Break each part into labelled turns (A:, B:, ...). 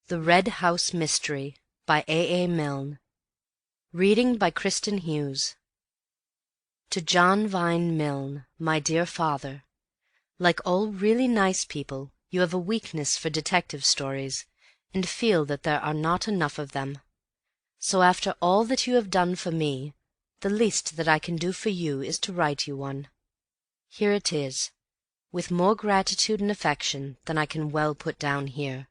A: The Red House Mystery by A. Milne. Reading by Kristin Hughes. To John Vine Milne, my dear father, like all really nice people, you have a weakness for detective stories, and feel that there are not enough of them. So after all that you have done for me, the least that I can do for you is to write you one. Here it is, with more gratitude and affection than I can well put down here.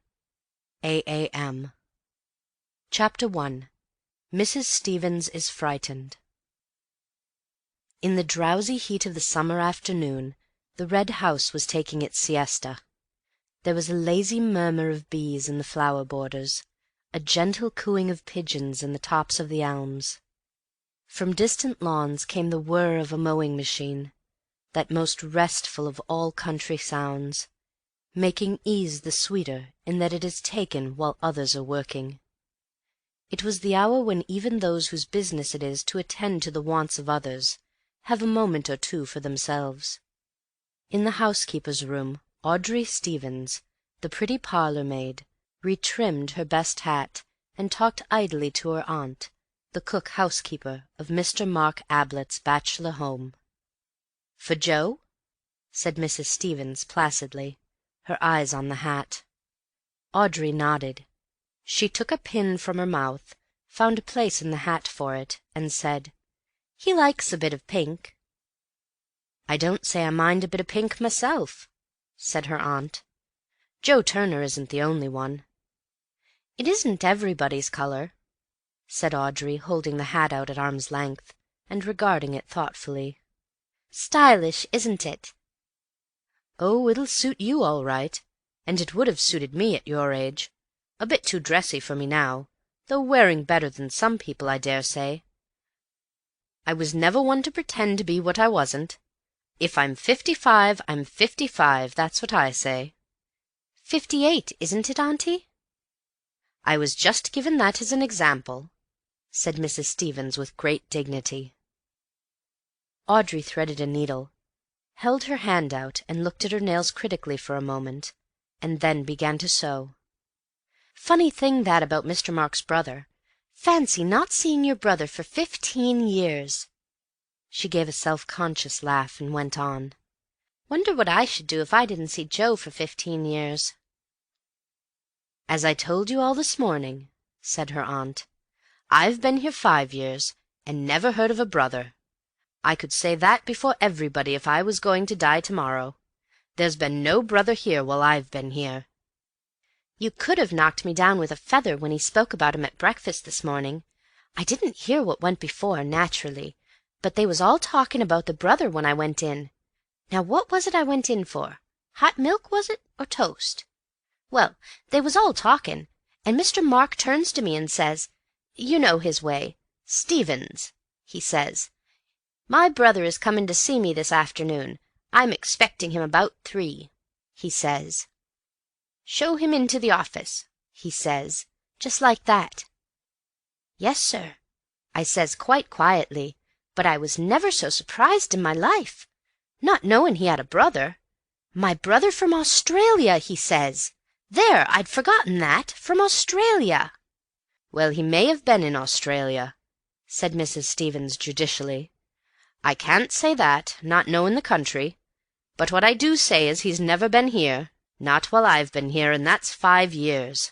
A: A.M. Chapter 1. Mrs. Stevens is Frightened. In the drowsy heat of the summer afternoon, the Red House was taking its siesta. There was a lazy murmur of bees in the flower borders, a gentle cooing of pigeons in the tops of the elms. From distant lawns came the whir of a mowing machine, that most restful of all country sounds, making ease the sweeter in that it is taken while others are working. It was the hour when even those whose business it is to attend to the wants of others have a moment or two for themselves. In the housekeeper's room, Audrey Stevens, the pretty parlour-maid, retrimmed her best hat and talked idly to her aunt, the cook-housekeeper of Mr. Mark Ablett's bachelor home. "For Joe?" said Mrs. Stevens placidly, her eyes on the hat. Audrey nodded. She took a pin from her mouth, found a place in the hat for it, and said, "He likes a bit of pink." "I don't say I mind a bit of pink myself," said her aunt. "Joe Turner isn't the only one." "It isn't everybody's colour," said Audrey, holding the hat out at arm's length, and regarding it thoughtfully. "Stylish, isn't it?" "Oh, it'll suit you all right, and it would have suited me at your age. A bit too dressy for me now, though wearing better than some people, I dare say. I was never one to pretend to be what I wasn't. If I'm 55, I'm 55, that's what I say." 58, isn't it, Auntie?" "I was just given that as an example," said Mrs. Stevens with great dignity. Audrey threaded a needle, held her hand out and looked at her nails critically for a moment, and then began to sew. "Funny thing that about Mr. Mark's brother. Fancy not seeing your brother for 15 years." She gave a self-conscious laugh and went on. "Wonder what I should do if I didn't see Joe for 15 years." "As I told you all this morning," said her aunt, "I've been here 5 years, and never heard of a brother. I could say that before everybody if I was going to die tomorrow. There's been no brother here while I've been here." "You could have knocked me down with a feather when he spoke about him at breakfast this morning. I didn't hear what went before, naturally, but they was all talking about the brother when I went in. Now what was it I went in for? Hot milk, was it, or toast? Well, they was all talking, and Mr. Mark turns to me and says, you know his way, 'Stevens,' he says, 'my brother is coming to see me this afternoon. I'm expecting him about 3, he says. 'Show him into the office,' he says, just like that. 'Yes, sir,' I says quite quietly, but I was never so surprised in my life, not knowing he had a brother. 'My brother from Australia,' he says. There, I'd forgotten that. From Australia." "Well, he may have been in Australia," said Mrs. Stevens judicially. "I can't say that, not knowing the country, but what I do say is he's never been here, not while I've been here, and that's 5 years."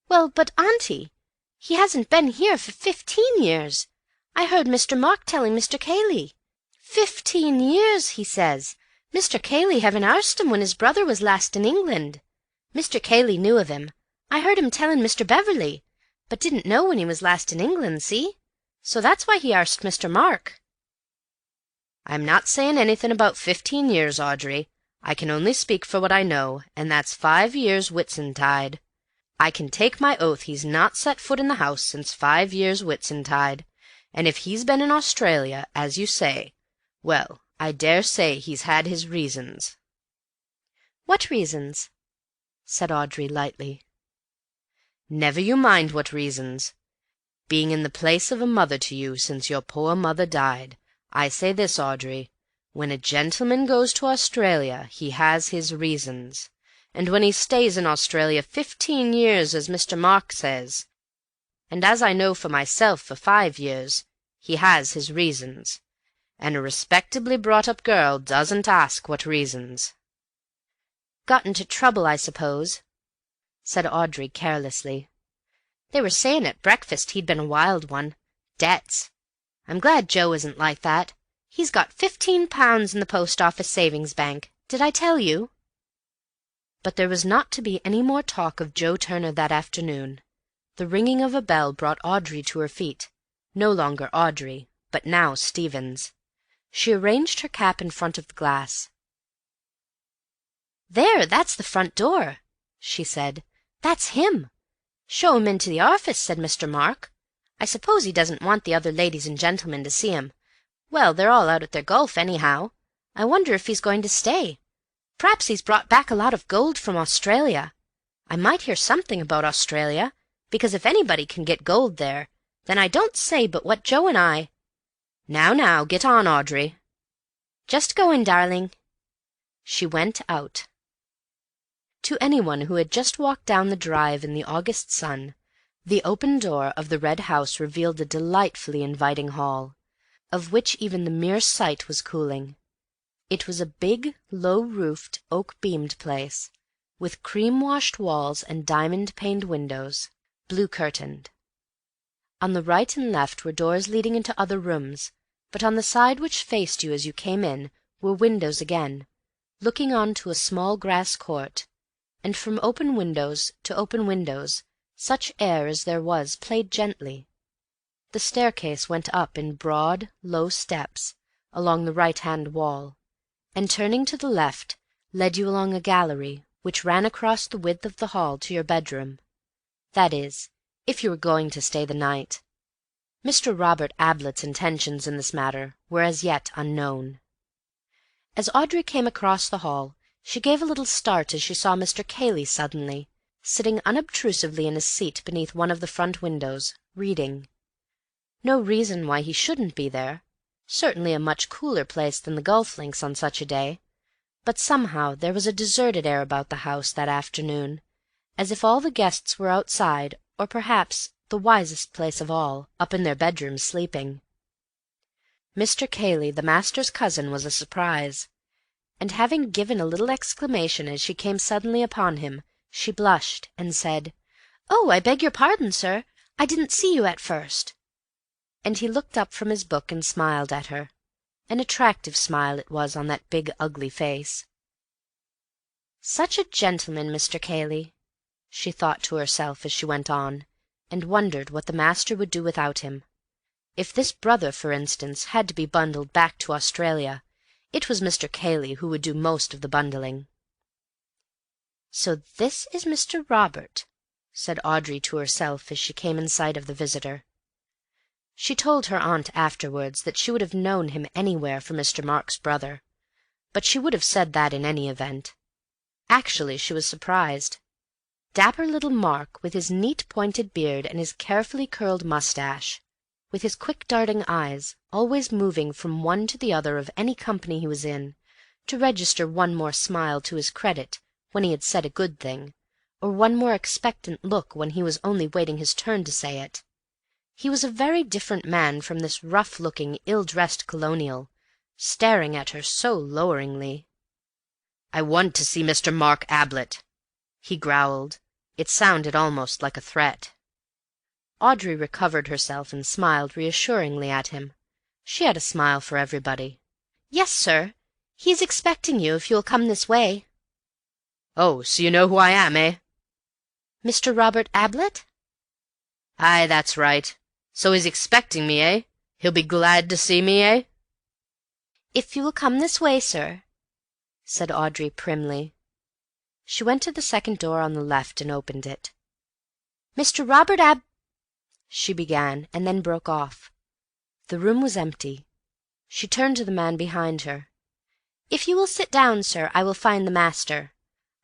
A: "Well, but, Auntie, he hasn't been here for 15 years. I heard Mr. Mark telling Mr. Kayle. 15 years, he says. Mr. Kayle having arsed him when his brother was last in England. Mr. Kayle knew of him. I heard him telling Mr. Beverley, but didn't know when he was last in England, see? So that's why he arsed Mr. Mark." "I'm not saying anything about 15 years, Audrey. I can only speak for what I know, and that's 5 years Whitsuntide. I can take my oath he's not set foot in the house since 5 years Whitsuntide, and if he's been in Australia, as you say, well, I dare say he's had his reasons."
B: "What reasons?" said Audrey lightly.
A: "Never you mind what reasons. Being in the place of a mother to you since your poor mother died, I say this, Audrey, when a gentleman goes to Australia he has his reasons,
B: and when he stays in Australia 15 years, as Mr. Mark says, and as I know for myself for 5 years, he has his reasons, and a respectably brought-up girl doesn't ask what reasons."
A: "Got into trouble, I suppose," said Audrey carelessly. "They were saying at breakfast he'd been a wild one. Debts. I'm glad Joe isn't like that. He's got £15 in the Post Office Savings Bank. Did I tell you?" But there was not to be any more talk of Joe Turner that afternoon. The ringing of a bell brought Audrey to her feet. No longer Audrey, but now Stevens. She arranged her cap in front of the glass. "There, that's the front door," she said. "That's him. Show him into the office," said Mr. Mark. "I suppose he doesn't want the other ladies and gentlemen to see him. Well, they're all out at their golf, anyhow. I wonder if he's going to stay. Perhaps he's brought back a lot of gold from Australia. I might hear something about Australia, because if anybody can get gold there, then I don't say but what Joe and I—
B: Now, get on, Audrey."
A: "Just going, darling."
B: She went out.
A: To anyone who had just walked down the drive in the August sun, the open door of the Red House revealed a delightfully inviting hall, of which even the mere sight was cooling. It was a big, low-roofed, oak-beamed place, with cream-washed walls and diamond-paned windows, blue-curtained. On the right and left were doors leading into other rooms, but on the side which faced you as you came in were windows again, looking on to a small grass court, and from open windows to open windows such air as there was played gently. The staircase went up in broad, low steps along the right-hand wall, and turning to the left led you along a gallery which ran across the width of the hall to your bedroom. That is, if you were going to stay the night. Mr. Robert Ablett's intentions in this matter were as yet unknown. As Audrey came across the hall, she gave a little start as she saw Mr. Kayle suddenly, sitting unobtrusively in his seat beneath one of the front windows, reading. No reason why he shouldn't be there. Certainly a much cooler place than the golf links on such a day, but somehow there was a deserted air about the house that afternoon, as if all the guests were outside, or perhaps, the wisest place of all, up in their bedrooms sleeping. Mr. Kayle, the master's cousin, was a surprise, and having given a little exclamation as she came suddenly upon him, she blushed and said, "Oh, I beg your pardon, sir. I didn't see you at first." And he looked up from his book and smiled at her. An attractive smile it was on that big ugly face. "Such a gentleman, Mr. Kayle," she thought to herself as she went on, and wondered what the master would do without him. If this brother, for instance, had to be bundled back to Australia, it was Mr. Kayle who would do most of the bundling. "So this is Mr. Robert," said Audrey to herself as she came in sight of the visitor. She told her aunt afterwards that she would have known him anywhere for Mr. Mark's brother, but she would have said that in any event. Actually, she was surprised. Dapper little Mark, with his neat pointed beard and his carefully curled moustache, with his quick darting eyes, always moving from one to the other of any company he was in, to register one more smile to his credit when he had said a good thing, or one more expectant look when he was only waiting his turn to say it. He was a very different man from this rough-looking, ill-dressed colonial, staring at her so loweringly.
B: "I want to see Mr. Mark Ablett," he growled. It sounded almost like a threat.
A: Audrey recovered herself and smiled reassuringly at him. She had a smile for everybody. "Yes, sir. He is expecting you, if you will come this way."
B: "Oh, so you know who I am, eh?"
A: "Mr. Robert Ablett?"
B: "Aye, that's right. So he's expecting me, eh? He'll be glad to see me, eh?"
A: "If you will come this way, sir," said Audrey primly. She went to the second door on the left and opened it. "Mr. Robert she began, and then broke off. The room was empty. She turned to the man behind her. "If you will sit down, sir, I will find the master.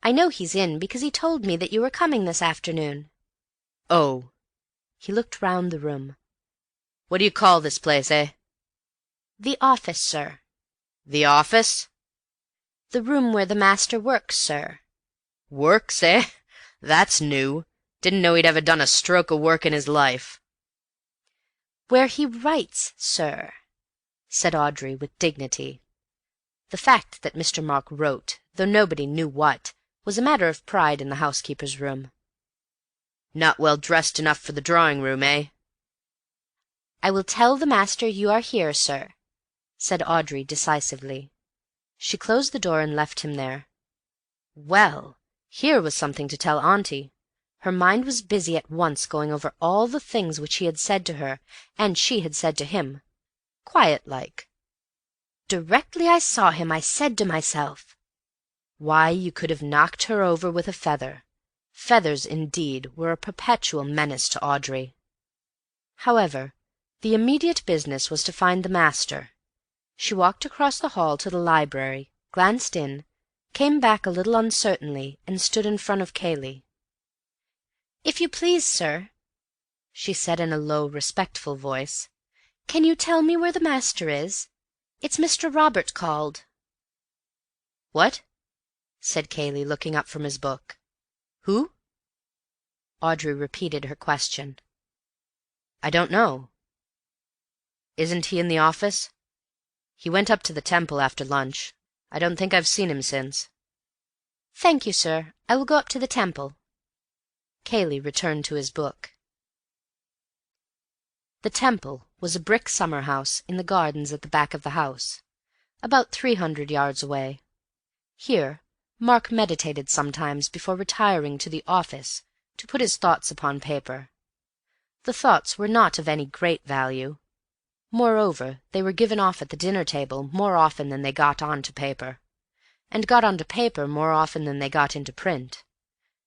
A: I know he's in, because he told me that you were coming this afternoon."
B: "Oh."
A: He looked round the room.
B: "What do you call this place, eh?"
A: "The office, sir."
B: "The office?"
A: "The room where the master works, sir."
B: "Works, eh? That's new. Didn't know he'd ever done a stroke o' work in his life."
A: "Where he writes, sir," said Audrey with dignity. The fact that Mr. Mark wrote, though nobody knew what, was a matter of pride in the housekeeper's room.
B: "Not well dressed enough for the drawing-room, eh?"
A: "I will tell the master you are here, sir," said Audrey decisively. She closed the door and left him there. Well, here was something to tell Auntie. Her mind was busy at once going over all the things which he had said to her, and she had said to him, quiet-like. "Directly I saw him, I said to myself—" Why, you could have knocked her over with a feather. Feathers, indeed, were a perpetual menace to Audrey. However, the immediate business was to find the master. She walked across the hall to the library, glanced in, came back a little uncertainly, and stood in front of Kayle. "If you please, sir," she said in a low, respectful voice, "can you tell me where the master is? It's Mr. Robert called."
B: "What?"
A: said Kayle, looking up from his book.
B: "Who?"
A: Audrey repeated her question.
B: "I don't know. Isn't he in the office? He went up to the Temple after lunch. I don't think I've seen him since."
A: "Thank you, sir. I will go up to the Temple." Kayle returned to his book. The Temple was a brick summer-house in the gardens at the back of the house, about 300 yards away. Here Mark meditated sometimes before retiring to the office to put his thoughts upon paper. The thoughts were not of any great value. Moreover, they were given off at the dinner-table more often than they got on to paper, and got on to paper more often than they got into print.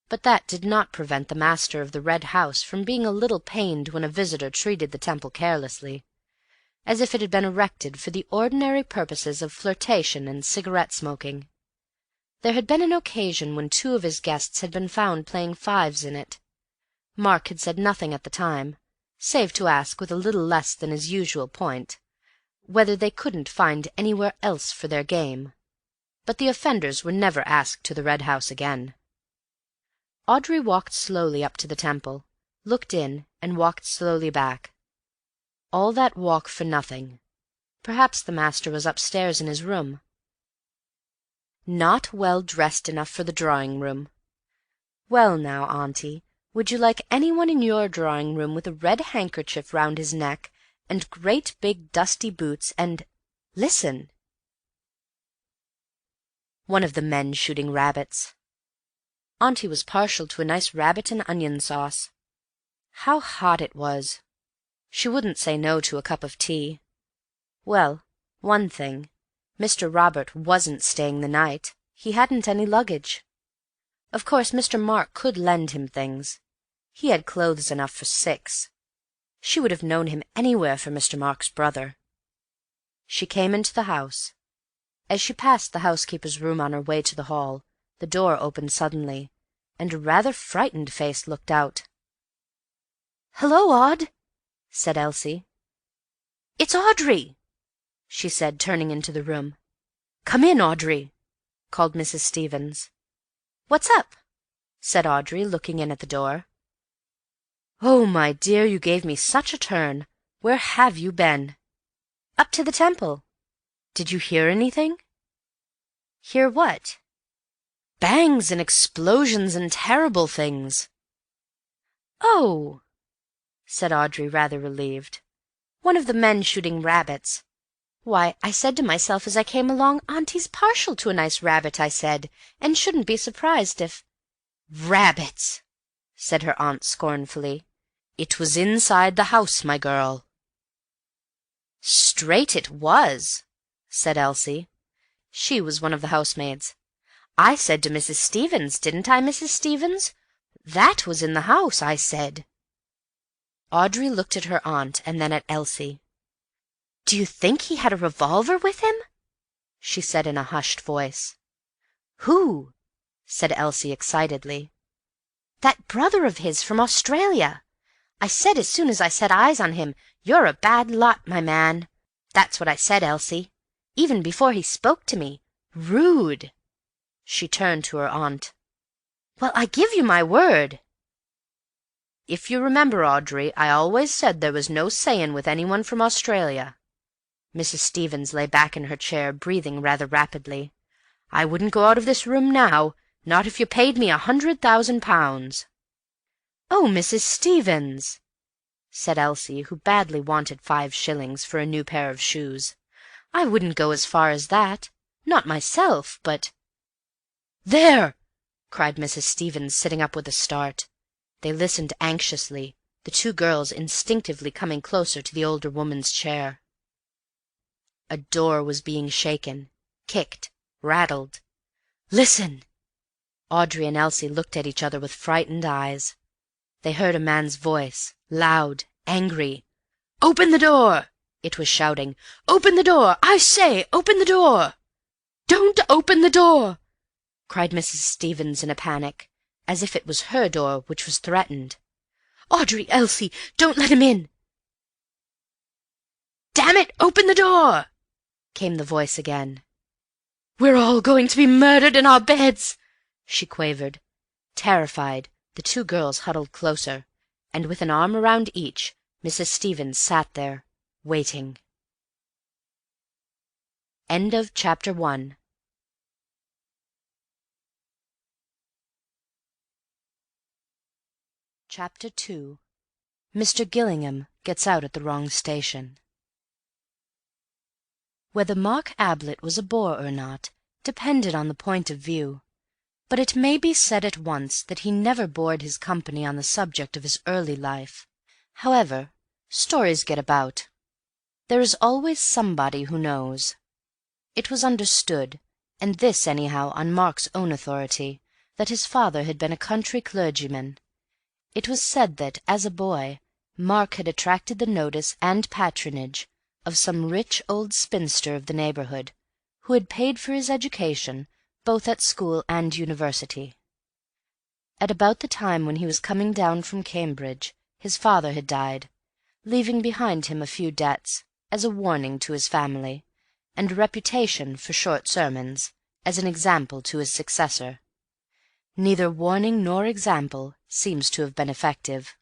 A: But that did not prevent the master of the Red House from being a little pained when a visitor treated the Temple carelessly, as if it had been erected for the ordinary purposes of flirtation and cigarette-smoking. There had been an occasion when 2 of his guests had been found playing fives in it. Mark had said nothing at the time, save to ask with a little less than his usual point, whether they couldn't find anywhere else for their game. But the offenders were never asked to the Red House again. Audrey walked slowly up to the Temple, looked in, and walked slowly back. All that walk for nothing. Perhaps the master was upstairs in his room. Not well dressed enough for the drawing-room. Well now, Auntie, would you like anyone in your drawing-room with a red handkerchief round his neck, and great big dusty boots, and— Listen! One of the men shooting rabbits. Auntie was partial to a nice rabbit and onion sauce. How hot it was! She wouldn't say no to a cup of tea. Well, one thing, Mr. Robert wasn't staying the night. He hadn't any luggage. Of course Mr. Mark could lend him things. He had clothes enough for 6. She would have known him anywhere for Mr. Mark's brother. She came into the house. As she passed the housekeeper's room on her way to the hall, the door opened suddenly, and a rather frightened face looked out. "Hello, Aud," said Elsie. "It's Audrey," she said, turning into the room. "Come in, Audrey," called Mrs. Stevens. "What's up?" said Audrey, looking in at the door. "Oh, my dear, you gave me such a turn. Where have you been?" "Up to the Temple." "Did you hear anything?" "Hear what?" "Bangs and explosions and terrible things." "Oh," said Audrey, rather relieved. "One of the men shooting rabbits. Why, I said to myself as I came along, Auntie's partial to a nice rabbit, I said, and shouldn't be surprised if—" "Rabbits!" said her aunt scornfully. "It was inside the house, my girl." "Straight it was," said Elsie. She was one of the housemaids. "I said to Mrs. Stevens, didn't I, Mrs. Stevens? That was in the house, I said." Audrey looked at her aunt and then at Elsie. "Do you think he had a revolver with him?" she said in a hushed voice. "Who?" said Elsie excitedly. "That brother of his from Australia. I said as soon as I set eyes on him, 'You're a bad lot, my man.' That's what I said, Elsie. Even before he spoke to me. Rude." She turned to her aunt.
B: "Well, I give you my word." "If you remember, Audrey, I always said there was no sayin' with anyone from Australia." Mrs. Stevens lay back in her chair, breathing rather rapidly. "I wouldn't go out of this room now, not if you paid me £100,000. "Oh, Mrs. Stevens!" said Elsie, who badly wanted 5 shillings for a new pair of shoes. "I wouldn't go as far as that. Not myself, but—" "There!" cried Mrs. Stevens, sitting up with a start. They listened anxiously, the 2 girls instinctively coming closer to the older woman's chair. A door was being shaken, kicked, rattled. "Listen!" Audrey and Elsie looked at each other with frightened eyes. They heard a man's voice, loud, angry. "Open the door!" it was shouting. "Open the door! I say, open the door!" "Don't open the door!" cried Mrs. Stevens in a panic, as if it was her door which was threatened. "Audrey, Elsie, don't let him in!" "Damn it, open the door!" came the voice again. "We're all going to be murdered in our beds!" she quavered. Terrified, the 2 girls huddled closer, and with an arm around each, Mrs. Stevens sat there, waiting. End of Chapter 1. Chapter 2. Mr. Gillingham gets out at the wrong station. Whether Mark Ablett was a bore or not depended on the point of view, but it may be said at once that he never bored his company on the subject of his early life. However, stories get about. There is always somebody who knows. It was understood, and this anyhow on Mark's own authority, that his father had been a country clergyman. It was said that, as a boy, Mark had attracted the notice and patronage of some rich old spinster of the neighbourhood, who had paid for his education both at school and university. At about the time when he was coming down from Cambridge, his father had died, leaving behind him a few debts, as a warning to his family, and a reputation for short sermons, as an example to his successor. Neither warning nor example seems to have been effective.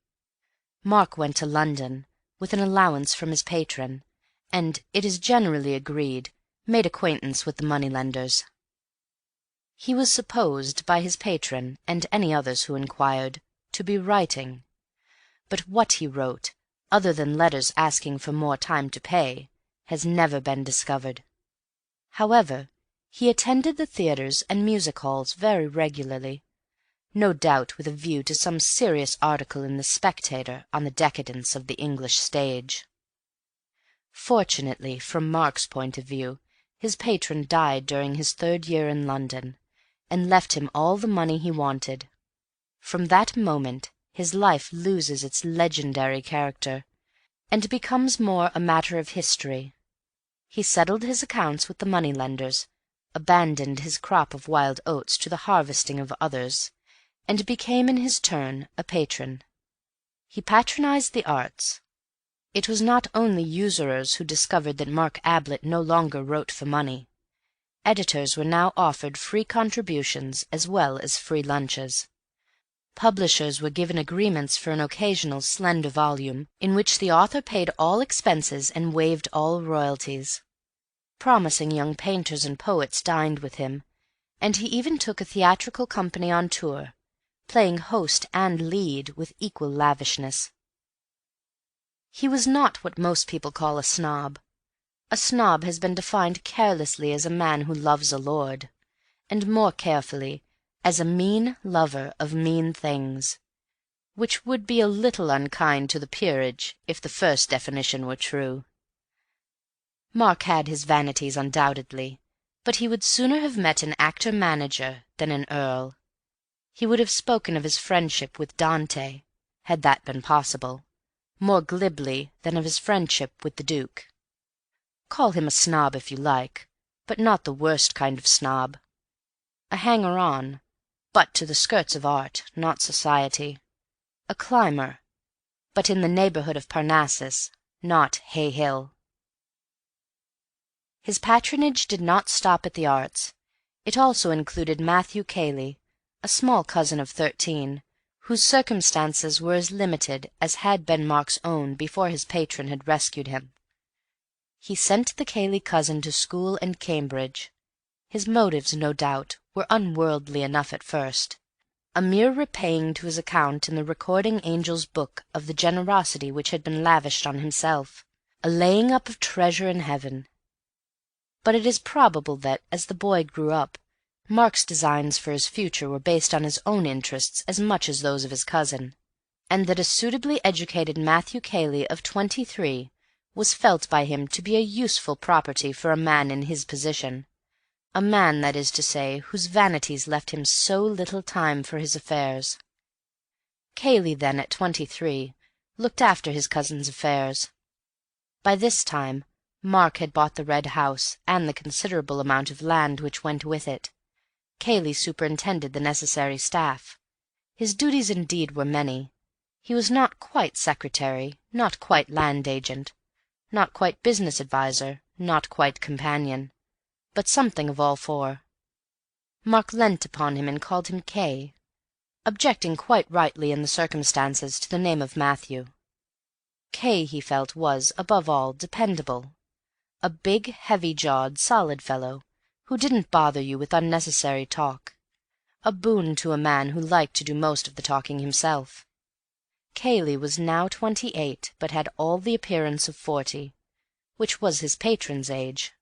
B: Mark went to London, with an allowance from his patron, and, it is generally agreed, made acquaintance with the money-lenders. He was supposed by his patron, and any others who inquired, to be writing. But what he wrote, other than letters asking for more time to pay, has never been discovered. However, he attended the theatres and music-halls very regularly, no doubt with a view to some serious article in the Spectator on the decadence of the English stage. Fortunately, from Mark's point of view, his patron died during his 3rd year in London, and left him all the money he wanted. From that moment his life loses its legendary character, and becomes more a matter of history. He settled his accounts with the money-lenders, abandoned his crop of wild oats to the harvesting of others, and became in his turn a patron. He patronized the arts. It was not only usurers who discovered that Mark Ablett no longer wrote for money. Editors were now offered free contributions as well as free lunches. Publishers were given agreements for an occasional slender volume, in which the author paid all expenses and waived all royalties. Promising young painters and poets dined with him, and he even took a theatrical company on tour, playing host and lead with equal lavishness. He was not what most people call a snob. A snob has been defined carelessly as a man who loves a lord, and more carefully as a mean lover of mean things, which would be a little unkind to the peerage if the first definition were true. Mark had his vanities undoubtedly, but he would sooner have met an actor-manager than an earl. He would have spoken of his friendship with Dante, had that been possible, more glibly than of his friendship with the Duke. Call him a snob if you like, but not the worst kind of snob. A hanger-on, but to the skirts of art, not society. A climber, but in the neighbourhood of Parnassus, not Hay Hill. His patronage did not stop at the arts. It also included Matthew Kayle, a
A: a small cousin of 13, whose circumstances were as limited as had been Mark's own before his patron had rescued him. He sent the Kayle cousin to school and Cambridge. His motives, no doubt, were unworldly enough at first, a mere repaying to his account in the Recording Angel's book of the generosity which had been lavished on himself, a laying up of treasure in heaven. But it is probable that, as the boy grew up, Mark's designs for his future were based on his own interests as much as those of his cousin, and that a suitably educated Matthew Kayle of 23 was felt by him to be a useful property for a man in his position, a man, that is to say, whose vanities left him so little time for his affairs. Kayle, then, at 23, looked after his cousin's affairs. By this time Mark had bought the Red House and the considerable amount of land which went with it. Kayle superintended the necessary staff. His duties indeed were many. He was not quite secretary, not quite land agent, not quite business adviser, not quite companion, but something of all four. Mark leant upon him and called him Kaye, objecting quite rightly in the circumstances to the name of Matthew. Kaye, he felt, was, above all, dependable, a big, heavy-jawed, solid fellow, who didn't bother you with unnecessary talk, a boon to a man who liked to do most of the talking himself. Kayle was now 28, but had all the appearance of 40, which was his patron's age.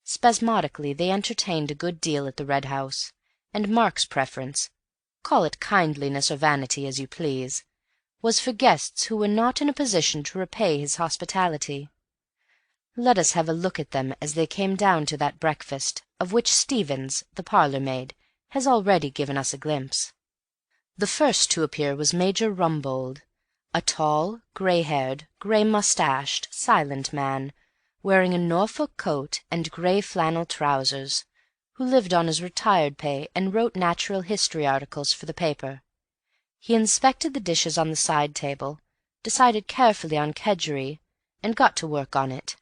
A: Spasmodically they entertained a good deal at the Red House, and Mark's preference, call it kindliness or vanity as you please, was for guests who were not in a position to repay his hospitality. Let us have a look at them as they came down to that breakfast, of which Stevens, the parlour-maid, has already given us a glimpse. The first to appear was Major Rumbold, a tall, grey-haired, grey-moustached, silent man, wearing a Norfolk coat and grey flannel trousers, who lived on his retired pay and wrote natural history articles for the paper. He inspected the dishes on the side table, decided carefully on kedgeree, and got to work on it.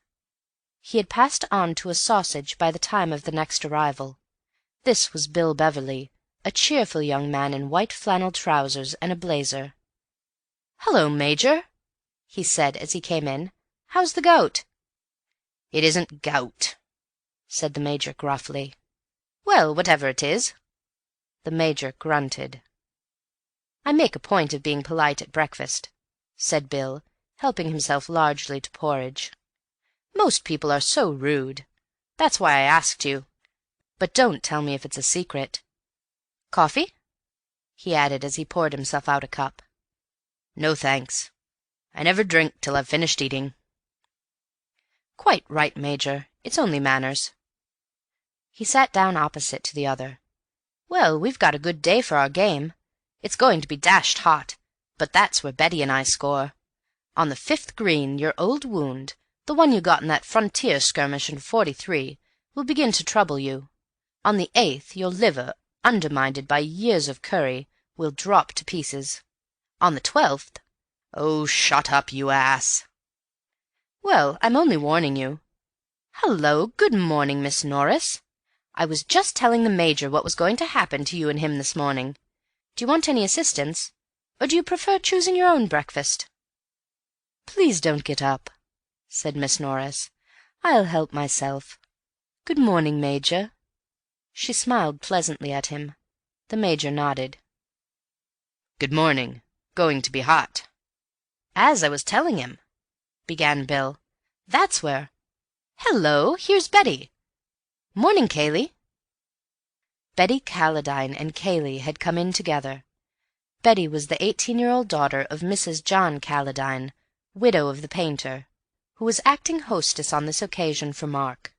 A: He had passed on to a sausage by the time of the next arrival. This was Bill Beverley, a cheerful young man in white flannel trousers and a blazer. "Hullo, Major," he said as he came in. "How's the gout?" "It isn't gout," said the Major gruffly. "Well, whatever it is." The Major grunted. "I make a point of being polite at breakfast," said Bill, helping himself largely to porridge. "Most people are so rude. That's why I asked you. But don't tell me if it's a secret. Coffee?" he added as he poured himself out a cup. "No, thanks. I never drink till I've finished eating." "Quite right, Major. It's only manners." He sat down opposite to the other. "Well, we've got a good day for our game. It's going to be dashed hot, but that's where Betty and I score. On the 5th green, your old wound, the one you got in that frontier skirmish in '43, will begin to trouble you. On the 8th, your liver, undermined by years of curry, will drop to pieces. On the 12th—" "Oh, shut up, you ass!" "Well, I'm only warning you. Hullo, good morning, Miss Norris. I was just telling the Major what was going to happen to you and him this morning. Do you want any assistance, or do you prefer choosing your own breakfast?" "Please don't get up," said Miss Norris. "I'll help myself. Good morning, Major." She smiled pleasantly at him. The Major nodded. "Good morning. Going to be hot." "As I was telling him," began Bill. "That's where— Hello, here's Betty. Morning, Kayle." Betty Calladine and Kayle had come in together. Betty was the 18-year-old daughter of Mrs. John Calladine, widow of the painter, who was acting hostess on this occasion for Mark.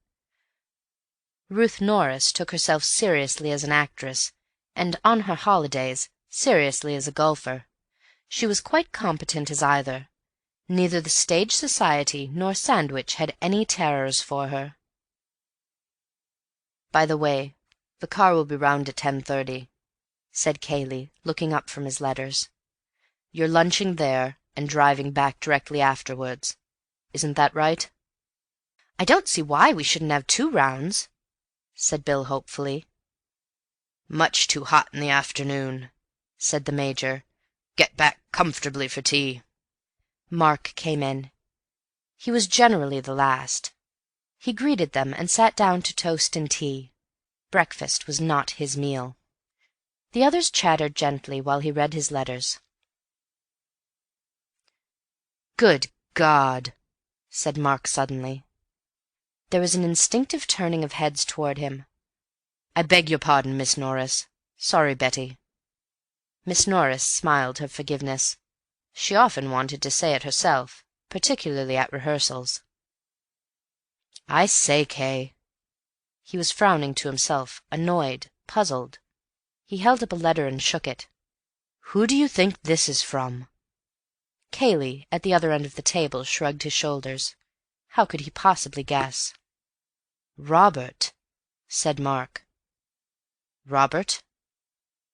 A: Ruth Norris took herself seriously as an actress, and, on her holidays, seriously as a golfer. She was quite competent as either. Neither the stage society nor Sandwich had any terrors for her. "By the way, the car will be round at 10:30, said Kayle, looking up from his letters. "You're lunching there and driving back directly afterwards. Isn't that right?" "I don't see why we shouldn't have 2 rounds," said Bill hopefully.
B: "Much too hot in the afternoon," said the Major. "Get back comfortably for tea."
A: Mark came in. He was generally the last. He greeted them and sat down to toast and tea. Breakfast was not his meal. The others chattered gently while he read his letters.
B: "Good God!"
A: said Mark suddenly. There was an instinctive turning of heads toward him.
B: "I beg your pardon, Miss Norris. Sorry, Betty."
A: Miss Norris smiled her forgiveness. She often wanted to say it herself, particularly at rehearsals.
B: "I say, Kaye."
A: He was frowning to himself, annoyed, puzzled. He held up a letter and shook it.
B: "Who do you think this is from?"
A: Kayle, at the other end of the table, shrugged his shoulders. How could he possibly guess?
B: "Robert,"
A: said Mark.
B: "Robert?"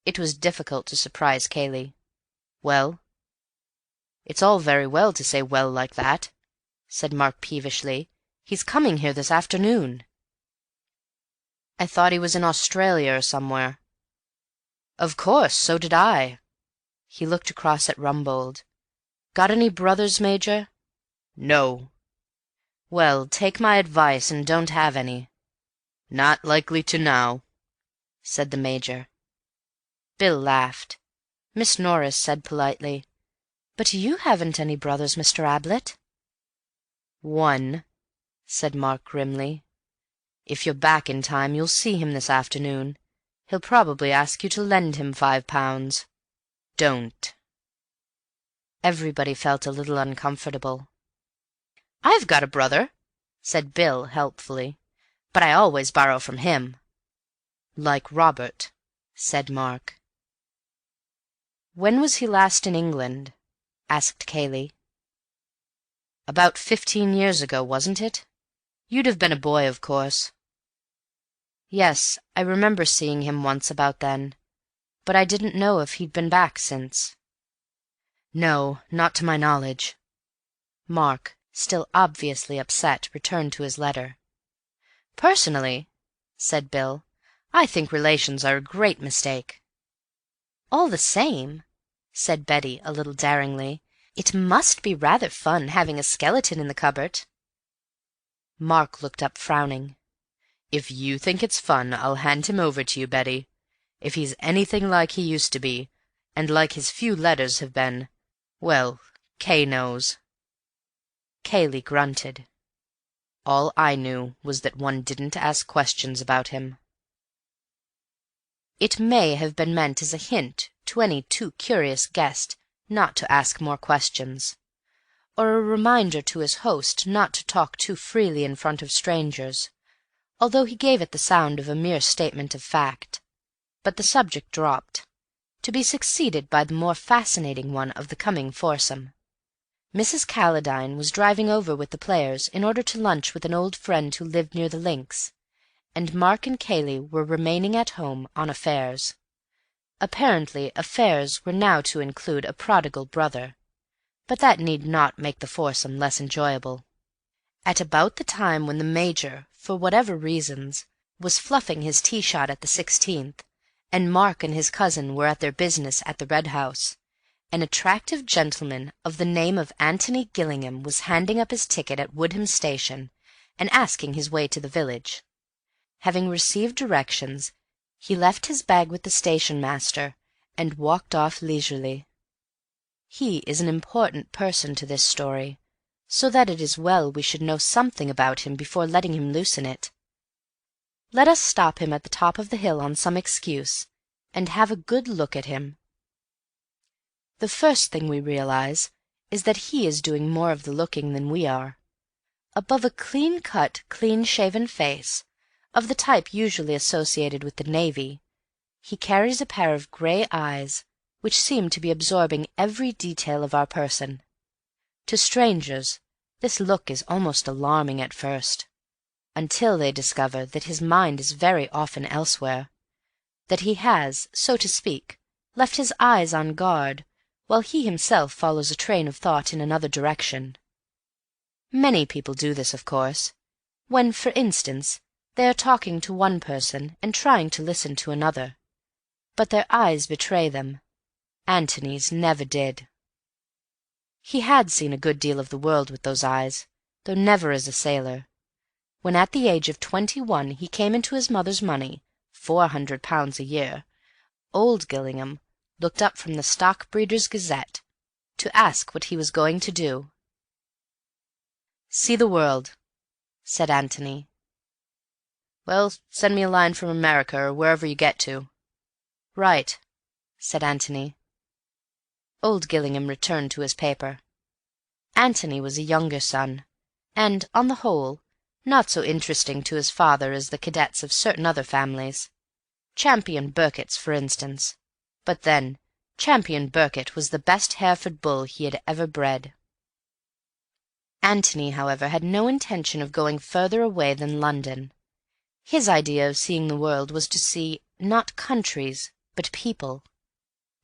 A: It was difficult to surprise Kayle.
B: "Well?"
A: "It's all very well to say 'well' like that," said Mark peevishly. "He's coming here this afternoon." "I thought he was in Australia or somewhere."
B: "Of course, so did I."
A: He looked across at Rumbold. "Got any brothers, Major?"
B: "No."
A: "Well, take my advice and don't have any."
B: "Not likely to now,"
A: said the Major. Bill laughed. Miss Norris said politely, "But you haven't any brothers, Mr. Ablett."
B: "One,"
A: said Mark grimly.
B: "If you're back in time, you'll see him this afternoon. He'll probably ask you to lend him £5. Don't."
A: Everybody felt a little uncomfortable.
B: "I've got a brother,"
A: said Bill helpfully,
B: "but I always borrow from him."
A: "Like Robert," said Mark. "When was he last in England?" asked Kayle.
B: "About 15 years ago, wasn't it? You'd have been a boy, of course."
A: "Yes, I remember seeing him once about then, but I didn't know if he'd been back since."
B: "No, not to my knowledge."
A: Mark, still obviously upset, returned to his letter.
B: "Personally,"
A: said Bill,
B: "I think relations are a great mistake."
A: "All the same," said Betty a little daringly, "it must be rather fun having a skeleton in the cupboard." Mark looked up frowning.
B: "If you think it's fun, I'll hand him over to you, Betty. If he's anything like he used to be, and like his few letters have been, well, Kaye knows."
A: Kayle grunted.
B: "All I knew was that one didn't ask questions about him."
A: It may have been meant as a hint to any too curious guest not to ask more questions, or a reminder to his host not to talk too freely in front of strangers, although he gave it the sound of a mere statement of fact. But the subject dropped, to be succeeded by the more fascinating one of the coming foursome. Mrs. Calladine was driving over with the players in order to lunch with an old friend who lived near the links, and Mark and Kayle were remaining at home on affairs. Apparently affairs were now to include a prodigal brother, but that need not make the foursome less enjoyable. At about the time when the Major, for whatever reasons, was fluffing his tee-shot at the 16th, and Mark and his cousin were at their business at the Red House, an attractive gentleman of the name of Antony Gillingham was handing up his ticket at Woodham Station and asking his way to the village. Having received directions, he left his bag with the station-master and walked off leisurely. He is an important person to this story, so that it is well we should know something about him before letting him loose in it. Let us stop him at the top of the hill on some excuse, and have a good look at him. The first thing we realize is that he is doing more of the looking than we are. Above a clean-cut, clean-shaven face, of the type usually associated with the Navy, he carries a pair of grey eyes which seem to be absorbing every detail of our person. To strangers this look is almost alarming at first, until they discover that his mind is very often elsewhere, that he has, so to speak, left his eyes on guard, while he himself follows a train of thought in another direction. Many people do this, of course, when, for instance, they are talking to one person and trying to listen to another, but their eyes betray them. Antony's never did. He had seen a good deal of the world with those eyes, though never as a sailor. When at the age of 21 he came into his mother's money, £400 a year, old Gillingham looked up from the Stock Breeders' Gazette to ask what he was going to do. "See the world," said Antony. "Well, send me a line from America or wherever you get to." "Right," said Antony. Old Gillingham returned to his paper. Antony was a younger son, and, on the whole, not so interesting to his father as the cadets of certain other families. Champion Burkitt's, for instance. But then, Champion Burkitt was the best Hereford bull he had ever bred. Antony, however, had no intention of going further away than London. His idea of seeing the world was to see, not countries, but people,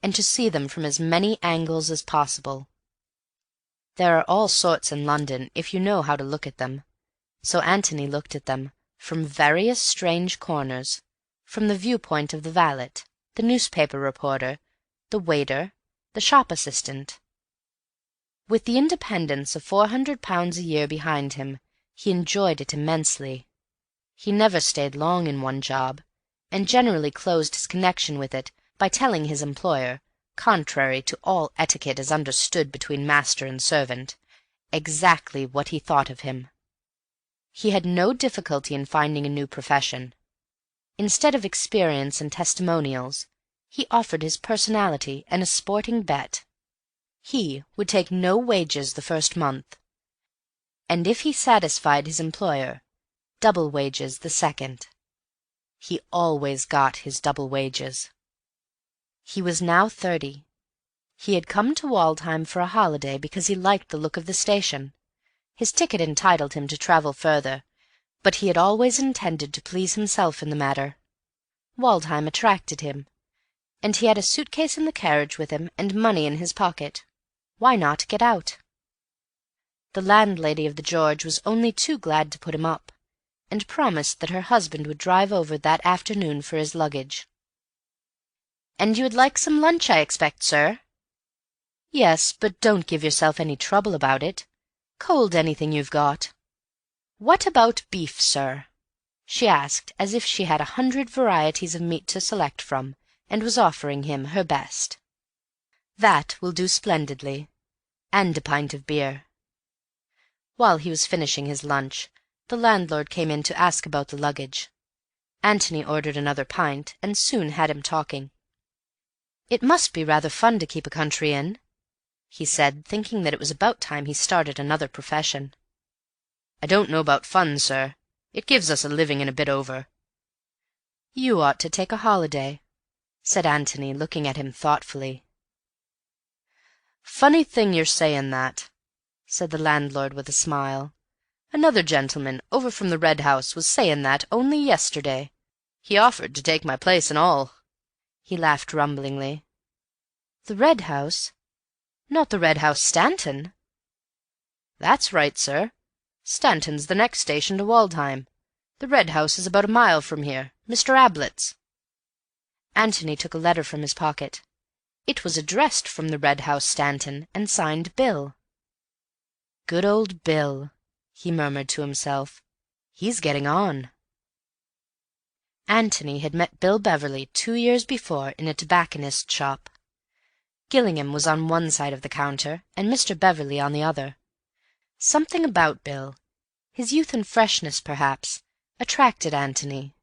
A: and to see them from as many angles as possible. There are all sorts in London if you know how to look at them, so Antony looked at them from various strange corners, from the viewpoint of the valet, the newspaper reporter, the waiter, the shop assistant. With the independence of £400 a year behind him, he enjoyed it immensely. He never stayed long in one job, and generally closed his connection with it by telling his employer, contrary to all etiquette as understood between master and servant, exactly what he thought of him. He had no difficulty in finding a new profession. Instead of experience and testimonials, he offered his personality and a sporting bet. He would take no wages the first month, and if he satisfied his employer, double wages the second. He always got his double wages. He was now 30. He had come to Waldheim for a holiday because he liked the look of the station. His ticket entitled him to travel further, but he had always intended to please himself in the matter. Waldheim attracted him, and he had a suit-case in the carriage with him and money in his pocket. Why not get out? The landlady of the George was only too glad to put him up, and promised that her husband would drive over that afternoon for his luggage. "And you would like some lunch, I expect, sir?" "Yes, but don't give yourself any trouble about it. Cold anything you've got." "What about beef, sir?" she asked, as if she had 100 varieties of meat to select from, and was offering him her best. "That will do splendidly. And a pint of beer." While he was finishing his lunch, the landlord came in to ask about the luggage. Antony ordered another pint, and soon had him talking. "It must be rather fun to keep a country inn," he said, thinking that it was about time he started another profession. "I don't know about fun, sir. It gives us a living and a bit over." "You ought to take a holiday," said Antony, looking at him thoughtfully. "Funny thing you're saying that," said the landlord with a smile. "Another gentleman, over from the Red House, was saying that only yesterday. He offered to take my place and all." He laughed rumblingly. "The Red House? Not the Red House, Stanton?" "That's right, sir. Stanton's the next station to Waldheim. The Red House is about a mile from here, Mr. Ablett's." Antony took a letter from his pocket. It was addressed from the Red House, Stanton, and signed Bill. "Good old Bill," he murmured to himself. "He's getting on." Antony had met Bill Beverley 2 years before in a tobacconist's shop. Gillingham was on one side of the counter, and Mr. Beverley on the other. Something about Bill, his youth and freshness perhaps, attracted Antony,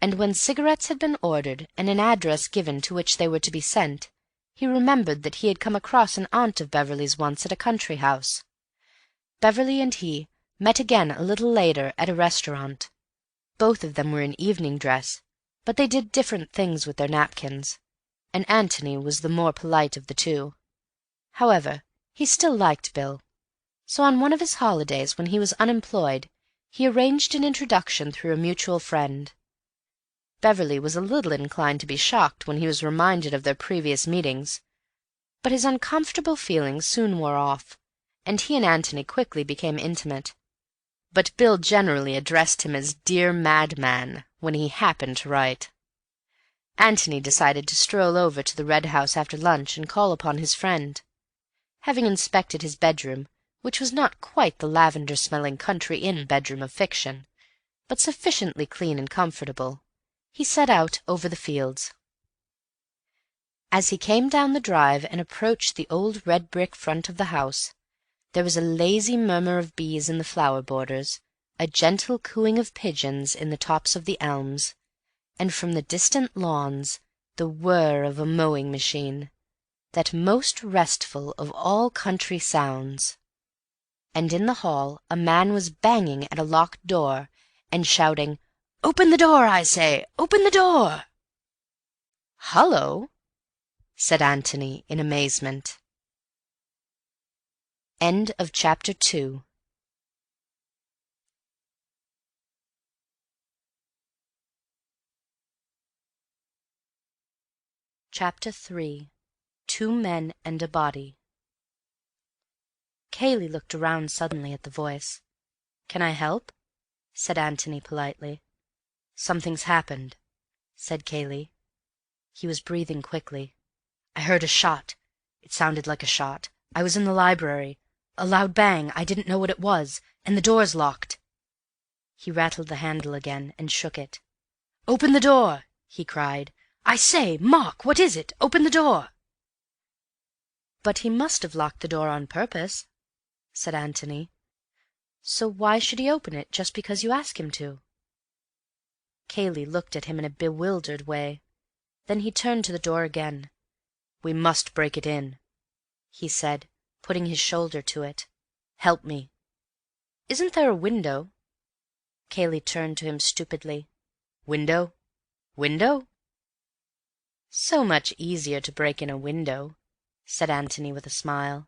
A: and when cigarettes had been ordered and an address given to which they were to be sent, he remembered that he had come across an aunt of Beverley's once at a country house. Beverley and he met again a little later at a restaurant. Both of them were in evening dress, but they did different things with their napkins, and Antony was the more polite of the two. However, he still liked Bill, so on one of his holidays when he was unemployed he arranged an introduction through a mutual friend. Beverley was a little inclined to be shocked when he was reminded of their previous meetings, but his uncomfortable feelings soon wore off, and he and Antony quickly became intimate. But Bill generally addressed him as "dear madman" when he happened to write.
B: Antony decided to stroll over to the Red House after lunch and call upon his friend. Having inspected his bedroom, which was not quite the lavender-smelling country inn bedroom of fiction, but sufficiently clean and comfortable, he set out over the fields. As he came down the drive and approached the old red-brick front of the house, there was a lazy murmur of bees in the flower borders, a gentle cooing of pigeons in the tops of the elms, and from the distant lawns the whir of a mowing machine, that most restful of all country sounds. And in the hall a man was banging at a locked door and shouting, "Open the door, I say! Open the door!" "Hullo!" said Antony in amazement. End of Chapter 2. Chapter 3. 2 Men and a Body. Kayle looked around suddenly at the voice. "Can I help?" said Antony politely. "Something's happened," said Kayle. He was breathing quickly. "I heard a shot. It sounded like a shot. I was in the library. A loud bang. I didn't know what it was, and the door's locked." He rattled the handle again and shook it. "Open the door!" he cried. "I say, Mark, what is it? Open the door!" "But he must have locked the door on purpose," said Antony. "So why should he open it just because you ask him to?" Kayle looked at him in a bewildered way. Then he turned to the door again. "We must break it in," he said, putting his shoulder to it. "Help me." "Isn't there a window?" Kayle turned to him stupidly. "Window? Window?" "So much easier to break in a window," said Antony with a smile.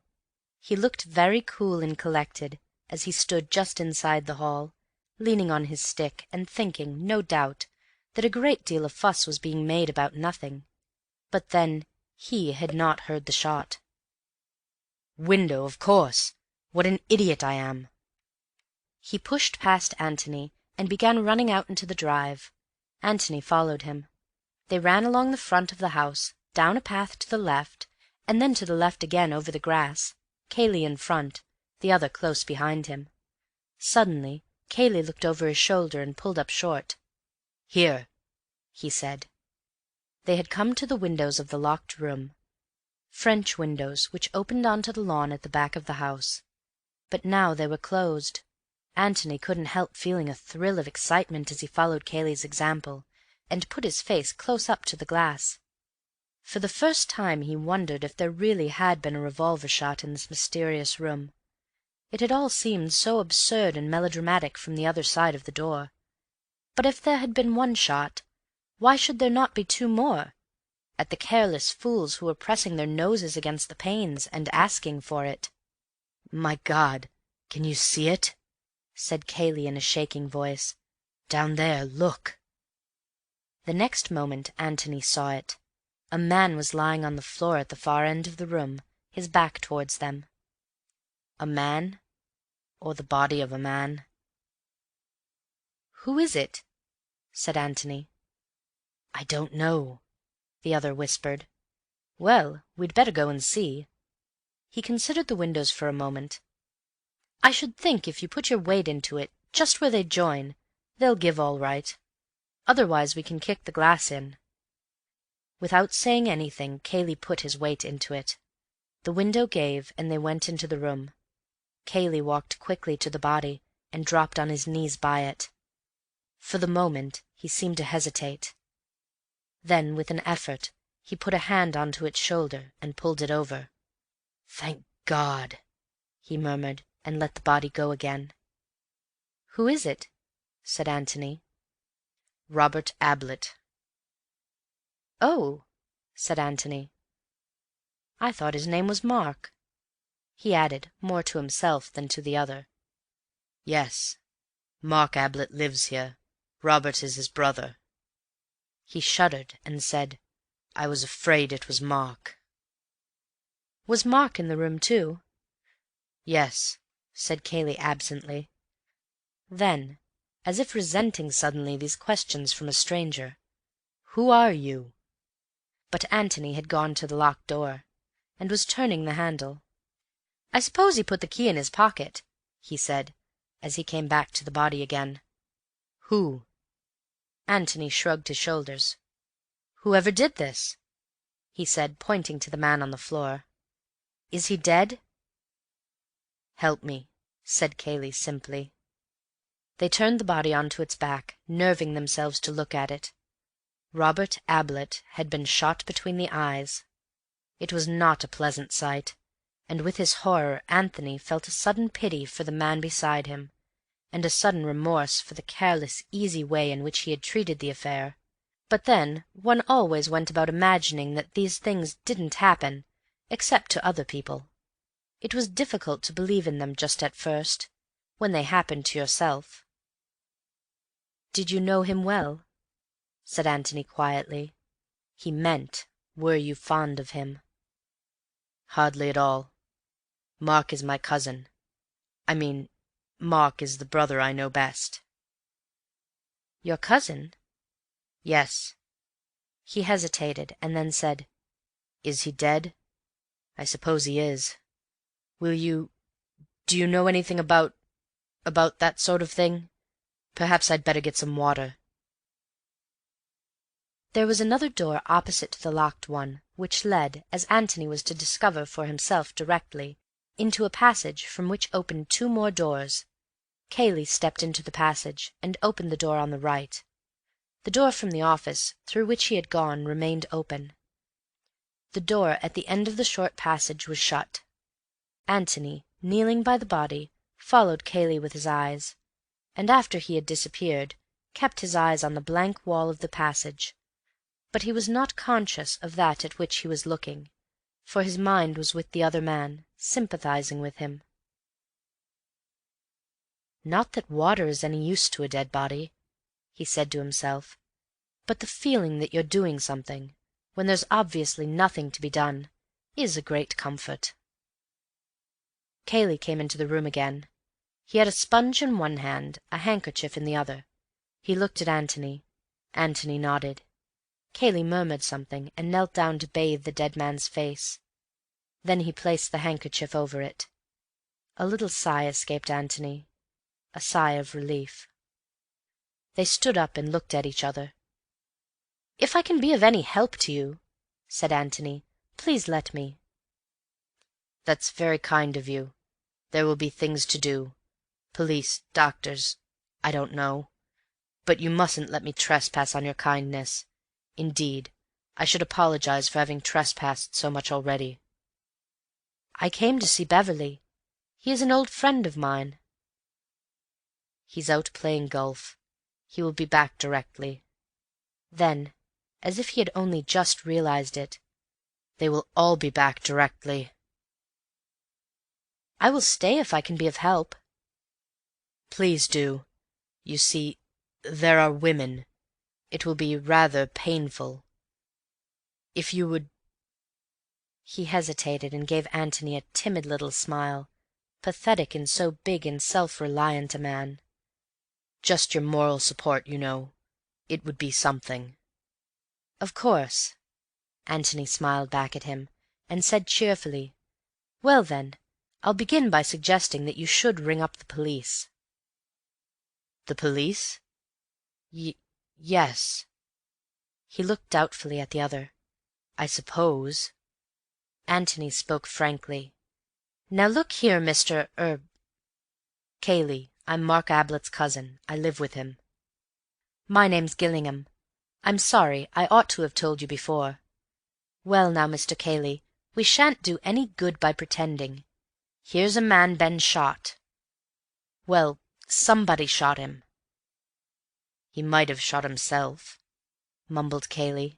B: He looked very cool and collected as he stood just inside the hall, leaning on his stick and thinking, no doubt, that a great deal of fuss was being made about nothing. But then he had not heard the shot. "Window, of course. What an idiot I am." He pushed past Antony and began running out into the drive. Antony followed him. They ran along the front of the house, down a path to the left, and then to the left again over the grass, Kayle in front, the other close behind him. Suddenly Kayle looked over his shoulder and pulled up short. "Here," he said. They had come to the windows of the locked room, French windows which opened onto the lawn at the back of the house. But now they were closed. Antony couldn't help feeling a thrill of excitement as he followed Kayle's example, and put his face close up to the glass. For the first time he wondered if there really had been a revolver shot in this mysterious room. It had all seemed so absurd and melodramatic from the other side of the door. But if there had been one shot, why should there not be 2 more, at the careless fools who were pressing their noses against the panes and asking for it? "My God, can you see it?" said Kayle in a shaking voice. "Down there, look." The next moment Antony saw it. A man was lying on the floor at the far end of the room, his back towards them. A man, or the body of a man. "Who is it?" said Antony. "I don't know," the other whispered. "Well, we'd better go and see." He considered the windows for a moment. "I should think if you put your weight into it, just where they join, they'll give all right. Otherwise we can kick the glass in." Without saying anything, Kayle put his weight into it. The window gave, and they went into the room. Kayle walked quickly to the body and dropped on his knees by it. For the moment he seemed to hesitate. Then, with an effort, he put a hand onto its shoulder and pulled it over. "Thank God," he murmured, and let the body go again. "Who is it?" said Antony. "Robert Ablett." "Oh," said Antony. "I thought his name was Mark." He added, more to himself than to the other, "Yes, Mark Ablett lives here. Robert is his brother." He shuddered and said, "I was afraid it was Mark." "Was Mark in the room too?" "Yes," said Kayle absently. Then, as if resenting suddenly these questions from a stranger, "Who are you?"
A: but Antony had gone to the locked door, and was turning the handle. "I suppose he put the key in his pocket," he said, as he came back to the body again. "Who?" Antony shrugged his shoulders. "Whoever did this," he said, pointing to the man on the floor. "Is he dead?" "Help me," said Kayle simply. They turned the body onto its back, nerving themselves to look at it. Robert Ablett had been shot between the eyes. It was not a pleasant sight, and with his horror Antony felt a sudden pity for the man beside him, and a sudden remorse for the careless, easy way in which he had treated the affair. But then one always went about imagining that these things didn't happen, except to other people. It was difficult to believe in them just at first, when they happened to yourself. "Did you know him well?" said Antony quietly. He meant, were you fond of him? "Hardly at all. Mark is my cousin. I mean, Mark is the brother I know best." "Your cousin?" "Yes." He hesitated, and then said, "Is he dead? I suppose he is. Do you know anything about that sort of thing? Perhaps I'd better get some water." There was another door opposite to the locked one, which led, as Antony was to discover for himself directly, into a passage from which opened two more doors. Kayle stepped into the passage, and opened the door on the right. The door from the office, through which he had gone, remained open. The door at the end of the short passage was shut. Antony, kneeling by the body, followed Kayle with his eyes, and after he had disappeared, kept his eyes on the blank wall of the passage. But he was not conscious of that at which he was looking, for his mind was with the other man, sympathizing with him. "Not that water is any use to a dead body," he said to himself, "but the feeling that you're doing something, when there's obviously nothing to be done, is a great comfort." Kayle came into the room again. He had a sponge in one hand, a handkerchief in the other. He looked at Antony. Antony nodded. Kayle murmured something, and knelt down to bathe the dead man's face. Then he placed the handkerchief over it. A little sigh escaped Antony, a sigh of relief. They stood up and looked at each other. "If I can be of any help to you," said Antony, "please let me." "That's very kind of you. There will be things to do. Police, doctors, I don't know. But you mustn't let me trespass on your kindness. Indeed, I should apologize for having trespassed so much already." "I came to see Beverley. He is an old friend of mine." "He's out playing golf. He will be back directly." Then, as if he had only just realized it, "They will all be back directly." "I will stay if I can be of help." "Please do. You see, there are women. It will be rather painful. If you would—" He hesitated and gave Antony a timid little smile, pathetic in so big and self-reliant a man. "Just your moral support, you know. It would be something." "Of course." Antony smiled back at him, and said cheerfully, "Well, then, I'll begin by suggesting that you should ring up the police." "The police? Yes." He looked doubtfully at the other. "I suppose." Antony spoke frankly. "Now look here, Mr. Kayle, I'm Mark Ablett's cousin. I live with him." "My name's Gillingham. I'm sorry, I ought to have told you before. Well now, Mr. Kayle, we shan't do any good by pretending. Here's a man been shot. Well, somebody shot him." "He might have shot himself," mumbled Kayle.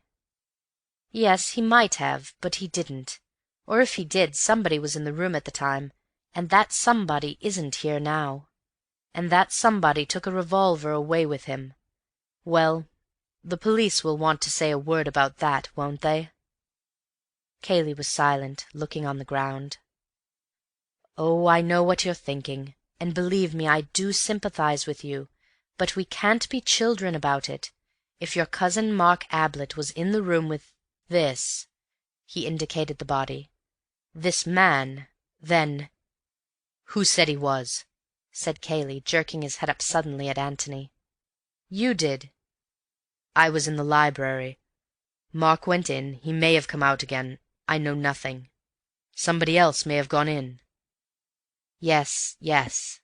A: "Yes, he might have, but he didn't. Or if he did, somebody was in the room at the time, and that somebody isn't here now. And that somebody took a revolver away with him. Well, the police will want to say a word about that, won't they?" Kayle was silent, looking on the ground. "Oh, I know what you're thinking, and believe me, I do sympathize with you, but we can't be children about it. If your cousin Mark Ablett was in the room with
B: This," he indicated the body, "this man, then—" "Who said he was?" said Cayley, jerking his head up suddenly at Antony. "You did." "I was in the library. Mark went in. He may have come out again. I know nothing. Somebody else may have gone in." "Yes, yes,"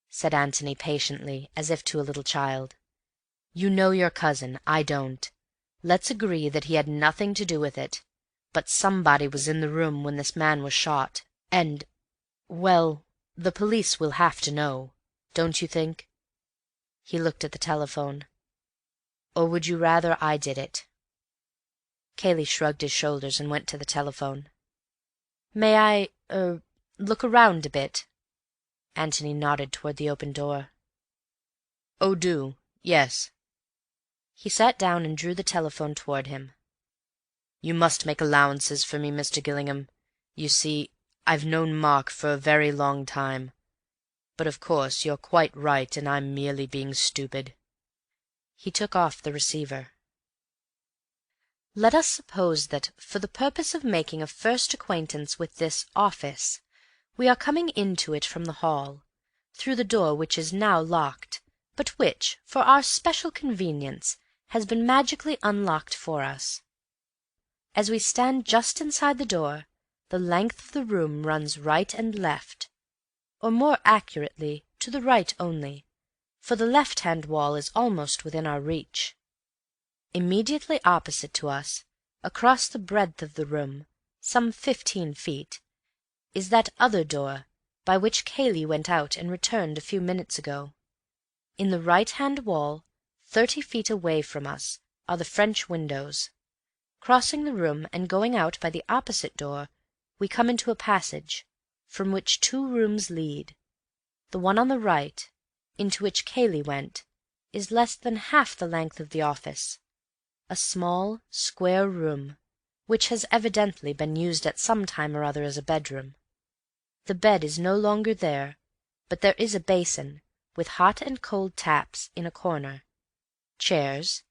B: said Antony patiently, as if to a little child. "You know your cousin. I don't. Let's agree that he had nothing to do with it. But somebody was in the room when this man was shot, and—well, the police will have to know, don't you think?" He looked at the telephone. "Or would you rather I did it?" Cayley shrugged his shoulders and went to the telephone. "May I—look around a bit?" Antony nodded toward the open door. "Oh, do. Yes." He sat down and drew the telephone toward him. "You must make allowances for me, Mr. Gillingham. You see, I've known Mark for a very long time. But of course you're quite right, and I'm merely being stupid." He took off the receiver. "Let us suppose that, for the purpose of making a first acquaintance with this office, we are coming into it from the hall, through the door which is now locked, but which, for our special convenience, has been magically unlocked for us. As we stand just inside the door, the length of the room runs right and left, or more accurately, to the right only, for the left-hand wall is almost within our reach. Immediately opposite to us, across the breadth of the room, some 15 feet, is that other door by which Cayley went out and returned a few minutes ago. In the right-hand wall, 30 feet away from us, are the French windows. Crossing the room and going out by the opposite door, we come into a passage, from which 2 rooms lead. The one on the right, into which Cayley went, is less than half the length of the office, a small, square room, which has evidently been used at some time or other as a bedroom. The bed is no longer there, but there is a basin, with hot and cold taps, in a corner, chairs,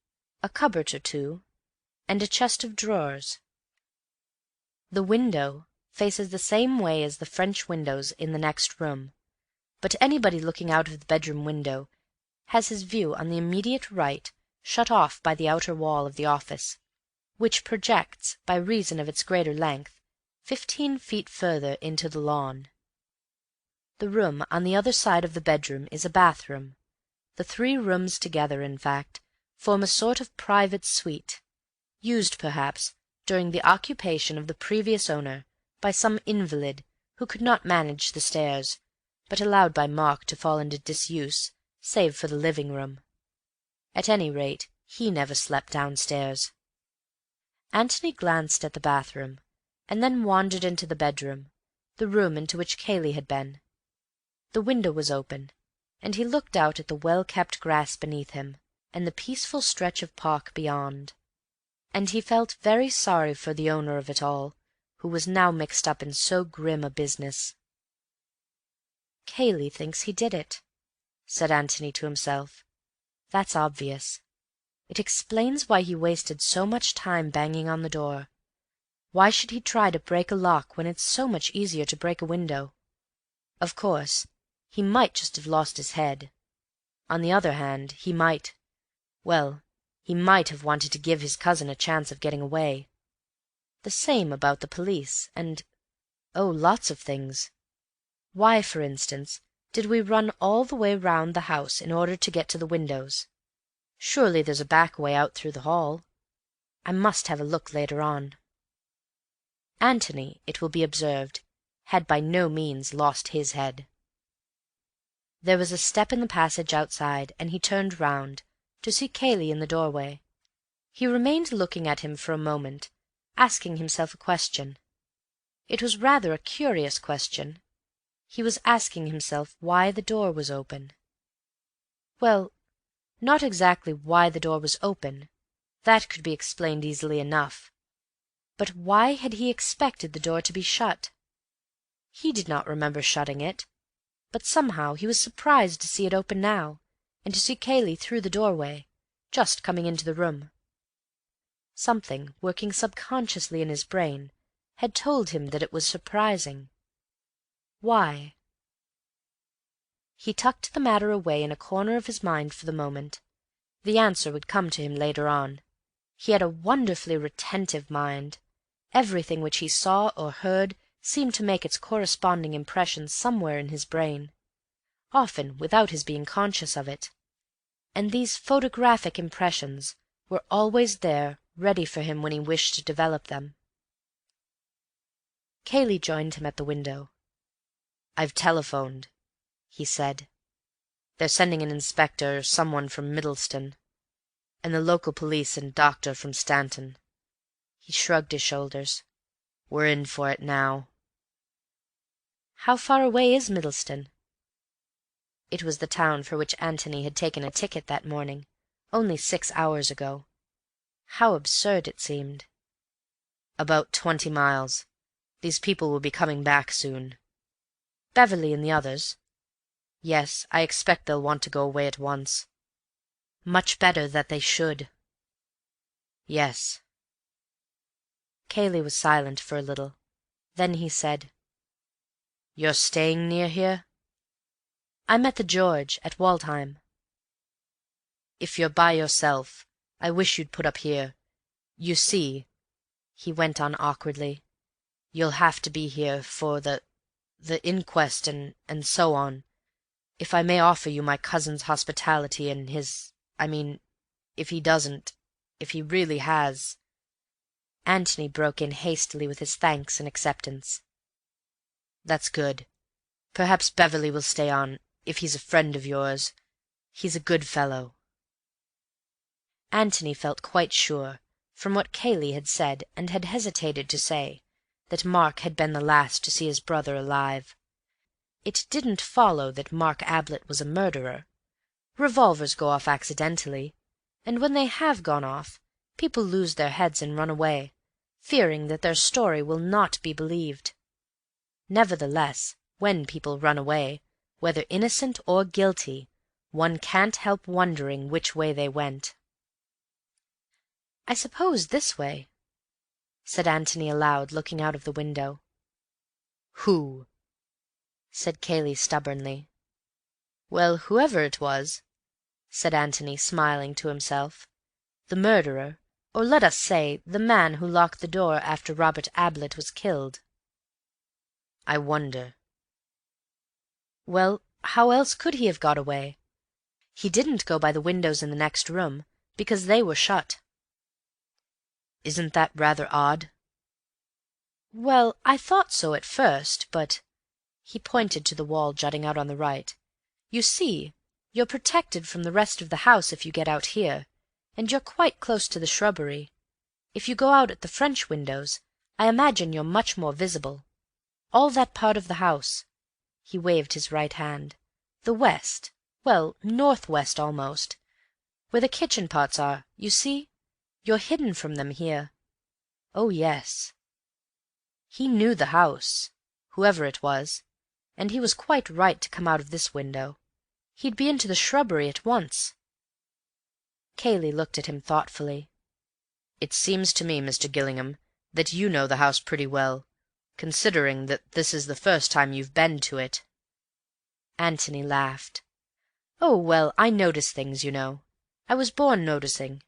B: a cupboard or two, and a chest of drawers. The window faces the same way as the French windows in the next room, but anybody looking out of the bedroom window has his view on the immediate right shut off by the outer wall of the office, which projects, by reason of its greater length, 15 feet further into the lawn. The room on the other side of the bedroom is a bathroom. The 3 rooms together, in fact, form a sort of private suite, used, perhaps, during the occupation of the previous owner by some invalid who could not manage the stairs, but allowed by Mark to fall into disuse, save for the living-room. At any rate, he never slept downstairs. Antony glanced at the bathroom, and then wandered into the bedroom, the room into which Cayley had been. The window was open, and he looked out at the well-kept grass beneath him, and the peaceful stretch of park beyond. And he felt very sorry for the owner of it all, who was now mixed up in so grim a business. "Cayley thinks he did it," said Antony to himself. "That's obvious. It explains why he wasted so much time banging on the door. Why should he try to break a lock when it's so much easier to break a window? Of course, he might just have lost his head. On the other hand, he might have wanted to give his cousin a chance of getting away. The same about the police, and—oh, lots of things. Why, for instance, did we run all the way round the house in order to get to the windows? Surely there's a back way out through the hall. I must have a look later on." Antony, it will be observed, had by no means lost his head. There was a step in the passage outside, and he turned round, to see Cayley in the doorway. He remained looking at him for a moment, asking himself a question. It was rather a curious question. He was asking himself why the door was open. Well, not exactly why the door was open. That could be explained easily enough. But why had he expected the door to be shut? He did not remember shutting it, but somehow he was surprised to see it open now, and to see Cayley through the doorway, just coming into the room.
A: Something, working subconsciously in his brain, had told him that it was surprising. Why? He tucked the matter away in a corner of his mind for the moment. The answer would come to him later on. He had a wonderfully retentive mind. Everything which he saw or heard seemed to make its corresponding impression somewhere in his brain, often without his being conscious of it. And these photographic impressions were always there, ready for him when he wished to develop them. Cayley joined him at the window. "I've telephoned," he said. "They're sending an inspector or someone from Middleston, and the local police and doctor from Stanton." He shrugged his shoulders. "We're in for it now." "How far away is Middleston?" It was the town for which Antony had taken a ticket that morning, only 6 hours ago. How absurd it seemed. "About 20 miles. These people will be coming back soon." "Beverley and the others?" "Yes, I expect they'll want to go away at once." "Much better that they should." "Yes." Cayley was silent for a little. Then he said, "You're staying near here?" "I'm at the George, at Waldheim." "If you're by yourself, I wish you'd put up here. You see," he went on awkwardly, "you'll have to be here for the inquest and so on. If I may offer you my cousin's hospitality and I mean, if he really has—" Antony broke in hastily with his thanks and acceptance. "That's good. Perhaps Beverley will stay on, if he's a friend of yours. He's a good fellow." Antony felt quite sure, from what Cayley had said and had hesitated to say, that Mark had been the last to see his brother alive. It didn't follow that Mark Ablett was a murderer. Revolvers go off accidentally, and when they have gone off, people lose their heads and run away, fearing that their story will not be believed. Nevertheless, when people run away, whether innocent or guilty, one can't help wondering which way they went. "I suppose this way," said Antony aloud, looking out of the window. "Who?" said Cayley stubbornly. "Well, whoever it was," said Antony, smiling to himself. "The murderer, or let us say, the man who locked the door after Robert Ablett was killed." "I wonder." "Well, how else could he have got away? He didn't go by the windows in the next room, because they were shut." "Isn't that rather odd?" "Well, I thought so at first, but—" He pointed to the wall jutting out on the right. "You see, you're protected from the rest of the house if you get out here, and you're quite close to the shrubbery. If you go out at the French windows, I imagine you're much more visible. All that part of the house," he waved his right hand, "the west, well, northwest almost, where the kitchen parts are, you see, you're hidden from them here. Oh, yes." He knew the house, whoever it was, and he was quite right to come out of this window. He'd be into the shrubbery at once. Cayley looked at him thoughtfully. "It seems to me, Mr. Gillingham, that you know the house pretty well, considering that this is the first time you've been to it." Antony laughed. "Oh, well, I notice things, you know. I was born noticing.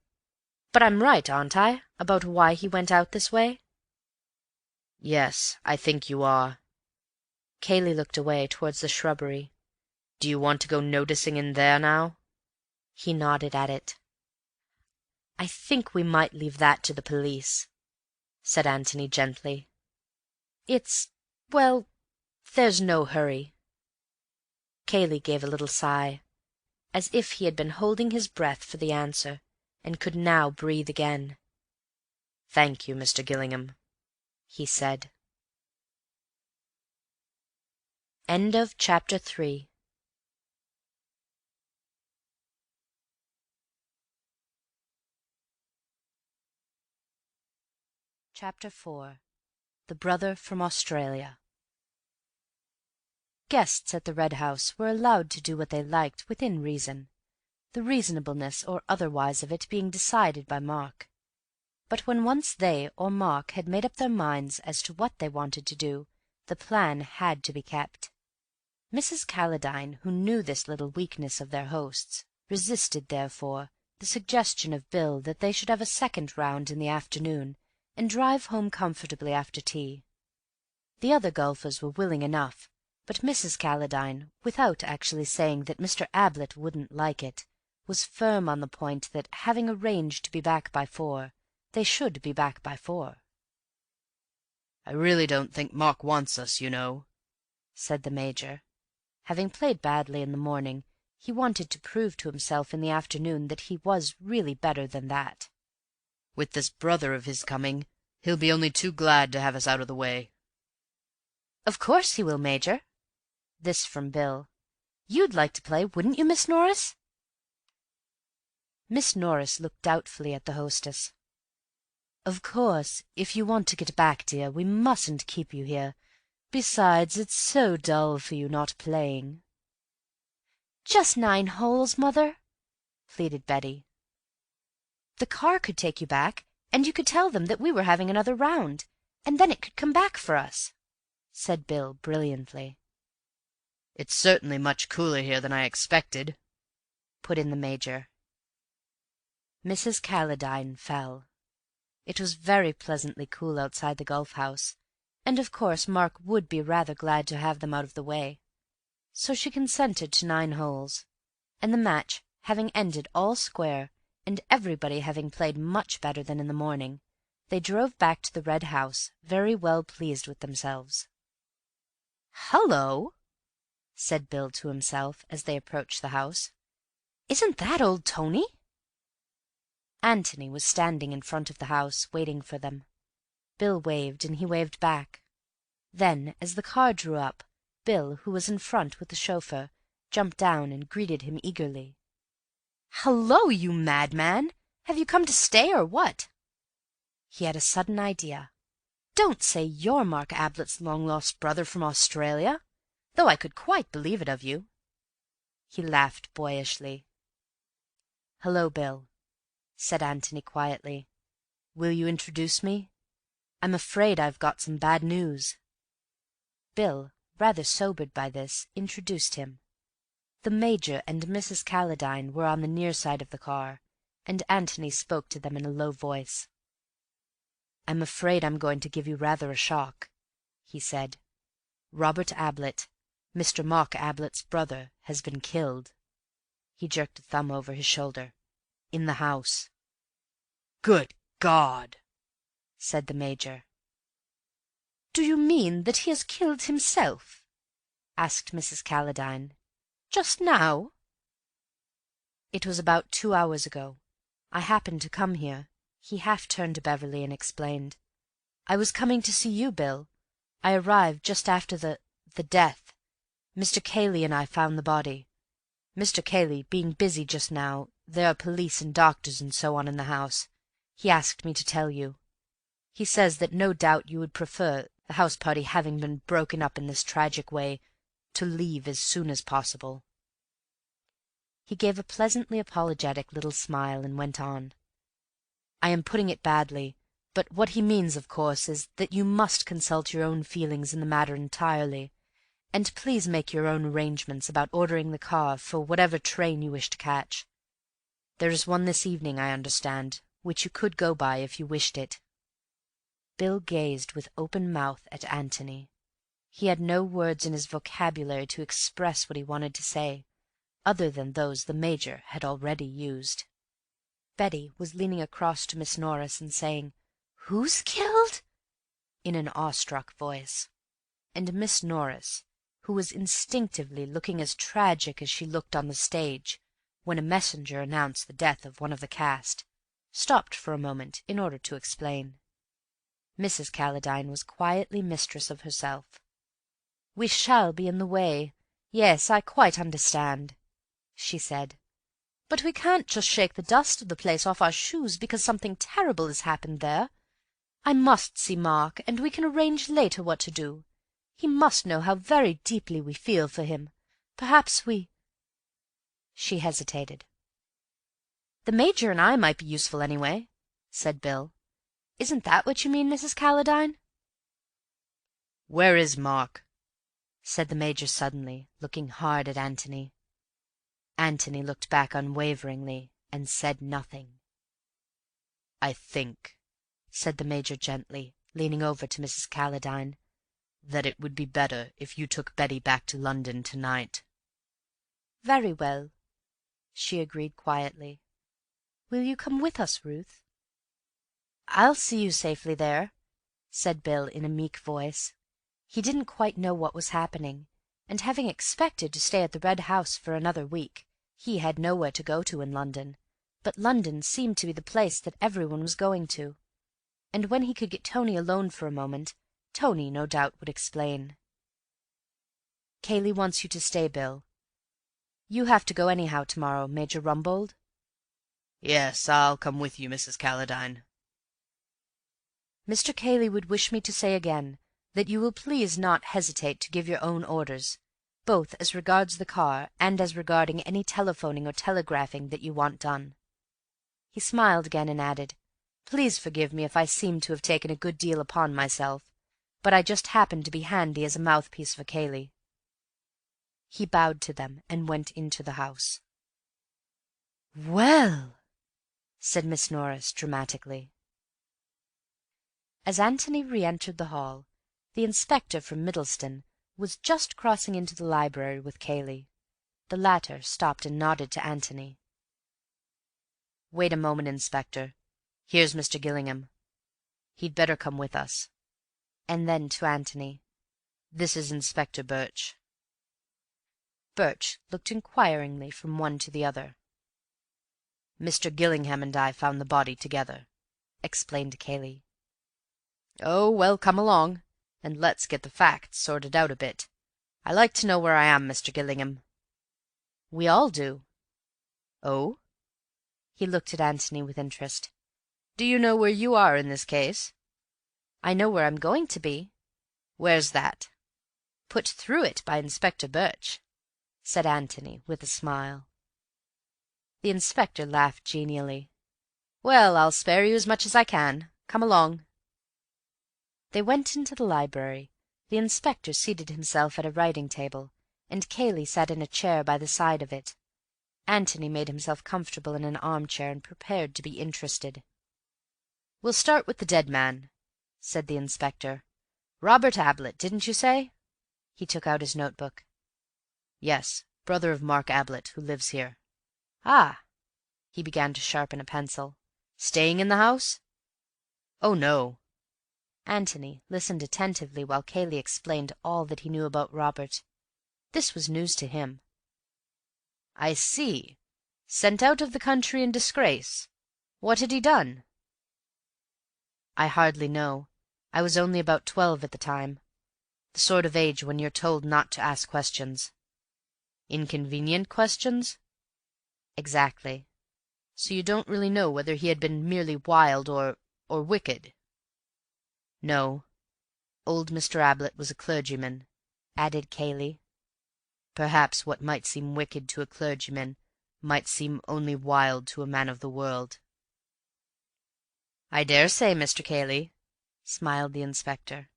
A: But I'm right, aren't I, about why he went out this way?" "Yes, I think you are." Cayley looked away towards the shrubbery. "Do you want to go noticing in there now?" He nodded at it. "I think we might leave that to the police," said Antony gently. Well, there's no hurry." Cayley gave a little sigh, as if he had been holding his breath for the answer, and could now breathe again. "Thank you, Mr. Gillingham," he said. End of Chapter 3. Chapter 4. The Brother from Australia. Guests at the Red House were allowed to do what they liked within reason, the reasonableness or otherwise of it being decided by Mark. But when once they or Mark had made up their minds as to what they wanted to do, the plan had to be kept. Mrs. Calladine, who knew this little weakness of their host's, resisted, therefore, the suggestion of Bill that they should have a second round in the afternoon, and drive home comfortably after tea. The other golfers were willing enough, but Mrs. Calladine, without actually saying that Mr. Ablett wouldn't like it, was firm on the point that, having arranged to be back by 4, they should be back by 4.
B: "I really don't think Mark wants us, you know,"
A: said the Major. Having played badly in the morning, he wanted to prove to himself in the afternoon that he was really better than that.
B: "With this brother of his coming, he'll be only too glad to have us out of the way."
A: "Of course he will, Major." This from Bill. "You'd like to play, wouldn't you, Miss Norris?" Miss Norris looked doubtfully at the hostess. "Of course, if you want to get back, dear, we mustn't keep you here. Besides, it's so dull for you not playing." "Just 9 holes, Mother," pleaded Betty. "The car could take you back, and you could tell them that we were having another round, and then it could come back for us," said Bill brilliantly.
B: "It's certainly much cooler here than I expected,"
A: put in the Major. Mrs. Calladine fell. It was very pleasantly cool outside the golf-house, and of course Mark would be rather glad to have them out of the way. So she consented to 9 holes, and the match having ended all square, and everybody having played much better than in the morning, they drove back to the Red House, very well pleased with themselves. "Hullo!" said Bill to himself as they approached the house. "Isn't that old Tony?" Antony was standing in front of the house, waiting for them. Bill waved, and he waved back. Then, as the car drew up, Bill, who was in front with the chauffeur, jumped down and greeted him eagerly. "Hullo, you madman! Have you come to stay, or what?" He had a sudden idea. "Don't say you're Mark Ablett's long-lost brother from Australia, though I could quite believe it of you." He laughed boyishly. "Hello, Bill," said Antony quietly. "Will you introduce me? I'm afraid I've got some bad news." Bill, rather sobered by this, introduced him. The Major and Mrs. Calladine were on the near side of the car, and Antony spoke to them in a low voice. "I'm afraid I'm going to give you rather a shock," he said. "Robert Ablett, Mr. Mark Ablett's brother, has been killed." He jerked a thumb over his shoulder. "In the house."
B: "Good God!"
A: said the Major. "Do you mean that he has killed himself?" asked Mrs. Calladine. "Just now?" "It was about 2 hours ago. I happened to come here." He half turned to Beverley and explained. "I was coming to see you, Bill. I arrived just after the death. Mr. Kayle and I found the body. Mr. Kayle being busy just now, there are police and doctors and so on in the house. He asked me to tell you. He says that no doubt you would prefer, the house party having been broken up in this tragic way, to leave as soon as possible." He gave a pleasantly apologetic little smile and went on. "I am putting it badly, but what he means, of course, is that you must consult your own feelings in the matter entirely, and please make your own arrangements about ordering the car for whatever train you wish to catch. There is one this evening, I understand, which you could go by if you wished it." Bill gazed with open mouth at Antony. He had no words in his vocabulary to express what he wanted to say, other than those the Major had already used. Betty was leaning across to Miss Norris and saying, "Who's killed?" in an awestruck voice, and Miss Norris, who was instinctively looking as tragic as she looked on the stage when a messenger announced the death of one of the cast, stopped for a moment in order to explain. Mrs. Calladine was quietly mistress of herself. "We shall be in the way. Yes, I quite understand," she said. "But we can't just shake the dust of the place off our shoes because something terrible has happened there. I must see Mark, and we can arrange later what to do. He must know how very deeply we feel for him. Perhaps we—" She hesitated. "The Major and I might be useful anyway," said Bill. Isn't that what you mean, Mrs. Calladine?"
B: "Where is Mark?"
A: said the Major suddenly, looking hard at Antony. Antony looked back unwaveringly, and said nothing.
B: "I think,"
A: said the Major gently, leaning over to Mrs. Calladine,
B: "that it would be better if you took Betty back to London tonight."
A: "Very well," she agreed quietly. "Will you come with us, Ruth?" "I'll see you safely there," said Bill in a meek voice. He didn't quite know what was happening, and having expected to stay at the Red House for another week, he had nowhere to go to in London, but London seemed to be the place that everyone was going to, and when he could get Tony alone for a moment, Tony no doubt would explain. "Cayley wants you to stay, Bill. You have to go anyhow tomorrow, Major Rumbold?"
B: "Yes, I'll come with you, Mrs. Calladine."
A: "Mr. Cayley would wish me to say again that you will please not hesitate to give your own orders, both as regards the car and as regarding any telephoning or telegraphing that you want done." He smiled again and added, "Please forgive me if I seem to have taken a good deal upon myself, but I just happened to be handy as a mouthpiece for Cayley." He bowed to them and went into the house. "Well," said Miss Norris dramatically. As Antony re-entered the hall, the inspector from Middleston was just crossing into the library with Cayley. The latter stopped and nodded to Antony. "Wait a moment, Inspector. Here's Mr. Gillingham. He'd better come with us." And then to Antony, "This is Inspector Birch." Birch looked inquiringly from one to the other. "Mr. Gillingham and I found the body together," explained Cayley. "Oh, well, come along, and let's get the facts sorted out a bit. I like to know where I am, Mr. Gillingham." "We all do." "Oh?" He looked at Antony with interest. "Do you know where you are in this case?" "I know where I'm going to be." "Where's that?" "Put through it by Inspector Birch," said Antony with a smile. The inspector laughed genially. "Well, I'll spare you as much as I can. Come along." They went into the library. The inspector seated himself at a writing-table, and Cayley sat in a chair by the side of it. Antony made himself comfortable in an arm-chair and prepared to be interested. "We'll start with the dead man," said the inspector. "Robert Ablett, didn't you say?" He took out his notebook. "Yes, brother of Mark Ablett, who lives here." "Ah!" He began to sharpen a pencil. "Staying in the house?" "Oh, no." Antony listened attentively while Cayley explained all that he knew about Robert. This was news to him. "I see. Sent out of the country in disgrace. What had he done?" "I hardly know. I was only about 12 at the time. The sort of age when you're told not to ask questions." "Inconvenient questions?" "Exactly. So you don't really know whether he had been merely wild or wicked?" "No. Old Mr. Ablett was a clergyman," added Cayley. "Perhaps what might seem wicked to a clergyman might seem only wild to a man of the world." "I dare say, Mr. Cayley," smiled the inspector.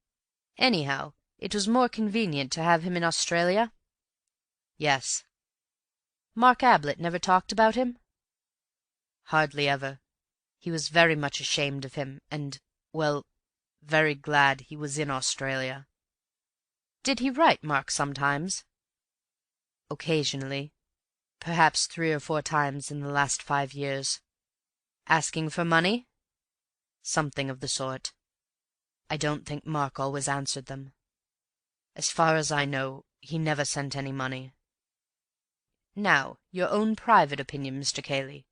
A: "Anyhow, it was more convenient to have him in Australia?" "Yes." "Mark Ablett never talked about him?" "Hardly ever. He was very much ashamed of him, and, well, very glad he was in Australia." "Did he write Mark sometimes?" "Occasionally. Perhaps 3 or 4 times in the last 5 years." "Asking for money?" "Something of the sort. I don't think Mark always answered them. As far as I know, he never sent any money." "Now, your own private opinion, Mr. Cayley.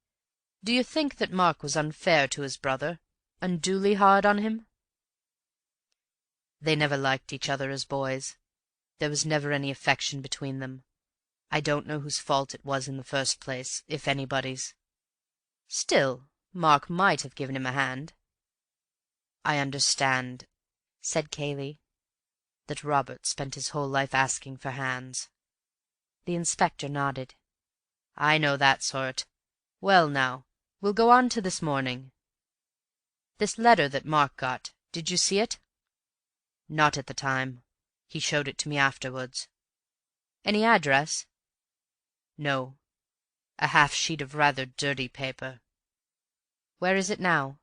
A: Do you think that Mark was unfair to his brother, unduly hard on him?" "They never liked each other as boys. There was never any affection between them. I don't know whose fault it was in the first place, if anybody's." "Still, Mark might have given him a hand." "I understand," said Cayley, "that Robert spent his whole life asking for hands." The inspector nodded. "I know that sort. Well, now, we'll go on to this morning."
B: This letter that Mark got, did you see it?" "Not at the time. He showed it to me afterwards." "Any address?" "No. A half sheet of rather dirty paper." "Where is it now?"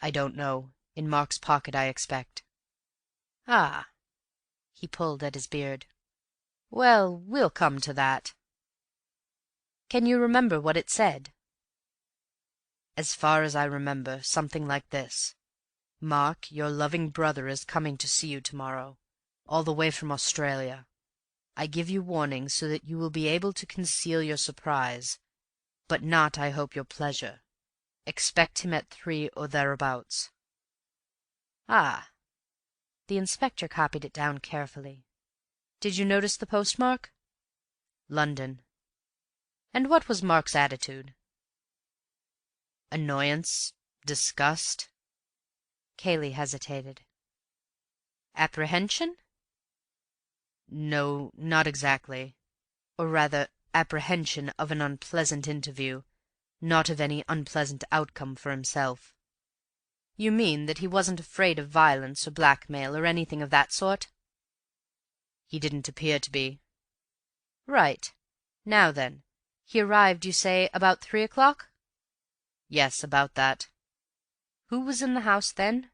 B: "I don't know. In Mark's pocket, I expect." "Ah!" He pulled at his beard. "Well, we'll come to that. Can you remember what it said?" "As far as I remember, something like this: 'Mark, your loving brother is coming to see you tomorrow, all the way from Australia. I give you warning so that you will be able to conceal your surprise, but not, I hope, your pleasure. Expect him at 3 or thereabouts.'" "Ah!" The inspector copied it down carefully. "Did you notice the postmark?" "London." "And what was Mark's attitude?" "Annoyance, disgust." Cayley hesitated. "Apprehension?" "No, not exactly. Or rather, apprehension of an unpleasant interview, not of any unpleasant outcome for himself." "You mean that he wasn't afraid of violence or blackmail or anything of that sort?" "He didn't appear to be." "Right. Now then, he arrived, you say, about 3 o'clock?" "Yes, about that." "Who was in the house then?"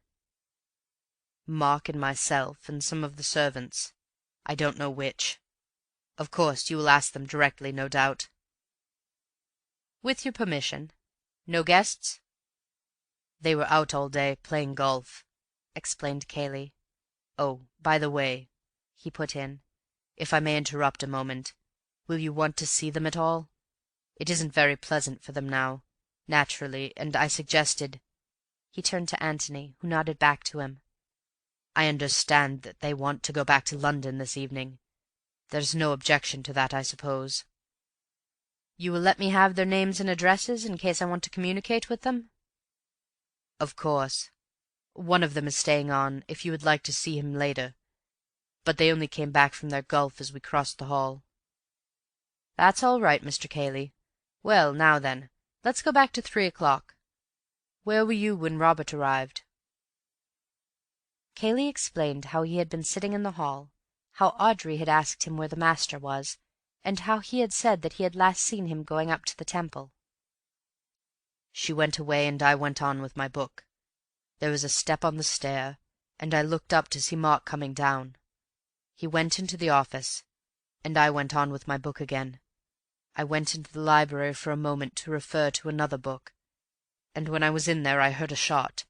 B: "Mark and myself, and some of the servants. I don't know which. Of course you will ask them directly, no doubt." "With your permission. No guests?" "They were out all day, playing golf," explained Cayley. "Oh, by the way," he put in, "if I may interrupt a moment, will you want to see them at all? It isn't very pleasant for them now, naturally, and I suggested—" He turned to Antony, who nodded back to him. "I understand that they want to go back to London this evening. There's no objection to that, I suppose?" "You will let me have their names and addresses in case I want to communicate with them?" "Of course. One of them is staying on, if you would like to see him later, but they only came back from their golf as we crossed the hall." "That's all right, Mr. Cayley. Well, now then, let's go back to 3 o'clock. Where were you when Robert arrived?" Cayley explained how he had been sitting in the hall, how Audrey had asked him where the master was, and how he had said that he had last seen him going up to the temple. "She went away, and I went on with my book. There was a step on the stair, and I looked up to see Mark coming down. He went into the office, and I went on with my book again. I went into the library for a moment to refer to another book, and when I was in there I heard a shot.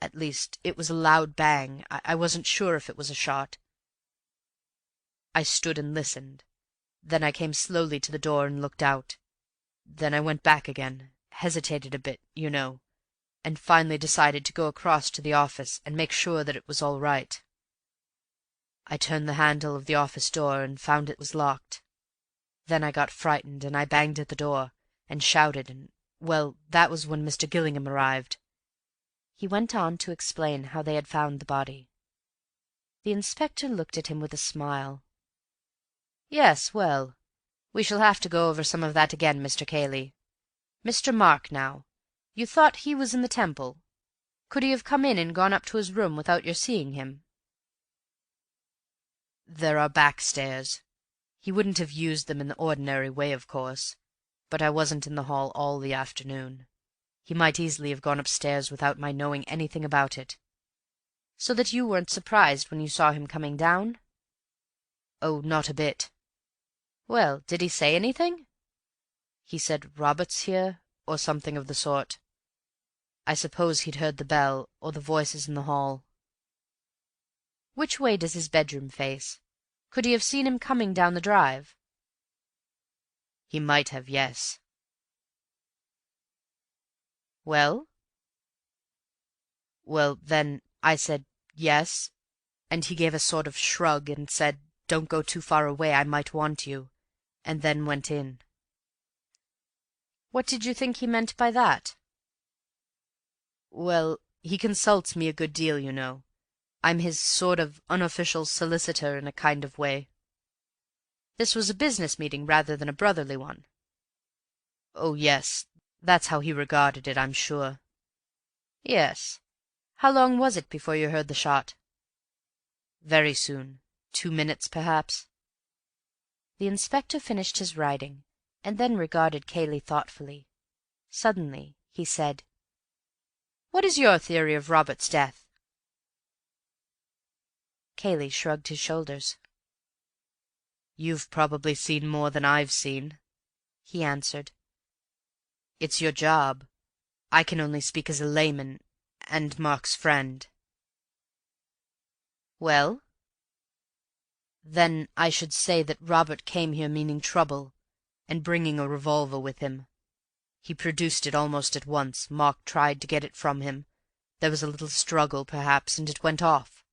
B: At least, it was a loud bang. I wasn't sure if it was a shot. I stood and listened. Then I came slowly to the door and looked out. Then I went back again, hesitated a bit, you know, and finally decided to go across to the office and make sure that it was all right. I turned the handle of the office door and found it was locked. Then I got frightened, and I banged at the door, and shouted, and, well, that was when Mr. Gillingham arrived." He went on to explain how they had found the body. The inspector looked at him with a smile. "Yes, well, we shall have to go over some of that again, Mr. Cayley. Mr. Mark, now, you thought he was in the Temple. Could he have come in and gone up to his room without your seeing him?" "There are back stairs. He wouldn't have used them in the ordinary way, of course, but I wasn't in the hall all the afternoon. He might easily have gone upstairs without my knowing anything about it." "So that you weren't surprised when you saw him coming down?" "Oh, not a bit." "Well, did he say anything?" "He said 'Robert's here,' or something of the sort. I suppose he'd heard the bell, or the voices in the hall." "Which way does his bedroom face? Could he have seen him coming down the drive?" "He might have, yes." "Well?" "Well, then, I said 'yes,' and he gave a sort of shrug and said, 'Don't go too far away, I might want you,' and then went in." "What did you think he meant by that?" "Well, he consults me a good deal, you know. I'm his sort of unofficial solicitor in a kind of way." "This was a business meeting rather than a brotherly one?" "Oh, yes, that's how he regarded it, I'm sure." "Yes. How long was it before you heard the shot?" "Very soon. 2 minutes, perhaps."
A: The inspector finished his writing, and then regarded Kayle thoughtfully. Suddenly he said,
B: "What is your theory of Robert's death?"
A: Kayle shrugged his shoulders.
B: "You've probably seen more than I've seen," he answered. "It's your job. I can only speak as a layman and Mark's friend." "Well?" "Then I should say that Robert came here meaning trouble, and bringing a revolver with him. He produced it almost at once. Mark tried to get it from him. There was a little struggle, perhaps, and it went off.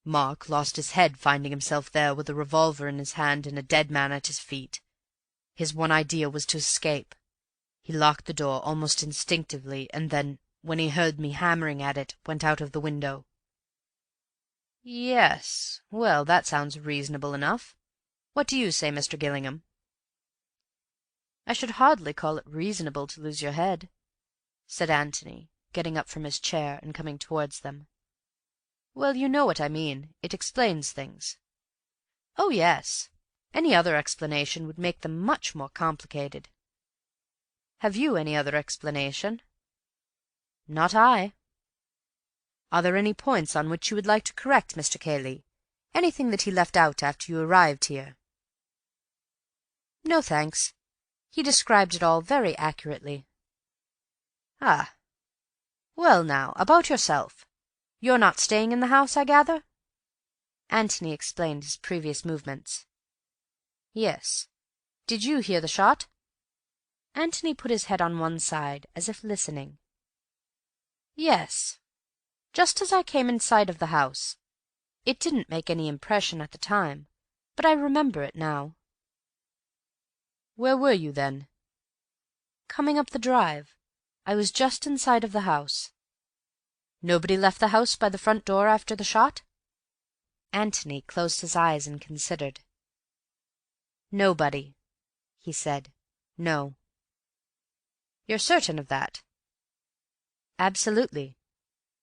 B: Mark lost his head finding himself there with a revolver in his hand and a dead man at his feet. His one idea was to escape. He locked the door almost instinctively, and then, when he heard me hammering at it, went out of the window." "Yes. Well, that sounds reasonable enough. What do you say, Mr. Gillingham?"
A: "I should hardly call it reasonable to lose your head," said Antony, getting up from his chair and coming towards them.
B: "Well, you know what I mean. It explains things."
A: "Oh, yes. Any other explanation would make them much more complicated."
B: "Have you any other explanation?"
A: "Not I."
B: "Are there any points on which you would like to correct Mr. Kayle? Anything that he left out after you arrived here?"
A: "No, thanks. He described it all very accurately."
B: "Ah. Well, now, about yourself. You're not staying in the house, I gather?"
A: Antony explained his previous movements.
B: "Yes. Did you hear the shot?"
A: Antony put his head on one side, as if listening.
B: "Yes. Just as I came in sight of the house.
A: It didn't make any impression at the time, but I remember it now."
B: "Where were you then?"
A: "Coming up the drive. I was just in sight of the house."
B: "Nobody left the house by the front door after the shot?"
A: Antony closed his eyes and considered. "Nobody," he said. "No."
B: "You're certain of that?"
A: "Absolutely,"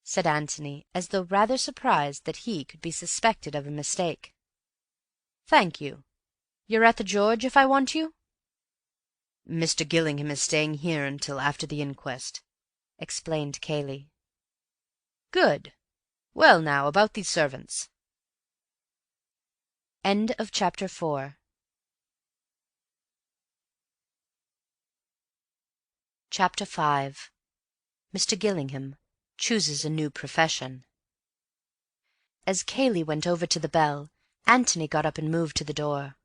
A: said Antony, as though rather surprised that he could be suspected of a mistake.
B: "Thank you. You're at the George if I want you?"
A: "Mr. Gillingham is staying here until after the inquest," explained Kayle.
B: "Good. Well, now, about these servants."
A: End of chapter 4. Chapter 5. Mr. Gillingham chooses a new profession. As Kayle went over to the bell, Antony got up and moved to the door.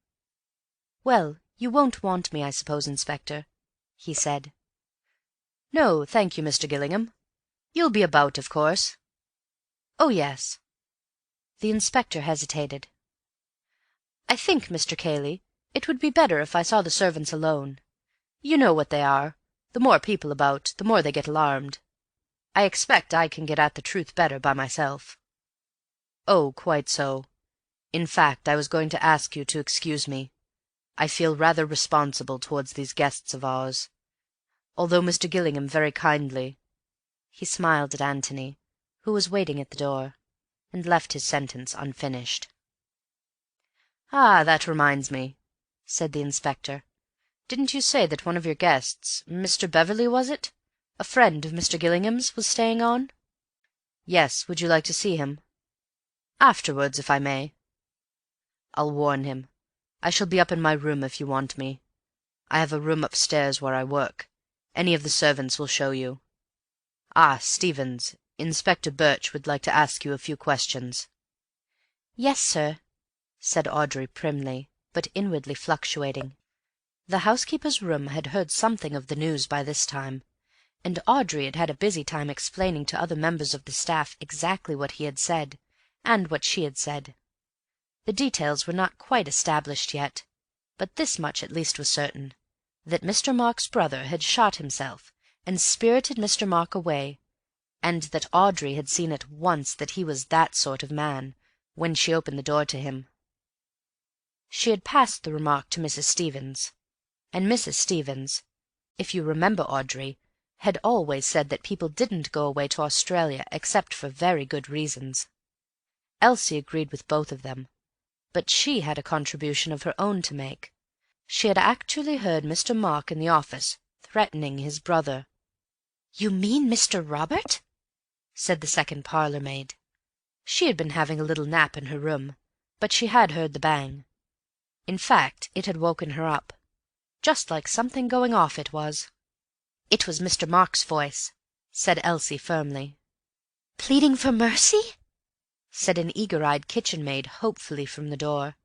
A: "Well, you won't want me, I suppose, Inspector," he said.
B: "No, thank you, Mr. Gillingham. You'll be about, of course."
A: "Oh, yes." The inspector hesitated.
B: "I think, Mr. Kayle, it would be better if I saw the servants alone. You know what they are. The more people about, the more they get alarmed. I expect I can get at the truth better by myself." "Oh, quite so. In fact, I was going to ask you to excuse me. I feel rather responsible towards these guests of ours. Although Mr. Gillingham very kindly—"
A: He smiled at Antony, who was waiting at the door, and left his sentence unfinished.
B: "Ah, that reminds me," said the inspector. "Didn't you say that one of your guests, Mr. Beverley, was it? A friend of Mr. Gillingham's, was staying on?"
A: "Yes. Would you like to see him?"
B: "Afterwards, if I may."
A: "I'll warn him. I shall be up in my room if you want me. I have a room upstairs where I work. Any of the servants will show you. Ah, Stevens, Inspector Birch would like to ask you a few questions." "Yes, sir," said Audrey primly, but inwardly fluctuating. The housekeeper's room had heard something of the news by this time, and Audrey had had a busy time explaining to other members of the staff exactly what he had said, and what she had said. The details were not quite established yet, but this much at least was certain, that Mr. Mark's brother had shot himself and spirited Mr. Mark away, and that Audrey had seen at once that he was that sort of man when she opened the door to him. She had passed the remark to Mrs. Stevens, and Mrs. Stevens, if you remember, Audrey, had always said that people didn't go away to Australia except for very good reasons. Elsie agreed with both of them, but she had a contribution of her own to make. She had actually heard Mr. Mark in the office threatening his brother. "You mean Mr. Robert?" said the second parlour-maid. She had been having a little nap in her room, but she had heard the bang. In fact, it had woken her up. Just like something going off it was. "It was Mr. Mark's voice," said Elsie firmly. "Pleading for mercy?" said an eager-eyed kitchen-maid hopefully from the door,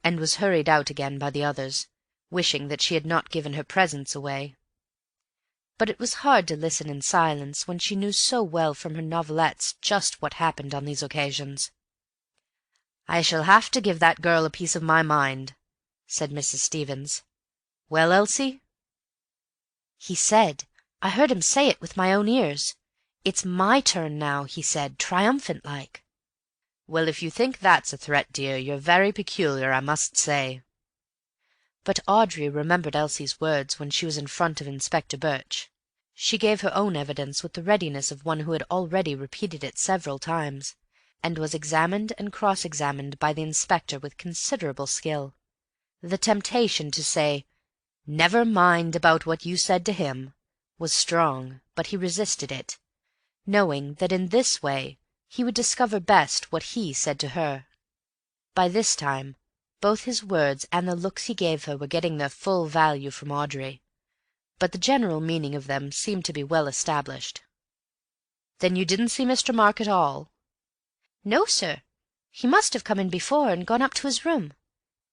A: and was hurried out again by the others, wishing that she had not given her presents away. But it was hard to listen in silence when she knew so well from her novelettes just what happened on these occasions. "I shall have to give that girl a piece of my mind," said Mrs. Stevens. "Well, Elsie?" "He said, I heard him say it with my own ears, 'It's my turn now,' he said, triumphant-like." "Well, if you think that's a threat, dear, you're very peculiar, I must say." But Audrey remembered Elsie's words when she was in front of Inspector Birch. She gave her own evidence with the readiness of one who had already repeated it several times, and was examined and cross-examined by the inspector with considerable skill. The temptation to say, "Never mind about what you said to him," was strong, but he resisted it, knowing that in this way he would discover best what he said to her. By this time, both his words and the looks he gave her were getting their full value from Audrey, but the general meaning of them seemed to be well established. "Then you didn't see Mr. Mark at all?" "No, sir. He must have come in before and gone up to his room,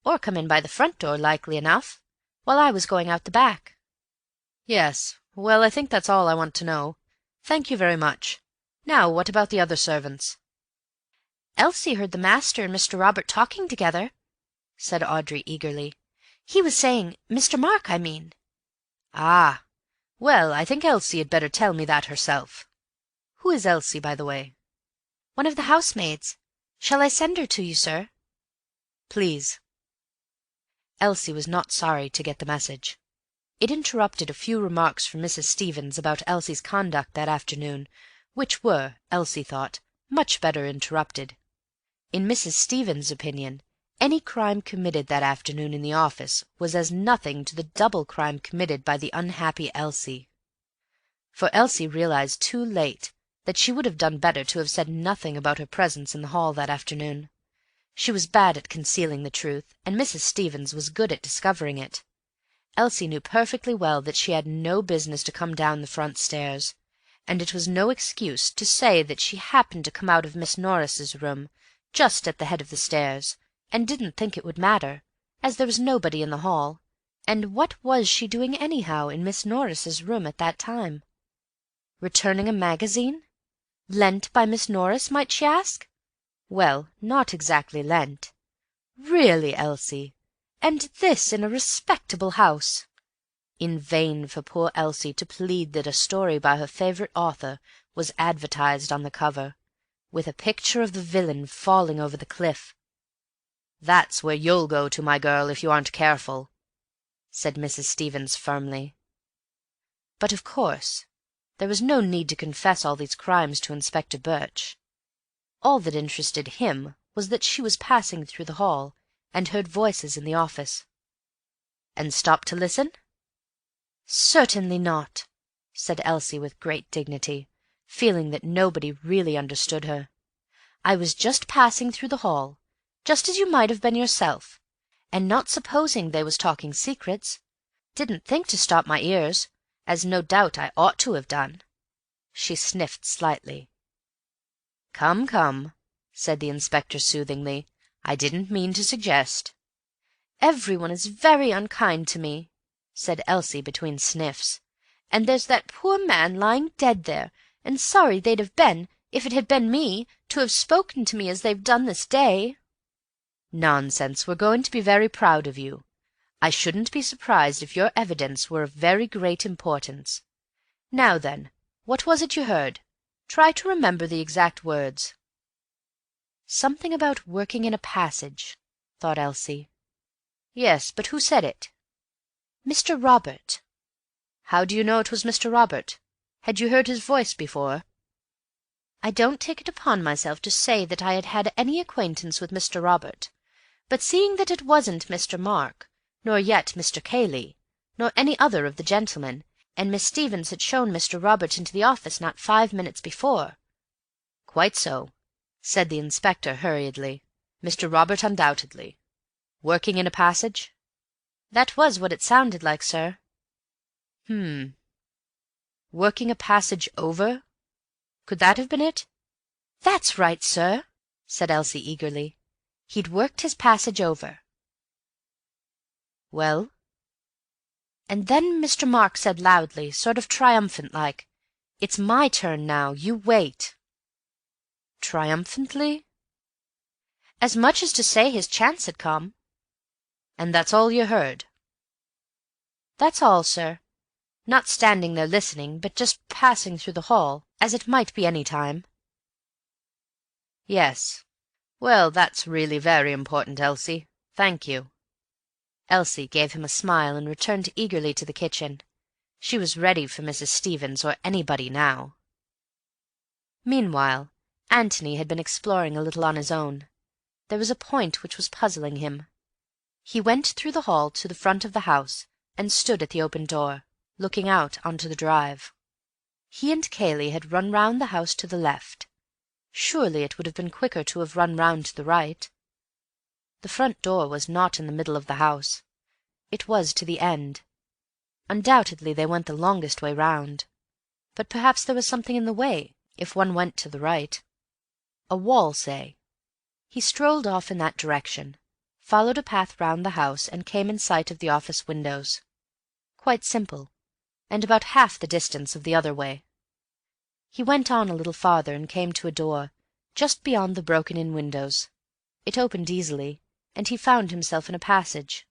A: or come in by the front door, likely enough, while I was going out the back." "Yes. Well, I think that's all I want to know. Thank you very much. Now, what about the other servants?"
B: "Elsie heard the master and Mr. Robert talking together," said Audrey eagerly. "He was saying, Mr. Mark, I mean."
A: "Ah! Well, I think Elsie had better tell me that herself. Who is Elsie, by the way?"
B: "One of the housemaids. Shall I send her to you, sir?"
A: "Please." Elsie was not sorry to get the message. It interrupted a few remarks from Mrs. Stevens about Elsie's conduct that afternoon, which were, Elsie thought, much better interrupted. In Mrs. Stevens' opinion, any crime committed that afternoon in the office was as nothing to the double crime committed by the unhappy Elsie. For Elsie realized too late that she would have done better to have said nothing about her presence in the hall that afternoon. She was bad at concealing the truth, and Mrs. Stevens was good at discovering it. Elsie knew perfectly well that she had no business to come down the front stairs, and it was no excuse to say that she happened to come out of Miss Norris's room just at the head of the stairs, and didn't think it would matter, as there was nobody in the hall, and what was she doing anyhow in Miss Norris's room at that time? Returning a magazine? Lent by Miss Norris, might she ask? Well, not exactly lent. Really, Elsie? And this in a respectable house? In vain for poor Elsie to plead that a story by her favourite author was advertised on the cover, with a picture of the villain falling over the cliff. "That's where you'll go to, my girl, if you aren't careful," said Mrs. Stevens firmly. But of course there was no need to confess all these crimes to Inspector Birch. All that interested him was that she was passing through the hall and heard voices in the office. "And stopped to listen?" "Certainly not," said Elsie with great dignity, feeling that nobody really understood her. "I was just passing through the hall, just as you might have been yourself, and not supposing they was talking secrets, didn't think to stop my ears, as no doubt I ought to have done." She sniffed slightly. "Come, come," said the inspector soothingly. "I didn't mean to suggest—"
B: "Everyone is very unkind to me," said Elsie between sniffs, "and there's that poor man lying dead there, and sorry they'd have been, if it had been me, to have spoken to me as they've done this day."
A: "Nonsense, we're going to be very proud of you. I shouldn't be surprised if your evidence were of very great importance. Now then, what was it you heard? Try to remember the exact words." Something about working in a passage, thought Elsie. Yes, but who said it?
B: "Mr. Robert."
A: How do you know it was Mr. Robert?
B: Had you heard his voice before?"
A: "I don't take it upon myself to say that I had had any acquaintance with Mr. Robert, but seeing that it wasn't Mr. Mark, nor yet Mr. Kayle, nor any other of the gentlemen, and Miss Stevens had shown Mr. Robert into the office not 5 minutes before—"
B: "Quite so," said the inspector hurriedly. "Mr. Robert undoubtedly. Working in a passage?"
A: "That was what it sounded like, sir."
B: Working a passage over? Could that have been it?"
A: "That's right, sir," said Elsie eagerly. "He'd worked his passage over."
B: "Well?"
A: "And then Mr. Mark said loudly, sort of triumphant like, 'It's my turn now, you wait.'"
B: "Triumphantly?"
A: "As much as to say his chance had come."
B: "And that's all you heard?"
A: "That's all, sir. Not standing there listening, but just passing through the hall, as it might be any time."
B: "Yes. Well, that's really very important, Elsie. Thank you."
A: Elsie gave him a smile and returned eagerly to the kitchen. She was ready for Mrs. Stevens or anybody now. Meanwhile, Antony had been exploring a little on his own. There was a point which was puzzling him. He went through the hall to the front of the house and stood at the open door, looking out onto the drive. He and Kayle had run round the house to the left. Surely it would have been quicker to have run round to the right. The front door was not in the middle of the house. It was to the end. Undoubtedly they went the longest way round. But perhaps there was something in the way, if one went to the right. A wall, say. He strolled off in that direction, followed a path round the house, and came in sight of the office windows. Quite simple, and about half the distance of the other way. He went on a little farther and came to a door, just beyond the broken-in windows. It opened easily, and he found himself in a passage.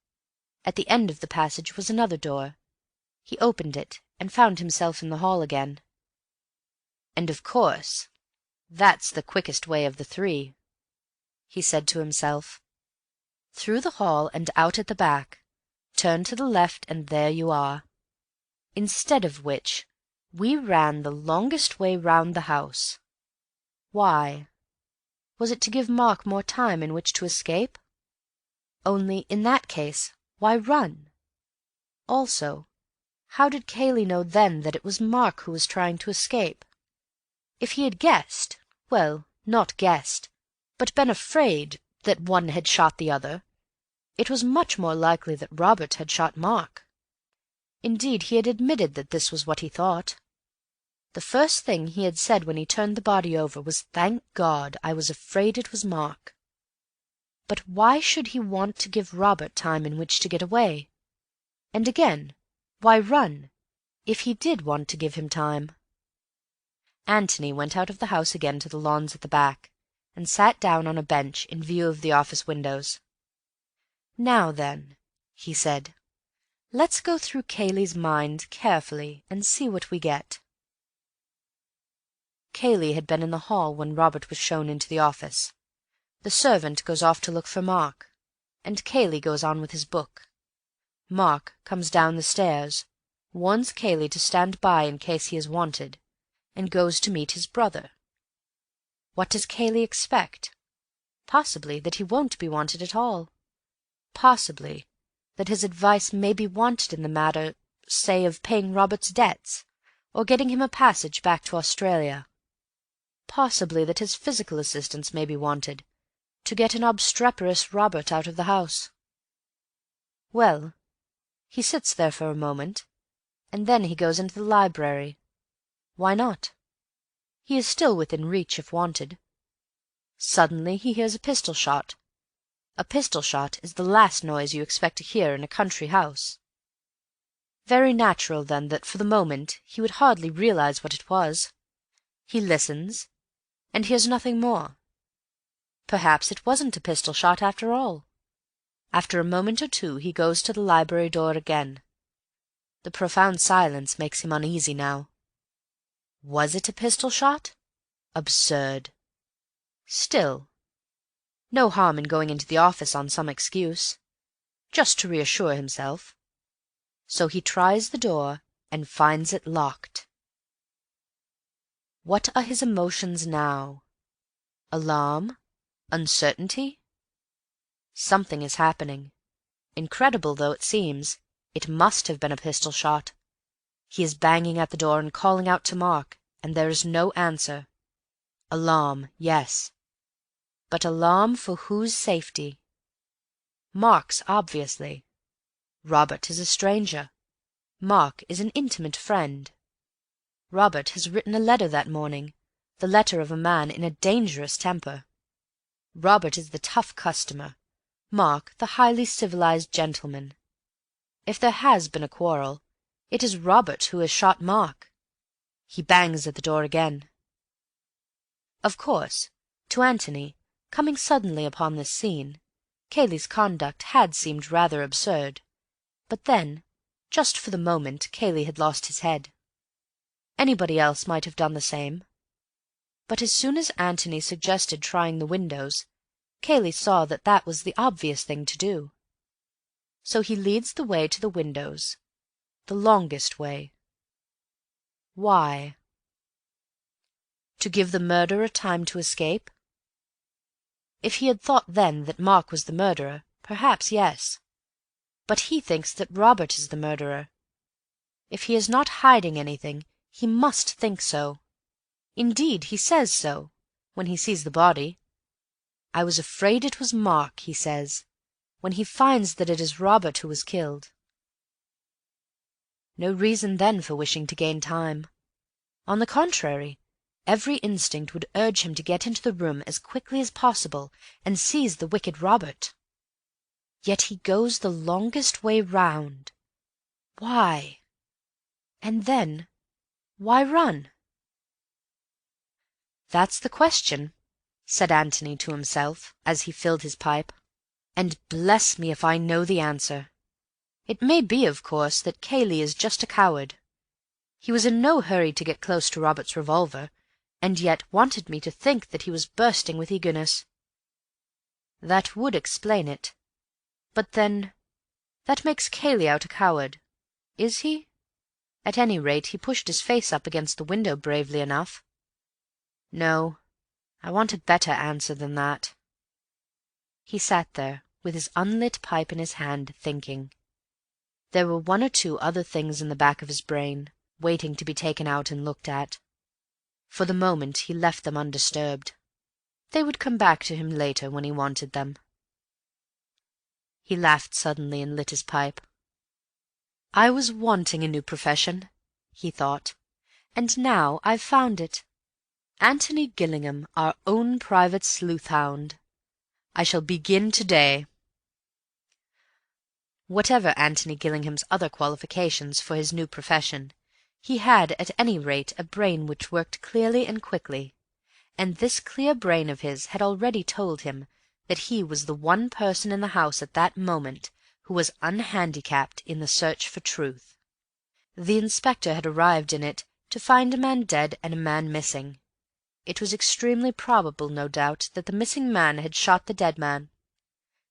A: At the end of the passage was another door. He opened it, and found himself in the hall again.
B: "And of course, that's the quickest way of the three," he said to himself. "Through the hall and out at the back. Turn to the left, and there you are. Instead of which, we ran the longest way round the house. Why? Was it to give Mark more time in which to escape? Only, in that case, why run? Also, how did Kayle know then that it was Mark who was trying to escape? If he had guessed, well, not guessed, but been afraid that one had shot the other, it was much more likely that Robert had shot Mark. Indeed, he had admitted that this was what he thought. The first thing he had said when he turned the body over was, 'Thank God, I was afraid it was Mark.' But why should he want to give Robert time in which to get away? And again, why run, if he did want to give him time? Antony went out of the house again to the lawns at the back, and sat down on a bench in view of the office windows. "Now then," he said, "let's go through Kayle's mind carefully and see what we get." Kayle had been in the hall when Robert was shown into the office. The servant goes off to look for Mark, and Kayle goes on with his book. Mark comes down the stairs, warns Kayle to stand by in case he is wanted, and goes to meet his brother. What does Kayle expect? Possibly that he won't be wanted at all. Possibly that his advice may be wanted in the matter, say, of paying Robert's debts, or getting him a passage back to Australia. Possibly that his physical assistance may be wanted, to get an obstreperous Robert out of the house. Well, he sits there for a moment, and then he goes into the library. Why not? He is still within reach if wanted. Suddenly he hears a pistol shot. A pistol shot is the last noise you expect to hear in a country house. Very natural, then, that for the moment he would hardly realize what it was. He listens, and hears nothing more. Perhaps it wasn't a pistol shot after all. After a moment or two he goes to the library door again. The profound silence makes him uneasy now. Was it a pistol shot? Absurd. Still, no harm in going into the office on some excuse, just to reassure himself. So he tries the door and finds it locked.
A: What are his emotions now? Alarm? Uncertainty? Something is happening. Incredible though it seems, it must have been a pistol shot. He is banging at the door and calling out to Mark, and there is no answer. Alarm, yes. But alarm for whose safety? Mark's, obviously. Robert is a stranger. Mark is an intimate friend. Robert has written a letter that morning, the letter of a man in a dangerous temper. Robert is the tough customer, Mark the highly civilized gentleman. If there has been a quarrel, it is Robert who has shot Mark. He bangs at the door again. Of course, to Antony, coming suddenly upon this scene, Cayle's conduct had seemed rather absurd, but then, just for the moment, Kayle had lost his head. Anybody else might have done the same. But as soon as Antony suggested trying the windows, Kayle saw that that was the obvious thing to do. So he leads the way to the windows, the longest way. Why? To give the murderer time to escape? If he had thought then that Mark was the murderer, perhaps yes. But he thinks that Robert is the murderer. If he is not hiding anything, he must think so. Indeed, he says so, when he sees the body. "I was afraid it was Mark," he says, when he finds that it is Robert who was killed. No reason then for wishing to gain time. On the contrary, every instinct would urge him to get into the room as quickly as possible and seize the wicked Robert. Yet he goes the longest way round. Why? And then, why run? "That's the question," said Antony to himself, as he filled his pipe, "and bless me if I know the answer. It may be, of course, that Kayle is just a coward. He was in no hurry to get close to Robert's revolver, and yet wanted me to think that he was bursting with eagerness. That would explain it. But then, that makes Kayle out a coward. Is he? At any rate, he pushed his face up against the window bravely enough. No, I want a better answer than that." He sat there, with his unlit pipe in his hand, thinking. There were one or two other things in the back of his brain, waiting to be taken out and looked at. For the moment he left them undisturbed. They would come back to him later when he wanted them. He laughed suddenly and lit his pipe. "I was wanting a new profession," he thought, "and now I've found it. Antony Gillingham, our own private sleuth-hound. I shall begin to-day." Whatever Antony Gillingham's other qualifications for his new profession, he had at any rate a brain which worked clearly and quickly, and this clear brain of his had already told him that he was the one person in the house at that moment who was unhandicapped in the search for truth. The inspector had arrived in it to find a man dead and a man missing. It was extremely probable, no doubt, that the missing man had shot the dead man.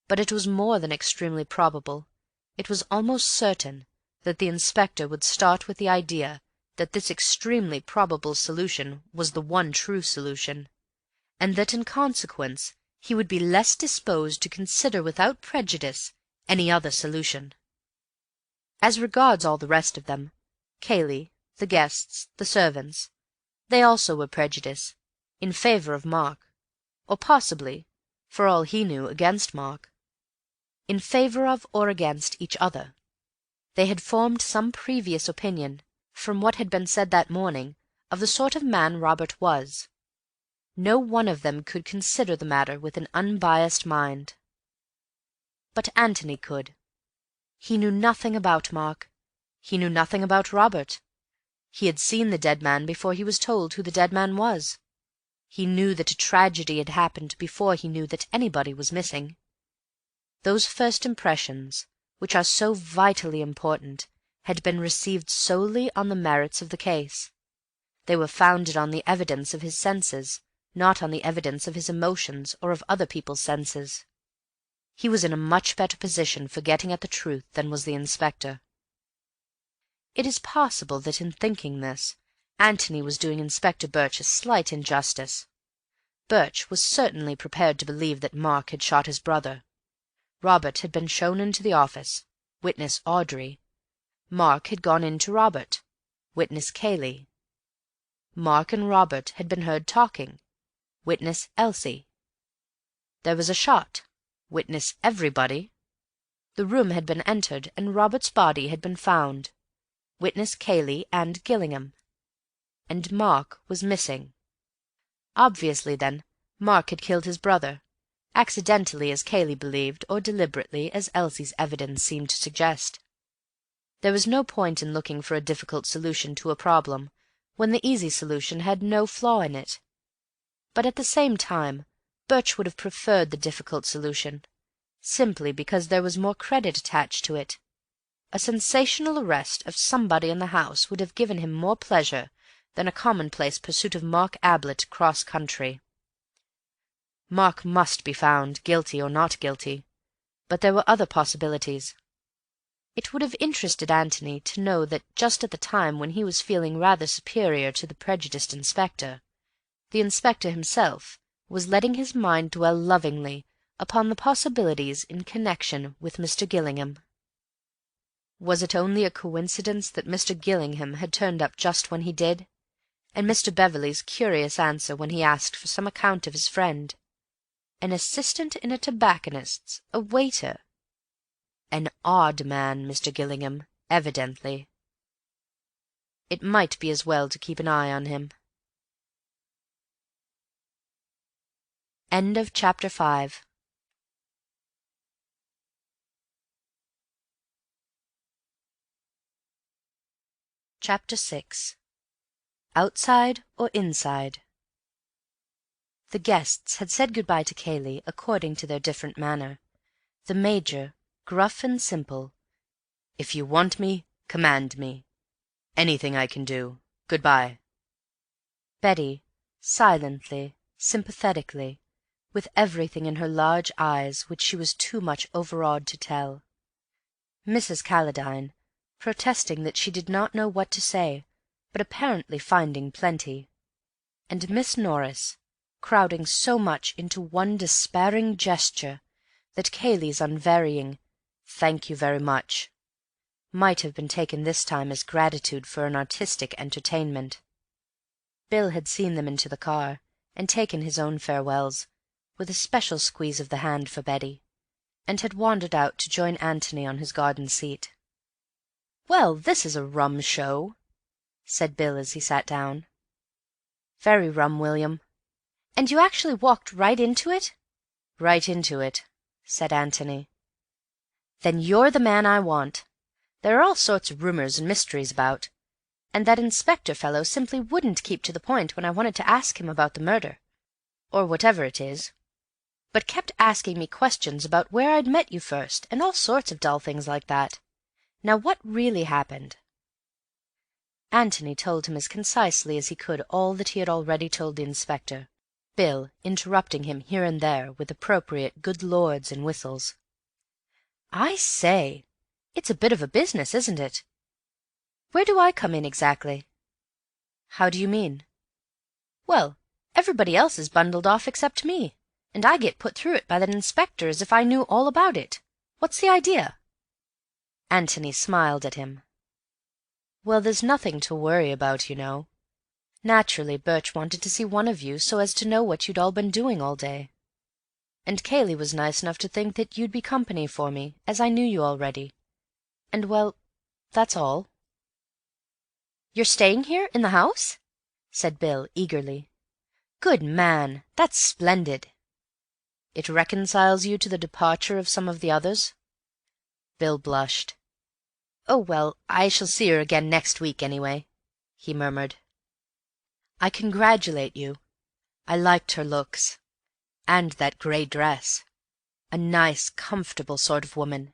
A: But it was more than extremely probable. It was almost certain that the inspector would start with the idea that this extremely probable solution was the one true solution, and that in consequence he would be less disposed to consider without prejudice any other solution. As regards all the rest of them, Kayle, the guests, the servants, they also were prejudiced, in favour of Mark, or possibly, for all he knew, against Mark. In favour of or against each other. They had formed some previous opinion, from what had been said that morning, of the sort of man Robert was. No one of them could consider the matter with an unbiased mind. But Antony could. He knew nothing about Mark. He knew nothing about Robert. He had seen the dead man before he was told who the dead man was. He knew that a tragedy had happened before he knew that anybody was missing. Those first impressions, which are so vitally important, had been received solely on the merits of the case. They were founded on the evidence of his senses, not on the evidence of his emotions or of other people's senses. He was in a much better position for getting at the truth than was the inspector. It is possible that in thinking this, Antony was doing Inspector Birch a slight injustice. Birch was certainly prepared to believe that Mark had shot his brother. Robert had been shown into the office, witness Audrey. Mark had gone in to Robert, witness Kayle. Mark and Robert had been heard talking, witness Elsie. There was a shot, witness everybody. The room had been entered, and Robert's body had been found, witness Kayle and Gillingham. And Mark was missing. Obviously, then, Mark had killed his brother, accidentally as Kayle believed, or deliberately as Elsie's evidence seemed to suggest. There was no point in looking for a difficult solution to a problem when the easy solution had no flaw in it. But at the same time Birch would have preferred the difficult solution, simply because there was more credit attached to it. A sensational arrest of somebody in the house would have given him more pleasure than a commonplace pursuit of Mark Ablett cross-country. Mark must be found, guilty or not guilty, but there were other possibilities. It would have interested Antony to know that just at the time when he was feeling rather superior to the prejudiced inspector, the inspector himself was letting his mind dwell lovingly upon the possibilities in connection with Mr. Gillingham. Was it only a coincidence that Mr. Gillingham had turned up just when he did, and Mr. Beverley's curious answer when he asked for some account of his friend? An assistant in a tobacconist's, a waiter. An odd man, Mr. Gillingham, evidently. It might be as well to keep an eye on him. End of Chapter 5. Chapter 6. Outside or Inside? The guests had said good-bye to Kayle according to their different manner. The Major, gruff and simple. "If you want me, command me. Anything I can do. Good-bye." Betty, silently, sympathetically, with everything in her large eyes which she was too much overawed to tell. Mrs. Calladine, protesting that she did not know what to say, but apparently finding plenty. And Miss Norris, crowding so much into one despairing gesture that Cayle's unvarying "Thank you very much" might have been taken this time as gratitude for an artistic entertainment. Bill had seen them into the car, and taken his own farewells, with a special squeeze of the hand for Betty, and had wandered out to join Antony on his garden seat. "Well, this is a rum show," said Bill as he sat down. "Very rum, William. And you actually walked right into it?" "Right into it," said Antony. "Then you're the man I want. There are all sorts of rumours and mysteries about, and that inspector fellow simply wouldn't keep to the point when I wanted to ask him about the murder, or whatever it is, but kept asking me questions about where I'd met you first, and all sorts of dull things like that. Now what really happened?" Antony told him as concisely as he could all that he had already told the inspector, Bill interrupting him here and there with appropriate good lords and whistles. "I say, it's a bit of a business, isn't it? Where do I come in exactly?" "How do you mean?" "Well, everybody else is bundled off except me, and I get put through it by that inspector as if I knew all about it. What's the idea?" Antony smiled at him. "Well, there's nothing to worry about, you know. Naturally, Birch wanted to see one of you so as to know what you'd all been doing all day. And Kayle was nice enough to think that you'd be company for me, as I knew you already. And, well, that's all." "You're staying here, in the house?" said Bill eagerly. "Good man! That's splendid." "It reconciles you to the departure of some of the others?" Bill blushed. "Oh, well, I shall see her again next week, anyway," he murmured. "I congratulate you. I liked her looks. And that grey dress. A nice, comfortable sort of woman."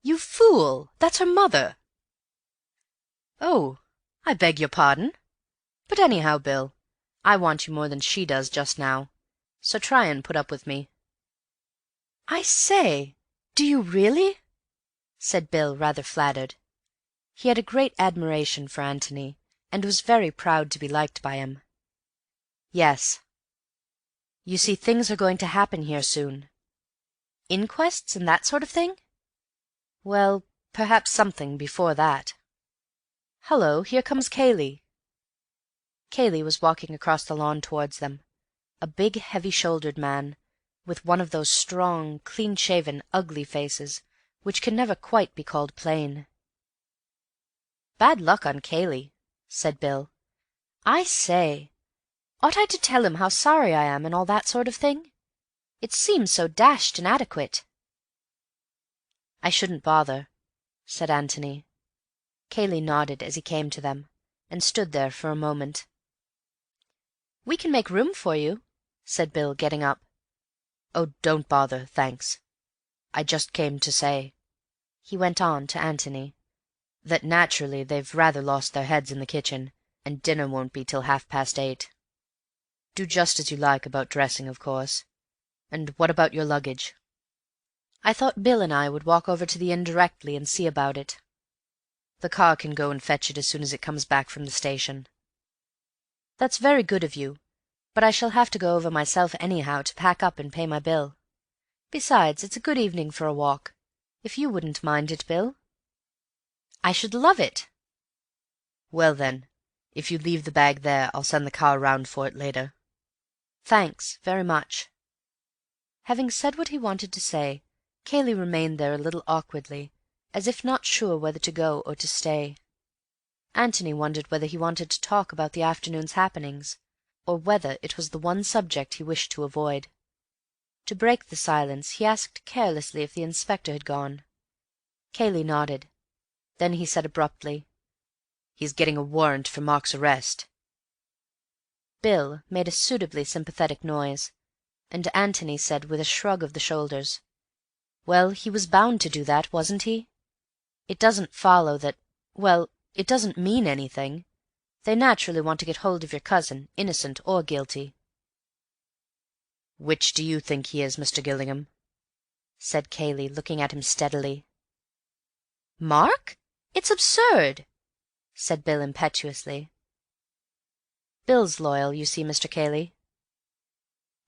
A: "You fool! That's her mother." "Oh, I beg your pardon. But anyhow, Bill, I want you more than she does just now, so try and put up with me." "I say, do you really?" said Bill, rather flattered. He had a great admiration for Antony, and was very proud to be liked by him. "Yes. You see, things are going to happen here soon." "Inquests and that sort of thing?" "Well, perhaps something before that. Hullo, here comes Kayle." Kayle was walking across the lawn towards them, a big, heavy-shouldered man, with one of those strong, clean-shaven, ugly faces which can never quite be called plain. "Bad luck on Kayle," said Bill. "I say, ought I to tell him how sorry I am and all that sort of thing? It seems so dashed inadequate." "I shouldn't bother," said Antony. Kayle nodded as he came to them, and stood there for a moment. "We can make room for you," said Bill, getting up. "Oh, don't bother, thanks. I just came to say," he went on to Antony, "that naturally they've rather lost their heads in the kitchen, and dinner won't be till 8:30. Do just as you like about dressing, of course. And what about your luggage?" "I thought Bill and I would walk over to the inn directly and see about it." "The car can go and fetch it as soon as it comes back from the station." "That's very good of you, but I shall have to go over myself anyhow to pack up and pay my bill. Besides, it's a good evening for a walk, if you wouldn't mind it, Bill." "I should love it." "Well, then, if you leave the bag there, I'll send the car round for it later." "Thanks, very much." Having said what he wanted to say, Kayle remained there a little awkwardly, as if not sure whether to go or to stay. Antony wondered whether he wanted to talk about the afternoon's happenings, or whether it was the one subject he wished to avoid. To break the silence, he asked carelessly if the inspector had gone. Kayle nodded. Then he said abruptly, "He's getting a warrant for Mark's arrest." Bill made a suitably sympathetic noise, and Antony said with a shrug of the shoulders, "Well, he was bound to do that, wasn't he? It doesn't follow that... well, it doesn't mean anything. They naturally want to get hold of your cousin, innocent or guilty." "Which do you think he is, Mr. Gillingham?" said Kayle, looking at him steadily. "Mark? It's absurd," said Bill impetuously. "Bill's loyal, you see, Mr. Kayle."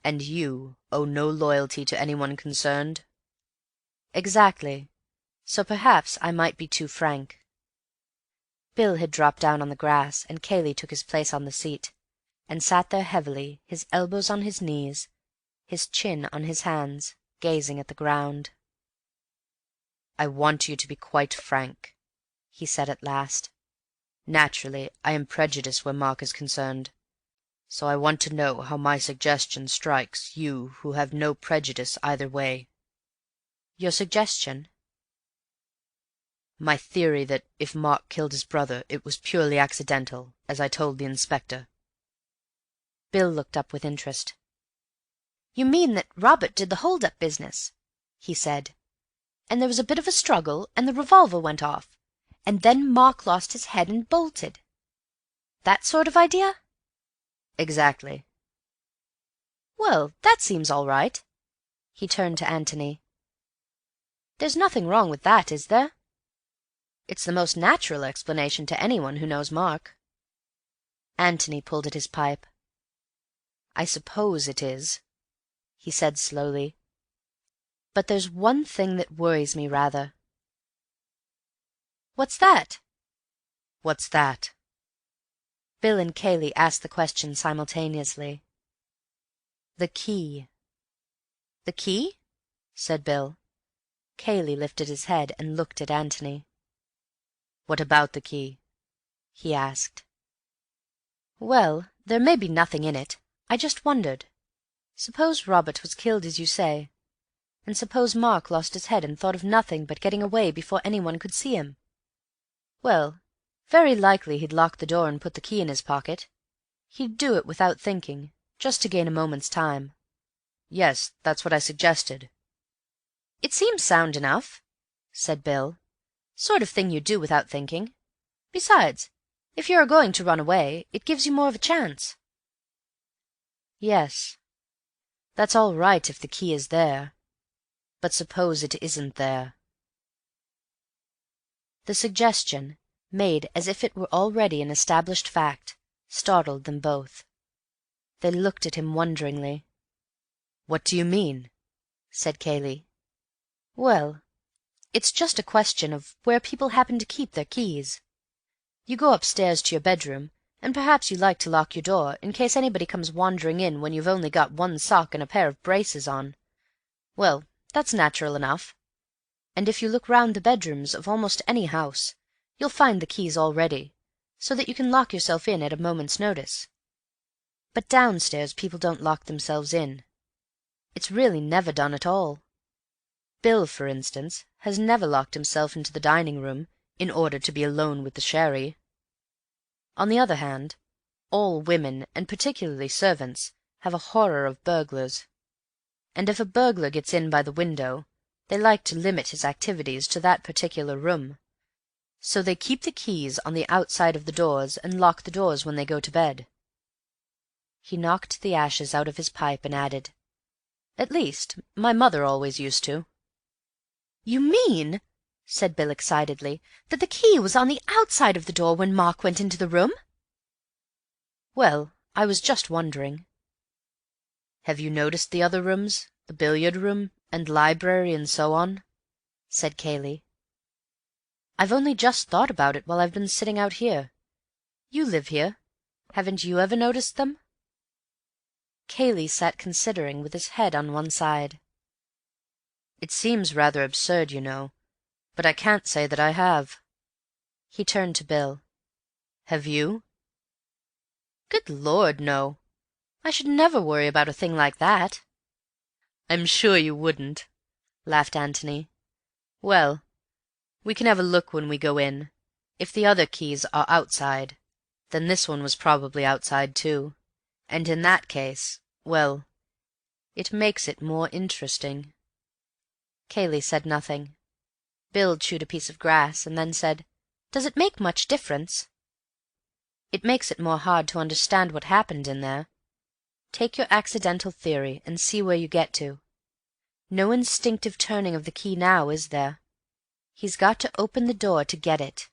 A: "And you owe no loyalty to anyone concerned?" "Exactly. So perhaps I might be too frank." Bill had dropped down on the grass, and Kayle took his place on the seat, and sat there heavily, his elbows on his knees, his chin on his hands, gazing at the ground. "I want you to be quite frank," he said at last. "Naturally, I am prejudiced where Mark is concerned, so I want to know how my suggestion strikes you who have no prejudice either way." "Your suggestion?" "My theory that if Mark killed his brother it was purely accidental, as I told the inspector." Bill looked up with interest. "You mean that Robert did the hold-up business," he said, "and there was a bit of a struggle, and the revolver went off, and then Mark lost his head and bolted. That sort of idea?" "Exactly." "Well, that seems all right." He turned to Antony. "There's nothing wrong with that, is there? It's the most natural explanation to anyone who knows Mark." Antony pulled at his pipe. "I suppose it is," he said slowly. "But there's one thing that worries me rather." "What's that?" "What's that?" Bill and Kayle asked the question simultaneously. "The key." "The key?" said Bill. Kayle lifted his head and looked at Antony. "What about the key?" he asked. "Well, there may be nothing in it. I just wondered. Suppose Robert was killed as you say, and suppose Mark lost his head and thought of nothing but getting away before anyone could see him. Well, very likely he'd lock the door and put the key in his pocket. He'd do it without thinking, just to gain a moment's time." "Yes, that's what I suggested." "It seems sound enough," said Bill. "Sort of thing you'd do without thinking. Besides, if you're going to run away, it gives you more of a chance." "Yes, that's all right if the key is there. But suppose it isn't there?" The suggestion made as if it were already an established fact, startled them both. They looked at him wonderingly.
B: "What do you mean?"
A: said Kayle. "Well, it's just a question of where people happen to keep their keys. You go upstairs to your bedroom, and perhaps you like to lock your door in case anybody comes wandering in when you've only got one sock and a pair of braces on. Well, that's natural enough. And if you look round the bedrooms of almost any house, you'll find the keys all ready, so that you can lock yourself in at a moment's notice. But downstairs people don't lock themselves in. It's really never done at all. Bill, for instance, has never locked himself into the dining-room in order to be alone with the sherry. On the other hand, all women, and particularly servants, have a horror of burglars. And if a burglar gets in by the window, they like to limit his activities to that particular room. So they keep the keys on the outside of the doors and lock the doors when they go to bed." He knocked the ashes out of his pipe and added, "At least, my mother always used to."
C: "You mean," said Bill excitedly, "that the key was on the outside of the door when Mark went into the room?"
A: "Well, I was just wondering."
B: "Have you noticed the other rooms, the billiard-room, and library, and so on?"
A: said Kayle. "I've only just thought about it while I've been sitting out here. You live here. Haven't you ever noticed them?" Kayle sat considering with his head on one side.
B: "It seems rather absurd, you know, but I can't say that I have."
A: He turned to Bill.
B: "Have you?"
A: "Good Lord, no. I should never worry about a thing like that."
B: "I'm sure you wouldn't," laughed Antony. "Well, we can have a look when we go in. If the other keys are outside, then this one was probably outside too, and in that case, well, it makes it more interesting."
A: Kayle said nothing. Bill chewed a piece of grass, and then said, "Does it make much difference?" "It makes it more hard to understand what happened in there. Take your accidental theory, and see where you get to. No instinctive turning of the key now, is there? He's got to open the door to get it,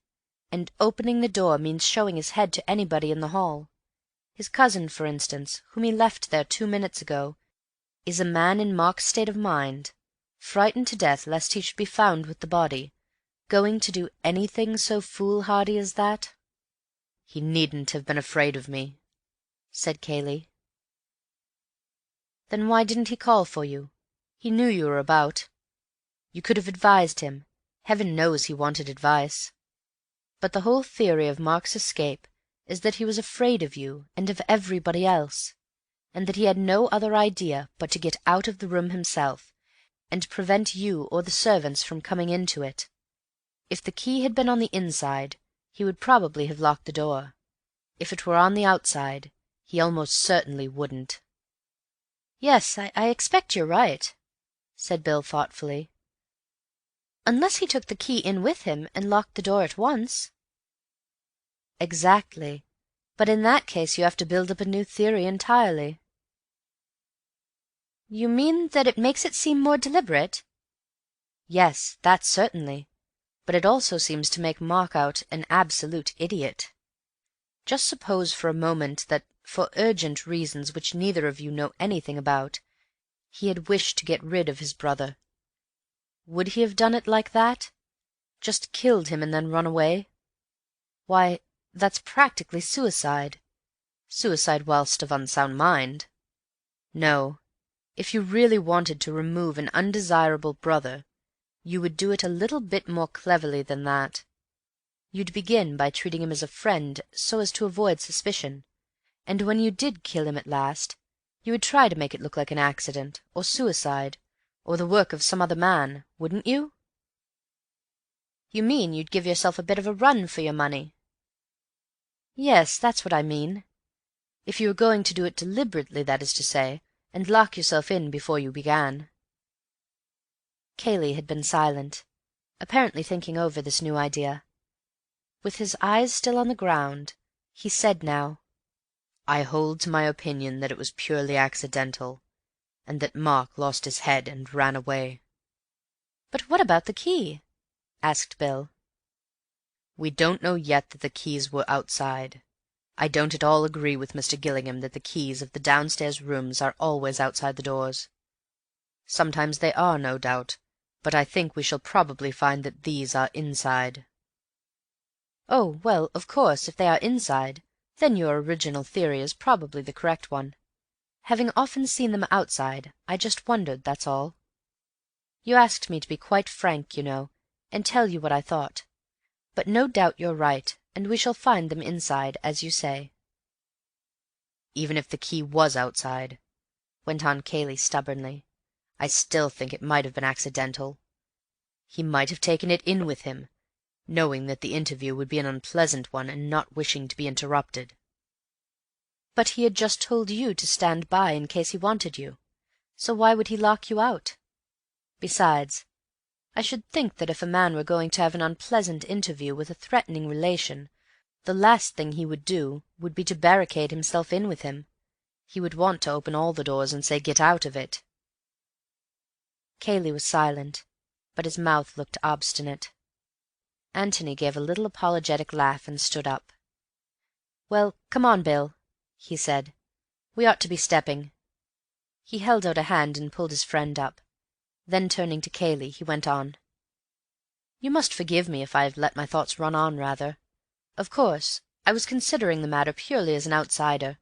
A: and opening the door means showing his head to anybody in the hall. His cousin, for instance, whom he left there 2 minutes ago, is a man in Mark's state of mind, frightened to death lest he should be found with the body, going to do anything so foolhardy as that?"
B: "He needn't have been afraid of me,"
A: said Kayle. "Then why didn't he call for you? He knew you were about. You could have advised him. Heaven knows he wanted advice. But the whole theory of Mark's escape is that he was afraid of you and of everybody else, and that he had no other idea but to get out of the room himself, and prevent you or the servants from coming into it. If the key had been on the inside, he would probably have locked the door. If it were on the outside, he almost certainly wouldn't." "Yes, I expect you're right," said Bill thoughtfully. "Unless he took the key in with him and locked the door at once." "Exactly. But in that case you have to build up a new theory entirely." "You mean that it makes it seem more deliberate?" "Yes, that certainly. But it also seems to make Mark out an absolute idiot. Just suppose for a moment that, for urgent reasons which neither of you know anything about, he had wished to get rid of his brother. Would he have done it like that? Just killed him and then run away? Why, that's practically suicide. Suicide whilst of unsound mind. No, if you really wanted to remove an undesirable brother, you would do it a little bit more cleverly than that. You'd begin by treating him as a friend so as to avoid suspicion, and when you did kill him at last, you would try to make it look like an accident, or suicide, or the work of some other man, wouldn't you?" "You mean you'd give yourself a bit of a run for your money?" "Yes, that's what I mean. If you were going to do it deliberately, that is to say, and lock yourself in before you began." Kayle had been silent, apparently thinking over this new idea. With his eyes still on the ground, he said now,
B: "I hold to my opinion that it was purely accidental, and that Mark lost his head and ran away."
A: "But what about the key?" asked Bill.
B: We don't know yet that the keys were outside. I don't at all agree with Mr. Gillingham that the keys of the downstairs rooms are always outside the doors. Sometimes they are, no doubt, but I think we shall probably find that these are inside."
C: "Oh, well, of course, if they are inside, then your original theory is probably the correct one. Having often seen them outside, I just wondered, that's all. You asked me to be quite frank, you know, and tell you what I thought. But no doubt you're right, and we shall find them inside, as you say."
B: "Even if the key was outside," went on Cayley stubbornly, "I still think it might have been accidental. He might have taken it in with him, knowing that the interview would be an unpleasant one and not wishing to be interrupted."
C: "But he had just told you to stand by in case he wanted you, so why would he lock you out? Besides, I should think that if a man were going to have an unpleasant interview with a threatening relation, the last thing he would do would be to barricade himself in with him. He would want to open all the doors and say, 'Get out of it.'"
A: Cayley was silent, but his mouth looked obstinate. Antony gave a little apologetic laugh and stood up. "Well, come on, Bill," he said. "We ought to be stepping." He held out a hand and pulled his friend up. Then turning to Cayley, he went on. "You must forgive me if I have let my thoughts run on rather. Of course, I was considering the matter purely as an outsider.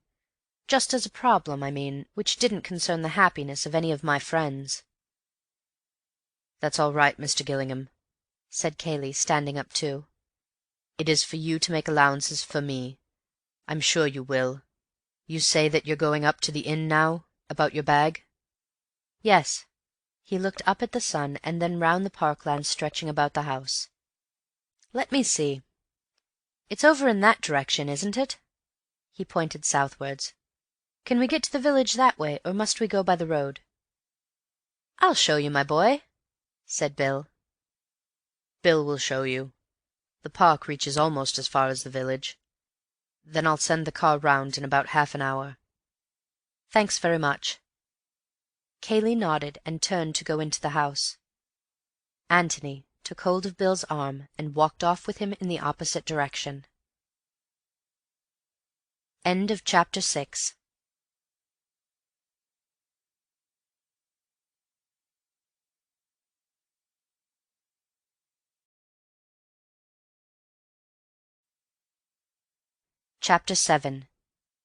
A: Just as a problem, I mean, which didn't concern the happiness of any of my friends."
B: "That's all right, Mr. Gillingham," said Cayley, standing up too. "It is for you to make allowances for me. I'm sure you will. You say that you're going up to the inn now, about your bag?"
A: "Yes." He looked up at the sun and then round the parkland stretching about the house. "Let me see. It's over in that direction, isn't it?" He pointed southwards. "Can we get to the village that way, or must we go by the road?" "I'll show you, my boy," said Bill.
B: "Bill will show you. The park reaches almost as far as the village. Then I'll send the car round in about half an hour."
A: "Thanks very much." Cayley nodded and turned to go into the house. Antony took hold of Bill's arm and walked off with him in the opposite direction. End of chapter 6. Chapter 7.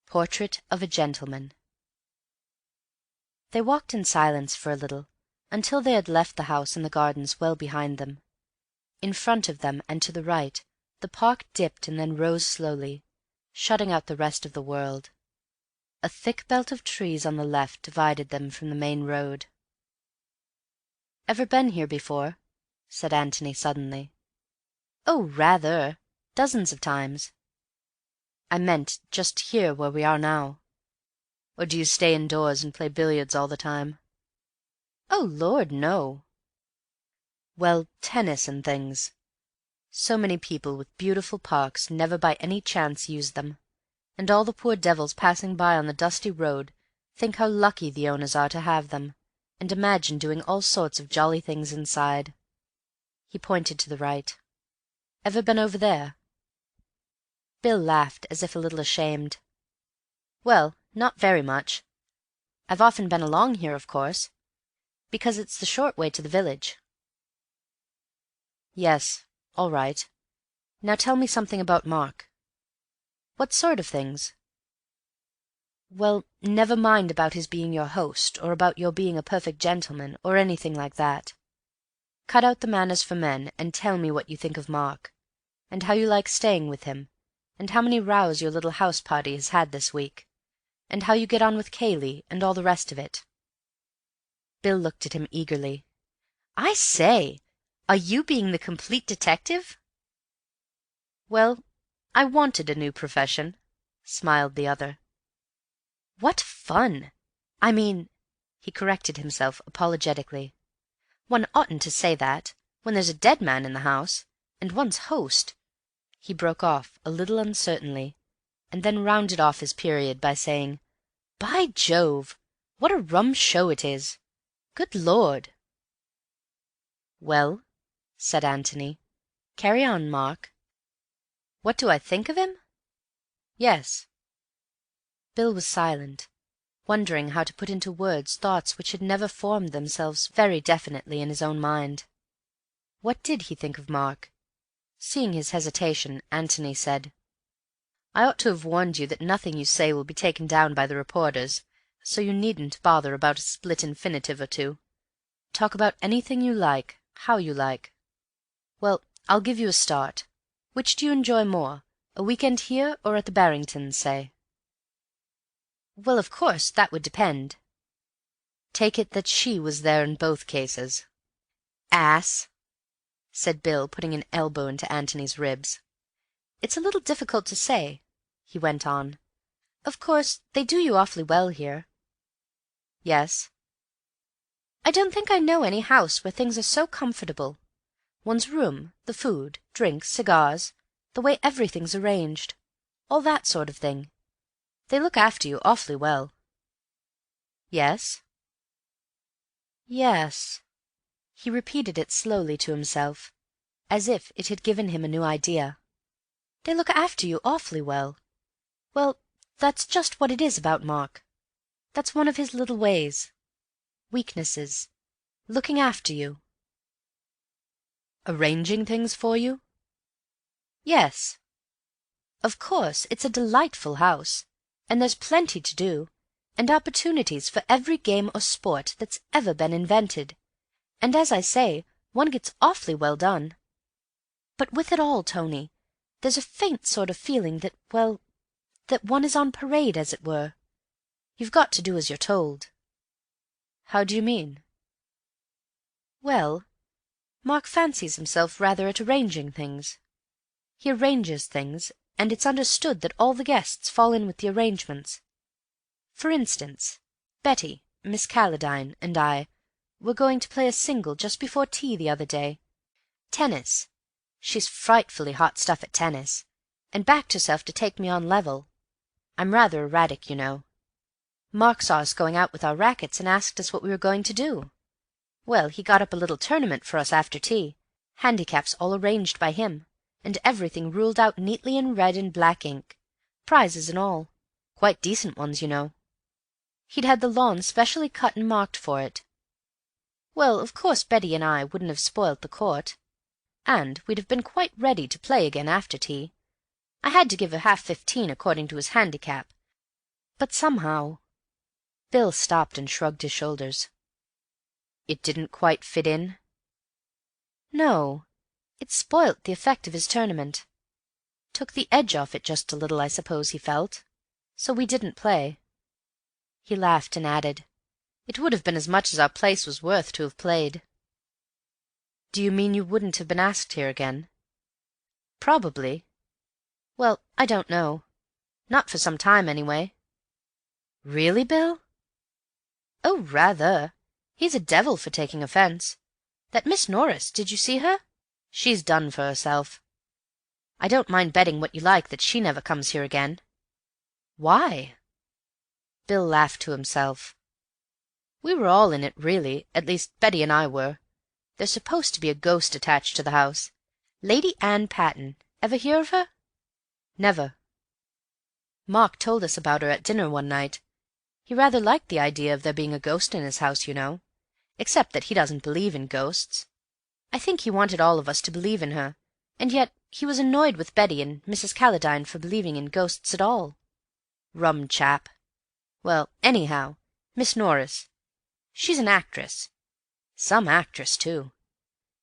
A: Portrait of a Gentleman. They walked in silence for a little, until they had left the house and the gardens well behind them. In front of them and to the right, the park dipped and then rose slowly, shutting out the rest of the world. A thick belt of trees on the left divided them from the main road. "Ever been here before?" said Antony suddenly. "Oh, rather. Dozens of times." "I meant just here where we are now. Or do you stay indoors and play billiards all the time?" "Oh, Lord, no." "Well, tennis and things. So many people with beautiful parks never by any chance use them, and all the poor devils passing by on the dusty road think how lucky the owners are to have them, and imagine doing all sorts of jolly things inside." He pointed to the right. "Ever been over there?" Bill laughed, as if a little ashamed. "Well, not very much. I've often been along here, of course, because it's the short way to the village." "Yes, all right. Now tell me something about Mark." "What sort of things?" "Well, never mind about his being your host, or about your being a perfect gentleman, or anything like that. Cut out the manners for men, and tell me what you think of Mark, and how you like staying with him, and how many rows your little house party has had this week, and how you get on with Cayley, and all the rest of it." Bill looked at him eagerly. "I say, are you being the complete detective?" "Well, I wanted a new profession," smiled the other. "What fun! I mean," he corrected himself apologetically, "one oughtn't to say that, when there's a dead man in the house, and one's host—" He broke off a little uncertainly, and then rounded off his period by saying, "By Jove, what a rum show it is! Good Lord!" "Well," said Antony, "carry on, Mark."
C: What do I think of him?
B: Yes.
C: Bill was silent, wondering how to put into words thoughts which had never formed themselves very definitely in his own mind. What did he think of Mark? Seeing his hesitation, Antony said, "I ought to have warned you that nothing you say will be taken down by the reporters, so you needn't bother about a split infinitive or two. Talk about anything you like, how you like. Well, I'll give you a start. Which do you enjoy more, a week-end here or at the Barringtons, say?" "Well, of course, that would depend."
B: "Take it that she was there in both cases."
C: "Ass," said Bill, putting an elbow into Antony's ribs. "It's a little difficult to say," he went on. "Of course, they do you awfully well here."
B: "Yes."
C: "I don't think I know any house where things are so comfortable. One's room, the food, drinks, cigars, the way everything's arranged, all that sort of thing. They look after you awfully well."
B: "Yes?"
C: "Yes." He repeated it slowly to himself, as if it had given him a new idea. "They look after you awfully well. Well, that's just what it is about Mark. That's one of his little ways. Weaknesses. Looking after you."
B: "Arranging things for you?"
C: "Yes. Of course, it's a delightful house, and there's plenty to do, and opportunities for every game or sport that's ever been invented, and as I say, one gets awfully well done. But with it all, Tony, there's a faint sort of feeling that, well, that one is on parade, as it were. You've got to do as you're told."
B: "How do you mean?"
C: "Well, Mark fancies himself rather at arranging things. He arranges things, and it's understood that all the guests fall in with the arrangements. For instance, Betty, Miss Calladine, and I were going to play a single just before tea the other day. Tennis. She's frightfully hot stuff at tennis, and backed herself to take me on level. I'm rather erratic, you know. Mark saw us going out with our rackets and asked us what we were going to do. Well, he got up a little tournament for us after tea, handicaps all arranged by him, and everything ruled out neatly in red and black ink, prizes and all, quite decent ones, you know. He'd had the lawn specially cut and marked for it. Well, of course Betty and I wouldn't have spoilt the court, and we'd have been quite ready to play again after tea. I had to give her half 15 according to his handicap, but somehow—" Bill stopped and shrugged his shoulders.
B: "It didn't quite fit in?"
C: "No. It spoilt the effect of his tournament. Took the edge off it just a little, I suppose he felt. So we didn't play." He laughed and added, "It would have been as much as our place was worth to have played."
B: "Do you mean you wouldn't have been asked here again?"
C: "Probably. Well, I don't know. Not for some time, anyway."
B: "Really, Bill?"
C: "Oh, rather. He's a devil for taking offence. That Miss Norris, did you see her? She's done for herself. I don't mind betting what you like that she never comes here again."
B: "Why?"
C: Bill laughed to himself. "We were all in it, really, at least Betty and I were. There's supposed to be a ghost attached to the house. Lady Anne Patten. Ever hear of her?" "Never." "Mark told us about her at dinner one night. He rather liked the idea of there being a ghost in his house, you know, except that he doesn't believe in ghosts. I think he wanted all of us to believe in her, and yet he was annoyed with Betty and Mrs. Calladine for believing in ghosts at all. Rum chap. Well, anyhow, Miss Norris. She's an actress. Some actress, too.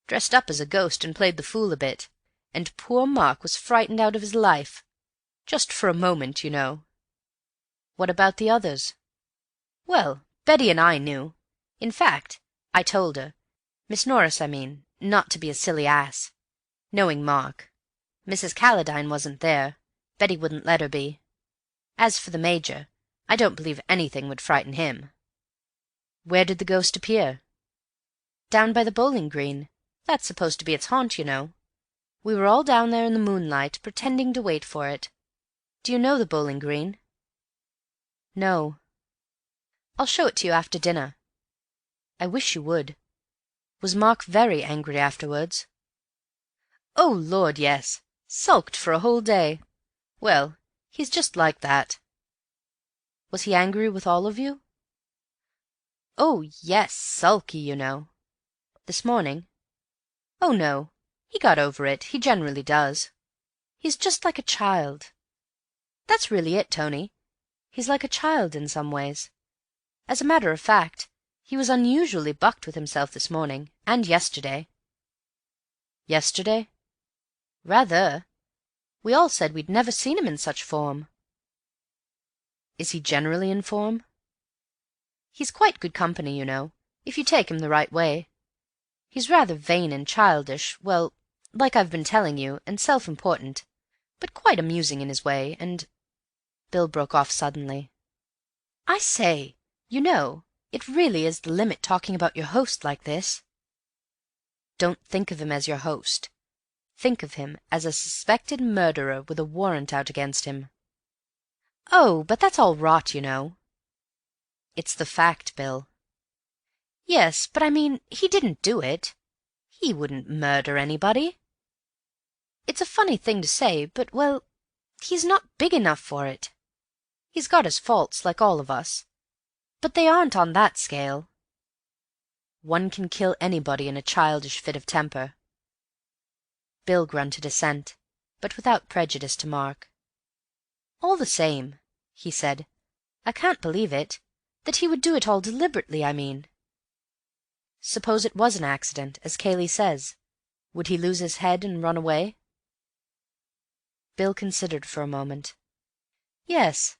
C: Dressed up as a ghost and played the fool a bit, and poor Mark was frightened out of his life. Just for a moment, you know."
B: "What about the others?"
C: "Well, Betty and I knew. In fact, I told her, Miss Norris, I mean, not to be a silly ass. Knowing Mark. Mrs. Calladine wasn't there. Betty wouldn't let her be. As for the Major, I don't believe anything would frighten him."
B: "Where did the ghost appear?"
C: "Down by the bowling green. That's supposed to be its haunt, you know. We were all down there in the moonlight, pretending to wait for it. Do you know the bowling green?"
B: "No."
C: "I'll show it to you after dinner." "I wish you would. Was Mark very angry afterwards?" "Oh, Lord, yes.
B: Sulked for a whole day. Well, he's just like that."
C: "Was he angry with all of you?"
B: "Oh, yes, sulky, you know."
C: "This morning?"
B: "Oh, no. He got over it. He generally does."
C: "He's just like a child."
B: "That's really it, Tony.
C: He's like a child in some ways. As a matter of fact, he was unusually bucked with himself this morning, and yesterday."
B: "Yesterday?"
C: "Rather. We all said we'd never seen him in such form."
B: "Is he generally in form?"
C: "He's quite good company, you know, if you take him the right way. He's rather vain and childish, well, like I've been telling you, and self-important, but quite amusing in his way, and—" Bill broke off suddenly. "I say, you know, it really is the limit talking about your host like this."
B: "Don't think of him as your host. Think of him as a suspected murderer with a warrant out against him."
C: "Oh, but that's all rot, you know."
B: "It's the fact, Bill."
C: "Yes, but I mean, he didn't do it. He wouldn't murder anybody. It's a funny thing to say, but, well, he's not big enough for it. He's got his faults, like all of us, but they aren't on that scale."
B: "One can kill anybody in a childish fit of temper."
C: Bill grunted assent, but without prejudice to Mark. "All the same," he said, "I can't believe it, that he would do it all deliberately, I mean."
B: "Suppose it was an accident, as Kayle says. Would he lose his head and run away?"
C: Bill considered for a moment. "Yes,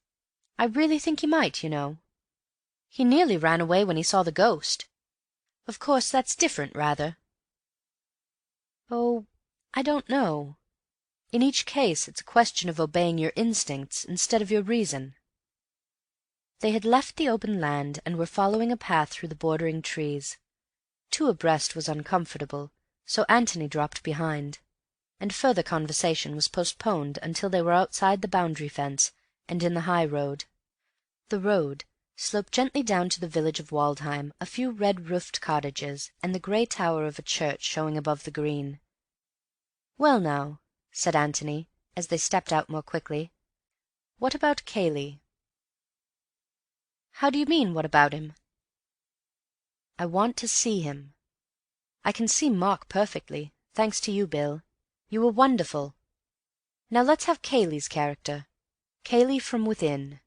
C: I really think he might, you know. He nearly ran away when he saw the ghost. Of course, that's different, rather." "Oh, I don't know. In each case it's a question of obeying your instincts instead of your reason." They had left the open land and were following a path through the bordering trees. Two abreast was uncomfortable, so Antony dropped behind, and further conversation was postponed until they were outside the boundary fence and in the high road. The road sloped gently down to the village of Waldheim, a few red-roofed cottages, and the grey tower of a church showing above the green. "Well now," said Antony, as they stepped out more quickly, "what about Kayle?" "How do you mean, what about him?" "I want to see him. I can see Mark perfectly, thanks to you, Bill. You were wonderful. Now let's have Kayle's character. Kayle from within."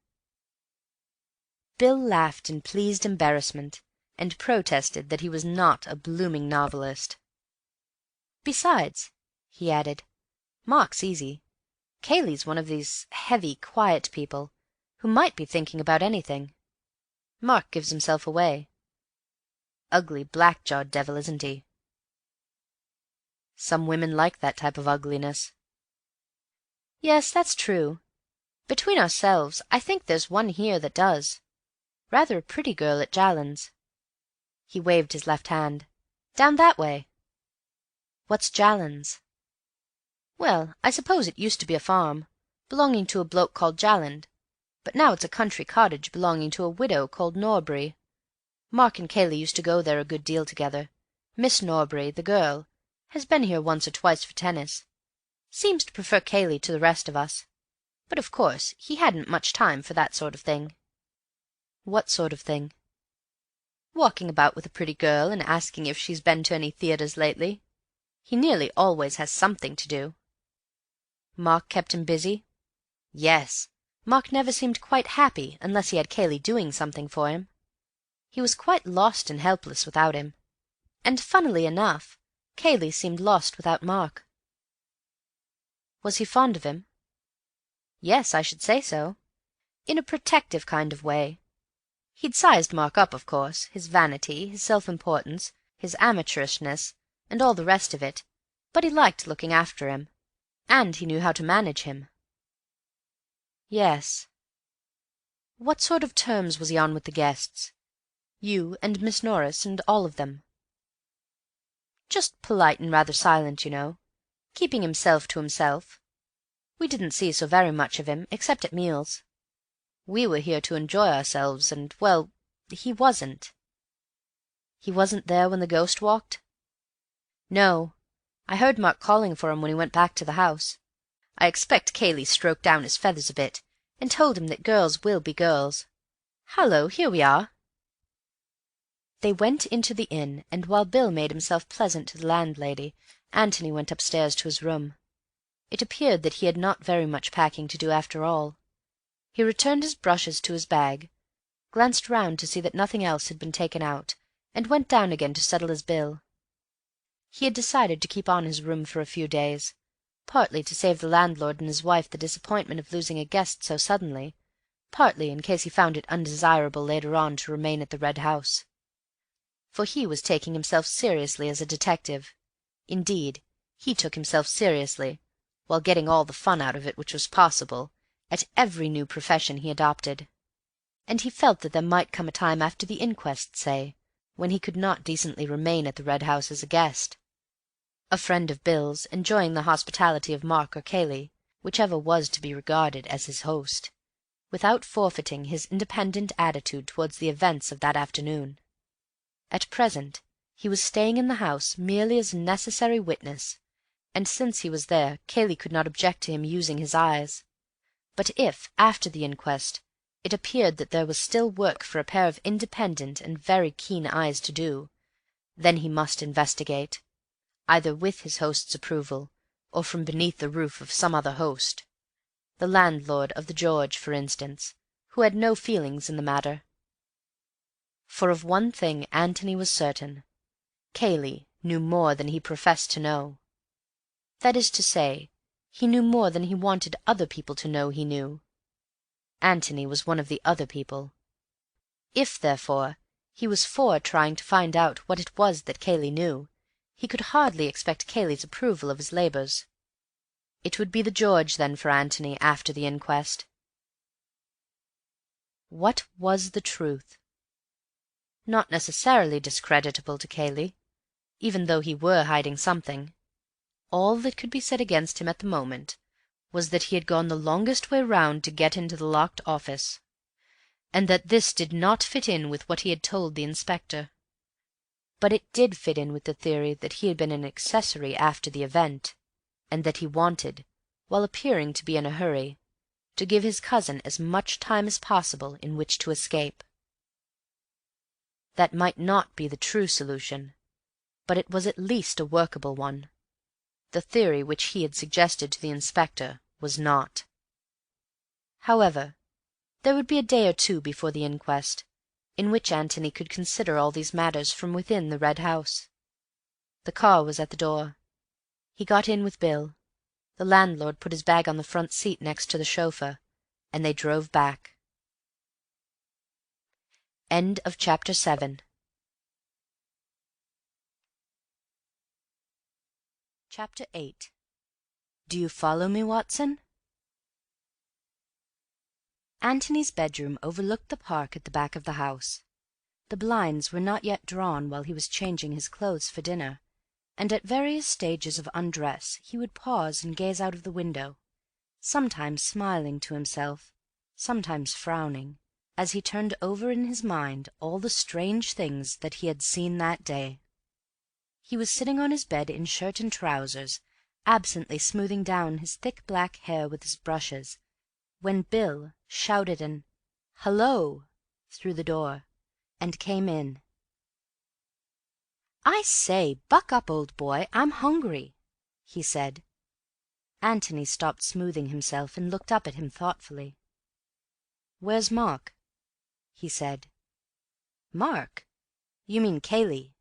C: Bill laughed in pleased embarrassment, and protested that he was not a blooming novelist. "Besides," he added, "Mark's easy. Kayle's one of these heavy, quiet people who might be thinking about anything. Mark gives himself away. Ugly, black-jawed devil, isn't he?"
B: "Some women like that type of ugliness."
C: "Yes, that's true. Between ourselves, I think there's one here that does. Rather a pretty girl at Jallan's." He waved his left hand. "Down that way." "What's Jallan's?" "Well, I suppose it used to be a farm, belonging to a bloke called Jalland, but now it's a country cottage belonging to a widow called Norbury. Mark and Kayle used to go there a good deal together. Miss Norbury, the girl, has been here once or twice for tennis. Seems to prefer Kayle to the rest of us. But of course he hadn't much time for that sort of thing."
B: "What sort of thing?"
C: "Walking about with a pretty girl and asking if she's been to any theatres lately. He nearly always has something to do."
B: "Mark kept him busy?"
C: "Yes. Mark never seemed quite happy unless he had Kayle doing something for him. He was quite lost and helpless without him. And funnily enough, Kayle seemed lost without Mark."
B: "Was he fond of him?"
C: "Yes, I should say so. In a protective kind of way. He'd sized Mark up, of course, his vanity, his self-importance, his amateurishness, and all the rest of it, but he liked looking after him, and he knew how to manage him."
B: "Yes."
C: "What sort of terms was he on with the guests? You and Miss Norris and all of them?" "Just polite and rather silent, you know, keeping himself to himself. We didn't see so very much of him, except at meals. We were here to enjoy ourselves, and, well, he wasn't."
B: "He wasn't there when the ghost walked?"
C: "No. I heard Mark calling for him when he went back to the house. I expect Kayle stroked down his feathers a bit, and told him that girls will be girls. Hallo, here we are." They went into the inn, and while Bill made himself pleasant to the landlady, Antony went upstairs to his room. It appeared that he had not very much packing to do after all. He returned his brushes to his bag, glanced round to see that nothing else had been taken out, and went down again to settle his bill. He had decided to keep on his room for a few days, partly to save the landlord and his wife the disappointment of losing a guest so suddenly, partly in case he found it undesirable later on to remain at the Red House. For he was taking himself seriously as a detective. Indeed, he took himself seriously, while getting all the fun out of it which was possible, at every new profession he adopted. And he felt that there might come a time after the inquest, say, when he could not decently remain at the Red House as a guest. A friend of Bill's, enjoying the hospitality of Mark or Kayle, whichever was to be regarded as his host, without forfeiting his independent attitude towards the events of that afternoon. At present he was staying in the house merely as a necessary witness, and since he was there, Kayle could not object to him using his eyes. But if, after the inquest, it appeared that there was still work for a pair of independent and very keen eyes to do, then he must investigate, either with his host's approval, or from beneath the roof of some other host, the landlord of the George, for instance, who had no feelings in the matter. For of one thing Antony was certain: Kayle knew more than he professed to know. That is to say, he knew more than he wanted other people to know he knew. Antony was one of the other people. If, therefore, he was for trying to find out what it was that Kayle knew, he could hardly expect Kayle's approval of his labours. It would be the George, then, for Antony, after the inquest. What was the truth? Not necessarily discreditable to Kayle, even though he were hiding something. All that could be said against him at the moment was that he had gone the longest way round to get into the locked office, and that this did not fit in with what he had told the inspector. But it did fit in with the theory that he had been an accessory after the event, and that he wanted, while appearing to be in a hurry, to give his cousin as much time as possible in which to escape. That might not be the true solution, but it was at least a workable one. The theory which he had suggested to the inspector was not. However, there would be a day or two before the inquest, in which Antony could consider all these matters from within the Red House. The car was at the door. He got in with Bill. The landlord put his bag on the front seat next to the chauffeur, and they drove back. End of chapter 7. Chapter 8. Do you follow me, Watson? Antony's bedroom overlooked the park at the back of the house. The blinds were not yet drawn while he was changing his clothes for dinner, and at various stages of undress he would pause and gaze out of the window, sometimes smiling to himself, sometimes frowning, as he turned over in his mind all the strange things that he had seen that day. He was sitting on his bed in shirt and trousers, absently smoothing down his thick black hair with his brushes, when Bill shouted an "Hullo!" through the door, and came in. "I say, buck up, old boy, I'm hungry," he said. Antony stopped smoothing himself and looked up at him thoughtfully. "Where's Mark?" he said. "Mark? You mean Kayle."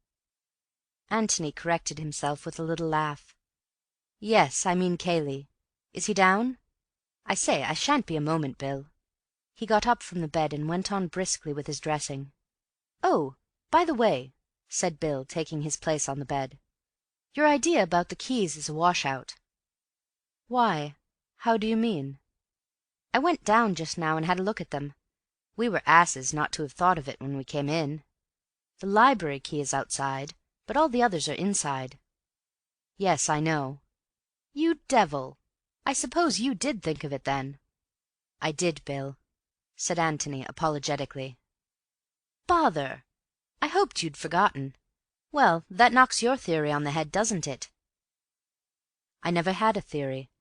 C: Antony corrected himself with a little laugh. "Yes, I mean Kayle. Is he down? I say, I shan't be a moment, Bill." He got up from the bed and went on briskly with his dressing. "Oh, by the way," said Bill, taking his place on the bed, "your idea about the keys is a washout." "Why? How do you mean?" "I went down just now and had a look at them. We were asses not to have thought of it when we came in. The library key is outside, but all the others are inside." "Yes, I know." "You devil! I suppose you did think of it, then?" "I did, Bill," said Antony apologetically. "Bother! I hoped you'd forgotten. Well, that knocks your theory on the head, doesn't it?" "I never had a theory.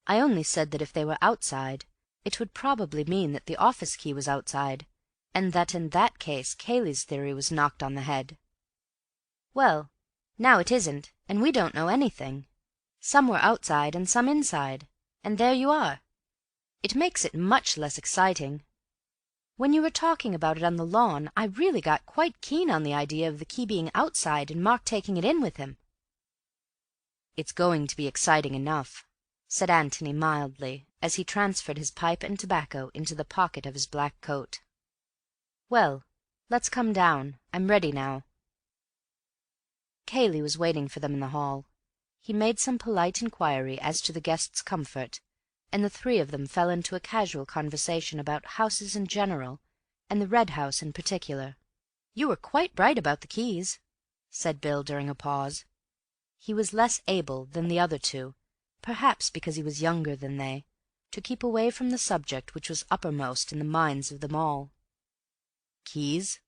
C: I only said that if they were outside, it would probably mean that the office key was outside, and that in that case Cayley's theory was knocked on the head. Well, now it isn't, and we don't know anything. Some were outside and some inside, and there you are. It makes it much less exciting. When you were talking about it on the lawn, I really got quite keen on the idea of the key being outside and Mark taking it in with him."
B: "It's going to be exciting enough," said Antony mildly, as he transferred his pipe and tobacco into the pocket of his black coat.
C: "Well, let's come down. I'm ready now."
B: Cayley was waiting for them in the hall. He made some polite inquiry as to the guests' comfort, and the three of them fell into a casual conversation about houses in general, and the Red House in particular.
C: "You were quite right about the keys,"
B: said Bill during a pause. He was less able than the other two, perhaps because he was younger than they, to keep away from the subject which was uppermost in the minds of them all.
C: "Keys?"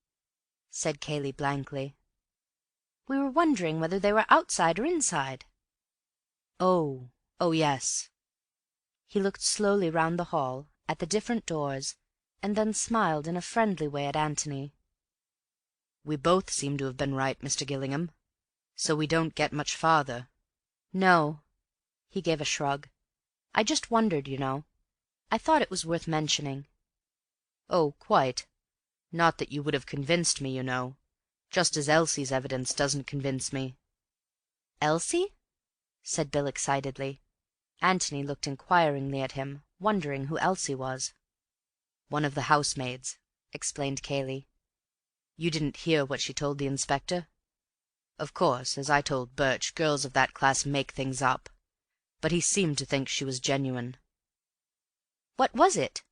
B: said Cayley blankly.
C: "We were wondering whether they were outside or inside."
B: "Oh, yes." He looked slowly round the hall, at the different doors, and then smiled in a friendly way at Antony. "We both seem to have been right, Mr. Gillingham, so we don't get much farther."
C: "No." He gave a shrug. "I just wondered, you know. I thought it was worth mentioning."
B: "Oh, quite. Not that you would have convinced me, you know, just as Elsie's evidence doesn't convince me."
C: "Elsie?"
B: said Bill excitedly. Antony looked inquiringly at him, wondering who Elsie was. "One of the housemaids," explained Cayley. "You didn't hear what she told the inspector? Of course, as I told Birch, girls of that class make things up, but he seemed to think she was genuine."
C: "What was it?"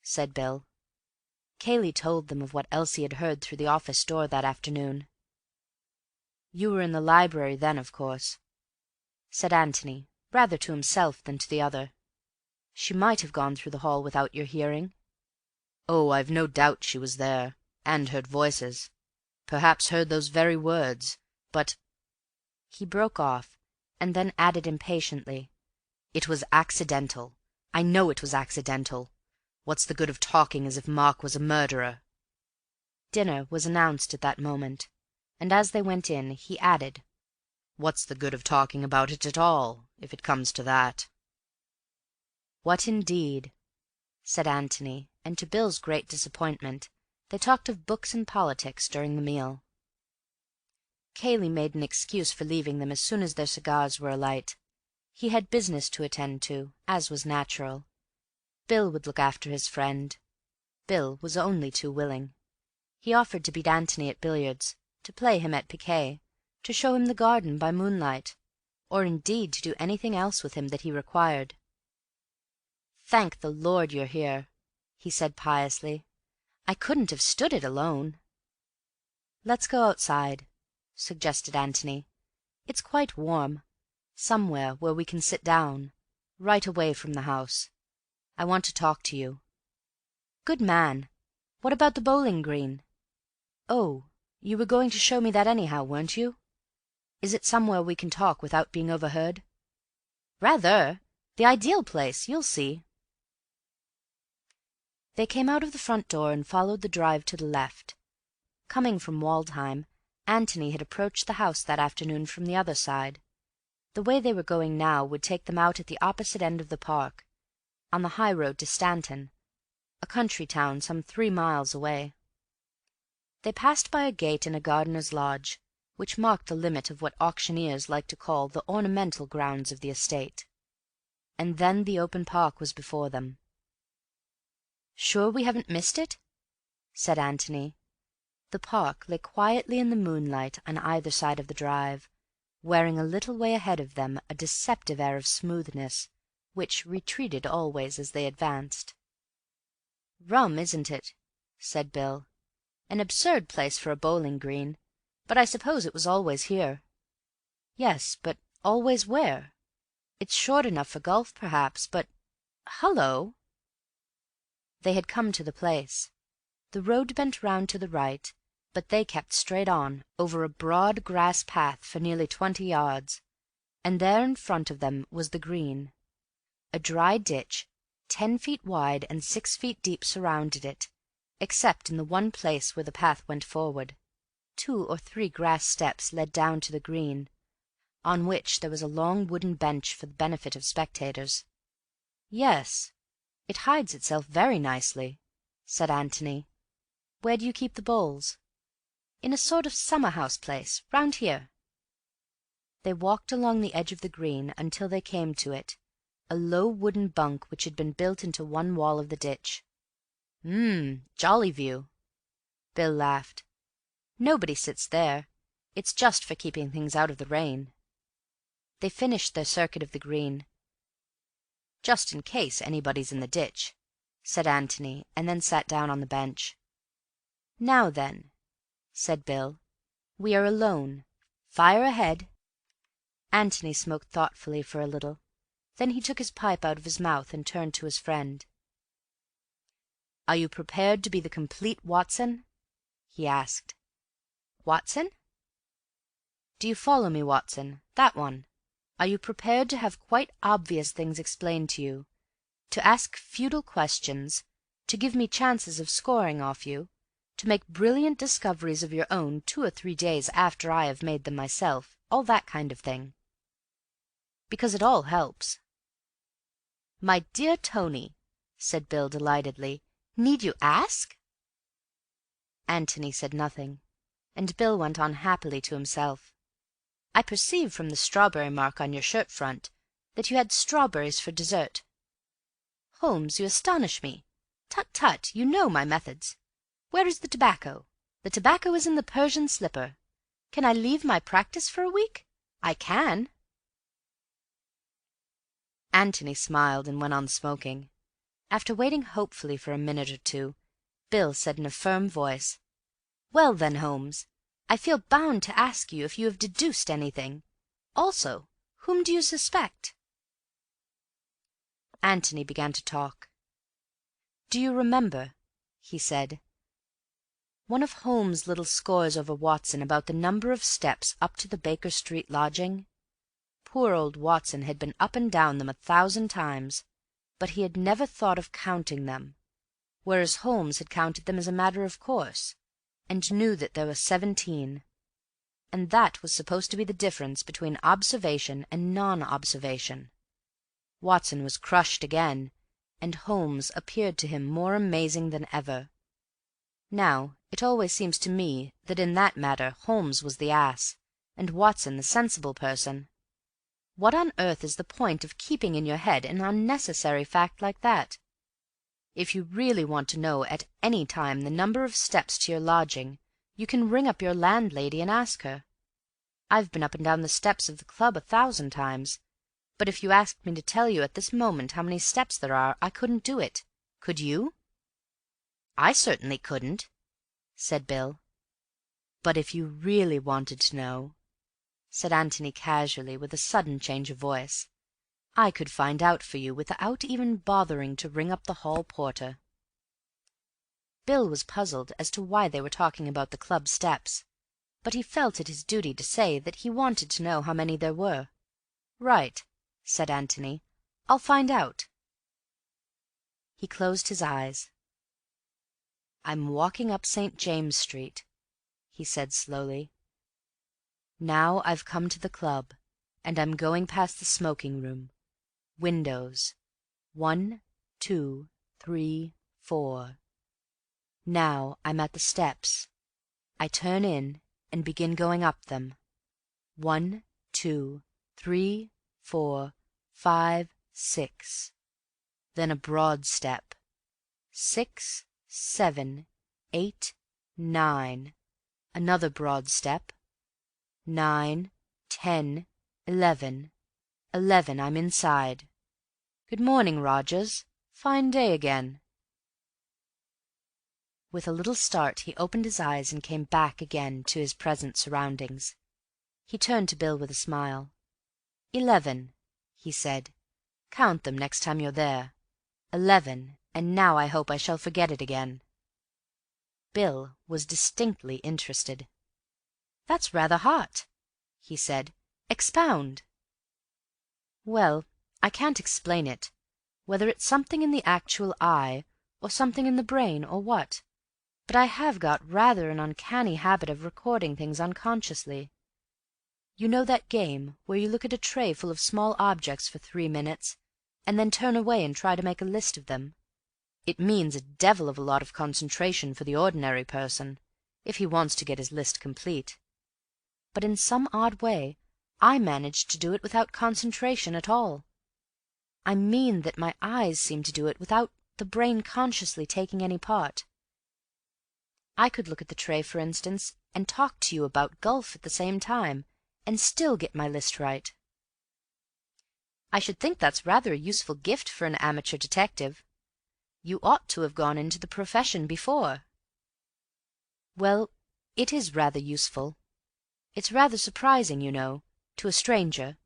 B: said Bill. Cayley told them of what Elsie had heard through the office door that afternoon. "You were in the library then, of course," said Antony, rather to himself than to the other. "She might have gone through the hall without your hearing." "Oh, I've no doubt she was there, and heard voices, perhaps heard those very words, but—" He broke off, and then added impatiently, "It was accidental. I know it was accidental. What's the good of talking as if Mark was a murderer?" Dinner was announced at that moment, and as they went in, he added, "What's the good of talking about it at all, if it comes to that?" "What indeed?" said Antony, and to Bill's great disappointment, they talked of books and politics during the meal. Cayley made an excuse for leaving them as soon as their cigars were alight. He had business to attend to, as was natural. Bill would look after his friend. Bill was only too willing. He offered to beat Antony at billiards, to play him at piquet, to show him the garden by moonlight, or indeed to do anything else with him that he required. "Thank the Lord you're here," he said piously. "I couldn't have stood it alone." "Let's go outside," suggested Antony. "It's quite warm. Somewhere where we can sit down, right away from the house. I want to talk to you." "Good man. What about the bowling green?" "Oh, you were going to show me that anyhow, weren't you? Is it somewhere we can talk without being overheard?" "Rather. The ideal place. You'll see." They came out of the front door and followed the drive to the left. Coming from Waldheim, Antony had approached the house that afternoon from the other side. The way they were going now would take them out at the opposite end of the park, on the high road to Stanton, a country town some 3 miles away. They passed by a gate in a gardener's lodge, which marked the limit of what auctioneers like to call the ornamental grounds of the estate, and then the open park was before them. "Sure we haven't missed it?" said Antony. The park lay quietly in the moonlight on either side of the drive, wearing a little way ahead of them a deceptive air of smoothness, which retreated always as they advanced. "Rum, isn't it?" said Bill. "An absurd place for a bowling green, but I suppose it was always here." "Yes, but always where? It's short enough for golf, perhaps, but— Hullo!" They had come to the place. The road bent round to the right, but they kept straight on, over a broad grass path for nearly 20 yards, and there in front of them was the green.
C: A dry ditch, 10 feet wide and 6 feet deep, surrounded it, except in the one place where the path went forward. 2 or 3 grass steps led down to the green, on which there was a long wooden bench for the benefit of spectators. "Yes, it hides itself very nicely," said Antony. "Where do you keep the bowls?" "In a sort of summer-house place, round here." They walked along the edge of the green until they came to it, a low wooden bunk which had been built into one wall of the ditch. Jolly view." Bill laughed. "Nobody sits there. It's just for keeping things out of the rain." They finished their circuit of the green. "Just in case anybody's in the ditch," said Antony, and then sat down on the bench. "Now then," said Bill, "we are alone. Fire ahead." Antony smoked thoughtfully for a little. Then he took his pipe out of his mouth and turned to his friend. "Are you prepared to be the complete Watson?" he asked. "Watson?" "Do you follow me, Watson? That one. Are you prepared to have quite obvious things explained to you, to ask futile questions, to give me chances of scoring off you, to make brilliant discoveries of your own 2 or 3 days after I have made them myself, all that kind of thing? Because it all helps." "My dear Tony," said Bill delightedly, "need you ask?" Antony said nothing, and Bill went on happily to himself. "I perceive from the strawberry mark on your shirt front that you had strawberries for dessert. Holmes, you astonish me. Tut, tut, you know my methods. Where is the tobacco? The tobacco is in the Persian slipper. Can I leave my practice for a week? I can." Antony smiled and went on smoking. After waiting hopefully for a minute or two, Bill said in a firm voice, "Well then, Holmes, I feel bound to ask you if you have deduced anything. Also, whom do you suspect?" Antony began to talk. "Do you remember," he said, "one of Holmes' little scores over Watson about the number of steps up to the Baker Street lodging? Poor old Watson had been up and down them 1,000 times, but he had never thought of counting them, whereas Holmes had counted them as a matter of course, and knew that there were 17. And that was supposed to be the difference between observation and non-observation. Watson was crushed again, and Holmes appeared to him more amazing than ever. Now, it always seems to me that in that matter Holmes was the ass, and Watson the sensible person. What on earth is the point of keeping in your head an unnecessary fact like that? If you really want to know at any time the number of steps to your lodging, you can ring up your landlady and ask her. I've been up and down the steps of the club 1,000 times, but if you asked me to tell you at this moment how many steps there are, I couldn't do it. Could you?" "I certainly couldn't," said Bill. "But if you really wanted to know," said Antony casually, with a sudden change of voice, "I could find out for you without even bothering to ring up the hall porter." Bill was puzzled as to why they were talking about the club steps, but he felt it his duty to say that he wanted to know how many there were. "Right," said Antony. "I'll find out." He closed his eyes. "I'm walking up St. James Street," he said slowly. "Now I've come to the club, and I'm going past the smoking room. Windows. 1, 2, 3, 4. Now I'm at the steps. I turn in and begin going up them. 1, 2, 3, 4, 5, 6. Then a broad step. 6, 7, 8, 9. Another broad step. 9, 10, 11. 11, I'm inside. Good morning, Rogers. Fine day again." With a little start he opened his eyes and came back again to his present surroundings. He turned to Bill with a smile. 11, he said. "Count them next time you're there. 11, and now I hope I shall forget it again." Bill was distinctly interested. "That's rather hot," he said. "Expound." "Well, I can't explain it. whether it's something in the actual eye, or something in the brain, or what, but I have got rather an uncanny habit of recording things unconsciously. You know that game where you look at a tray full of small objects for 3 minutes, and then turn away and try to make a list of them? It means a devil of a lot of concentration for the ordinary person, if he wants to get his list complete. But in some odd way I manage to do it without concentration at all. I mean that my eyes seem to do it without the brain consciously taking any part. I could look at the tray, for instance, and talk to you about golf at the same time, and still get my list right. I should think that's rather a useful gift for an amateur detective. You ought to have gone into the profession before. Well, it is rather useful. It's rather surprising, you know, to a stranger.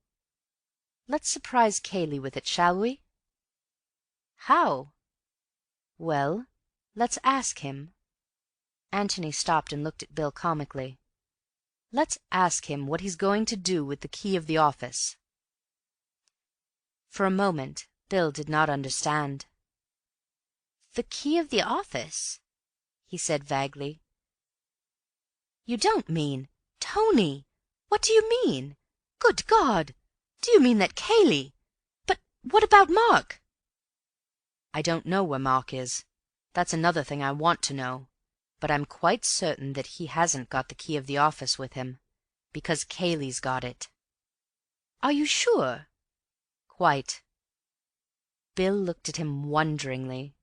C: Let's surprise Kayle with it, shall we? How? Well, let's ask him. Antony stopped and looked at Bill comically. Let's ask him what he's going to do with the key of the office. For a moment Bill did not understand. "The key of the office?" he said vaguely. "You don't mean— Tony, what do you mean? Good God! Do you mean that Kayle— But what about Mark?" "I don't know where Mark is. That's another thing I want to know. But I'm quite certain that he hasn't got the key of the office with him, because Kayle's got it." "Are you sure?" "Quite." Bill looked at him wonderingly.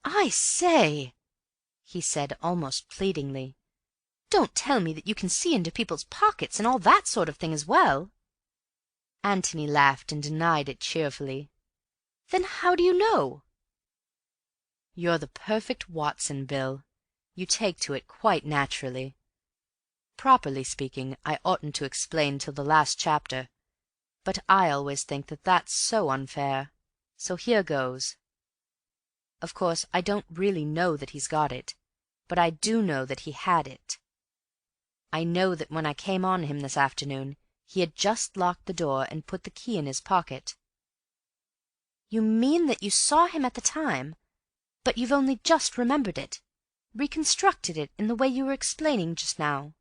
C: "I say," he said almost pleadingly, "don't tell me that you can see into people's pockets and all that sort of thing as well." Antony laughed and denied it cheerfully. "Then how do you know?" "You're the perfect Watson, Bill. You take to it quite naturally. Properly speaking, I oughtn't to explain till the last chapter, but I always think that that's so unfair. So here goes. Of course, I don't really know that he's got it, but I do know that he had it. I know that when I came on him this afternoon, he had just locked the door and put the key in his pocket." "You mean that you saw him at the time, but you've only just remembered it, reconstructed it in the way you were explaining just now?"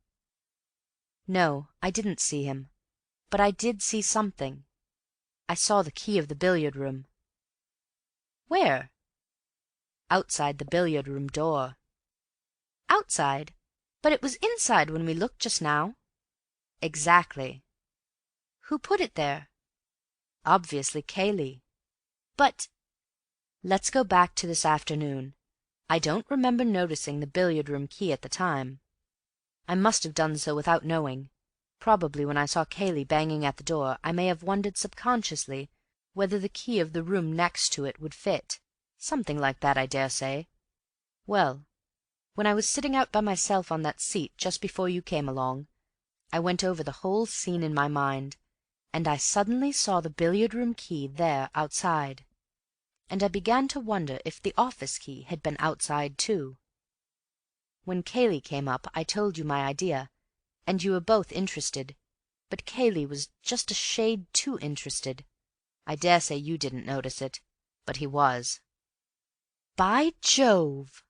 C: "No, I didn't see him, but I did see something. I saw the key of the billiard-room." "Where?" "Outside the billiard-room door." "Outside? But it was inside when we looked just now." "Exactly." "Who put it there?" "Obviously Kayle." "But—" "Let's go back to this afternoon. I don't remember noticing the billiard-room key at the time. I must have done so without knowing. Probably when I saw Kayle banging at the door I may have wondered subconsciously whether the key of the room next to it would fit. Something like that, I daresay. Well, when I was sitting out by myself on that seat just before you came along, I went over the whole scene in my mind, and I suddenly saw the billiard-room key there outside, and I began to wonder if the office key had been outside too. When Kayle came up I told you my idea, and you were both interested, but Kayle was just a shade too interested. I daresay you didn't notice it, but he was." "By Jove!"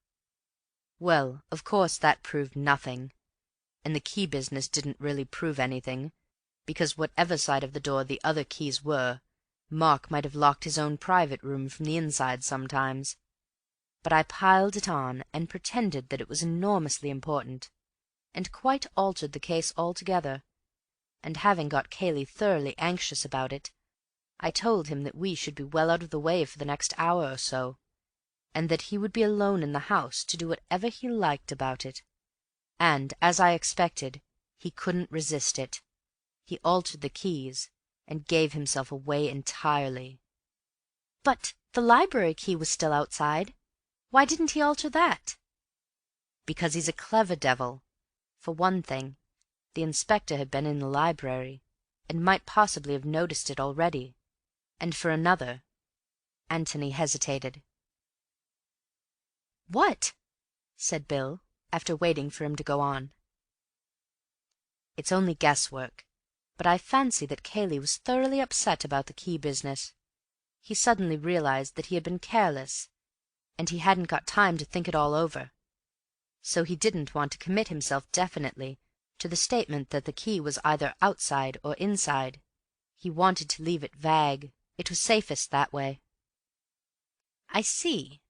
C: "Well, of course that proved nothing. And the key business didn't really prove anything, because whatever side of the door the other keys were, Mark might have locked his own private room from the inside sometimes. But I piled it on, and pretended that it was enormously important, and quite altered the case altogether, and having got Kayle thoroughly anxious about it, I told him that we should be well out of the way for the next hour or so, and that he would be alone in the house to do whatever he liked about it. And, as I expected, he couldn't resist it. He altered the keys, and gave himself away entirely." "But the library key was still outside. Why didn't he alter that?" "Because he's a clever devil. For one thing, the inspector had been in the library, and might possibly have noticed it already. And for another—" Antony hesitated. "What?" said Bill, after waiting for him to go on. "It's only guesswork, but I fancy that Kayle was thoroughly upset about the key business. He suddenly realized that he had been careless, and he hadn't got time to think it all over. So he didn't want to commit himself definitely to the statement that the key was either outside or inside. He wanted to leave it vague. It was safest that way. "I see,"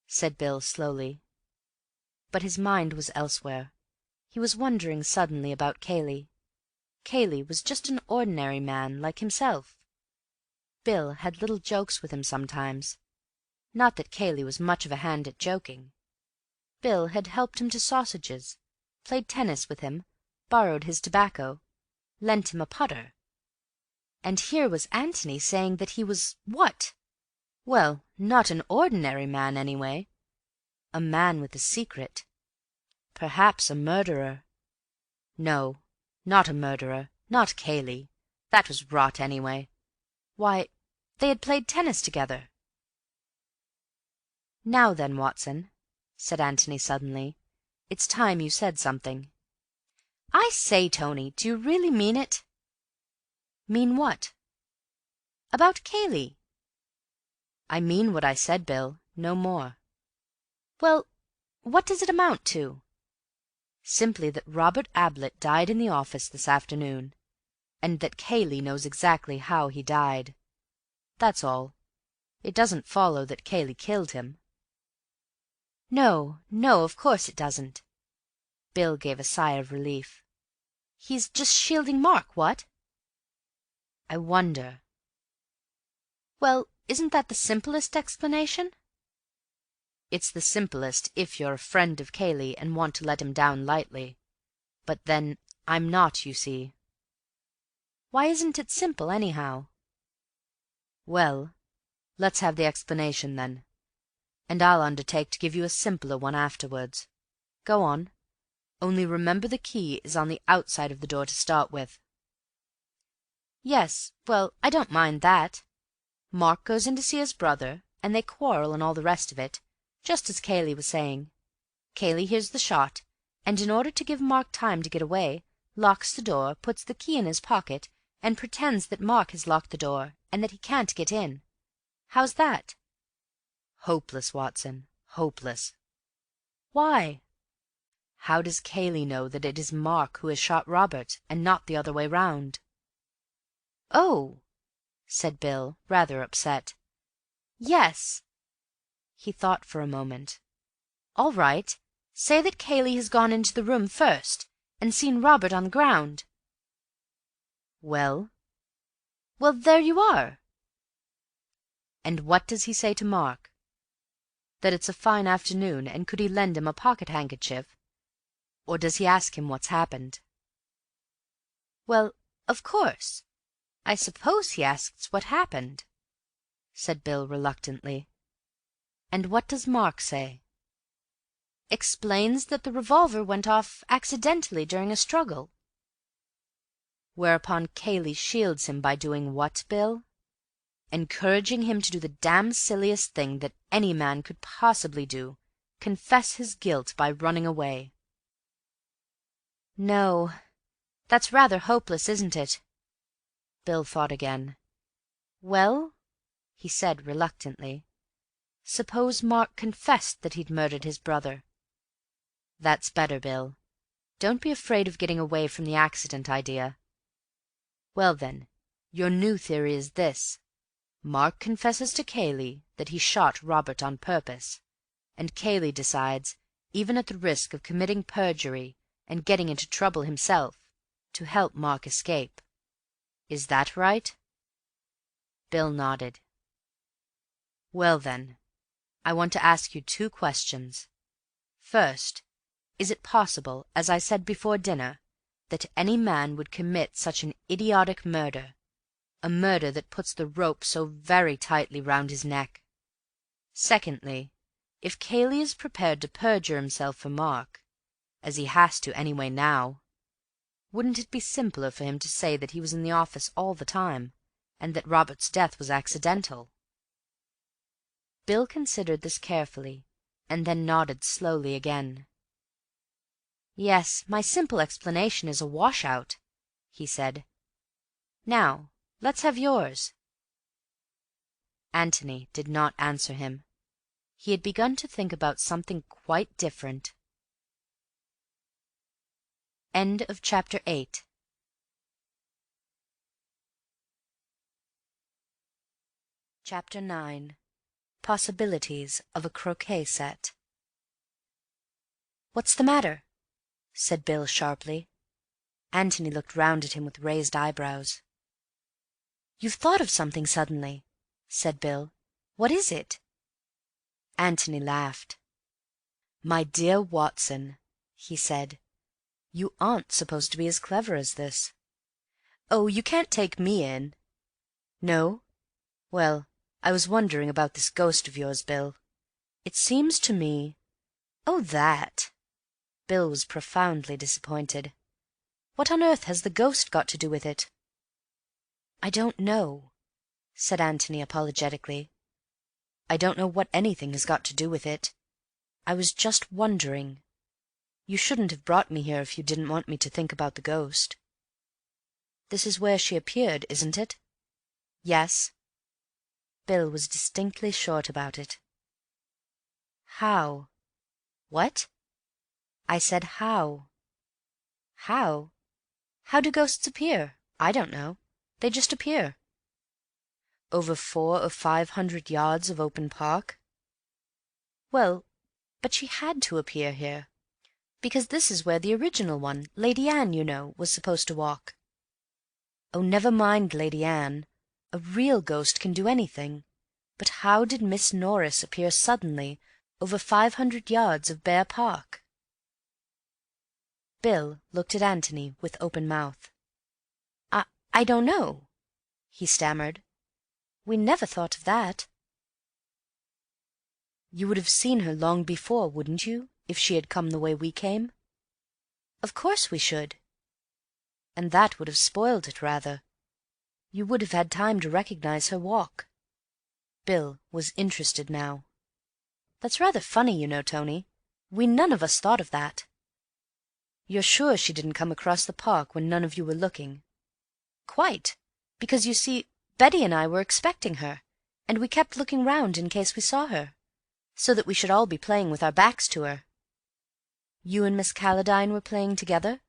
C: said Bill slowly. But his mind was elsewhere. He was wondering suddenly about Kayle. Kayle was just an ordinary man like himself. Bill had little jokes with him sometimes. Not that Kayle was much of a hand at joking. Bill had helped him to sausages, played tennis with him, borrowed his tobacco, lent him a putter. And here was Antony saying that he was what? Well, not an ordinary man, anyway. A man with a secret. Perhaps a murderer. No, not a murderer, not Kayle. That was rot, anyway. Why, they had played tennis together. "Now then, Watson," said Antony suddenly, "it's time you said something." "I say, Tony, do you really mean it?" "Mean what?" "About Kayle." "I mean what I said, Bill, no more." "Well, what does it amount to?" "Simply that Robert Ablett died in the office this afternoon, and that Kayle knows exactly how he died. That's all. It doesn't follow that Kayle killed him." "No, no, of course it doesn't." Bill gave a sigh of relief. "He's just shielding Mark, what?" "I wonder." "Well, isn't that the simplest explanation?" "It's the simplest if you're a friend of Kayle and want to let him down lightly. But then I'm not, you see." "Why isn't it simple, anyhow?" "Well, let's have the explanation, then, and I'll undertake to give you a simpler one afterwards. Go on. Only remember the key is on the outside of the door to start with." "Yes, well, I don't mind that. Mark goes in to see his brother, and they quarrel and all the rest of it, just as Kayle was saying. Kayle hears the shot, and in order to give Mark time to get away, locks the door, puts the key in his pocket, and pretends that Mark has locked the door and that he can't get in. How's that?" "Hopeless, Watson, hopeless." "Why?" "How does Kayle know that it is Mark who has shot Robert, and not the other way round?" "Oh," said Bill, rather upset. "Yes." He thought for a moment. "All right. Say that Kayle has gone into the room first, and seen Robert on the ground." "Well?" "Well, there you are." "And what does he say to Mark? That it's a fine afternoon, and could he lend him a pocket-handkerchief? Or does he ask him what's happened?" "Well, of course, I suppose he asks what happened," said Bill reluctantly. "And what does Mark say?" "Explains that the revolver went off accidentally during a struggle." "Whereupon Kayle shields him by doing what, Bill? Encouraging him to do the damn silliest thing that any man could possibly do, confess his guilt by running away." "No, that's rather hopeless, isn't it?" Bill thought again. "Well," he said reluctantly, "suppose Mark confessed that he'd murdered his brother." "That's better, Bill. Don't be afraid of getting away from the accident idea. Well, then, your new theory is this. Mark confesses to Kayle that he shot Robert on purpose, and Kayle decides, even at the risk of committing perjury and getting into trouble himself, to help Mark escape. Is that right?" Bill nodded. "Well, then, I want to ask you two questions. First, is it possible, as I said before dinner, that any man would commit such an idiotic murder, a murder that puts the rope so very tightly round his neck? Secondly, if Kayle is prepared to perjure himself for Mark, as he has to anyway now, wouldn't it be simpler for him to say that he was in the office all the time, and that Robert's death was accidental?" Bill considered this carefully, and then nodded slowly again. "Yes, my simple explanation is a wash-out," he said. "Now, let's have yours."
A: Antony did not answer him. He had begun to think about something quite different. End of chapter 8. Chapter 9. Possibilities of a croquet set. "What's the matter?" said Bill sharply. Antony looked round at him with raised eyebrows. "You've thought of something suddenly," said Bill. "What is it?" Antony laughed. "My dear Watson," he said, "you aren't supposed to be as clever as this." "Oh, you can't take me in." "No? Well, I was wondering about this ghost of yours, Bill. It seems to me—" "Oh, that!" Bill was profoundly disappointed. "What on earth has the ghost got to do with it?" "I don't know," said Antony apologetically. "I don't know what anything has got to do with it. I was just wondering. You shouldn't have brought me here if you didn't want me to think about the ghost. This is where she appeared, isn't it?" "Yes." Bill was distinctly short about it. "How?" "What?" "I said how." "How? How do ghosts appear? I don't know. They just appear." "Over 400 or 500 yards of open park?" "Well, but she had to appear here, because this is where the original one, Lady Anne, you know, was supposed to walk." "Oh, never mind Lady Anne. A real ghost can do anything. But how did Miss Norris appear suddenly over 500 yards of bare park?" Bill looked at Antony with open mouth. I don't know," he stammered. "We never thought of that." "You would have seen her long before, wouldn't you, if she had come the way we came?" "Of course we should." "And that would have spoiled it rather. You would have had time to recognize her walk." Bill was interested now. "That's rather funny, you know, Tony. We none of us thought of that." "You're sure she didn't come across the park when none of you were looking?" "Quite. Because, you see, Betty and I were expecting her, and we kept looking round in case we saw her, so that we should all be playing with our backs to her." "You and Miss Calladine were playing together?"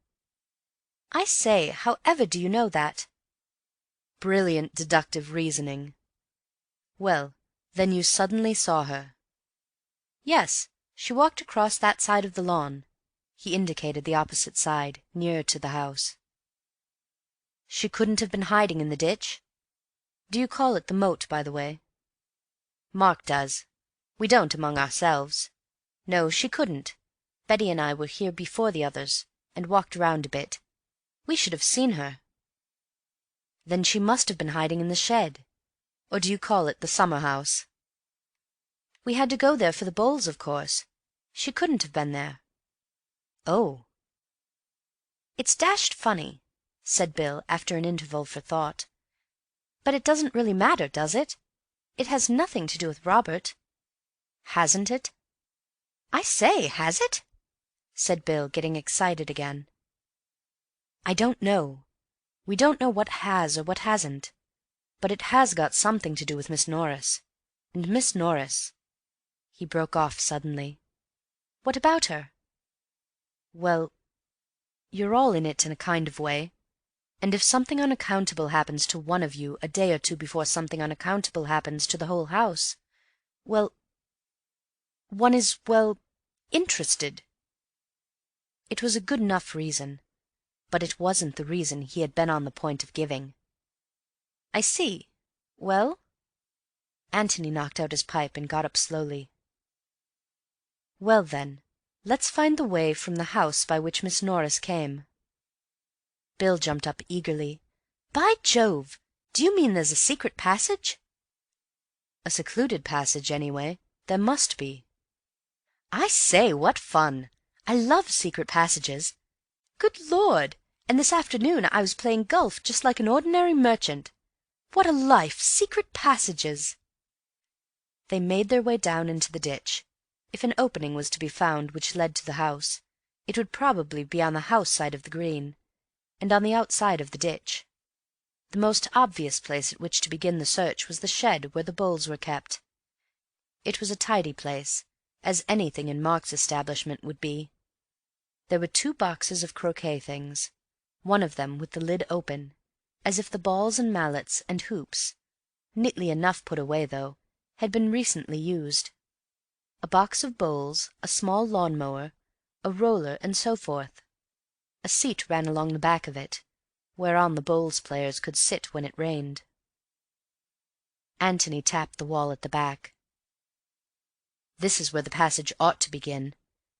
A: "I say, however do you know that?" "Brilliant deductive reasoning. Well, then you suddenly saw her?" "Yes, she walked across that side of the lawn." He indicated the opposite side, nearer to the house. "She couldn't have been hiding in the ditch? Do you call it the moat, by the way?" "Mark does. We don't among ourselves. No, she couldn't. Betty and I were here before the others, and walked round a bit. We should have seen her." "Then she must have been hiding in the shed. Or do you call it the summer-house?" "We had to go there for the bowls, of course. She couldn't have been there." "Oh." "It's dashed funny," said Bill, after an interval for thought. "But it doesn't really matter, does it? It has nothing to do with Robert." "Hasn't it?" "I say, has it?" said Bill, getting excited again. "I don't know. We don't know what has or what hasn't. But it has got something to do with Miss Norris. And Miss Norris—" He broke off suddenly. "What about her?" "Well, you're all in it in a kind of way. And if something unaccountable happens to one of you a day or two before something unaccountable happens to the whole house, well, one is, well, interested." It was a good enough reason, but it wasn't the reason he had been on the point of giving. "I see. Well?" Antony knocked out his pipe and got up slowly. "Well, then, let's find the way from the house by which Miss Norris came." Bill jumped up eagerly. "By Jove! Do you mean there's a secret passage?" "A secluded passage, anyway. There must be." "I say, what fun! I love secret passages. Good Lord! And this afternoon I was playing golf just like an ordinary merchant. What a life! Secret passages!" They made their way down into the ditch. If an opening was to be found which led to the house, it would probably be on the house side of the green, and on the outside of the ditch.
C: The most obvious place at which to begin the search was the shed where the bowls were kept. It was a tidy place, as anything in Mark's establishment would be. There were 2 boxes of croquet things, one of them with the lid open, as if the balls and mallets and hoops, neatly enough put away though, had been recently used. A box of bowls, a small lawn-mower, a roller, and so forth. A seat ran along the back of it, whereon the bowls players could sit when it rained. Antony tapped the wall at the back. "This is where the passage ought to begin.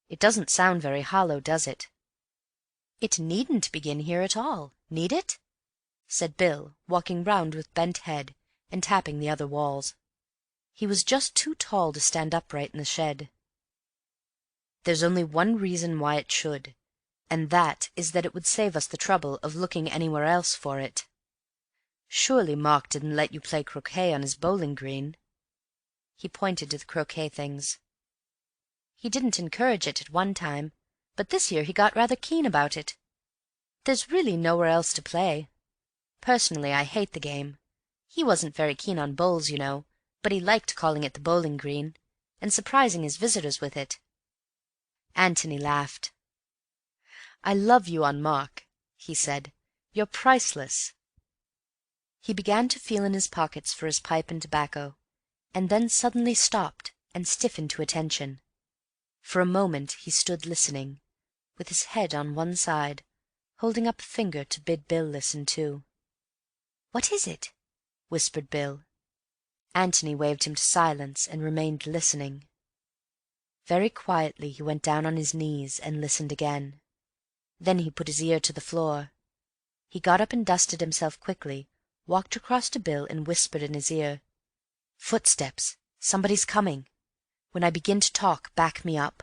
C: It doesn't sound very hollow, does it?" "It needn't begin here at all, need it?" said Bill, walking round with bent head and tapping the other walls. He was just too tall to stand upright in the shed. "There's only one reason why it should, and that is that it would save us the trouble of looking anywhere else for it. Surely Mark didn't let you play croquet on his bowling green?" He pointed to the croquet things. "He didn't encourage it at one time, but this year he got rather keen about it. There's really nowhere else to play. Personally, I hate the game. He wasn't very keen on bowls, you know, but he liked calling it the bowling green, and surprising his visitors with it." Antony laughed. "I love you on Mark," he said. "You're priceless." He began to feel in his pockets for his pipe and tobacco, and then suddenly stopped and stiffened to attention. For a moment he stood listening, with his head on one side, holding up a finger to bid Bill listen too. "What is it?" whispered Bill. Antony waved him to silence and remained listening. Very quietly he went down on his knees and listened again. Then he put his ear to the floor. He got up and dusted himself quickly, walked across to Bill and whispered in his ear, "Footsteps. Somebody's coming. When I begin to talk, back me up."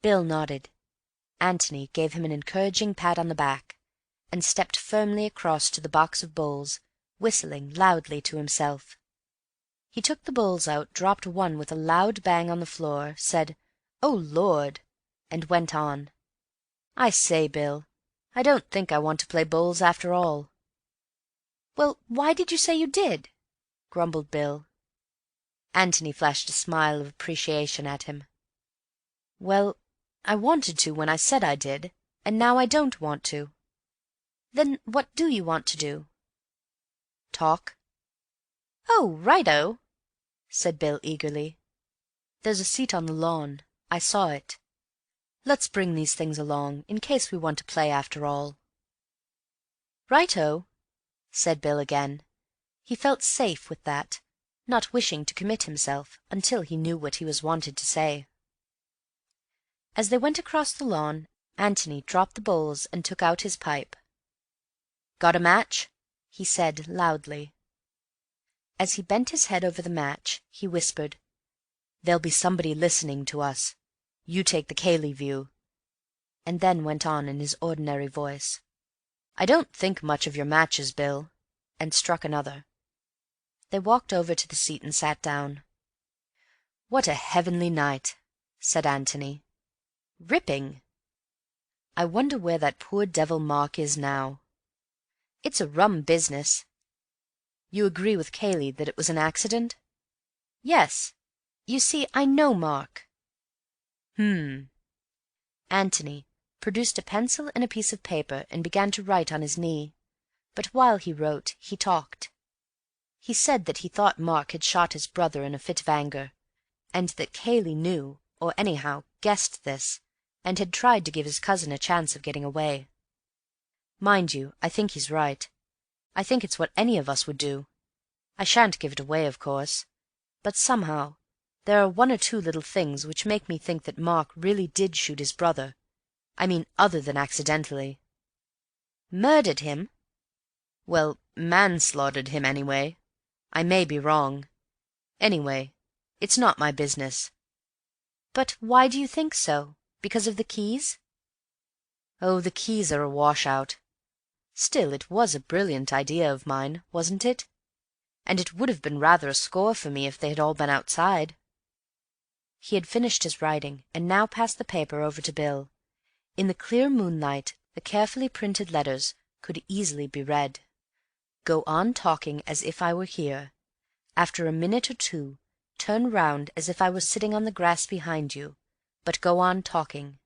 C: Bill nodded. Antony gave him an encouraging pat on the back, and stepped firmly across to the box of bowls, whistling loudly to himself. He took the bowls out, dropped one with a loud bang on the floor, said, "Oh, Lord!" and went on. "I say, Bill, I don't think I want to play bowls after all." "Well, why did you say you did?" grumbled Bill. Antony flashed a smile of appreciation at him. "Well, I wanted to when I said I did, and now I don't want to." "Then what do you want to do?" "Talk." "Oh, right-o," said Bill eagerly. "There's a seat on the lawn. I saw it. Let's bring these things along, in case we want to play after all." "Right-o," said Bill again. He felt safe with that, not wishing to commit himself until he knew what he was wanted to say. As they went across the lawn, Antony dropped the bowls and took out his pipe. "Got a match?" he said loudly. As he bent his head over the match, he whispered, "There'll be somebody listening to us. You take the Kayle view," and then went on in his ordinary voice, "I don't think much of your matches, Bill," and struck another. They walked over to the seat and sat down. "What a heavenly night," said Antony. "Ripping." "I wonder where that poor devil Mark is now." "It's a rum business." "You agree with Kayle that it was an accident?" "Yes. You see, I know Mark." Antony produced a pencil and a piece of paper and began to write on his knee, but while he wrote he talked. He said that he thought Mark had shot his brother in a fit of anger, and that Kayle knew, or anyhow guessed this, and had tried to give his cousin a chance of getting away. Mind you, I think he's right. I think it's what any of us would do. I shan't give it away, of course, but somehow there are 1 or 2 little things which make me think that Mark really did shoot his brother. I mean, other than accidentally." "Murdered him?" "Well, manslaughtered him, anyway. I may be wrong. Anyway, it's not my business." "But why do you think so? Because of the keys?" "Oh, the keys are a washout. Still, it was a brilliant idea of mine, wasn't it? And it would have been rather a score for me if they had all been outside." He had finished his writing, and now passed the paper over to Bill. In the clear moonlight the carefully printed letters could easily be read. Go on talking as if I were here. After a minute or two, turn round as if I were sitting on the grass behind you, but go on talking.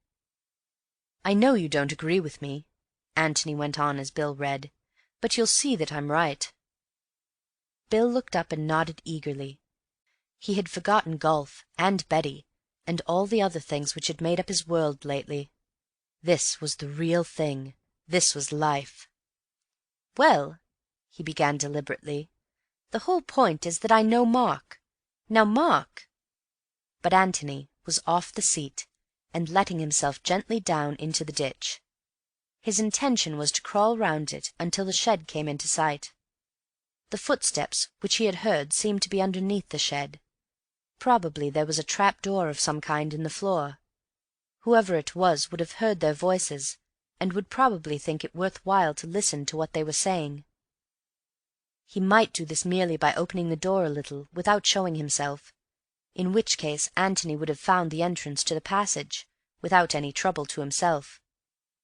C: I know you don't agree with me," Antony went on as Bill read, "but you'll see that I'm right." Bill looked up and nodded eagerly. He had forgotten golf, and Betty, and all the other things which had made up his world lately. This was the real thing. This was life. "Well," he began deliberately, "the whole point is that I know Mark. Now Mark—" But Antony was off the seat and letting himself gently down into the ditch. His intention was to crawl round it until the shed came into sight. The footsteps which he had heard seemed to be underneath the shed. Probably there was a trap-door of some kind in the floor. Whoever it was would have heard their voices, and would probably think it worth while to listen to what they were saying. He might do this merely by opening the door a little, without showing himself, in which case Antony would have found the entrance to the passage, without any trouble to himself.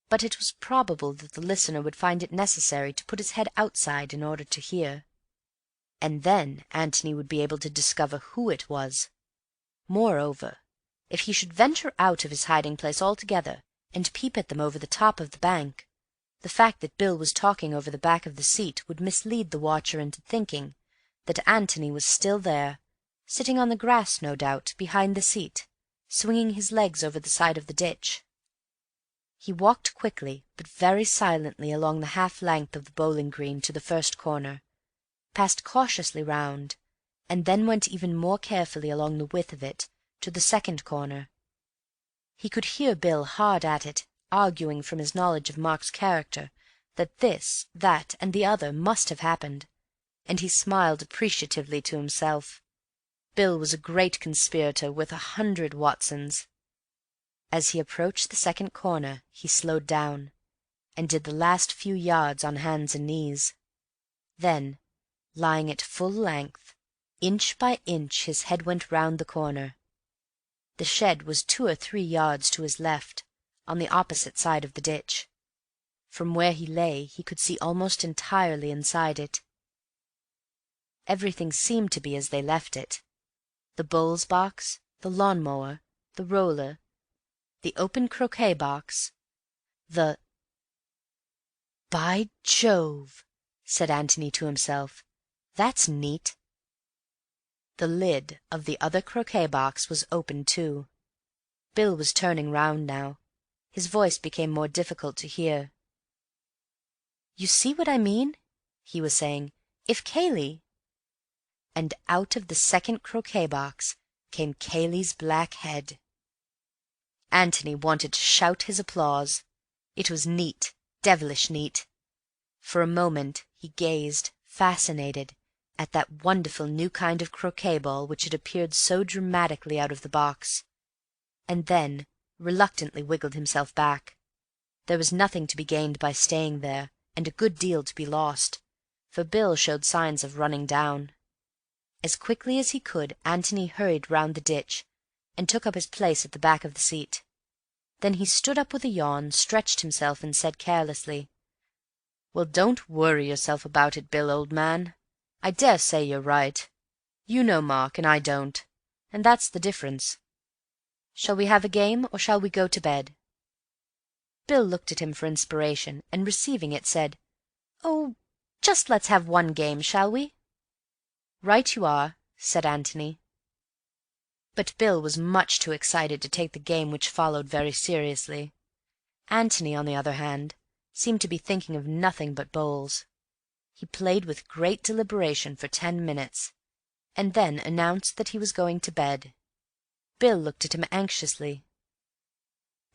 C: But it was probable that the listener would find it necessary to put his head outside in order to hear. And then Antony would be able to discover who it was. Moreover, if he should venture out of his hiding-place altogether and peep at them over the top of the bank, the fact that Bill was talking over the back of the seat would mislead the watcher into thinking that Antony was still there, sitting on the grass, no doubt, behind the seat, swinging his legs over the side of the ditch. He walked quickly but very silently along the half-length of the bowling-green to the first corner, passed cautiously round, and then went even more carefully along the width of it to the second corner. He could hear Bill hard at it, arguing from his knowledge of Mark's character that this, that, and the other must have happened, and he smiled appreciatively to himself. Bill was a great conspirator with 100 Watsons. As he approached the second corner he slowed down, and did the last few yards on hands and knees. Then, lying at full length, inch by inch his head went round the corner. The shed was 2 or 3 yards to his left, on the opposite side of the ditch. From where he lay he could see almost entirely inside it. Everything seemed to be as they left it. The bowls box, the lawn-mower, the roller, the open croquet-box, the— "By Jove!" said Antony to himself. "That's neat." The lid of the other croquet-box was open too. Bill was turning round now. His voice became more difficult to hear. "You see what I mean?" he was saying. "If Kayle—" And out of the second croquet-box came Cayley's black head. Antony wanted to shout his applause. It was neat, devilish neat. For a moment he gazed, fascinated, at that wonderful new kind of croquet-ball which had appeared so dramatically out of the box, and then reluctantly wiggled himself back. There was nothing to be gained by staying there, and a good deal to be lost, for Bill showed signs of running down. As quickly as he could Antony hurried round the ditch, and took up his place at the back of the seat. Then he stood up with a yawn, stretched himself, and said carelessly, "Well, don't worry yourself about it, Bill, old man. I dare say you're right. You know Mark, and I don't, and that's the difference. Shall we have a game, or shall we go to bed?" Bill looked at him for inspiration, and receiving it, said, "Oh, just let's have one game, shall we?" "Right you are," said Antony. But Bill was much too excited to take the game which followed very seriously. Antony, on the other hand, seemed to be thinking of nothing but bowls. He played with great deliberation for 10 minutes, and then announced that he was going to bed. Bill looked at him anxiously.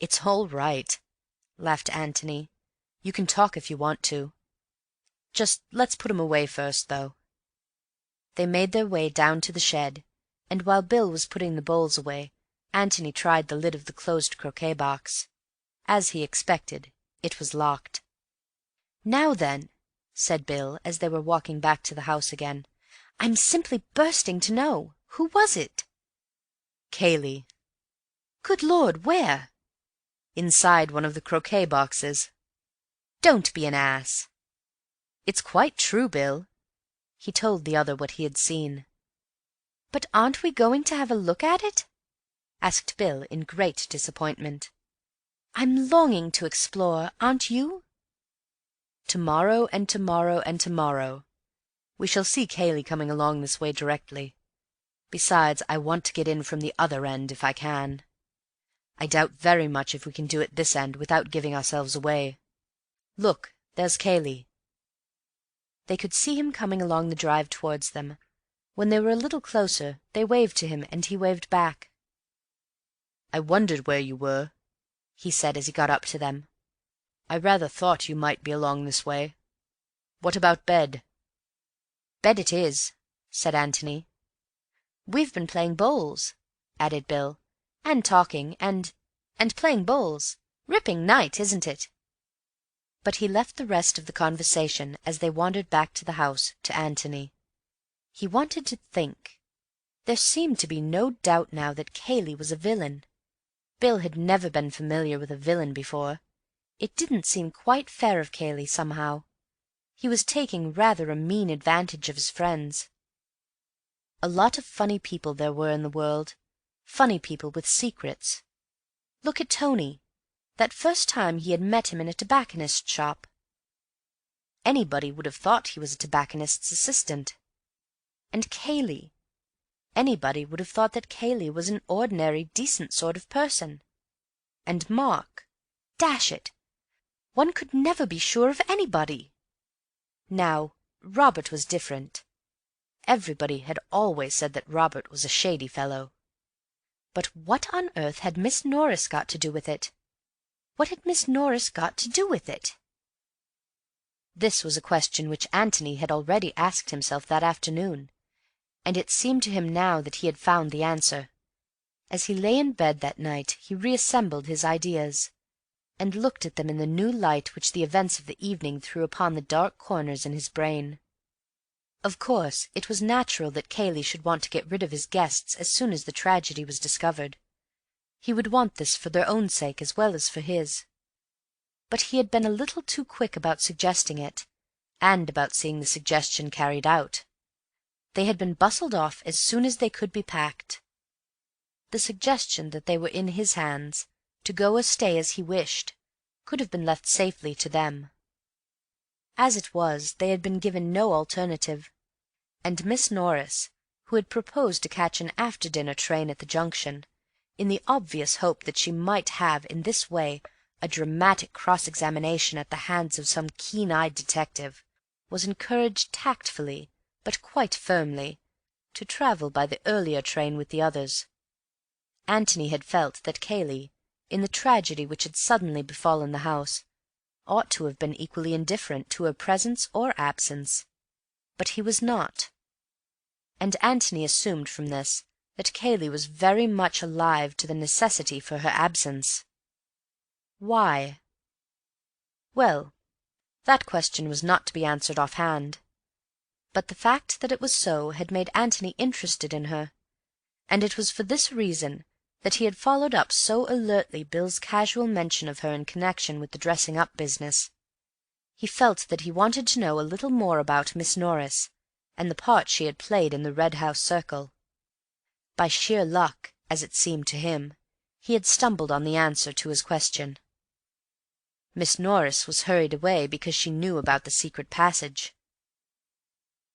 C: "It's all right," laughed Antony. "You can talk if you want to. Just let's put 'em away first, though." They made their way down to the shed, and while Bill was putting the bowls away, Antony tried the lid of the closed croquet-box. As he expected, it was locked. "Now then," said Bill, as they were walking back to the house again, "I'm simply bursting to know. Who was it?" "Kayle." "Good Lord, where?" "Inside one of the croquet-boxes." "Don't be an ass." "It's quite true, Bill." He told the other what he had seen. "But aren't we going to have a look at it?" asked Bill in great disappointment. "I'm longing to explore, aren't you?" "Tomorrow and tomorrow and tomorrow. We shall see Kayle coming along this way directly. Besides, I want to get in from the other end if I can. I doubt very much if we can do it this end without giving ourselves away. Look, there's Kayle." They could see him coming along the drive towards them. When they were a little closer, they waved to him, and he waved back. "I wondered where you were," he said as he got up to them. "I rather thought you might be along this way. What about bed?" "Bed it is," said Antony. "We've been playing bowls," added Bill, "and talking, and playing bowls. Ripping night, isn't it?" But he left the rest of the conversation, as they wandered back to the house, to Antony. He wanted to think. There seemed to be no doubt now that Kayle was a villain. Bill had never been familiar with a villain before. It didn't seem quite fair of Kayle, somehow. He was taking rather a mean advantage of his friends. A lot of funny people there were in the world, funny people with secrets. Look at Tony, that first time he had met him in a tobacconist's shop. Anybody would have thought he was a tobacconist's assistant. And Kayle. Anybody would have thought that Kayle was an ordinary, decent sort of person. And Mark. Dash it! One could never be sure of anybody. Now, Robert was different. Everybody had always said that Robert was a shady fellow. But what on earth had Miss Norris got to do with it? What had Miss Norris got to do with it? This was a question which Antony had already asked himself that afternoon, and it seemed to him now that he had found the answer. As he lay in bed that night he reassembled his ideas, and looked at them in the new light which the events of the evening threw upon the dark corners in his brain. Of course, it was natural that Kayle should want to get rid of his guests as soon as the tragedy was discovered. He would want this for their own sake as well as for his. But he had been a little too quick about suggesting it, and about seeing the suggestion carried out. They had been bustled off as soon as they could be packed. The suggestion that they were in his hands, to go or stay as he wished, could have been left safely to them. As it was, they had been given no alternative, and Miss Norris, who had proposed to catch an after-dinner train at the junction, in the obvious hope that she might have in this way a dramatic cross-examination at the hands of some keen-eyed detective, was encouraged tactfully, but quite firmly, to travel by the earlier train with the others. Antony had felt that Kayle, in the tragedy which had suddenly befallen the house, ought to have been equally indifferent to her presence or absence, but he was not. And Antony assumed from this that Kayle was very much alive to the necessity for her absence. Why? Well, that question was not to be answered off-hand. But the fact that it was so had made Antony interested in her, and it was for this reason that he had followed up so alertly Bill's casual mention of her in connection with the dressing-up business. He felt that he wanted to know a little more about Miss Norris, and the part she had played in the Red House circle. By sheer luck, as it seemed to him, he had stumbled on the answer to his question. Miss Norris was hurried away because she knew about the secret passage.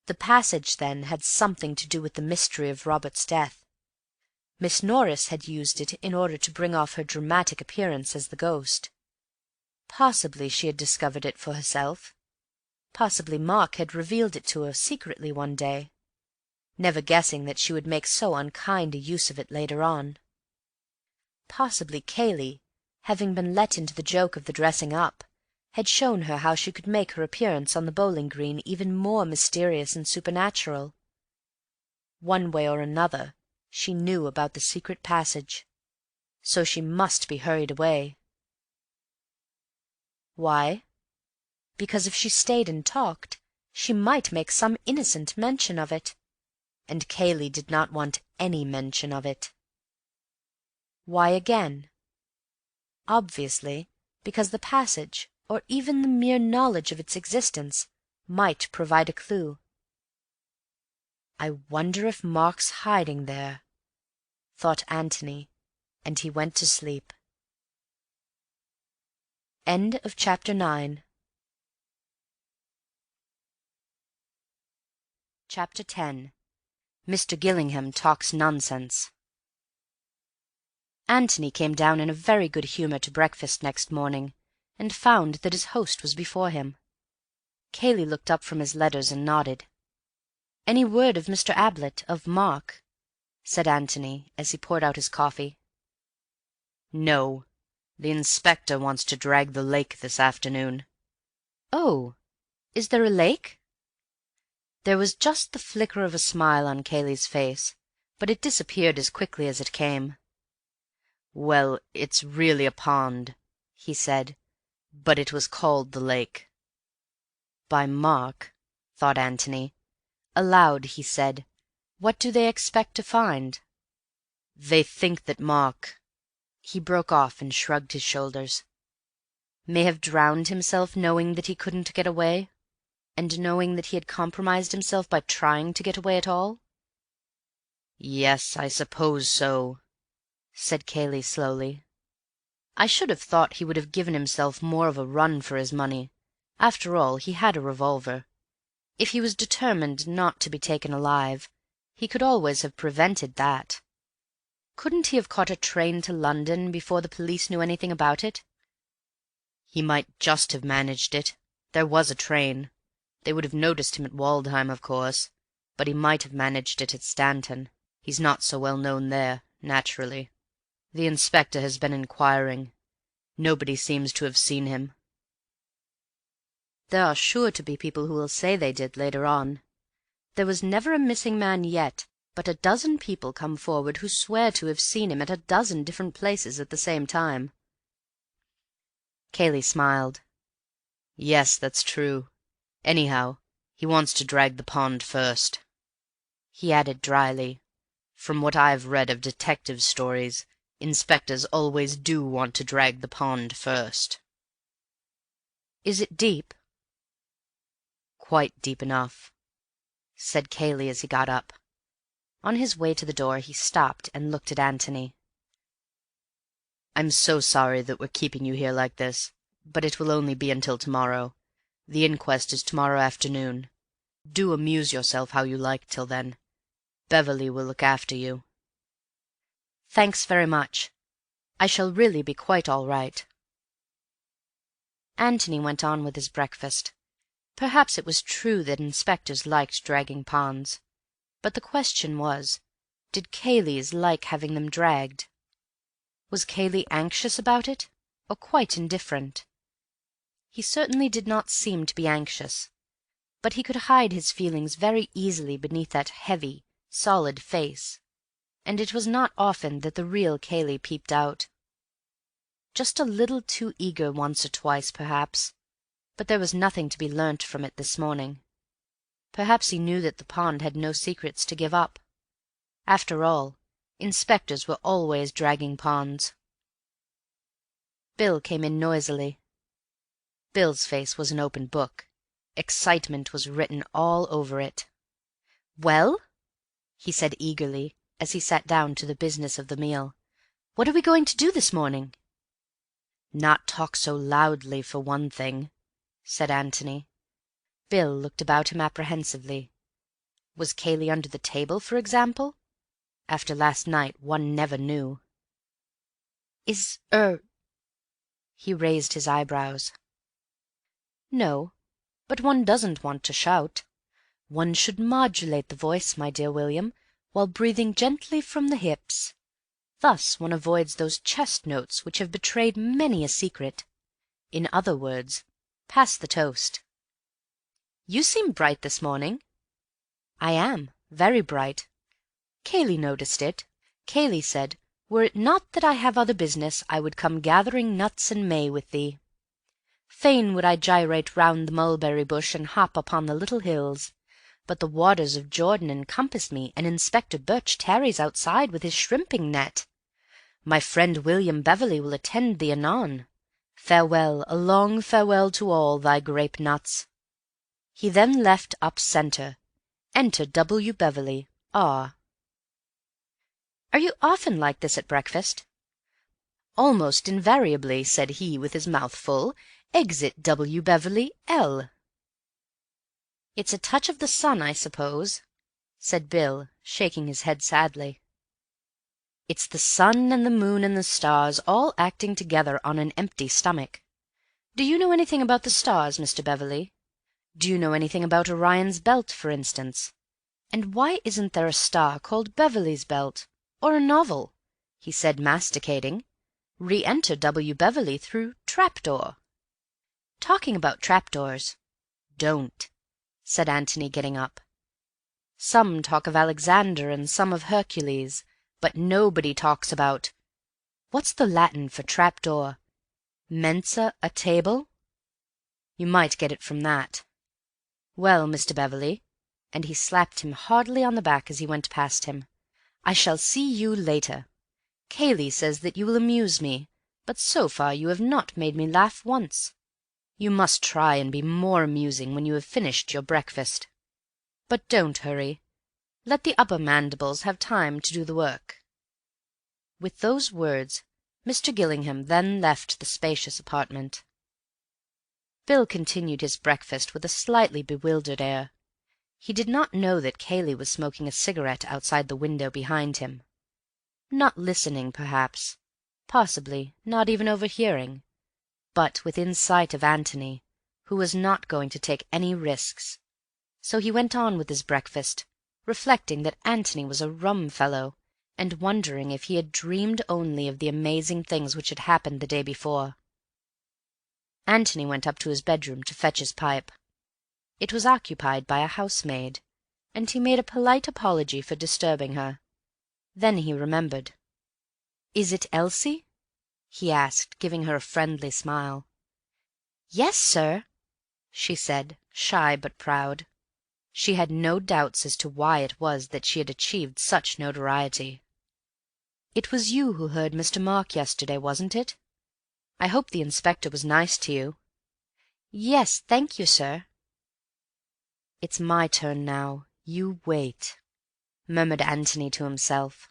C: The passage, then, had something to do with the mystery of Robert's death. Miss Norris had used it in order to bring off her dramatic appearance as the ghost. Possibly she had discovered it for herself. Possibly Mark had revealed it to her secretly one day, never guessing that she would make so unkind a use of it later on. Possibly Kayle, having been let into the joke of the dressing up, had shown her how she could make her appearance on the bowling-green even more mysterious and supernatural. One way or another, she knew about the secret passage, so she must be hurried away. Why? Because if she stayed and talked, she might make some innocent mention of it, and Kayle did not want any mention of it. Why again? Obviously, because the passage, or even the mere knowledge of its existence, might provide a clue. "I wonder if Mark's hiding there," thought Antony, and he went to sleep. End of Chapter 9. Chapter 10. Mr. Gillingham Talks Nonsense. Antony came down in a very good humour to breakfast next morning, and found that his host was before him. Kayle looked up from his letters and nodded. "Any word of Mr. Ablett, of Mark?" said Antony, as he poured out his coffee.
B: "No. The inspector wants to drag the lake this afternoon."
C: "Oh, is there a lake?" There was just the flicker of a smile on Cayley's face, but it disappeared as quickly as it came.
B: "Well, it's really a pond," he said, "but it was called the lake."
C: "By Mark," thought Antony. Aloud he said, "What do they expect to find?"
B: "They think that Mark—"
C: He broke off and shrugged his shoulders. "May have drowned himself knowing that he couldn't get away, and knowing that he had compromised himself by trying to get away at all?"
B: "Yes, I suppose so," said Kayle slowly.
C: "I should have thought he would have given himself more of a run for his money. After all, he had a revolver. If he was determined not to be taken alive, he could always have prevented that. Couldn't he have caught a train to London before the police knew anything about it?"
B: "He might just have managed it. There was a train. They would have noticed him at Waldheim, of course, but he might have managed it at Stanton. He's not so well known there, naturally. The inspector has been inquiring. Nobody seems to have seen him."
C: "There are sure to be people who will say they did later on. There was never a missing man yet, but a dozen people come forward who swear to have seen him at a dozen different places at the same time."
B: Kayle smiled. "Yes, that's true. Anyhow, he wants to drag the pond first." He added dryly, "From what I've read of detective stories, inspectors always do want to drag the pond first."
C: "Is it deep?"
B: "Quite deep enough,"
C: said Kayle as he got up. On his way to the door he stopped and looked at Antony.
B: "I'm so sorry that we're keeping you here like this, but it will only be until tomorrow. The inquest is tomorrow afternoon. Do amuse yourself how you like till then. Beverley will look after you."
C: "Thanks very much. I shall really be quite all right." Antony went on with his breakfast. Perhaps it was true that inspectors liked dragging ponds, but the question was, did Cayleys like having them dragged? Was Kayle anxious about it, or quite indifferent? He certainly did not seem to be anxious, but he could hide his feelings very easily beneath that heavy, solid face, and it was not often that the real Kayle peeped out. Just a little too eager once or twice, perhaps, but there was nothing to be learnt from it this morning. Perhaps he knew that the pond had no secrets to give up. After all, inspectors were always dragging ponds. Bill came in noisily. Bill's face was an open book. Excitement was written all over it. "Well?" he said eagerly, as he sat down to the business of the meal. "What are we going to do this morning?"
B: "Not talk so loudly, for one thing," said Antony.
C: Bill looked about him apprehensively. Was Kayle under the table, for example? After last night one never knew. He raised his eyebrows. "No, but one doesn't want to shout. One should modulate the voice, my dear William, while breathing gently from the hips. Thus one avoids those chest notes which have betrayed many a secret. In other words, pass the toast." "You seem bright this morning." "I am, very bright. Kayle noticed it. Kayle said, 'Were it not that I have other business, I would come gathering nuts and may with thee. Fain would I gyrate round the mulberry bush and hop upon the little hills, but the waters of Jordan encompass me, and Inspector Birch tarries outside with his shrimping net. My friend William Beverley will attend thee anon. Farewell, a long farewell to all thy grape nuts." He then left up centre. Enter W. Beverley, R. "Are you often like this at breakfast?" "Almost invariably," said he, with his mouth full. "Exit W. Beverley, L." "It's a touch of the sun, I suppose," said Bill, shaking his head sadly. "It's the sun and the moon and the stars all acting together on an empty stomach. Do you know anything about the stars, Mr. Beverley? Do you know anything about Orion's belt, for instance? And why isn't there a star called Beverley's Belt? Or a novel?" he said, masticating. "Re-enter W. Beverley through trapdoor." "Talking about trapdoors—" "Don't," said Antony, getting up. "Some talk of Alexander and some of Hercules, but nobody talks about— What's the Latin for trapdoor? Mensa, a table? You might get it from that. Well, Mr. Beverley," and he slapped him heartily on the back as he went past him, "I shall see you later. Kayle says that you will amuse me, but so far you have not made me laugh once. You must try and be more amusing when you have finished your breakfast. But don't hurry. Let the upper mandibles have time to do the work." With those words Mr. Gillingham then left the spacious apartment. Bill continued his breakfast with a slightly bewildered air. He did not know that Kayle was smoking a cigarette outside the window behind him. Not listening, perhaps, possibly not even overhearing, but within sight of Antony, who was not going to take any risks. So he went on with his breakfast, reflecting that Antony was a rum fellow, and wondering if he had dreamed only of the amazing things which had happened the day before. Antony went up to his bedroom to fetch his pipe. It was occupied by a housemaid, and he made a polite apology for disturbing her. Then he remembered. "Is it Elsie?" he asked, giving her a friendly smile. "Yes, sir," she said, shy but proud. She had no doubts as to why it was that she had achieved such notoriety. "It was you who heard Mr. Mark yesterday, wasn't it? I hope the inspector was nice to you." "Yes, thank you, sir." "It's my turn now. You wait," murmured Antony to himself.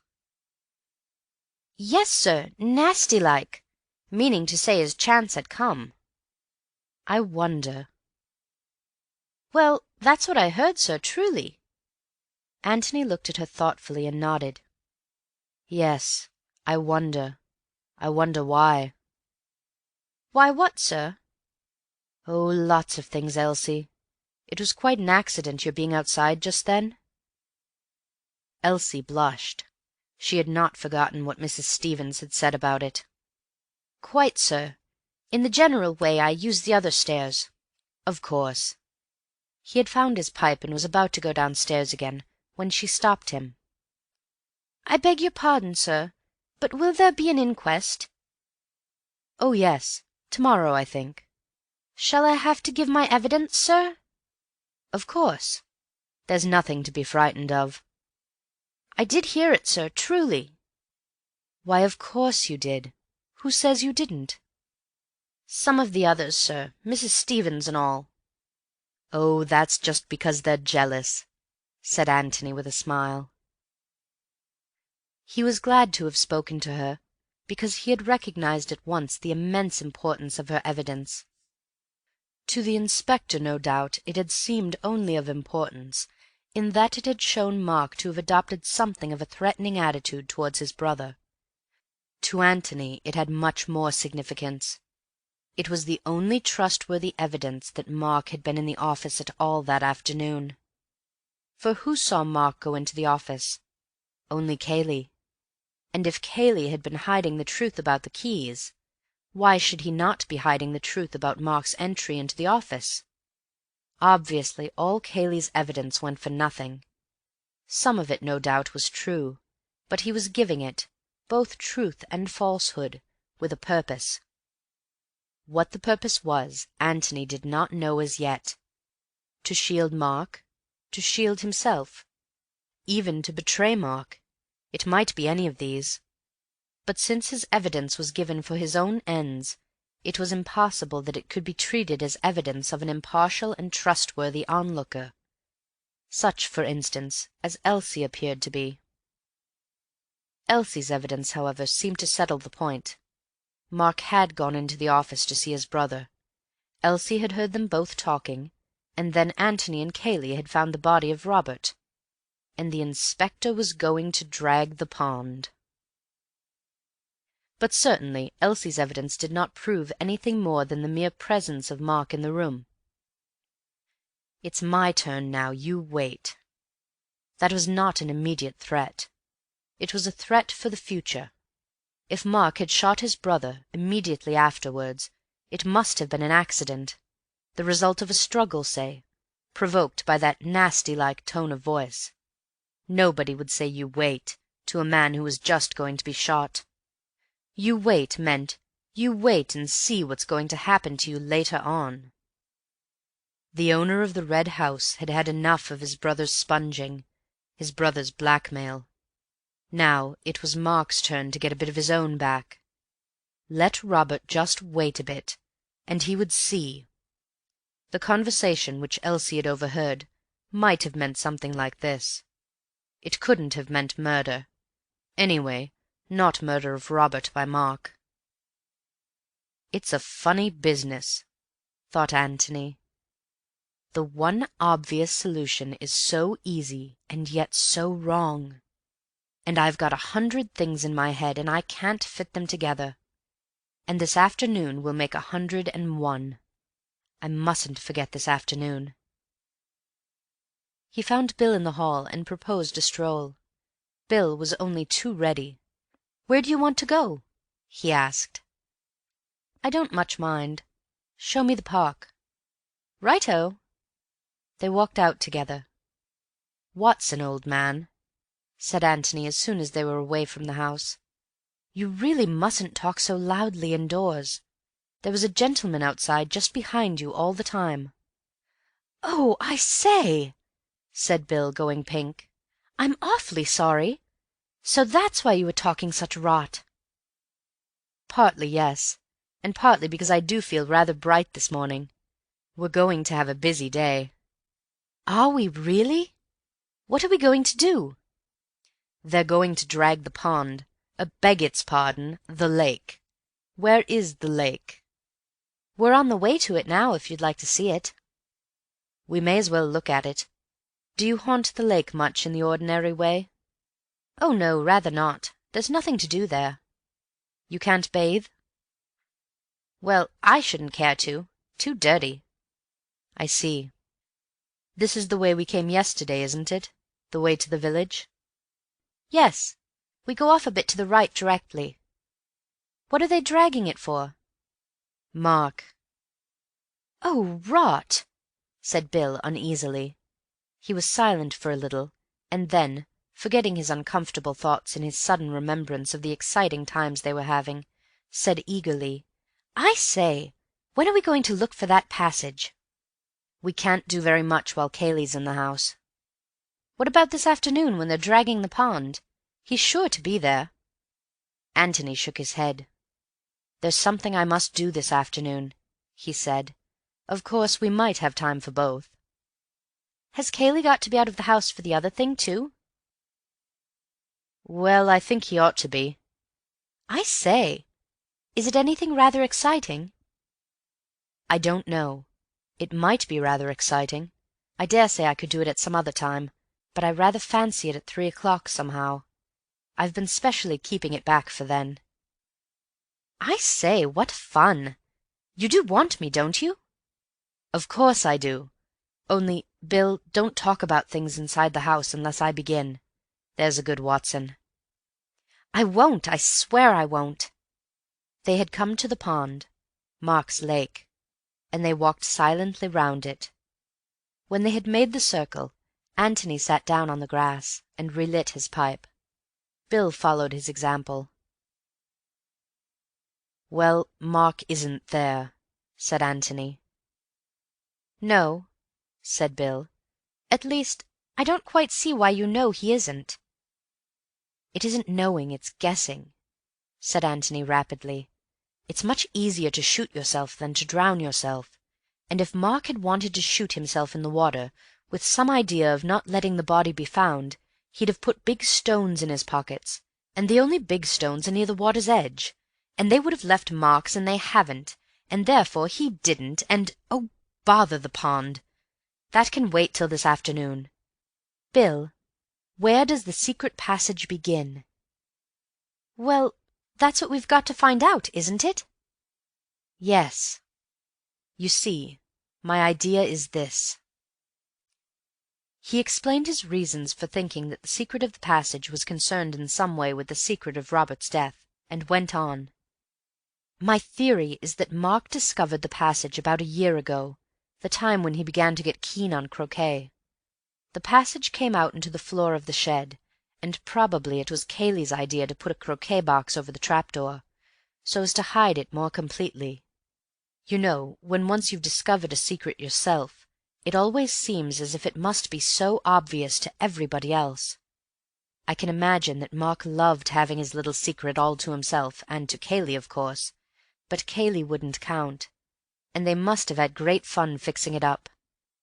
C: "Yes, sir, nasty like, meaning to say his chance had come." "I wonder—" "Well, that's what I heard, sir, truly." Antony looked at her thoughtfully and nodded. "Yes, I wonder why." "Why what, sir?" "Oh, lots of things, Elsie. It was quite an accident your being outside just then?" Elsie blushed. She had not forgotten what Mrs. Stevens had said about it. "Quite, sir. In the general way I use the other stairs." "Of course." He had found his pipe and was about to go downstairs again, when she stopped him. "I beg your pardon, sir, but will there be an inquest?" "Oh, yes. Tomorrow, I think." "Shall I have to give my evidence, sir?" "Of course. There's nothing to be frightened of." "I did hear it, sir, truly." "Why, of course you did. Who says you didn't?" "Some of the others, sir, Mrs. Stevens and all." "Oh, that's just because they're jealous," said Antony with a smile. He was glad to have spoken to her, because he had recognized at once the immense importance of her evidence. To the inspector, no doubt, it had seemed only of importance in that it had shown Mark to have adopted something of a threatening attitude towards his brother. To Antony it had much more significance. It was the only trustworthy evidence that Mark had been in the office at all that afternoon. For who saw Mark go into the office? Only Kayle. And if Kayle had been hiding the truth about the keys, why should he not be hiding the truth about Mark's entry into the office? Obviously all Kayle's evidence went for nothing. Some of it, no doubt, was true, but he was giving it, both truth and falsehood, with a purpose. What the purpose was, Antony did not know as yet. To shield Mark, to shield himself, even to betray Mark. It might be any of these. But since his evidence was given for his own ends, It was impossible that it could be treated as evidence of an impartial and trustworthy onlooker, such, for instance, as Elsie appeared to be. Elsie's evidence, however, seemed to settle the point. Mark had gone into the office to see his brother. Elsie had heard them both talking, and then Antony and Kayle had found the body of Robert, and the inspector was going to drag the pond. But certainly Elsie's evidence did not prove anything more than the mere presence of Mark in the room. "It's my turn now, you wait." That was not an immediate threat. It was a threat for the future. If Mark had shot his brother immediately afterwards, it must have been an accident, the result of a struggle, say, provoked by that nasty-like tone of voice. Nobody would say "you wait" to a man who was just going to be shot. "You wait" meant, you wait and see what's going to happen to you later on. The owner of the red house had had enough of his brother's sponging, his brother's blackmail. Now it was Mark's turn to get a bit of his own back. Let Robert just wait a bit, and he would see. The conversation which Elsie had overheard might have meant something like this. It couldn't have meant murder. Anyway, not murder of Robert by Mark. "It's a funny business," thought Antony. "The one obvious solution is so easy and yet so wrong. And I've got 100 things in my head, and I can't fit them together. And this afternoon will make 101. I mustn't forget this afternoon." He found Bill in the hall and proposed a stroll. Bill was only too ready. "Where do you want to go?" he asked. "I don't much mind. Show me the park." "Right-o." They walked out together. "Watson, old man," said Antony as soon as they were away from the house, "you really mustn't talk so loudly indoors. There was a gentleman outside just behind you all the time." "Oh, I say," said Bill, going pink. "I'm awfully sorry. So that's why you were talking such rot." "Partly, yes, and partly because I do feel rather bright this morning. We're going to have a busy day." "Are we really? What are we going to do?" "They're going to drag the pond, beg its pardon, the lake. Where is the lake?" "We're on the way to it now, if you'd like to see it." "We may as well look at it. Do you haunt the lake much in the ordinary way?" "Oh, no, rather not. There's nothing to do there." "You can't bathe?" "Well, I shouldn't care to. Too dirty." "I see. This is the way we came yesterday, isn't it? The way to the village?" "Yes. We go off a bit to the right directly." "What are they dragging it for?" "Mark." "Oh, rot," said Bill uneasily. He was silent for a little, and then, forgetting his uncomfortable thoughts in his sudden remembrance of the exciting times they were having, said eagerly, "I say, when are we going to look for that passage?" "We can't do very much while Cayley's in the house." "What about this afternoon when they're dragging the pond? He's sure to be there." Antony shook his head. "There's something I must do this afternoon," he said. "Of course, we might have time for both." "Has Kayle got to be out of the house for the other thing, too?" "Well, I think he ought to be." "I say, is it anything rather exciting?" "I don't know. It might be rather exciting. I dare say I could do it at some other time, but I rather fancy it at 3 o'clock somehow. I've been specially keeping it back for then." "I say, what fun! You do want me, don't you?" "Of course I do. Only, Bill, don't talk about things inside the house unless I begin. There's a good Watson." "I won't. I swear I won't." They had come to the pond, Mark's lake, and they walked silently round it. When they had made the circle, Antony sat down on the grass and relit his pipe. Bill followed his example. "Well, Mark isn't there," said Antony. "No," said Bill. "At least, I don't quite see why you know he isn't." "It isn't knowing, it's guessing," said Antony rapidly. It's much easier to shoot yourself than to drown yourself, and if Mark had wanted to shoot himself in the water, with some idea of not letting the body be found, he'd have put big stones in his pockets, and the only big stones are near the water's edge, and they would have left marks, and they haven't, and therefore he didn't, and oh, bother the pond! That can wait till this afternoon. Bill, where does the secret passage begin?" "Well, that's what we've got to find out, isn't it?" "Yes. You see, my idea is this." He explained his reasons for thinking that the secret of the passage was concerned in some way with the secret of Robert's death, and went on. "My theory is that Mark discovered the passage about a year ago, the time when he began to get keen on croquet. The passage came out into the floor of the shed, and probably it was Cayley's idea to put a croquet box over the trapdoor, so as to hide it more completely. You know, when once you've discovered a secret yourself, it always seems as if it must be so obvious to everybody else. I can imagine that Mark loved having his little secret all to himself, and to Cayley, of course, but Cayley wouldn't count, and they must have had great fun fixing it up,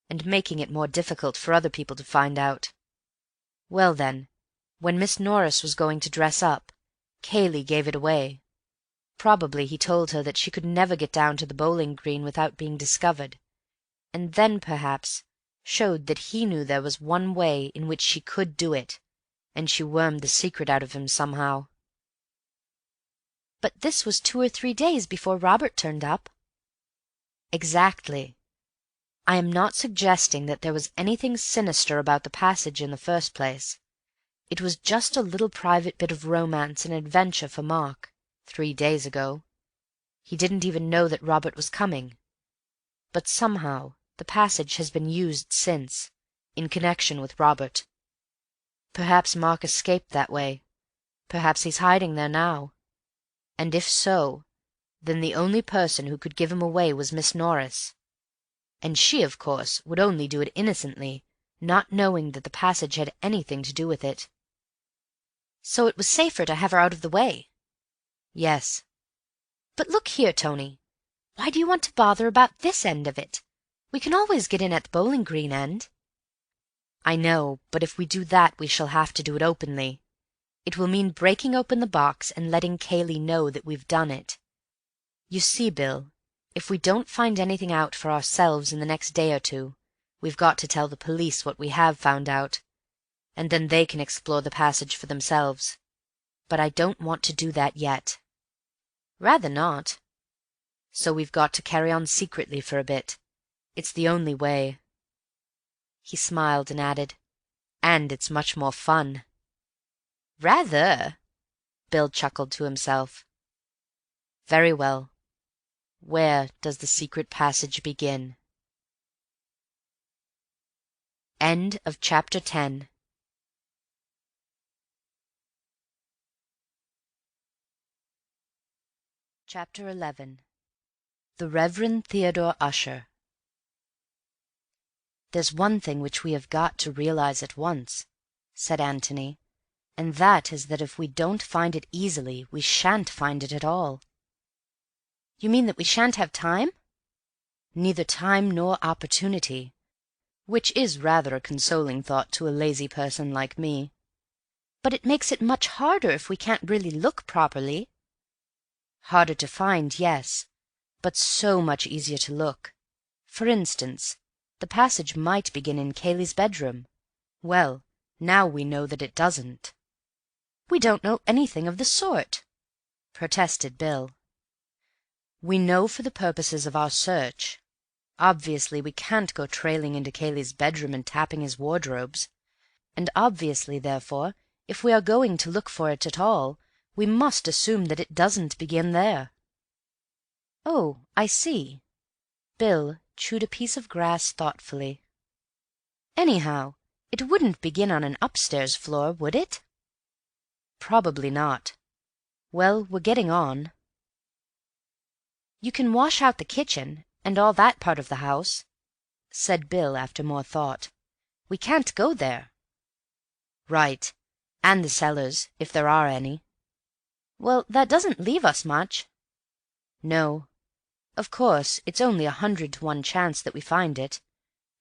C: and making it more difficult for other people to find out. Well then, when Miss Norris was going to dress up, Cayley gave it away. Probably he told her that she could never get down to the bowling green without being discovered, and then perhaps showed that he knew there was one way in which she could do it, and she wormed the secret out of him somehow." "But this was 2 or 3 days before Robert turned up." "Exactly. I am not suggesting that there was anything sinister about the passage in the first place. It was just a little private bit of romance and adventure for Mark, 3 days ago. He didn't even know that Robert was coming. But somehow the passage has been used since, in connection with Robert. Perhaps Mark escaped that way. Perhaps he's hiding there now. And if so, then the only person who could give him away was Miss Norris. And she, of course, would only do it innocently, not knowing that the passage had anything to do with it." "So it was safer to have her out of the way." "Yes." "But look here, Tony, why do you want to bother about this end of it? We can always get in at the bowling green end." "I know, but if we do that we shall have to do it openly. It will mean breaking open the box and letting Cayley know that we've done it. You see, Bill, if we don't find anything out for ourselves in the next day or two, we've got to tell the police what we have found out, and then they can explore the passage for themselves. But I don't want to do that yet." "Rather not." "So we've got to carry on secretly for a bit. It's the only way." He smiled and added, "And it's much more fun." "Rather," Bill chuckled to himself. "Very well. Where does the secret passage begin?" End of Chapter 10. Chapter 11. The Reverend Theodore Usher. "There's one thing which we have got to realize at once," said Antony, "and that is that if we don't find it easily we shan't find it at all." "You mean that we shan't have time?" "Neither time nor opportunity, which is rather a consoling thought to a lazy person like me." "But it makes it much harder if we can't really look properly." "Harder to find, yes, but so much easier to look. For instance, the passage might begin in Cayley's bedroom. Well, now we know that it doesn't." "We don't know anything of the sort," protested Bill. "We know for the purposes of our search. Obviously we can't go trailing into Cayley's bedroom and tapping his wardrobes, and obviously, therefore, if we are going to look for it at all, we must assume that it doesn't begin there." "Oh, I see." Bill chewed a piece of grass thoughtfully. "Anyhow, it wouldn't begin on an upstairs floor, would it?" "Probably not. Well, we're getting on." "You can wash out the kitchen, and all that part of the house," said Bill after more thought. "We can't go there." "Right. And the cellars, if there are any." "Well, that doesn't leave us much." No. Of course, it's only 100 to 1 chance that we find it,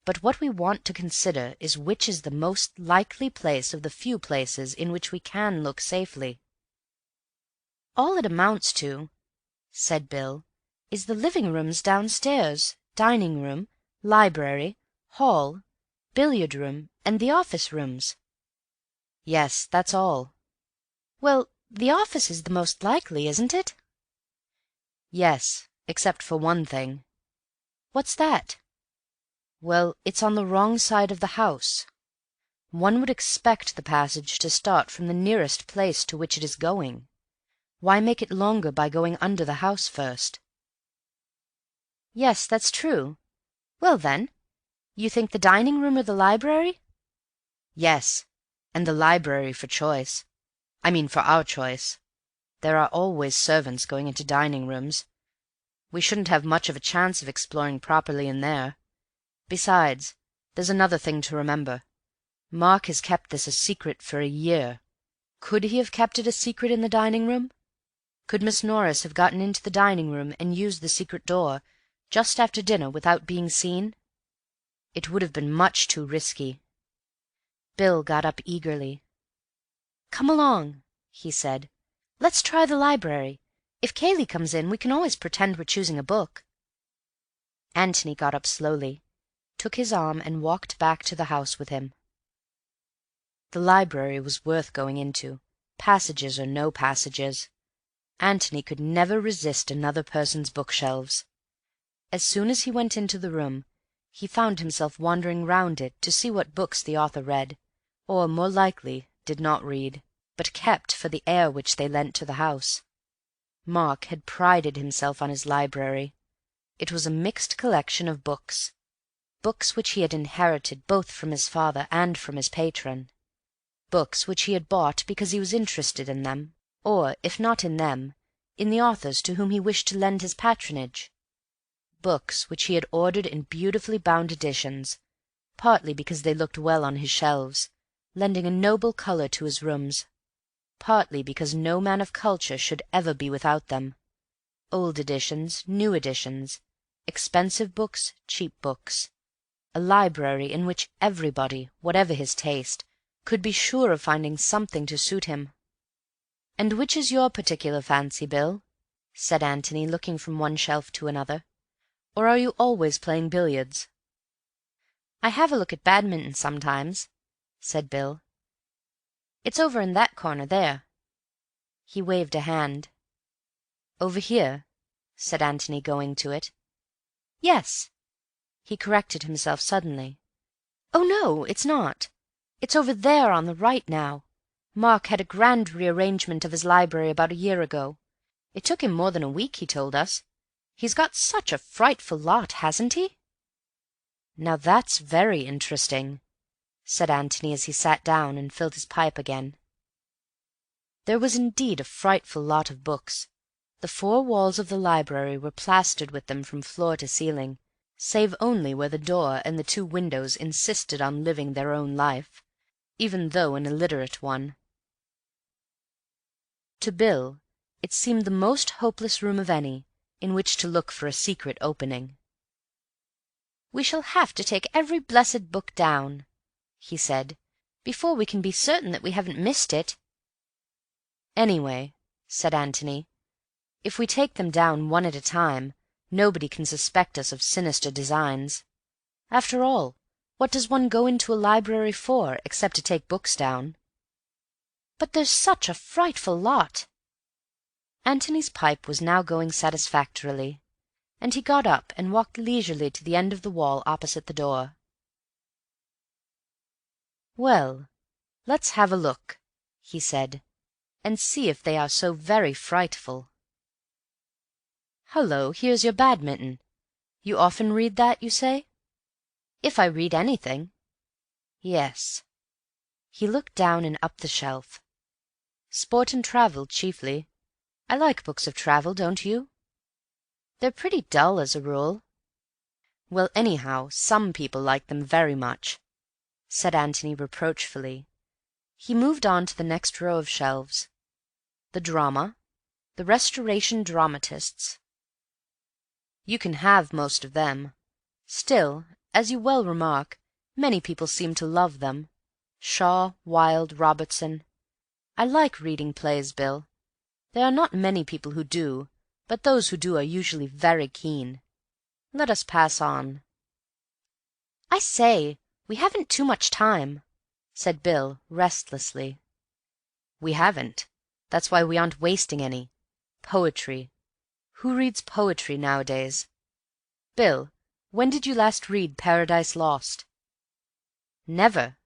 C: but what we want to consider is which is the most likely place of the few places in which we can look safely. All it amounts to," said Bill, "is the living rooms downstairs, dining room, library, hall, billiard room, and the office rooms." "Yes, that's all." "Well, the office is the most likely, isn't it?" "Yes, except for one thing." "What's that?" "Well, it's on the wrong side of the house. One would expect the passage to start from the nearest place to which it is going. Why make it longer by going under the house first?" "Yes, that's true. Well, then, you think the dining room or the library?" "Yes, and the library for choice. I mean for our choice. There are always servants going into dining rooms. We shouldn't have much of a chance of exploring properly in there. Besides, there's another thing to remember. Mark has kept this a secret for a year. Could he have kept it a secret in the dining room? Could Miss Norris have gotten into the dining room and used the secret door just after dinner without being seen? It would have been much too risky." Bill got up eagerly. "Come along," he said. "Let's try the library. If Kayle comes in, we can always pretend we're choosing a book." Antony got up slowly, took his arm, and walked back to the house with him. The library was worth going into, passages or no passages. Antony could never resist another person's bookshelves. As soon as he went into the room, he found himself wandering round it to see what books the author read, or, more likely, did not read, but kept for the air which they lent to the house. Mark had prided himself on his library. It was a mixed collection of books, books which he had inherited both from his father and from his patron, books which he had bought because he was interested in them, or, if not in them, in the authors to whom he wished to lend his patronage, books which he had ordered in beautifully bound editions, partly because they looked well on his shelves, lending a noble colour to his rooms, partly because no man of culture should ever be without them. Old editions, new editions, expensive books, cheap books. A library in which everybody, whatever his taste, could be sure of finding something to suit him. "And which is your particular fancy, Bill?" said Antony, looking from one shelf to another. "Or are you always playing billiards?" "I have a look at badminton sometimes," said Bill. "It's over in that corner there." He waved a hand. "Over here?" said Antony, going to it. "Yes." He corrected himself suddenly. "Oh, no, it's not. It's over there on the right now. Mark had a grand rearrangement of his library about a year ago. It took him more than a week, he told us. He's got such a frightful lot, hasn't he?" "Now that's very interesting," said Antony as he sat down and filled his pipe again. There was indeed a frightful lot of books. The 4 walls of the library were plastered with them from floor to ceiling, save only where the door and the 2 windows insisted on living their own life, even though an illiterate one. To Bill it seemed the most hopeless room of any in which to look for a secret opening. "We shall have to take every blessed book down," he said, "before we can be certain that we haven't missed it." "Anyway," said Antony, "if we take them down one at a time, nobody can suspect us of sinister designs. After all, what does one go into a library for, except to take books down?" "But there's such a frightful lot." Antony's pipe was now going satisfactorily, and he got up and walked leisurely to the end of the wall opposite the door. "Well, let's have a look," he said, "and see if they are so very frightful. Hullo, here's your badminton. You often read that, you say?" "If I read anything." "Yes." He looked down and up the shelf. "Sport and travel, chiefly. I like books of travel, don't you?" "They're pretty dull as a rule." "Well, anyhow, some people like them very much," said Antony reproachfully. He moved on to the next row of shelves. "The drama, the Restoration dramatists, You can have most of them. Still, as you well remark, many people seem to love them. Shaw, Wilde, Robertson. I like reading plays, Bill. There are not many people who do, but those who do are usually very keen. Let us pass on." "I say, we haven't too much time," said Bill, restlessly. "We haven't. That's why we aren't wasting any. Poetry. Who reads poetry nowadays? Bill, when did you last read Paradise Lost?" "Never."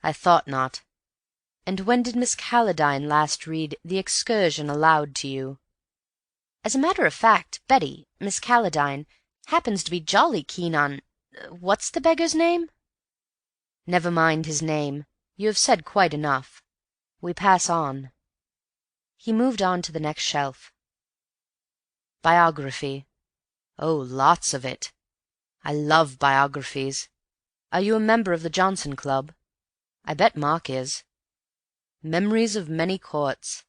C: "I thought not. And when did Miss Calladine last read The Excursion aloud to you?" "As a matter of fact, Betty, Miss Calladine, happens to be jolly keen on—what's the beggar's name?" "Never mind his name. You have said quite enough. We pass on." He moved on to the next shelf. "Biography. Oh, lots of it. I love biographies. Are you a member of the Johnson Club? I bet Mark is. Memories of Many Courts.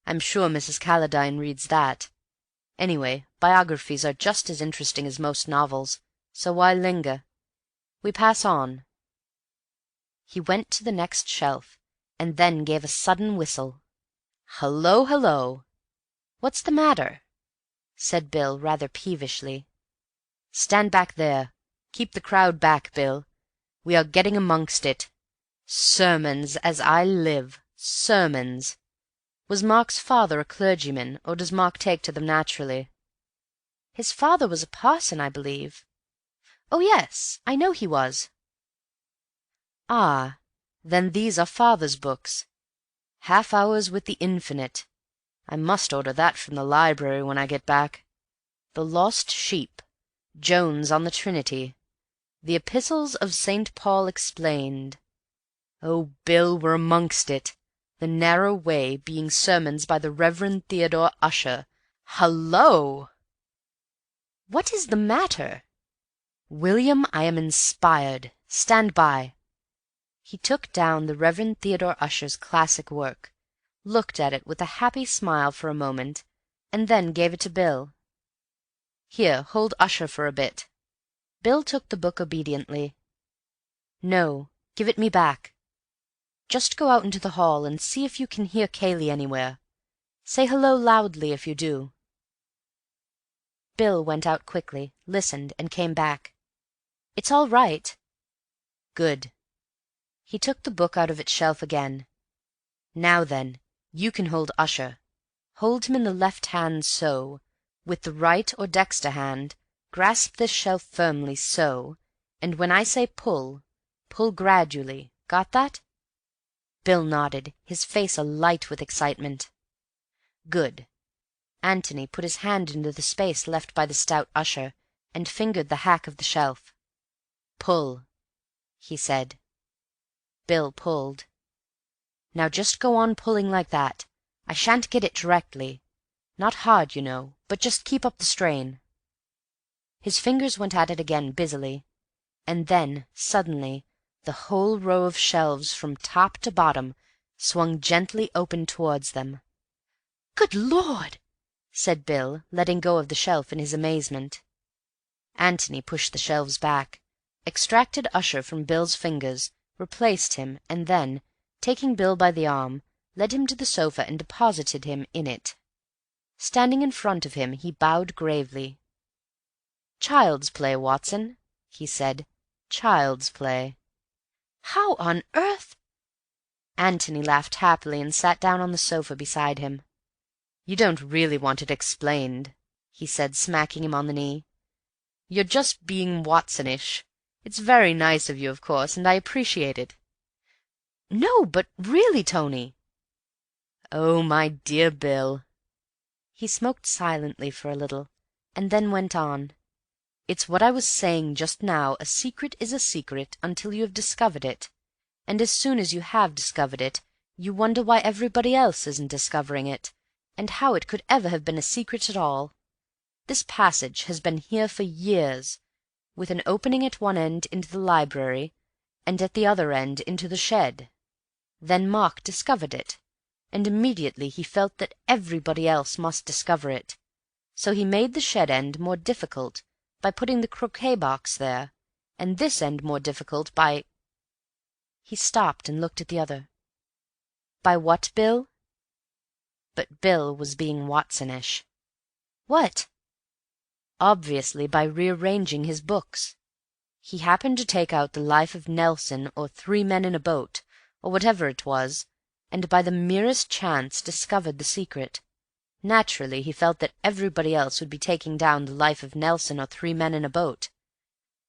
C: I'm sure Mrs. Calladine reads that. Anyway, biographies are just as interesting as most novels, so why linger? We pass on." He went to the next shelf, and then gave a sudden whistle. "Hullo, hullo!" "What's the matter?" said Bill, rather peevishly. "Stand back there. Keep the crowd back, Bill. We are getting amongst it. Sermons, as I live! Sermons! Was Mark's father a clergyman, or does Mark take to them naturally?" "His father was a parson, I believe." "Oh, yes, I know he was." "Ah, then these are father's books. Half Hours with the Infinite. I must order that from the library when I get back. The Lost Sheep. Jones on the Trinity. The Epistles of St. Paul Explained. Oh, Bill, we're amongst it. The Narrow Way, being sermons by the Reverend Theodore Ussher. Hullo!" "What is the matter?" "William, I am inspired. Stand by." He took down the Reverend Theodore Ussher's classic work, looked at it with a happy smile for a moment, and then gave it to Bill. "Here, hold Ussher for a bit." Bill took the book obediently. "No, give it me back. Just go out into the hall and see if you can hear Kayle anywhere. Say hello loudly if you do." Bill went out quickly, listened, and came back. "It's all right." "Good." He took the book out of its shelf again. "Now then, you can hold Ussher. Hold him in the left hand so. With the right or dexter hand, grasp this shelf firmly so, and when I say pull, pull gradually. Got that?" Bill nodded, his face alight with excitement. "Good." Antony put his hand into the space left by the stout Ussher, and fingered the hack of the shelf. "Pull," he said. Bill pulled. "Now just go on pulling like that. I shan't get it directly. Not hard, you know, but just keep up the strain." His fingers went at it again busily, and then, suddenly, the whole row of shelves from top to bottom swung gently open towards them. "Good Lord!" said Bill, letting go of the shelf in his amazement. Antony pushed the shelves back, extracted Ussher from Bill's fingers, replaced him, and then, taking Bill by the arm, led him to the sofa and deposited him in it. Standing in front of him, he bowed gravely. "Child's play, Watson," he said. "Child's play." "How on earth—" Antony laughed happily and sat down on the sofa beside him. "You don't really want it explained," he said, smacking him on the knee. "You're just being Watsonish. It's very nice of you, of course, and I appreciate it." "No, but really, Tony—" "Oh, my dear Bill." He smoked silently for a little, and then went on. "It's what I was saying just now, a secret is a secret until you have discovered it, and as soon as you have discovered it, you wonder why everybody else isn't discovering it, and how it could ever have been a secret at all. This passage has been here for years, with an opening at one end into the library, and at the other end into the shed. Then Mark discovered it, and immediately he felt that everybody else must discover it, So he made the shed end more difficult by putting the croquet box there, and this end more difficult by—" He stopped and looked at the other. "By what, Bill?" But Bill was being Watsonish. "What?" "Obviously by rearranging his books. He happened to take out the Life of Nelson or Three Men in a Boat, or whatever it was, and by the merest chance discovered the secret. Naturally he felt that everybody else would be taking down the Life of Nelson or Three Men in a Boat.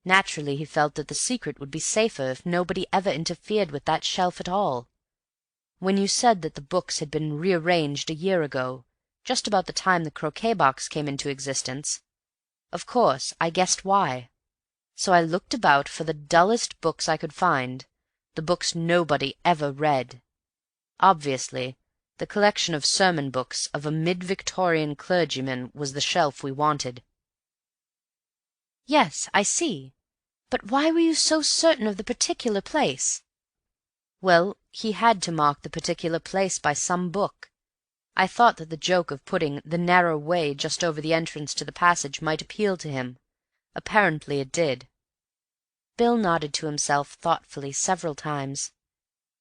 C: Naturally he felt that the secret would be safer if nobody ever interfered with that shelf at all. When you said that the books had been rearranged a year ago, just about the time the croquet box came into existence, of course I guessed why. So I looked about for the dullest books I could find, the books nobody ever read. Obviously, the collection of sermon books of a mid-Victorian clergyman was the shelf we wanted." "Yes, I see. But why were you so certain of the particular place?" "Well, he had to mark the particular place by some book. I thought that the joke of putting the narrow way just over the entrance to the passage might appeal to him. Apparently it did." Bill nodded to himself thoughtfully several times.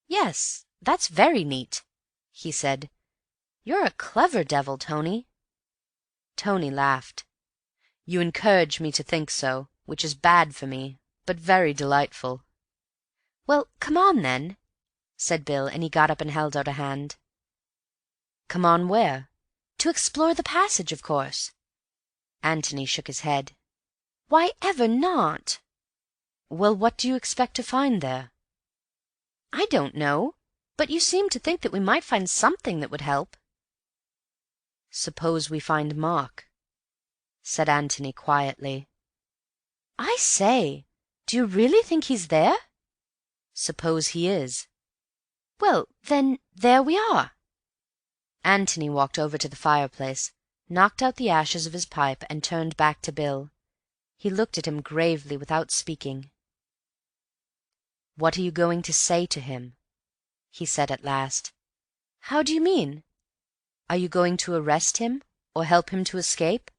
C: "Yes, that's very neat," he said. "You're a clever devil, Tony." Tony laughed. "You encourage me to think so, which is bad for me, but very delightful." "Well, come on, then," said Bill, and he got up and held out a hand. "Come on where?" "To explore the passage, of course." Antony shook his head. "Why ever not?" "Well, what do you expect to find there?" "I don't know, but you seem to think that we might find something that would help." "Suppose we find Mark," said Antony quietly. "I say, do you really think he's there?" "Suppose he is." "Well, then, there we are." Antony walked over to the fireplace, knocked out the ashes of his pipe, and turned back to Bill. He looked at him gravely without speaking. "What are you going to say to him?" he said at last. "How do you mean?" "Are you going to arrest him, or help him to escape?"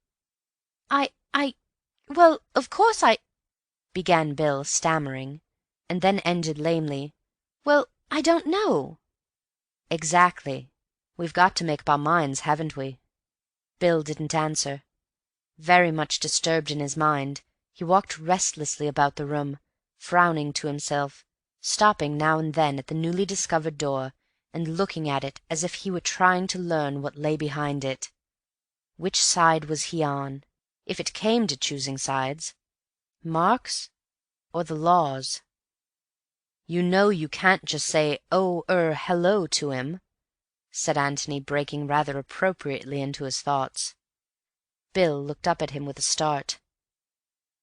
C: Well, of course I—" began Bill, stammering, and then ended lamely. "Well, I don't know."
B: "Exactly. We've got to make up our minds, haven't we?"
C: Bill didn't answer.
B: Very much disturbed in his mind, he walked restlessly about the room, frowning to himself, stopping now and then at the newly discovered door, and looking at it as if he were trying to learn what lay behind it. Which side was he on, if it came to choosing sides? Mark's or the law's? "You know you can't just say, 'hello' to him," said Antony, breaking rather appropriately into his thoughts. Bill looked up at him with a start.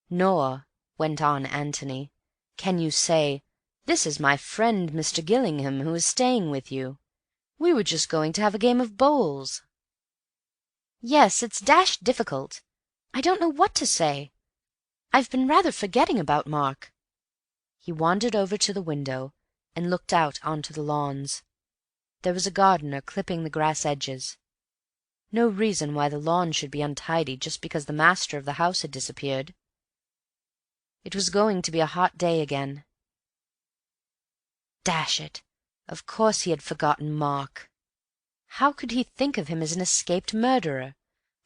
B: "Nor," went on Antony, "can you say, 'This is my friend Mr. Gillingham, who is staying with you. We were just going to have a game of bowls.'"
C: "Yes, it's dashed difficult. I don't know what to say. I've been rather forgetting about Mark."
B: He wandered over to the window and looked out onto the lawns. There was a gardener clipping the grass edges. No reason why the lawn should be untidy just because the master of the house had disappeared. It was going to be a hot day again. Dash it! Of course he had forgotten Mark. How could he think of him as an escaped murderer,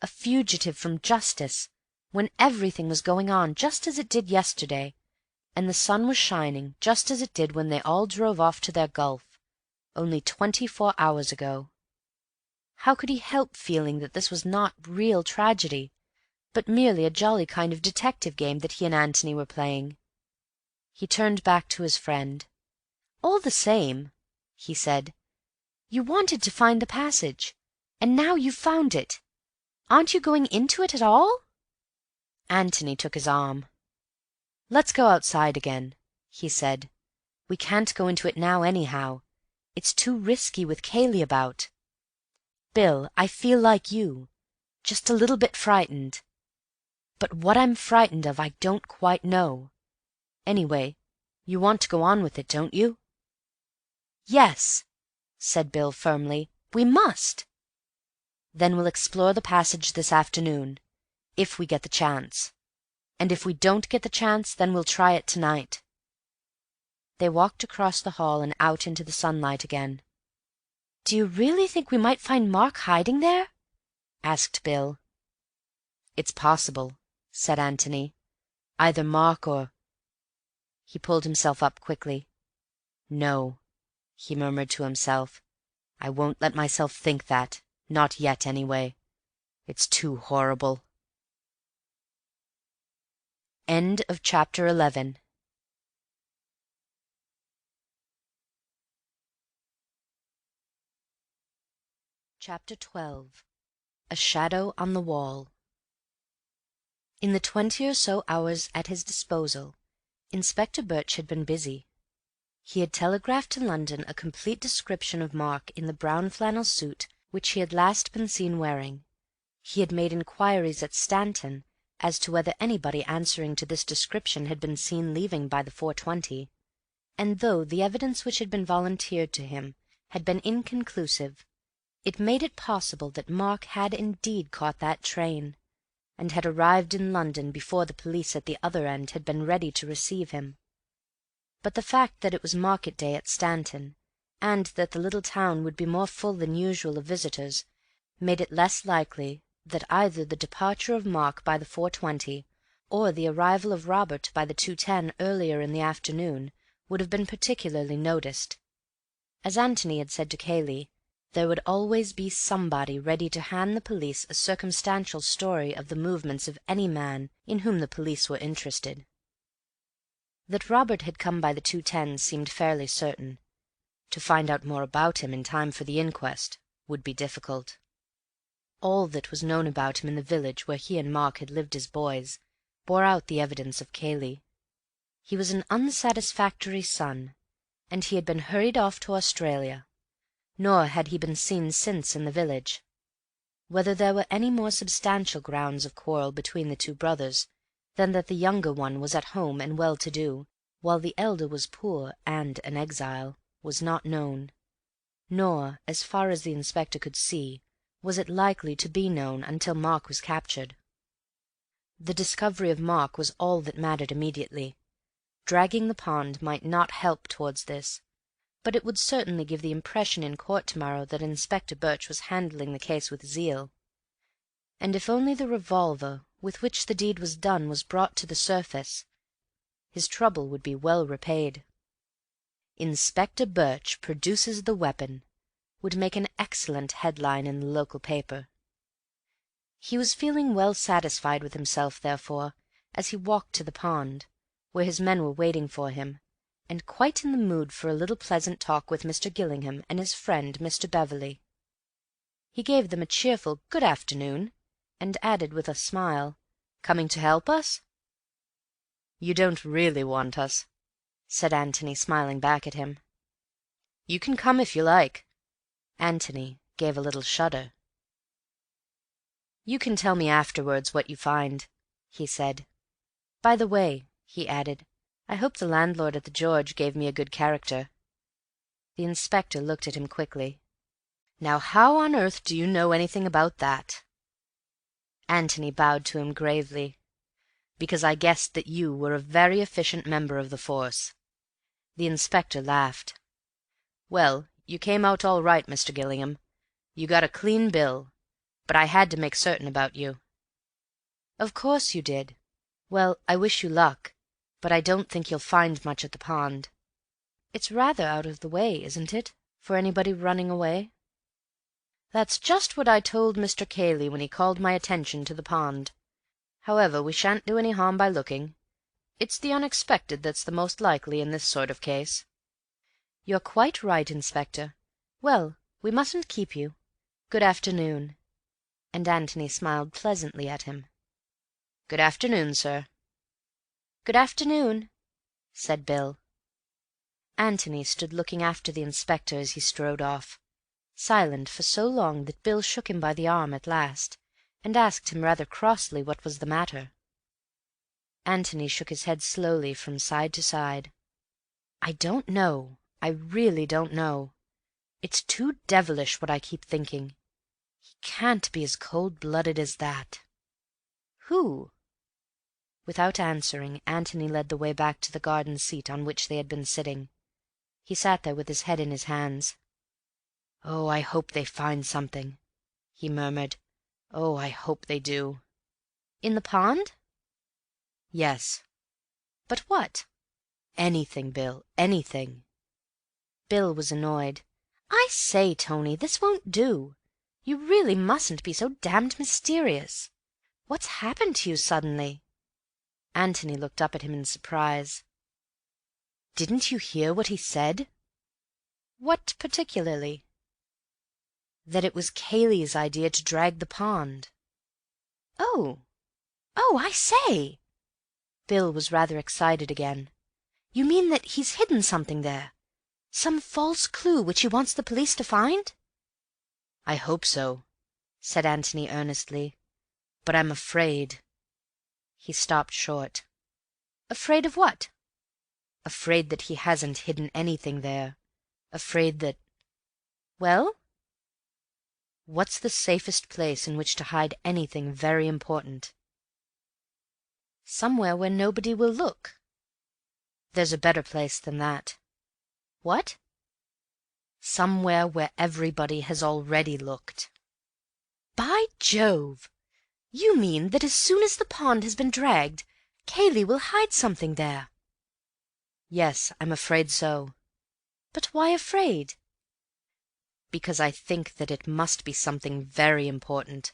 B: a fugitive from justice, when everything was going on just as it did yesterday, and the sun was shining just as it did when they all drove off to their golf, only 24 hours ago? How could he help feeling that this was not real tragedy, but merely a jolly kind of detective game that he and Antony were playing? He turned back to his friend. "All the same," he said, "you wanted to find the passage, and now you've found it. Aren't you going into it at all?" Antony took his arm. "Let's go outside again," he said. "We can't go into it now anyhow. It's too risky with Kayle about. Bill, I feel like you, just a little bit frightened. But what I'm frightened of I don't quite know. Anyway, you want to go on with it, don't you?" "Yes," said Bill firmly. "We must."
C: Then we'll explore the passage this afternoon, if we get the chance. And if we don't get the chance, then we'll try it tonight." They walked across the hall and out into the sunlight again. "Do you really think we might find Mark hiding there?" asked Bill. "It's possible," said Antony. "Either Mark or—" He pulled himself up quickly. "No," he murmured to himself. "I won't let myself think that. Not yet, anyway. It's too horrible." End of chapter 11. Chapter 12. A Shadow on the Wall. In the 20 or so hours at his disposal, Inspector Birch had been busy. He had telegraphed to London a complete description of Mark in the brown flannel suit which he had last been seen wearing. He had made inquiries at Stanton as to whether anybody answering to this description had been seen leaving by the 4:20, and though the evidence which had been volunteered to him had been inconclusive, it made it possible that Mark had indeed caught that train, and had arrived in London before the police at the other end had been ready to receive him. But the fact that it was market day at Stanton, and that the little town would be more full than usual of visitors, made it less likely that either the departure of Mark by the 4:20 or the arrival of Robert by the 2:10 earlier in the afternoon would have been particularly noticed. As Antony had said to Kayle, there would always be somebody ready to hand the police a circumstantial story of the movements of any man in whom the police were interested. That Robert had come by the 2:10 seemed fairly certain. To find out more about him in time for the inquest would be difficult. All that was known about him in the village where he and Mark had lived as boys bore out the evidence of Kayle. He was an unsatisfactory son, and he had been hurried off to Australia. Nor had he been seen since in the village. Whether there were any more substantial grounds of quarrel between the two brothers than that the younger one was at home and well-to-do, while the elder was poor and an exile, was not known. Nor, as far as the inspector could see, was it likely to be known until Mark was captured. The discovery of Mark was all that mattered immediately. Dragging the pond might not help towards this, but it would certainly give the impression in court tomorrow that Inspector Birch was handling the case with zeal. And if only the revolver with which the deed was done was brought to the surface, his trouble would be well repaid. "Inspector Birch produces the weapon" would make an excellent headline in the local paper. He was feeling well satisfied with himself, therefore, as he walked to the pond, where his men were waiting for him, and quite in the mood for a little pleasant talk with Mr. Gillingham and his friend Mr. Beverley. He gave them a cheerful "Good afternoon," and added with a smile, "Coming to help us?" "You don't really want us," said Antony, smiling back at him. "You can come if you like." Antony gave a little shudder. "You can tell me afterwards what you find," he said. "By the way," he added, "I hope the landlord at the George gave me a good character." The inspector looked at him quickly. "Now how on earth do you know anything about that?" Antony bowed to him gravely. "Because I guessed that you were a very efficient member of the force." The inspector laughed. "Well, you came out all right, Mr. Gillingham. You got a clean bill, but I had to make certain about you." "Of course you did. Well, I wish you luck, but I don't think you'll find much at the pond. It's rather out of the way, isn't it, for anybody running away?" "That's just what I told Mr. Kayle when he called my attention to the pond. However, we shan't do any harm by looking. It's the unexpected that's the most likely in this sort of case." "You're quite right, Inspector. Well, we mustn't keep you. Good afternoon." And Antony smiled pleasantly at him. "Good afternoon, sir." "Good afternoon," said Bill. Antony stood looking after the inspector as he strode off, silent for so long that Bill shook him by the arm at last, and asked him rather crossly what was the matter. Antony shook his head slowly from side to side. "I don't know. I really don't know. It's too devilish what I keep thinking,"
A: He can't be as cold-blooded as that." "Who?" Without answering, Antony led the way back to the garden seat on which they had been sitting. He sat there with his head in his hands. "Oh, I hope they find something," he murmured. "Oh, I hope they do." "In the pond?" "Yes."
C: "But what?"
A: "Anything, Bill, anything."
C: Bill was annoyed. "I say, Tony, this won't do. You really mustn't be so damned mysterious. What's happened to you suddenly?"
A: Antony looked up at him in surprise. "Didn't you hear what he said?"
C: "What particularly?"
A: "That it was Cayley's idea to drag the pond."
C: "Oh! Oh, I say!"
A: Bill was rather excited again.
C: "You mean that he's hidden something there? Some false clue which he wants the police to find?"
A: "I hope so," said Antony earnestly. "But I'm afraid—" He stopped short.
C: "Afraid of what?"
A: "Afraid that he hasn't hidden anything there. Afraid that—"
C: "Well?"
A: "What's the safest place in which to hide anything very important?"
C: "Somewhere where nobody will look."
A: "There's a better place than that.
C: "What?"
A: Somewhere where everybody has already looked."
C: "By Jove! You mean that as soon as the pond has been dragged, Cayley will hide something there?"
A: "Yes, I'm afraid so."
C: "But why afraid?"
A: "Because I think that it must be something very important,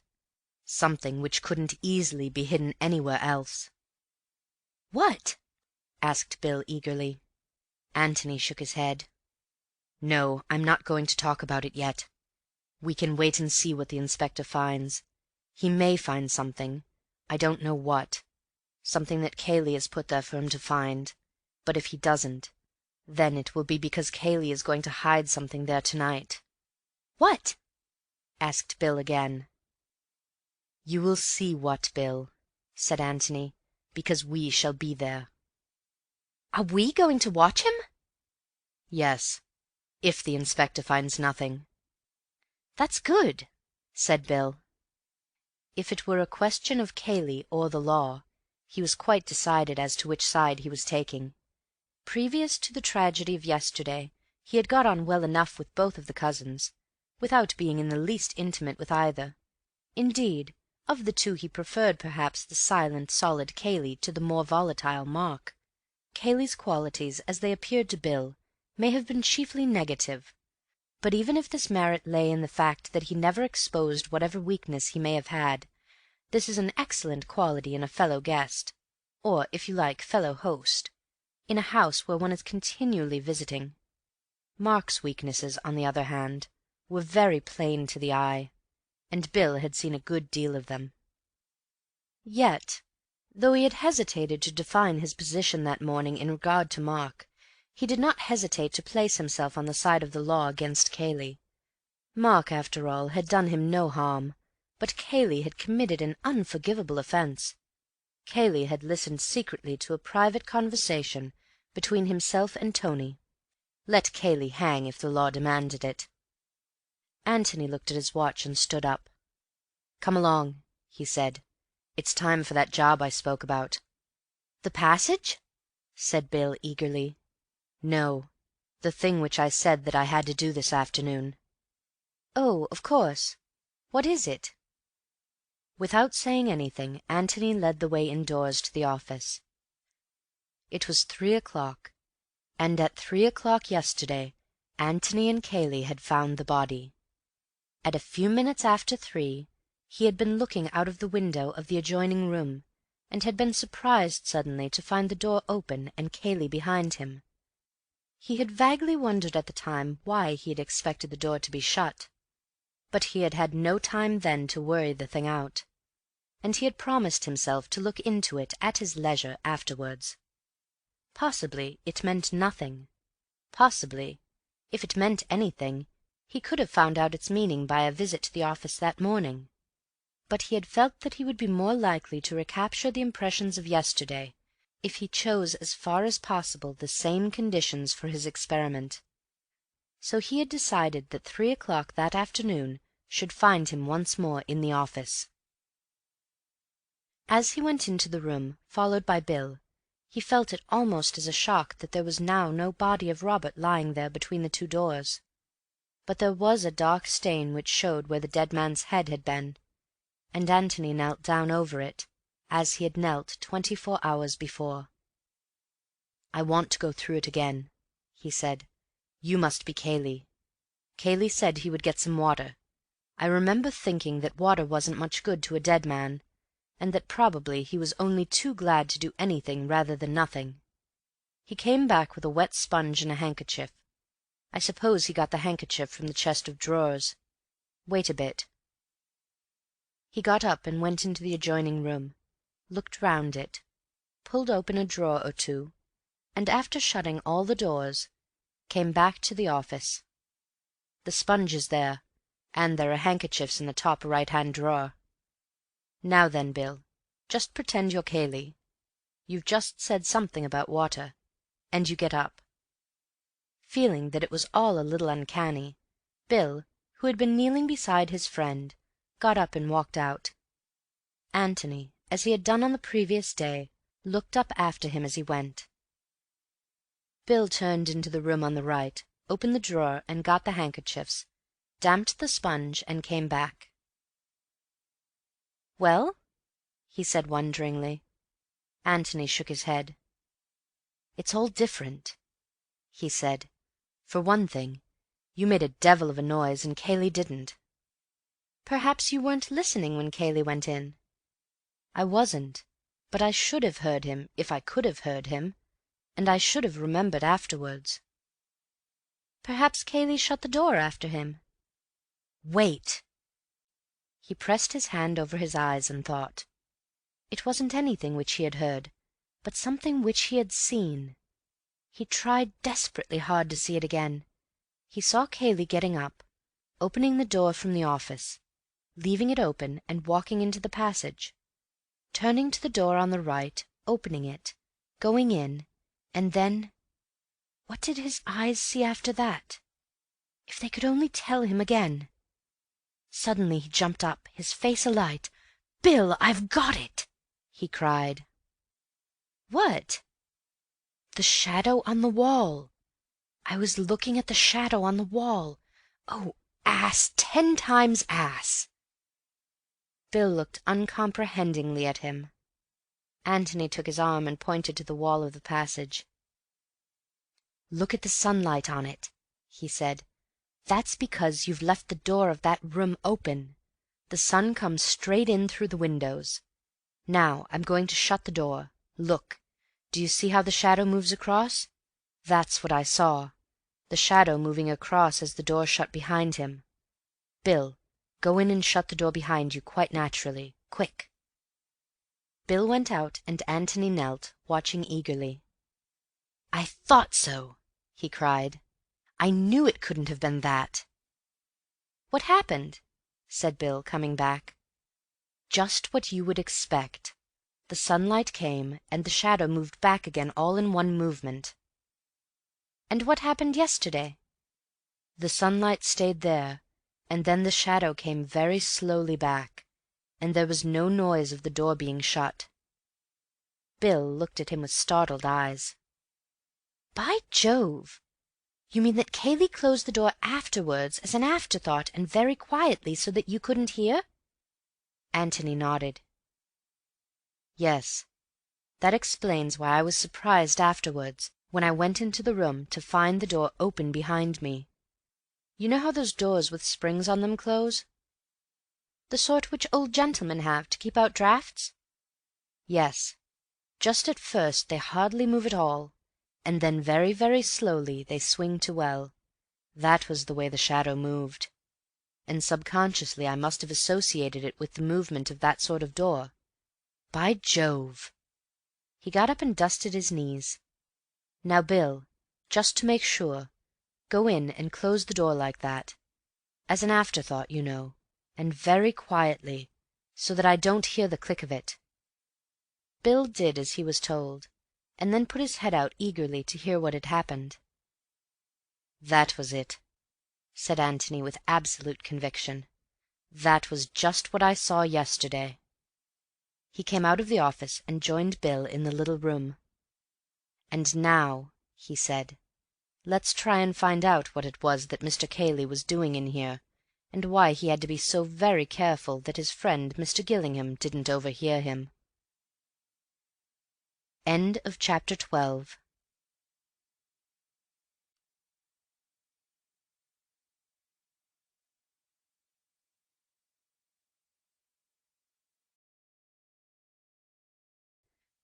A: something which couldn't easily be hidden anywhere else."
C: "What?"
A: asked Bill eagerly. Antony shook his head. "No, I'm not going to talk about it yet. We can wait and see what the inspector finds. He may find something, I don't know what, something that Cayley has put there for him to find. But if he doesn't, then it will be because Cayley is going to hide something there tonight."
C: "What?"
A: asked Bill again. "You will see what, Bill," said Antony, "because we shall be there."
C: "Are we going to watch him?"
A: "Yes, if the inspector finds nothing."
C: "That's good,"
A: said Bill. If it were a question of Cayley or the law, he was quite decided as to which side he was taking. Previous to the tragedy of yesterday he had got on well enough with both of the cousins, without being in the least intimate with either. Indeed, of the two he preferred perhaps the silent, solid Cayley to the more volatile Mark. Cayley's qualities, as they appeared to Bill, may have been chiefly negative, but even if this merit lay in the fact that he never exposed whatever weakness he may have had, this is an excellent quality in a fellow guest, or, if you like, fellow host, in a house where one is continually visiting. Mark's weaknesses, on the other hand, were very plain to the eye, and Bill had seen a good deal of them. Yet, though he had hesitated to define his position that morning in regard to Mark, he did not hesitate to place himself on the side of the law against Cayley. Mark, after all, had done him no harm, but Cayley had committed an unforgivable offence. Cayley had listened secretly to a private conversation between himself and Tony. Let Cayley hang if the law demanded it. Antony looked at his watch and stood up. "Come along," he said. "It's time for that job I spoke about."
C: "The passage?"
A: said Bill eagerly. "No, the thing which I said that I had to do this afternoon."
C: "Oh, of course. What is it?"
A: Without saying anything, Antony led the way indoors to the office. It was 3 o'clock, and at 3 o'clock yesterday Antony and Cayley had found the body. At a few minutes after 3 he had been looking out of the window of the adjoining room, and had been surprised suddenly to find the door open and Cayley behind him. He had vaguely wondered at the time why he had expected the door to be shut, but he had had no time then to worry the thing out, and he had promised himself to look into it at his leisure afterwards. Possibly it meant nothing. Possibly, if it meant anything, he could have found out its meaning by a visit to the office that morning. But he had felt that he would be more likely to recapture the impressions of yesterday if he chose as far as possible the same conditions for his experiment. So he had decided that 3 o'clock that afternoon should find him once more in the office. As he went into the room, followed by Bill, he felt it almost as a shock that there was now no body of Robert lying there between the two doors. But there was a dark stain which showed where the dead man's head had been, and Antony knelt down over it, as he had knelt 24 hours before. "I want to go through it again," he said. "You must be Kayle. Kayle said he would get some water. I remember thinking that water wasn't much good to a dead man, and that probably he was only too glad to do anything rather than nothing. He came back with a wet sponge and a handkerchief. I suppose he got the handkerchief from the chest of drawers. Wait a bit." He got up and went into the adjoining room, looked round it, pulled open a drawer or two, and after shutting all the doors, came back to the office. "The sponge is there, and there are handkerchiefs in the top right-hand drawer. Now then, Bill, just pretend you're Kayle. You've just said something about water, and you get up." Feeling that it was all a little uncanny, Bill, who had been kneeling beside his friend, got up and walked out. Antony, as he had done on the previous day, looked up after him as he went. Bill turned into the room on the right, opened the drawer and got the handkerchiefs, damped the sponge, and came back. "Well?" he said wonderingly. Antony shook his head. "It's all different," he said. "For one thing, you made a devil of a noise, and Kayle didn't." "Perhaps you weren't listening when Kayle went in." "I wasn't, but I should have heard him if I could have heard him, and I should have remembered afterwards." "Perhaps Kayle shut the door after him." "Wait!" He pressed his hand over his eyes and thought. It wasn't anything which he had heard, but something which he had seen. He tried desperately hard to see it again. He saw Kayle getting up, opening the door from the office, leaving it open and walking into the passage, turning to the door on the right, opening it, going in, and then... What did his eyes see after that? If they could only tell him again! Suddenly he jumped up, his face alight. "Bill, I've got it!" he cried. "What?" "The shadow on the wall. I was looking at the shadow on the wall. Oh, ass! 10 times ass!" Bill looked uncomprehendingly at him. Antony took his arm and pointed to the wall of the passage. "Look at the sunlight on it," he said. "That's because you've left the door of that room open. The sun comes straight in through the windows. Now I'm going to shut the door. Look. Do you see how the shadow moves across? That's what I saw. The shadow moving across as the door shut behind him. Bill, go in and shut the door behind you quite naturally. Quick." Bill went out, and Antony knelt, watching eagerly. "I thought so!" he cried. "I knew it couldn't have been that." "What happened?" said Bill, coming back. "Just what you would expect. The sunlight came, and the shadow moved back again all in one movement." "And what happened yesterday?" "The sunlight stayed there, and then the shadow came very slowly back, and there was no noise of the door being shut." Bill looked at him with startled eyes. "By Jove! You mean that Kayle closed the door afterwards, as an afterthought, and very quietly, so that you couldn't hear?" Antony nodded. "Yes. That explains why I was surprised afterwards, when I went into the room, to find the door open behind me. You know how those doors with springs on them close? The sort which old gentlemen have to keep out draughts? Yes. Just at first they hardly move at all, and then very, very slowly they swing to well. That was the way the shadow moved. And subconsciously I must have associated it with the movement of that sort of door. By Jove!" He got up and dusted his knees. "Now, Bill, just to make sure, go in and close the door like that. As an afterthought, you know, and very quietly, so that I don't hear the click of it." Bill did as he was told, and then put his head out eagerly to hear what had happened. "That was it," said Antony with absolute conviction. That was just what I saw yesterday." He came out of the office and joined Bill in the little room. "And now," he said, "let's try and find out what it was that Mr. Cayley was doing in here, and why he had to be so very careful that his friend Mr. Gillingham didn't overhear him." End of chapter 12.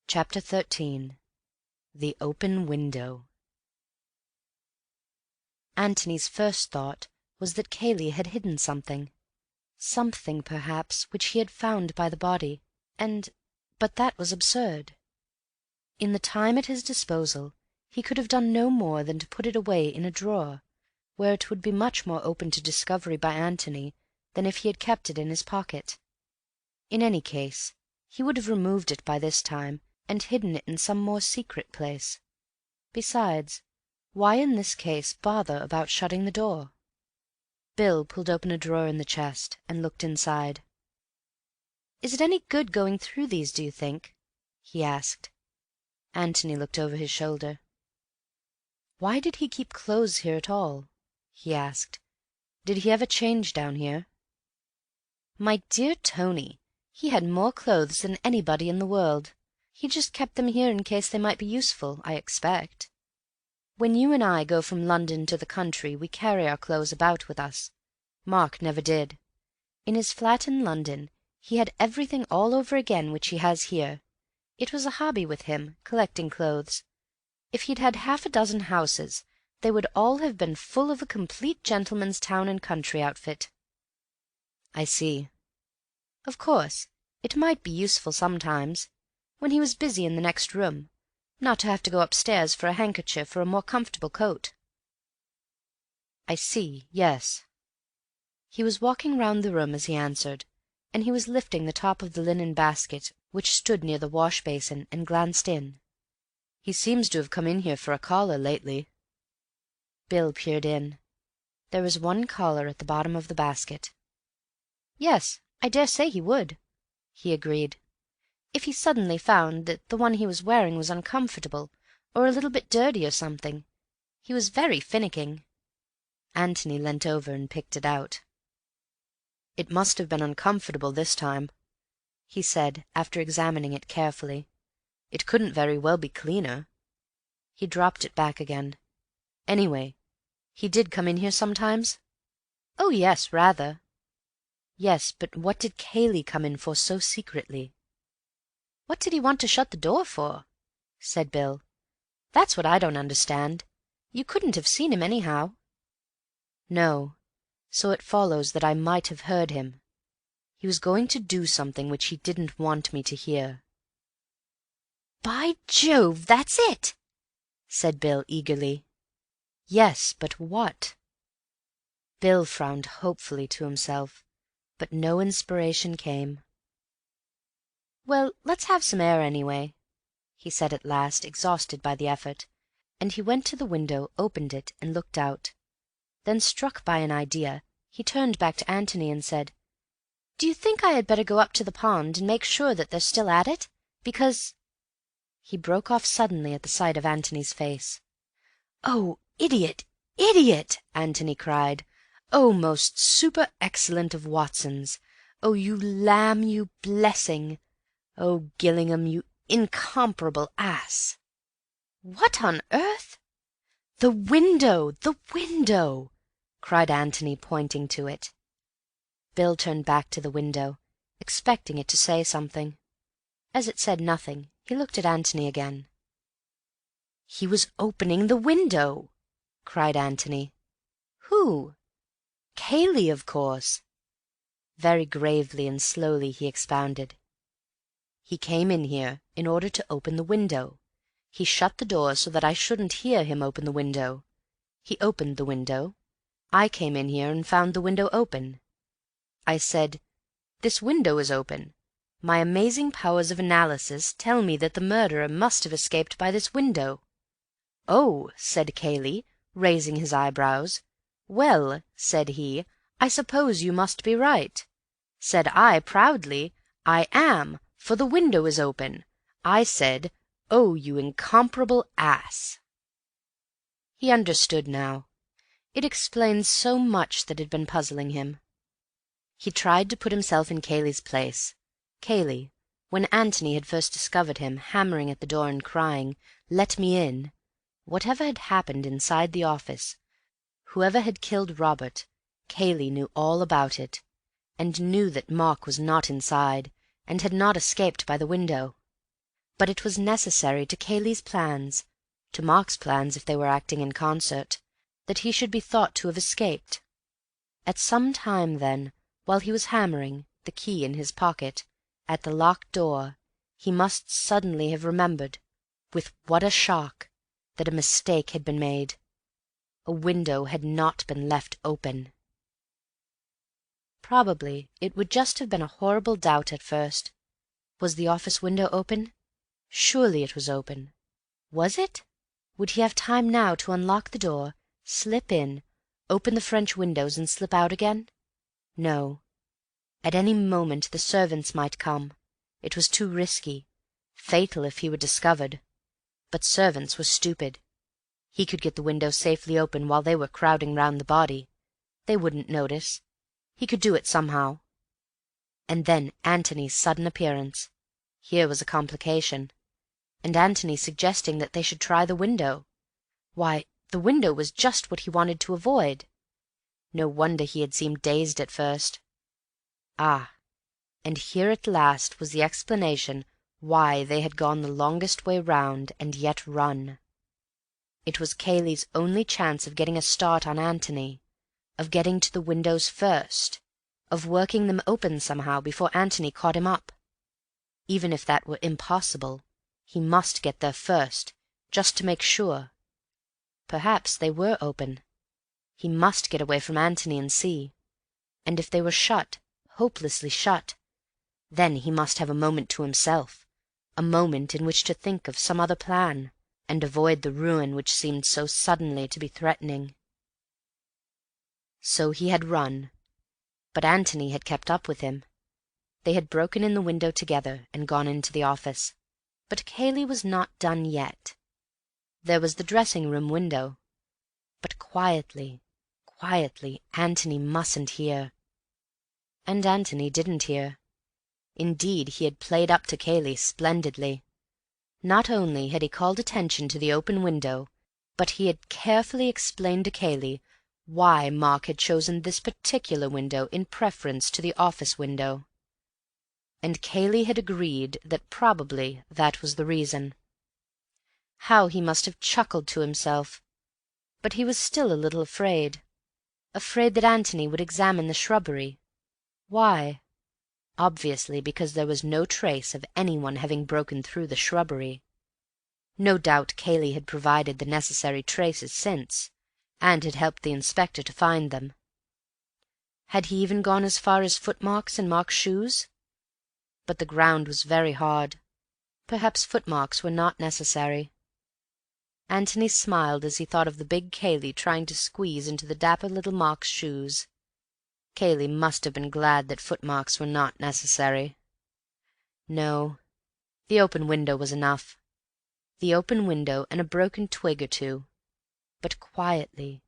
A: Chapter 13. The Open Window. Antony's first thought was that Cayley had hidden something, perhaps, which he had found by the body, but that was absurd. In the time at his disposal he could have done no more than to put it away in a drawer, where it would be much more open to discovery by Antony than if he had kept it in his pocket. In any case, he would have removed it by this time and hidden it in some more secret place. Besides, why in this case bother about shutting the door? Bill pulled open a drawer in the chest and looked inside. "Is it any good going through these, do you think?" he asked. Antony looked over his shoulder. "Why did he keep clothes here at all?" he asked. "Did he ever change down here?" "My dear Tony, he had more clothes than anybody in the world. He just kept them here in case they might be useful, I expect. When you and I go from London to the country we carry our clothes about with us. Mark never did. In his flat in London he had everything all over again which he has here. It was a hobby with him, collecting clothes. If he'd had half a dozen houses, they would all have been full of a complete gentleman's town and country outfit." "I see." "Of course, it might be useful sometimes, when he was busy in the next room, not to have to go upstairs for a handkerchief or a more comfortable coat." "I see, yes." He was walking round the room as he answered, and he was lifting the top of the linen basket which stood near the wash-basin, and glanced in. "He seems to have come in here for a collar lately." Bill peered in. There was one collar at the bottom of the basket. "Yes, I dare say he would," he agreed. "If he suddenly found that the one he was wearing was uncomfortable, or a little bit dirty or something. He was very finicking." Antony leant over and picked it out. "It must have been uncomfortable this time," he said, after examining it carefully. "It couldn't very well be cleaner." He dropped it back again. "Anyway, he did come in here sometimes?" "Oh, yes, rather." "Yes, but what did Cayley come in for so secretly?" "What did he want to shut the door for?" said Bill. "That's what I don't understand. You couldn't have seen him anyhow." "No, so it follows that I might have heard him. He was going to do something which he didn't want me to hear."
B: "By Jove, that's it!" said Bill eagerly.
A: "Yes, but what?" Bill frowned hopefully to himself, but no inspiration came. "Well, let's have some air anyway," he said at last, exhausted by the effort, and he went to the window, opened it, and looked out. Then, struck by an idea, he turned back to Antony and said, "Do you think I had better go up to the pond and make sure that they're still at it? Because—" He broke off suddenly at the sight of Antony's face. "Oh, idiot, idiot!" Antony cried. "Oh, most super-excellent of Watsons! Oh, you lamb, you blessing! Oh, Gillingham, you incomparable ass!" "What on earth—" "The window! The window!" cried Antony, pointing to it. Bill turned back to the window, expecting it to say something. As it said nothing, he looked at Antony again. "He was opening the window!" cried Antony. "Who?" "Cayley, of course." Very gravely and slowly he expounded. "He came in here in order to open the window. He shut the door so that I shouldn't hear him open the window. He opened the window. I came in here and found the window open. I said, 'This window is open. My amazing powers of analysis tell me that the murderer must have escaped by this window.' 'Oh,' said Cayley, raising his eyebrows. 'Well,' said he, 'I suppose you must be right.
B: Said I proudly, 'I am, for the window is open.' I said, 'Oh, you incomparable ass!'" He understood now. It explained so much that had been puzzling him. He tried to put himself in Cayley's place. Cayley, when Antony had first discovered him, hammering at the door and crying, "Let me in!" Whatever had happened inside the office, whoever had killed Robert, Cayley knew all about it, and knew that Mark was not inside, and had not escaped by the window. But it was necessary to Cayley's plans, to Mark's plans if they were acting in concert, that he should be thought to have escaped. At some time, then, while he was hammering, the key in his pocket, at the locked door, he must suddenly have remembered, with what a shock, that a mistake had been made. A window had not been left open. Probably it would just have been a horrible doubt at first. Was the office window open? Surely it was open. Was it? Would he have time now to unlock the door, slip in, open the French windows, and slip out again? No. At any moment the servants might come. It was too risky, fatal if he were discovered. But servants were stupid. He could get the window safely open while they were crowding round the body. They wouldn't notice. He could do it somehow. And then Antony's sudden appearance. Here was a complication. And Antony suggesting that they should try the window. Why, the window was just what he wanted to avoid. No wonder he had seemed dazed at first. Ah, and here at last was the explanation why they had gone the longest way round and yet run. It was Cayley's only chance of getting a start on Antony, of getting to the windows first, of working them open somehow before Antony caught him up. Even if that were impossible, he must get there first, just to make sure. Perhaps they were open. He must get away from Antony and see. And if they were shut, hopelessly shut, then he must have a moment to himself, a moment in which to think of some other plan, and avoid the ruin which seemed so suddenly to be threatening. So he had run, but Antony had kept up with him. They had broken in the window together and gone into the office. But Cayley was not done yet. There was the dressing-room window. But quietly, Antony mustn't hear. And Antony didn't hear. Indeed, he had played up to Cayley splendidly. Not only had he called attention to the open window, but he had carefully explained to Cayley why Mark had chosen this particular window in preference to the office window. And Cayley had agreed that probably that was the reason. How he must have chuckled to himself! But he was still a little afraid. Afraid that Antony would examine the shrubbery. Why? Obviously because there was no trace of anyone having broken through the shrubbery. No doubt Cayley had provided the necessary traces since, and had helped the inspector to find them. Had he even gone as far as footmarks in Mark's shoes? But the ground was very hard. Perhaps footmarks were not necessary. Antony smiled as he thought of the big Cayley trying to squeeze into the dapper little Mark's shoes. Cayley must have been glad that footmarks were not necessary. No, the open window was enough. The open window and a broken twig or two. But quietly.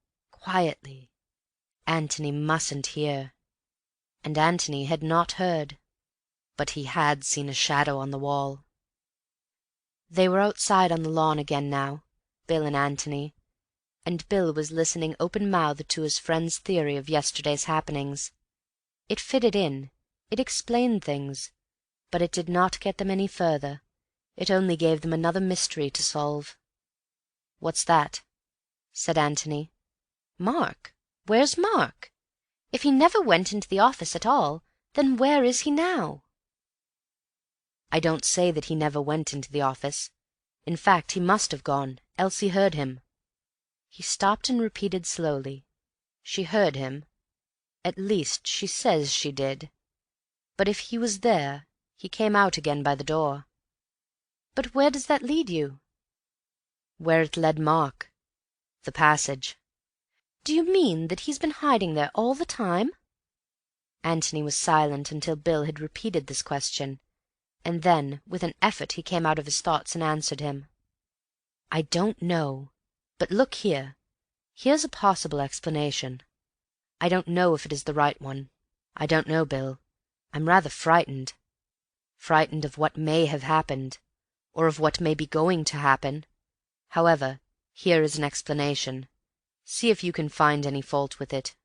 B: Antony mustn't hear. And Antony had not heard. But he had seen a shadow on the wall. They were outside on the lawn again now, Bill and Antony, and Bill was listening open-mouthed to his friend's theory of yesterday's happenings. It fitted in, it explained things, but it did not get them any further. It only gave them another mystery to solve. "What's that?" said Antony. "Mark? Where's Mark? If he never went into the office at all, then where is he now?" "I don't say that he never went into the office. In fact, he must have gone. Elsie heard him." He stopped and repeated slowly. "She heard him. At least, she says she did. But if he was there, he came out again by the door." "But where does that lead you?" "Where it led Mark. The passage." "Do you mean that he's been hiding there all the time?"
C: Antony was silent until Bill had repeated this question, and then with an effort he came out of his thoughts and answered him. "I don't know. But look here. Here's a possible explanation. I don't know if it is the right one. I don't know, Bill. I'm rather frightened. Frightened of what may have happened, or of what may be going to happen. However, here is an explanation. See if you can find any fault with it."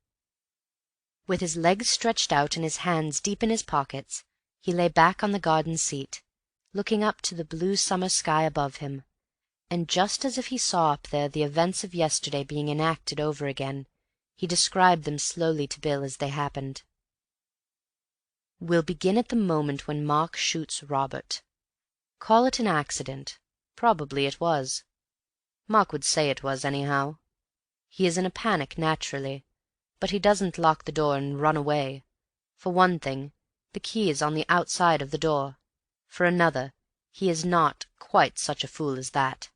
C: With his legs stretched out and his hands deep in his pockets, he lay back on the garden seat, looking up to the blue summer sky above him, and just as if he saw up there the events of yesterday being enacted over again, he described them slowly to Bill as they happened. "We'll begin at the moment when Mark shoots Robert. Call it an accident. Probably it was. Mark would say it was, anyhow. He is in a panic, naturally, but he doesn't lock the door and run away. For one thing, the key is on the outside of the door. For another, he is not quite such a fool as that.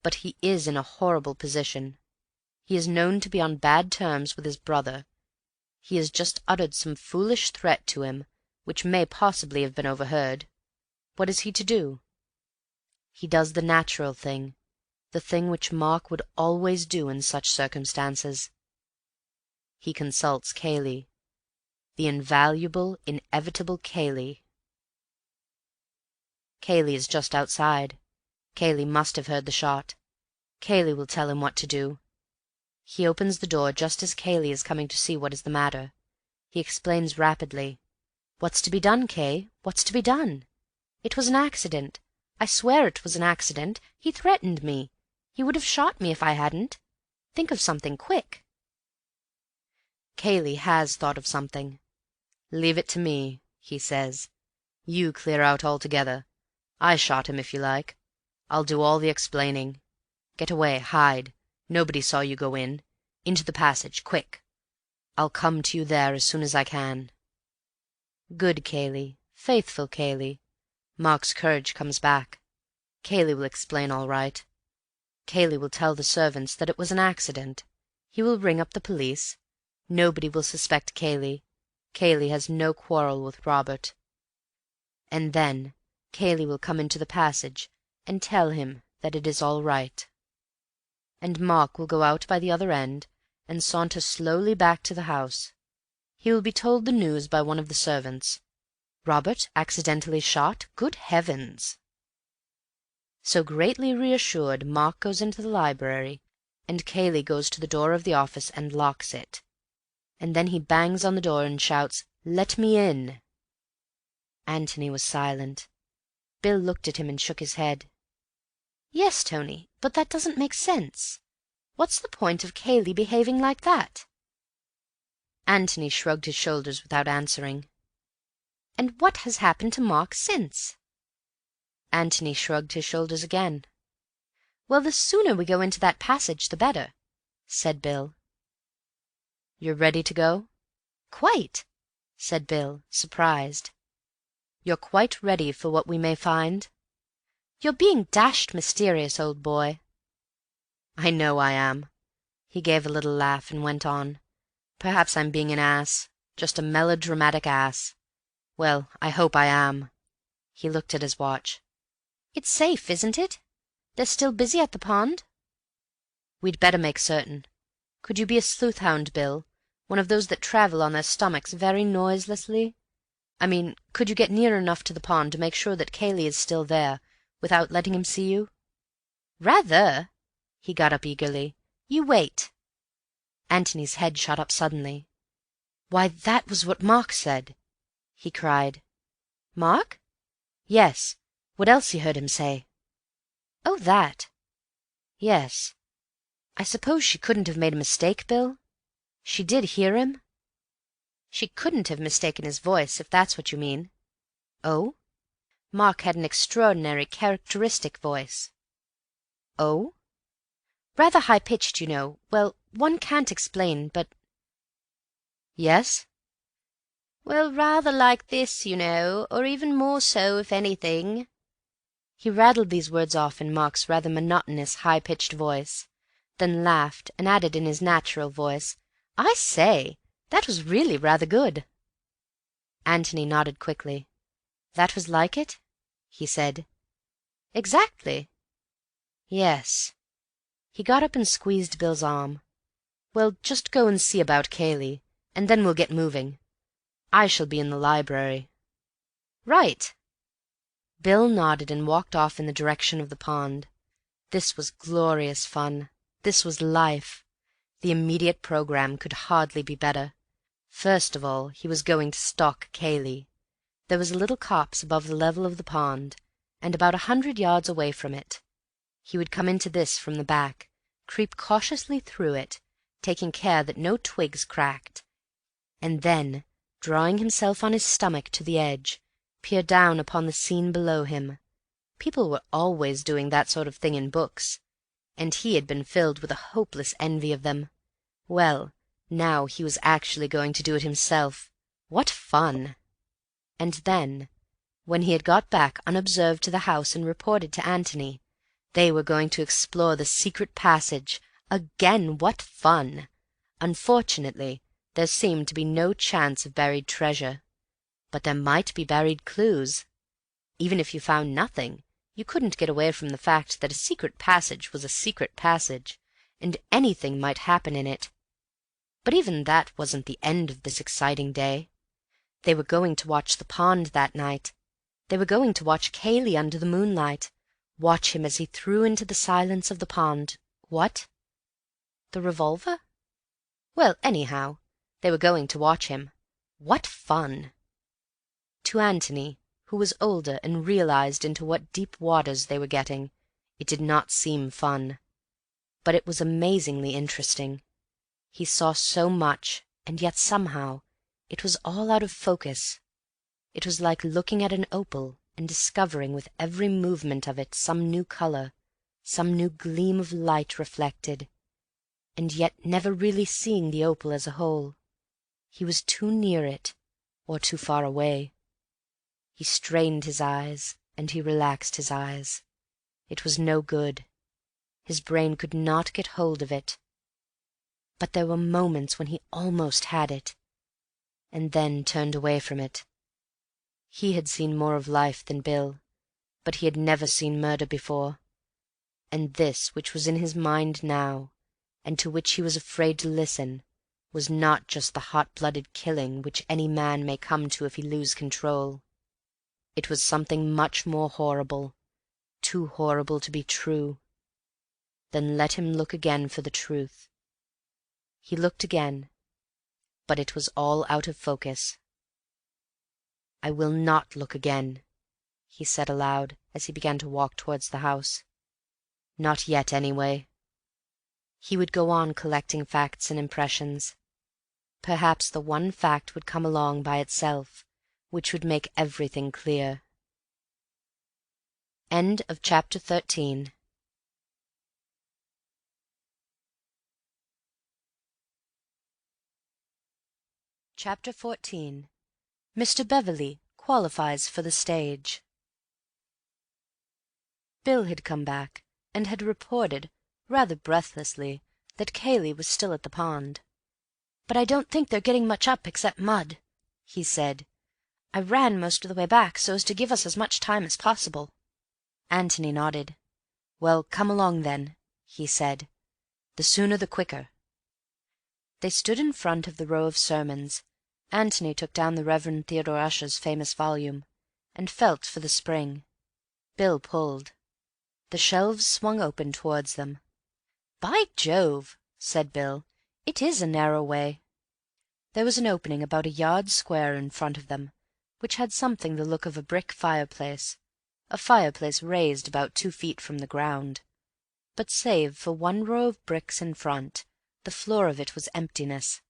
C: But he is in a horrible position. He is known to be on bad terms with his brother. He has just uttered some foolish threat to him, which may possibly have been overheard. What is he to do? He does the natural thing, the thing which Mark would always do in such circumstances. He consults Kayle, the invaluable, inevitable Kayle. Kayle is just outside. Kayle must have heard the shot. Kayle will tell him what to do. He opens the door just as Kayle is coming to see what is the matter. He explains rapidly. "What's to be done, Kaye? What's to be done? It was an accident. I swear it was an accident. He threatened me. He would have shot me if I hadn't. Think of something, quick." Kayle has thought of something. "Leave it to me," he says. "You clear out altogether. I shot him, if you like. I'll do all the explaining. Get away, hide. Nobody saw you go in. Into the passage, quick. I'll come to you there as soon as I can." Good Kayle, faithful Kayle. Mark's courage comes back. Kayle will explain all right. Kayle will tell the servants that it was an accident. He will ring up the police. Nobody will suspect Kayle. Kayle has no quarrel with Robert. And then Kayle will come into the passage and tell him that it is all right. And Mark will go out by the other end and saunter slowly back to the house. He will be told the news by one of the servants. Robert accidentally shot? Good heavens! So greatly reassured, Mark goes into the library, and Kayle goes to the door of the office and locks it. And then he bangs on the door and shouts, "Let me in!" Antony was silent. Bill looked at him and shook his head. "Yes, Tony, but that doesn't make sense. What's the point of Kayle behaving like that?" Antony shrugged his shoulders without answering. "And what has happened to Mark since?" Antony shrugged his shoulders again. "Well, the sooner we go into that passage, the better," said Bill. "You're ready to go?" "Quite," said Bill, surprised. "You're quite ready for what we may find?" "You're being dashed mysterious, old boy." "I know I am." He gave a little laugh and went on. "Perhaps I'm being an ass, just a melodramatic ass. Well, I hope I am." He looked at his watch. "It's safe, isn't it? They're still busy at the pond?" "We'd better make certain. Could you be a sleuth-hound, Bill? One of those that travel on their stomachs very noiselessly? I mean, could you get near enough to the pond to make sure that Kayle is still there, without letting him see you?" "Rather." He got up eagerly. "You wait." Antony's head shot up suddenly. "Why, that was what Mark said," he cried. "Mark?" "Yes. What else you heard him say?" "Oh, that." "Yes. I suppose she couldn't have made a mistake, Bill? She did hear him?" "She couldn't have mistaken his voice, if that's what you mean." "Oh?" "Mark had an extraordinary, characteristic voice." "Oh?" "Rather high-pitched, you know. Well, one can't explain, but—" "Yes?" "Well, rather like this, you know, or even more so, if anything." He rattled these words off in Mark's rather monotonous, high-pitched voice, then laughed and added in his natural voice, "I say, that was really rather good." Antony nodded quickly. "That was like it?" he said. "Exactly." "Yes." He got up and squeezed Bill's arm. "Well, just go and see about Kayle, and then we'll get moving. I shall be in the library." "Right." Bill nodded and walked off in the direction of the pond. This was glorious fun. This was life. The immediate programme could hardly be better. First of all, he was going to stalk Kayle. There was a little copse above the level of the pond, and about 100 yards away from it. He would come into this from the back, creep cautiously through it, taking care that no twigs cracked, and then, drawing himself on his stomach to the edge, peer down upon the scene below him. People were always doing that sort of thing in books, and he had been filled with a hopeless envy of them. Well, now he was actually going to do it himself. What fun! And then, when he had got back unobserved to the house and reported to Antony, they were going to explore the secret passage. Again, what fun! Unfortunately, there seemed to be no chance of buried treasure. But there might be buried clues. Even if you found nothing, you couldn't get away from the fact that a secret passage was a secret passage, and anything might happen in it. But even that wasn't the end of this exciting day. They were going to watch the pond that night. They were going to watch Kayle under the moonlight, watch him as he threw into the silence of the pond what? The revolver? Well, anyhow, they were going to watch him. What fun! To Antony, who was older and realized into what deep waters they were getting, it did not seem fun. But it was amazingly interesting. He saw so much, and yet somehow it was all out of focus. It was like looking at an opal and discovering with every movement of it some new color, some new gleam of light reflected, and yet never really seeing the opal as a whole. He was too near it, or too far away. He strained his eyes, and he relaxed his eyes. It was no good. His brain could not get hold of it. But there were moments when he almost had it, and then turned away from it. He had seen more of life than Bill, but he had never seen murder before, and this which was in his mind now, and to which he was afraid to listen, was not just the hot-blooded killing which any man may come to if he lose control. It was something much more horrible, too horrible to be true. Then let him look again for the truth. He looked again, but it was all out of focus. "I will not look again," he said aloud, as he began to walk towards the house. "Not yet, anyway." He would go on collecting facts and impressions. Perhaps the one fact would come along by itself, which would make everything clear. End of chapter 13. Chapter 14. Mr. Beverley qualifies for the stage. Bill had come back, and had reported, rather breathlessly, that Kayle was still at the pond. "But I don't think they're getting much up except mud," he said. "I ran most of the way back so as to give us as much time as possible." Antony nodded. "Well, come along then," he said. "The sooner the quicker." They stood in front of the row of sermons. Antony took down the Reverend Theodore Ussher's famous volume, and felt for the spring. Bill pulled. The shelves swung open towards them. "By Jove," said Bill, "it is a narrow way." There was an opening about a yard square in front of them, which had something the look of a brick fireplace, a fireplace raised about 2 feet from the ground. But save for one row of bricks in front, the floor of it was emptiness.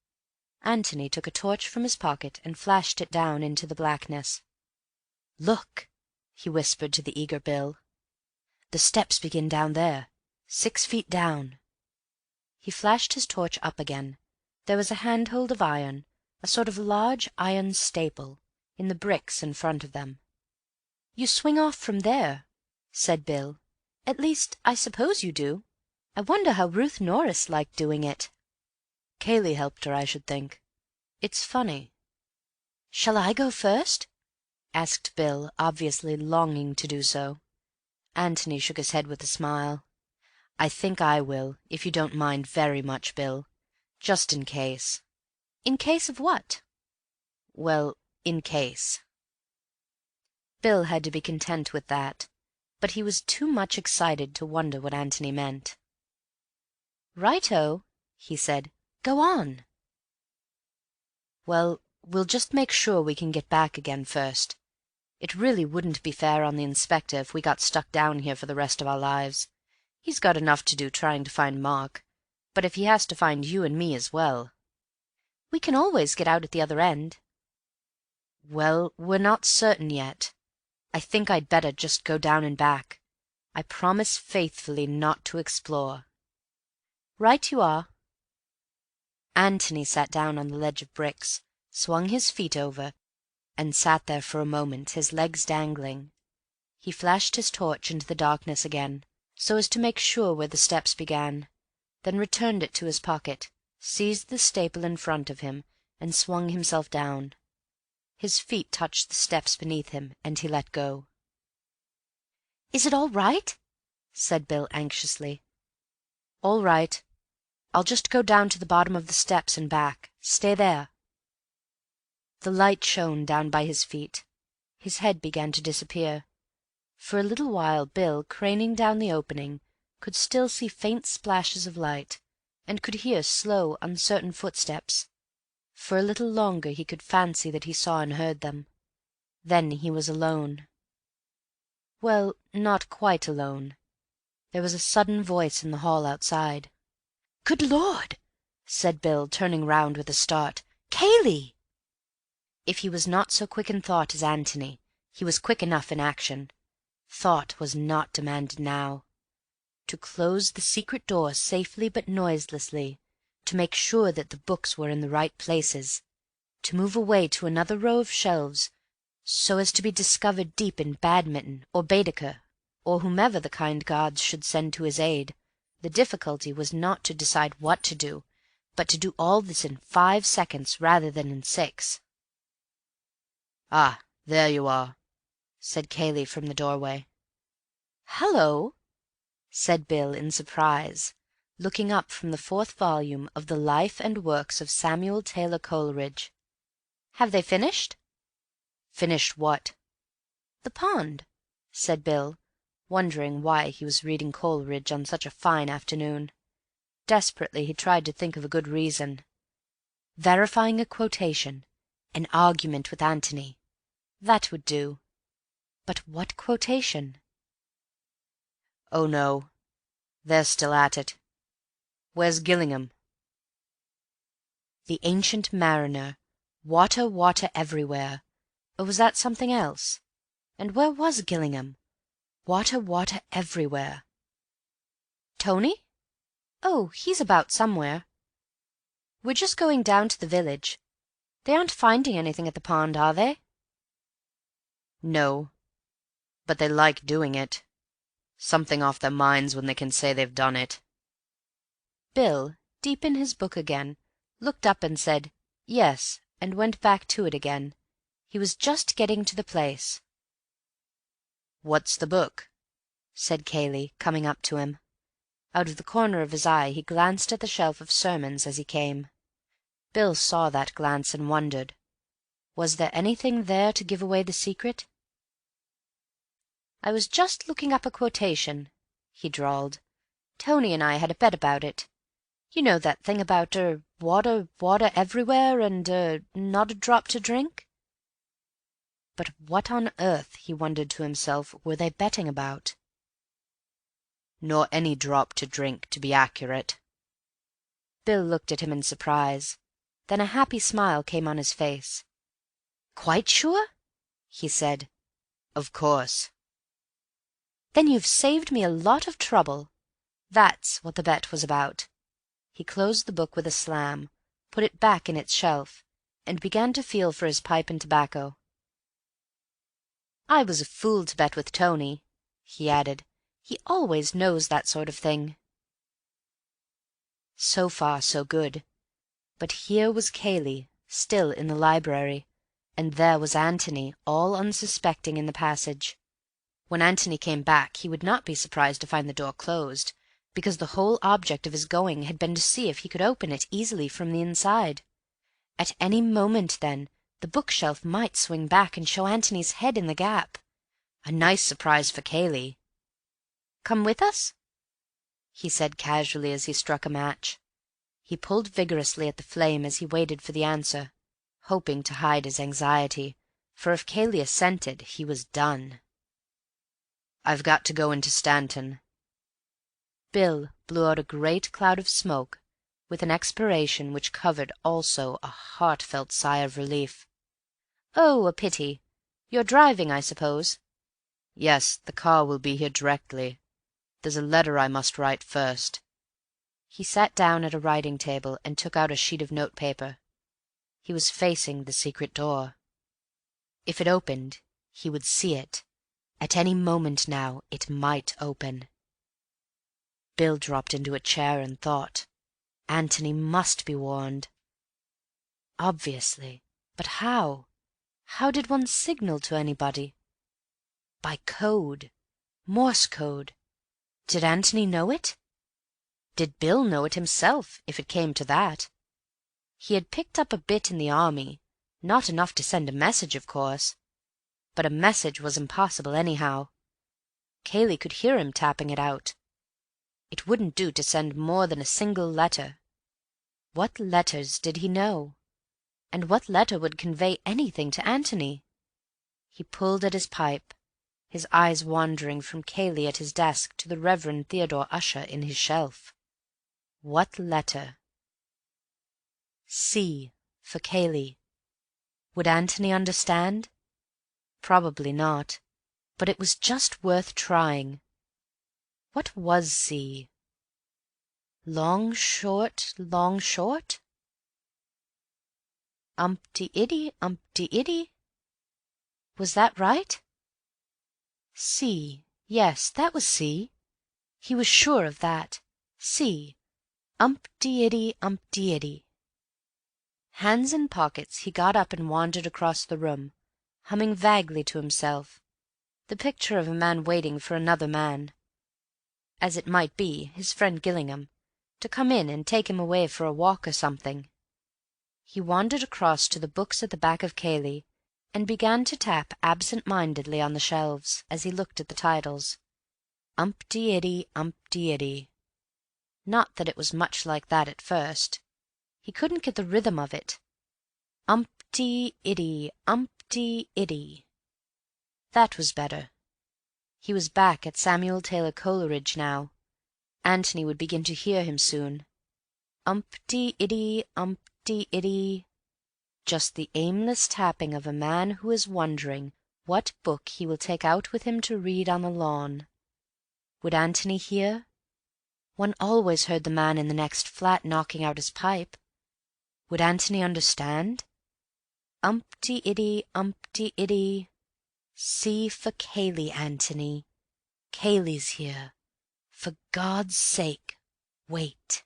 C: Antony took a torch from his pocket and flashed it down into the blackness. "Look," he whispered to the eager Bill. "The steps begin down there, 6 feet down." He flashed his torch up again. There was a handhold of iron, a sort of large iron staple, in the bricks in front of them. "You swing off from there," said Bill. "At least, I suppose you do. I wonder how Ruth Norris liked doing it." "Kayle helped her, I should think. It's funny." "Shall I go first?" asked Bill, obviously longing to do so. Antony shook his head with a smile. "I think I will, if you don't mind very much, Bill. Just in case." "In case of what?"
B: "Well, in case."
C: Bill had to be content with that, but he was too much excited to wonder what Antony meant. "Right-o," he said. "Go on." "Well, we'll just make sure we can get back again first. It really wouldn't be fair on the Inspector if we got stuck down here for the rest of our lives. He's got enough to do trying to find Mark, but if he has to find you and me as well—" "We can always get out at the other end."
B: "Well, we're not certain yet. I think I'd better just go down and back. I promise faithfully not to explore."
C: "Right you are." Antony sat down on the ledge of bricks, swung his feet over, and sat there for a moment, his legs dangling. He flashed his torch into the darkness again, so as to make sure where the steps began, then returned it to his pocket, seized the staple in front of him, and swung himself down. His feet touched the steps beneath him, and he let go. "Is it all right?" said Bill anxiously. "All right. I'll just go down to the bottom of the steps and back. Stay there." The light shone down by his feet. His head began to disappear. For a little while Bill, craning down the opening, could still see faint splashes of light, and could hear slow, uncertain footsteps. For a little longer he could fancy that he saw and heard them. Then he was alone. Well, not quite alone. There was a sudden voice in the hall outside. "Good Lord!" said Bill, turning round with a start. "Kayle!" If he was not so quick in thought as Antony, he was quick enough in action. Thought was not demanded now. To close the secret door safely but noiselessly, to make sure that the books were in the right places, to move away to another row of shelves, so as to be discovered deep in Badminton or Baedeker, or whomever the kind gods should send to his aid. The difficulty was not to decide what to do, but to do all this in 5 seconds rather than in 6.
B: "Ah, there you are," said Kayle from the doorway.
C: "Hallo," said Bill in surprise, looking up from the 4th volume of the Life and Works of Samuel Taylor Coleridge. "Have they finished?"
B: "Finished what?"
C: "The pond," said Bill, wondering why he was reading Coleridge on such a fine afternoon. Desperately he tried to think of a good reason. Verifying a quotation, an argument with Antony. That would do. But what quotation?
B: "Oh, no. They're still at it. Where's Gillingham?"
C: The Ancient Mariner. Water, water everywhere. Or was that something else? And where was Gillingham? Water, water everywhere. Tony? Oh, he's about somewhere. We're just going down to the village. They aren't finding anything at the pond, are they?
B: "No. But they like doing it. Something off their minds when they can say they've done it."
C: Bill, deep in his book again, looked up and said, "Yes," and went back to it again. He was just getting to the place.
B: "What's the book?"
C: said Kayle, coming up to him. Out of the corner of his eye he glanced at the shelf of sermons as he came. Bill saw that glance and wondered. Was there anything there to give away the secret? "I was just looking up a quotation," he drawled. "Tony and I had a bet about it. You know that thing about water, water everywhere, and not a drop to drink?" But what on earth, he wondered to himself, were they betting about?
B: "Nor any drop to drink, to be accurate."
C: Bill looked at him in surprise. Then a happy smile came on his face. "Quite sure?" he said.
B: "Of course."
C: "Then you've saved me a lot of trouble. That's what the bet was about." He closed the book with a slam, put it back in its shelf, and began to feel for his pipe and tobacco. "I was a fool to bet with Tony," he added. "He always knows that sort of thing." So far so good. But here was Kayle, still in the library, and there was Antony, all unsuspecting, in the passage. When Antony came back he would not be surprised to find the door closed, because the whole object of his going had been to see if he could open it easily from the inside. At any moment, then, the bookshelf might swing back and show Antony's head in the gap. A nice surprise for Kayle. "Come with us?" he said casually as he struck a match. He pulled vigorously at the flame as he waited for the answer, hoping to hide his anxiety, for if Kayle assented he was done.
B: "I've got to go into Stanton."
C: Bill blew out a great cloud of smoke, with an expiration which covered also a heartfelt sigh of relief. "Oh, a pity. You're driving, I suppose?"
B: "Yes, the car will be here directly. There's a letter I must write first."
C: He sat down at a writing-table and took out a sheet of notepaper. He was facing the secret door. If it opened, he would see it. At any moment now it might open. Bill dropped into a chair and thought. Antony must be warned. Obviously. But how? How did one signal to anybody? By code. Morse code. Did Antony know it? Did Bill know it himself, if it came to that? He had picked up a bit in the army, not enough to send a message, of course. But a message was impossible anyhow. Kayle could hear him tapping it out. It wouldn't do to send more than a single letter. What letters did he know? And what letter would convey anything to Antony? He pulled at his pipe, his eyes wandering from Kayle at his desk to the Reverend Theodore Usher in his shelf. What letter? C for Kayle. Would Antony understand? Probably not, but it was just worth trying. What was C? Long, short, long, short? Umpty-iddy, umpty-iddy? Was that right? C. Yes, that was C. He was sure of that. C. Umpty-iddy, umpty-iddy. Hands in pockets, he got up and wandered across the room, humming vaguely to himself, the picture of a man waiting for another man, as it might be his friend Gillingham, to come in and take him away for a walk or something. He wandered across to the books at the back of Kayle, and began to tap absent-mindedly on the shelves as he looked at the titles. Umpty-iddy, umpty-iddy. Not that it was much like that at first. He couldn't get the rhythm of it. Umpty-iddy, umpty-iddy. That was better. He was back at Samuel Taylor Coleridge now. Antony would begin to hear him soon. Umpty-iddy, umpty-iddy. Just the aimless tapping of a man who is wondering what book he will take out with him to read on the lawn. Would Antony hear? One always heard the man in the next flat knocking out his pipe. Would Antony understand? Umpty-iddy, umpty-iddy. C for Kayle, Antony. Kayle's here. For God's sake, wait.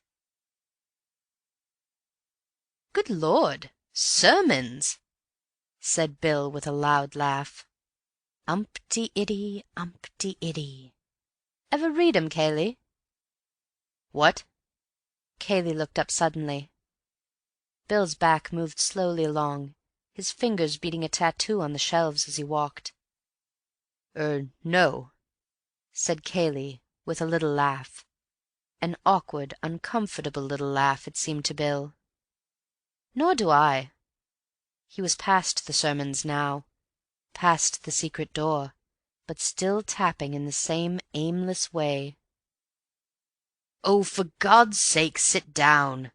B: "Good Lord! Sermons!"
C: said Bill with a loud laugh. Umpty-iddy, umpty-iddy. Ever read 'em, Kayle?
B: "What?"
C: Kayle looked up suddenly. Bill's back moved slowly along, his fingers beating a tattoo on the shelves as he walked.
B: No,"
C: said Kayle with a little laugh. An awkward, uncomfortable little laugh, it seemed to Bill. "Nor do I." He was past the sermons now, past the secret door, but still tapping in the same aimless way.
B: "Oh, for God's sake, sit down!"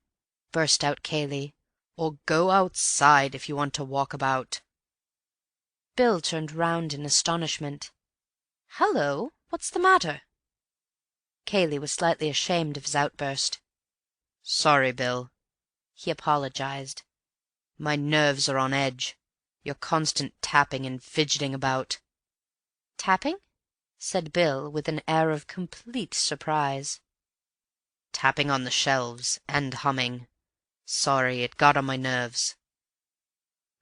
C: burst out Kayle.
B: "Or go outside if you want to walk about."
C: Bill turned round in astonishment. "Hallo, what's the matter?" Kayle was slightly ashamed of his outburst.
B: "Sorry, Bill,"
C: he apologized.
B: "My nerves are on edge. Your constant tapping and fidgeting about."
C: "Tapping?" said Bill with an air of complete surprise.
B: "Tapping on the shelves, and humming. Sorry, it got on my nerves."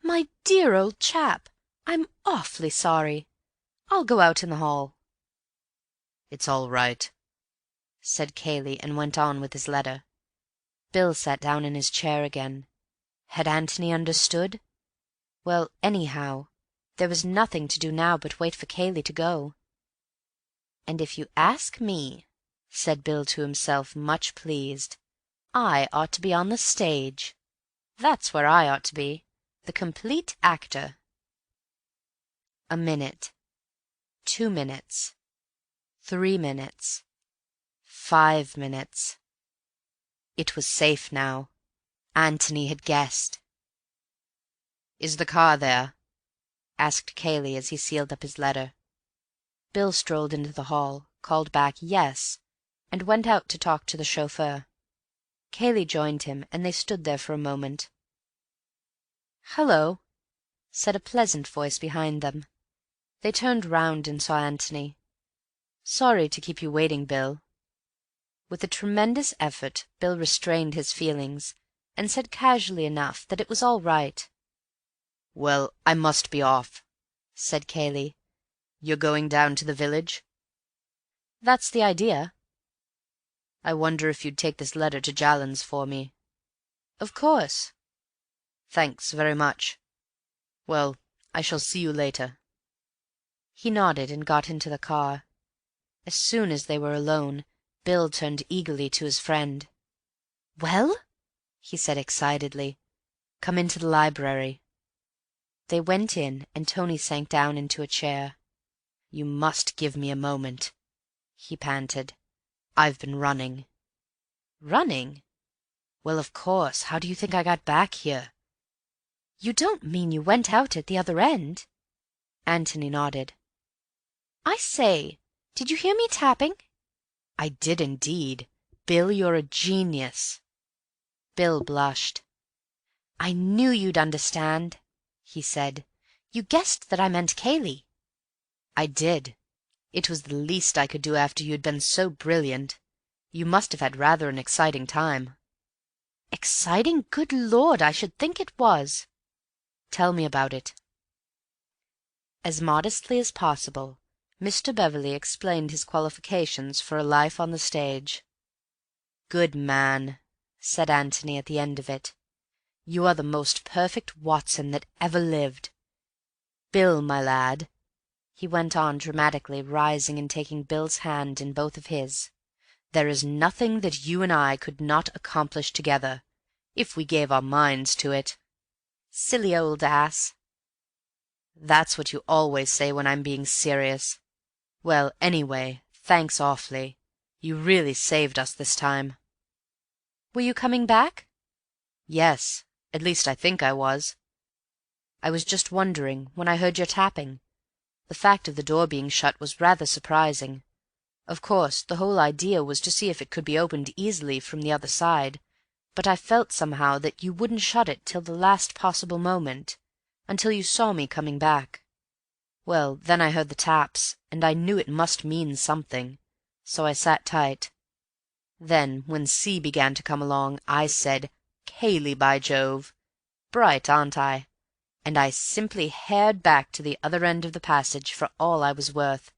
C: My dear old chap, I'm awfully sorry. I'll go out in the hall."
B: "It's all right," said Cayley, and went on with his letter.
C: Bill sat down in his chair again. Had Antony understood? Well, anyhow, there was nothing to do now but wait for Cayley to go. "And if you ask me," said Bill to himself, much pleased, "I ought to be on the stage. That's where I ought to be, the complete actor." A minute, 2 minutes, 3 minutes, 5 minutes. It was safe now. Antony had guessed.
B: "Is the car there?"
C: asked Cayley as he sealed up his letter. Bill strolled into the hall, called back "yes," and went out to talk to the chauffeur. Cayley joined him, and they stood there for a moment. "Hullo," said a pleasant voice behind them. They turned round and saw Antony. "Sorry to keep you waiting, Bill." With a tremendous effort Bill restrained his feelings, and said casually enough that it was all right.
B: "Well, I must be off," said Cayley. "You're going down to the village?"
C: "That's the idea."
B: "I wonder if you'd take this letter to Jallan's for me."
C: "Of course."
B: "Thanks very much. Well, I shall see you later."
C: He nodded and got into the car. As soon as they were alone, Bill turned eagerly to his friend. "Well?" he said excitedly. "Come into the library." They went in, and Tony sank down into a chair.
B: "You must give me a moment," he panted. "I've been running."
C: "Running?"
B: "Well, of course. How do you think I got back here?"
C: "You don't mean you went out at the other end?" Antony nodded. "I say, did you hear me tapping?"
B: "I did indeed. Bill, you're a genius."
C: Bill blushed. "I knew you'd understand," he said. "You guessed that I meant Cayley."
B: "I did. It was the least I could do after you'd been so brilliant. You must have had rather an exciting time."
C: "Exciting? Good Lord, I should think it was."
B: "Tell me about it."
C: As modestly as possible, Mr. Beverley explained his qualifications for a life on the stage.
B: "Good man," said Antony at the end of it. "You are the most perfect Watson that ever lived. Bill, my lad," he went on dramatically, rising and taking Bill's hand in both of his, "there is nothing that you and I could not accomplish together, if we gave our minds to it."
C: "Silly old ass."
B: "That's what you always say when I'm being serious. Well, anyway, thanks awfully. You really saved us this time."
C: "Were you coming back?"
B: "Yes, at least I think I was. I was just wondering, when I heard your tapping. The fact of the door being shut was rather surprising. Of course, the whole idea was to see if it could be opened easily from the other side, but I felt somehow that you wouldn't shut it till the last possible moment, until you saw me coming back. Well, then I heard the taps, and I knew it must mean something, so I sat tight. Then, when C began to come along, I said, 'Cayley, by Jove!' Bright, aren't I? And I simply hared back to the other end of the passage for all I was worth,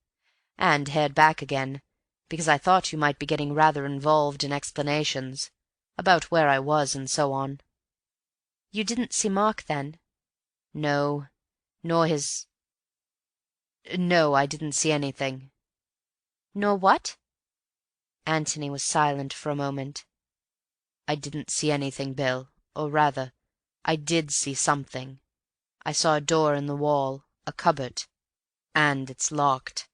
B: and hared back again, because I thought you might be getting rather involved in explanations about where I was and so on."
C: "You didn't see Mark, then?"
B: "No, nor his... No, I didn't see anything."
C: "Nor what?"
B: Antony was silent for a moment. "I didn't see anything, Bill. Or rather, I did see something. I saw a door in the wall, a cupboard, and it's locked.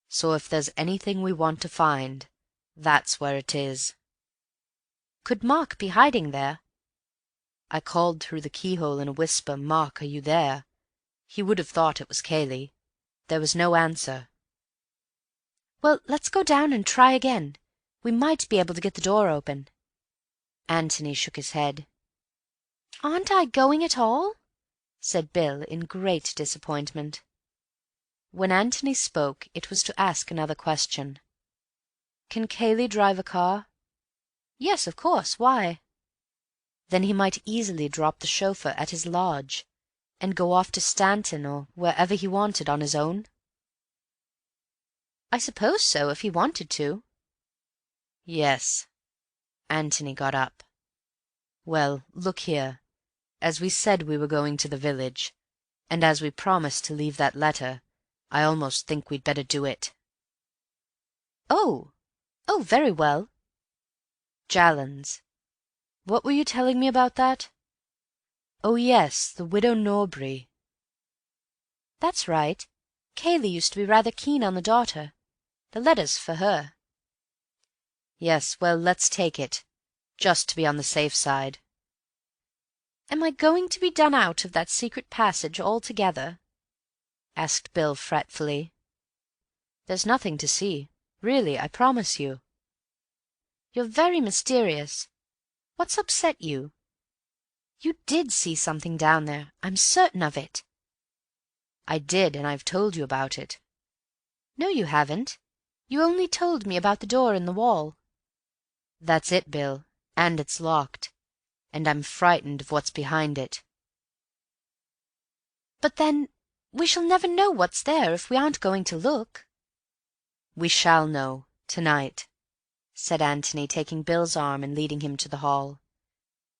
B: So if there's anything we want to find, that's where it is."
C: "Could Mark be hiding there?"
B: I called through the keyhole in a whisper, 'Mark, are you there?' He would have thought it was Cayley. There was no answer."
C: "Well, let's go down and try again. We might be able to get the door open."
B: Antony shook his head.
C: "Aren't I going at all?" said Bill in great disappointment. When Antony spoke, it was to ask another question. "Can Cayley drive a car?" "Yes, of course. Why?" Then he might easily drop the chauffeur at his lodge. and go off to Stanton or wherever he wanted on his own?" "I suppose so, if he wanted to."
B: "Yes." Antony got up. "Well, look here. As we said we were going to the village, and as we promised to leave that letter, I almost think we'd better do it."
C: "Oh! Oh, very well."
B: Jallands. What were you telling me about that? Oh, yes, the widow Norbury.
C: "That's right. Kayle used to be rather keen on the daughter. The letter's for her."
B: Yes, well, let's take it, just to be on the safe side.
C: "Am I going to be done out of that secret passage altogether?"
B: asked Bill fretfully. "There's nothing to see. Really, I promise you."
C: "You're very mysterious. What's upset you? You did see something down there. I'm certain of it."
B: I did, and I've told you about it."
C: "No, you haven't. You only told me about the door in the wall."
B: "That's it, Bill, and it's locked, and I'm frightened of what's behind it."
C: "But then we shall never know what's there if we aren't going to look."
B: "We shall know, tonight," said Antony, taking Bill's arm and leading him to the hall,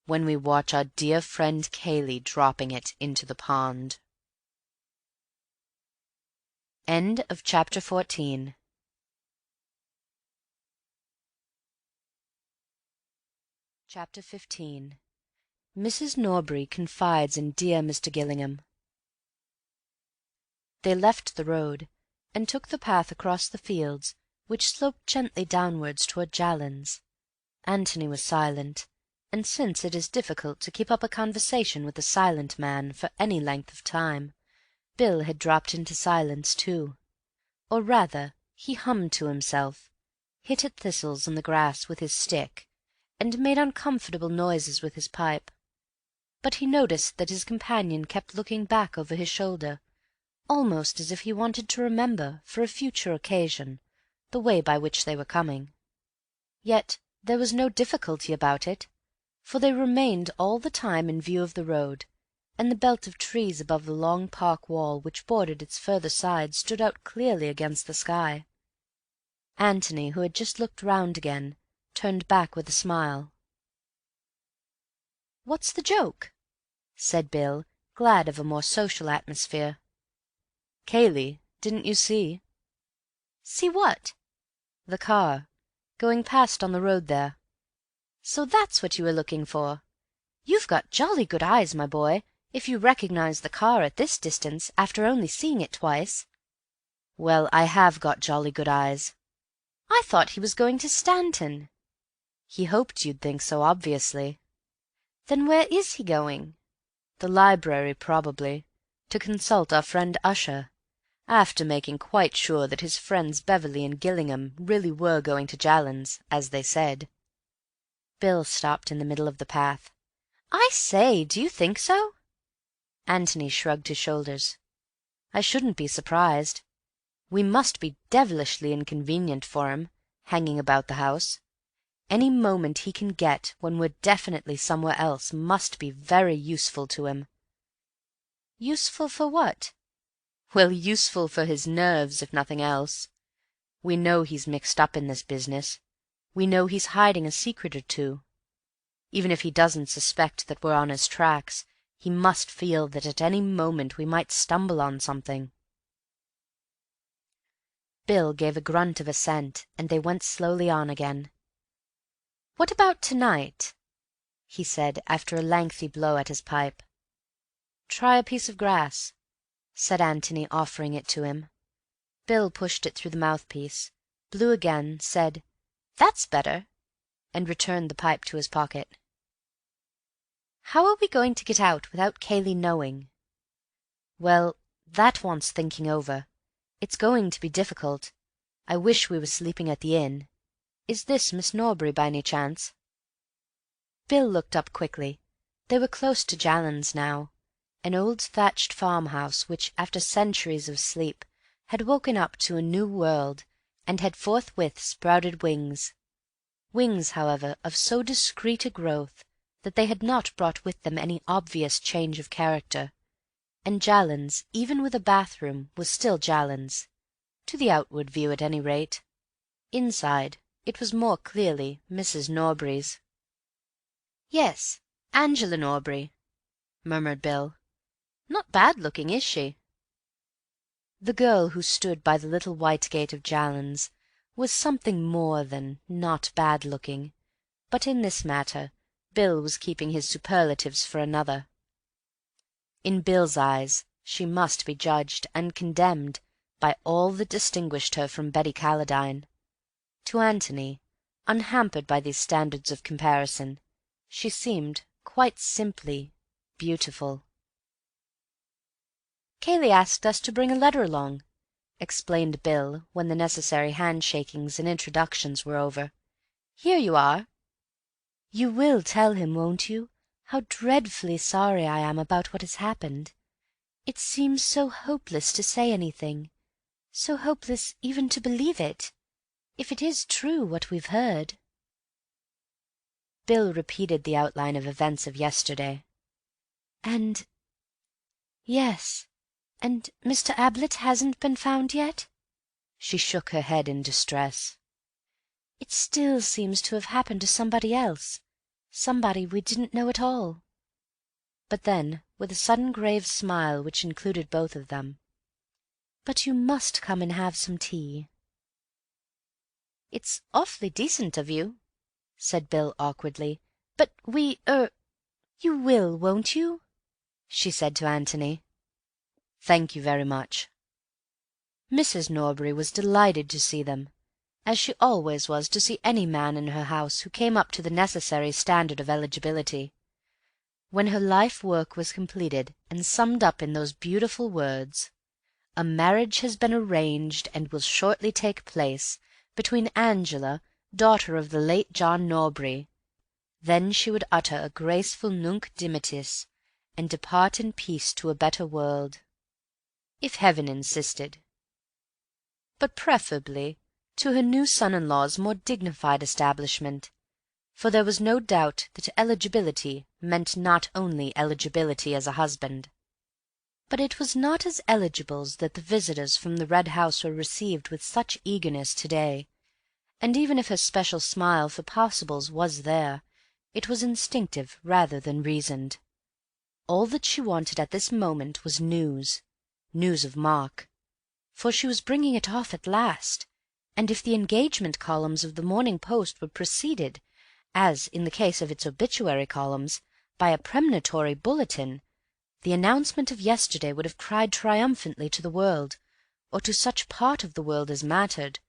B: "when we watch our dear friend Kayle dropping it into the pond." End of chapter 14. Chapter 15. Mrs. Norbury confides in dear Mr. Gillingham. They left the road, and took the path across the fields, which sloped gently downwards toward Jallands. Antony was silent, and since it is difficult to keep up a conversation with a silent man for any length of time, Bill had dropped into silence too. Or rather, he hummed to himself, hit at thistles in the grass with his stick, and made uncomfortable noises with his pipe. But he noticed that his companion kept looking back over his shoulder, almost as if he wanted to remember, for a future occasion, the way by which they were coming. Yet there was no difficulty about it, for they remained all the time in view of the road, and the belt of trees above the long park wall which bordered its further side stood out clearly against the sky. Antony, who had just looked round again, turned back with a smile. "What's the joke?" said Bill, glad of a more social atmosphere. "Kayle, didn't you see?"
C: "See what?"
B: "The car, going past on the road there."
C: "So that's what you were looking for. You've got jolly good eyes, my boy, if you recognize the car at this distance, after only seeing it twice."
B: "Well, I have got jolly good eyes."
C: "I thought he was going to Stanton."
B: "He hoped you'd think so, obviously."
C: "Then where is he going?"
B: "The library, probably, to consult our friend Usher, after making quite sure that his friends Beverley and Gillingham really were going to Jallands, as they said."
C: Bill stopped in the middle of the path. "I say, do you think so?"
B: Antony shrugged his shoulders. "I shouldn't be surprised. We must be devilishly inconvenient for him, hanging about the house. Any moment he can get when we're definitely somewhere else must be very useful to him."
C: "Useful for what?"
B: "Well, useful for his nerves, if nothing else. We know he's mixed up in this business. We know he's hiding a secret or two. Even if he doesn't suspect that we're on his tracks, he must feel that at any moment we might stumble on something." Bill gave a grunt of assent, and they went slowly on again.
C: "What about tonight?"
B: he said, after a lengthy blow at his pipe. "Try a piece of grass," said Antony, offering it to him. Bill pushed it through the mouthpiece, blew again, said,
C: "That's better,"
B: and returned the pipe to his pocket.
C: "How are we going to get out without Kayle knowing?"
B: "Well, that wants thinking over. It's going to be difficult. I wish we were sleeping at the inn. Is this Miss Norbury by any chance?"
C: Bill looked up quickly. They were close to Jallands now, an old thatched farmhouse which, after centuries of sleep, had woken up to a new world, and had forthwith sprouted wings. Wings, however, of so discreet a growth that they had not brought with them any obvious change of character. and Jallan's, even with a bathroom, was still Jallan's, to the outward view at any rate. Inside, it was more clearly Mrs. Norbury's.
B: "Yes, Angela Norbury," murmured Bill. "Not bad-looking, is she?"
C: The girl who stood by the little white gate of Jallan's was something more than not bad-looking, but in this matter Bill was keeping his superlatives for another. In Bill's eyes she must be judged and condemned by all that distinguished her from Betty Calladine. To Antony, unhampered by these standards of comparison, she seemed, quite simply, beautiful.
B: "Kayle asked us to bring a letter along," explained Bill, when the necessary handshakings and introductions were over. "Here you are."
C: "You will tell him, won't you, how dreadfully sorry I am about what has happened? It seems so hopeless to say anything, so hopeless even to believe it, if it is true what we've heard." Bill repeated the outline of events of yesterday. "And yes, and Mr. Ablett hasn't been found yet?" She shook her head in distress. "It still seems to have happened to somebody else, somebody we didn't know at all." But then, with a sudden grave smile which included both of them, "But you must come and have some tea."
B: "It's awfully decent of you," said Bill awkwardly, "but
C: "You will, won't you?" she said to Antony.
B: "Thank you very much."
C: Mrs. Norbury was delighted to see them, as she always was to see any man in her house who came up to the necessary standard of eligibility. When her life work was completed and summed up in those beautiful words, "A marriage has been arranged and will shortly take place between Angela, daughter of the late John Norbury," then she would utter a graceful Nunc Dimittis and depart in peace to a better world, if Heaven insisted, but preferably to her new son-in-law's more dignified establishment, for there was no doubt that eligibility meant not only eligibility as a husband. But it was not as eligibles that the visitors from the Red House were received with such eagerness to-day, and even if her special smile for possibles was there, it was instinctive rather than reasoned. All that she wanted at this moment was news of Mark, for she was bringing it off at last, and if the engagement columns of the Morning Post were preceded, as in the case of its obituary columns, by a premonitory bulletin, the announcement of yesterday would have cried triumphantly to the world, or to such part of the world as mattered,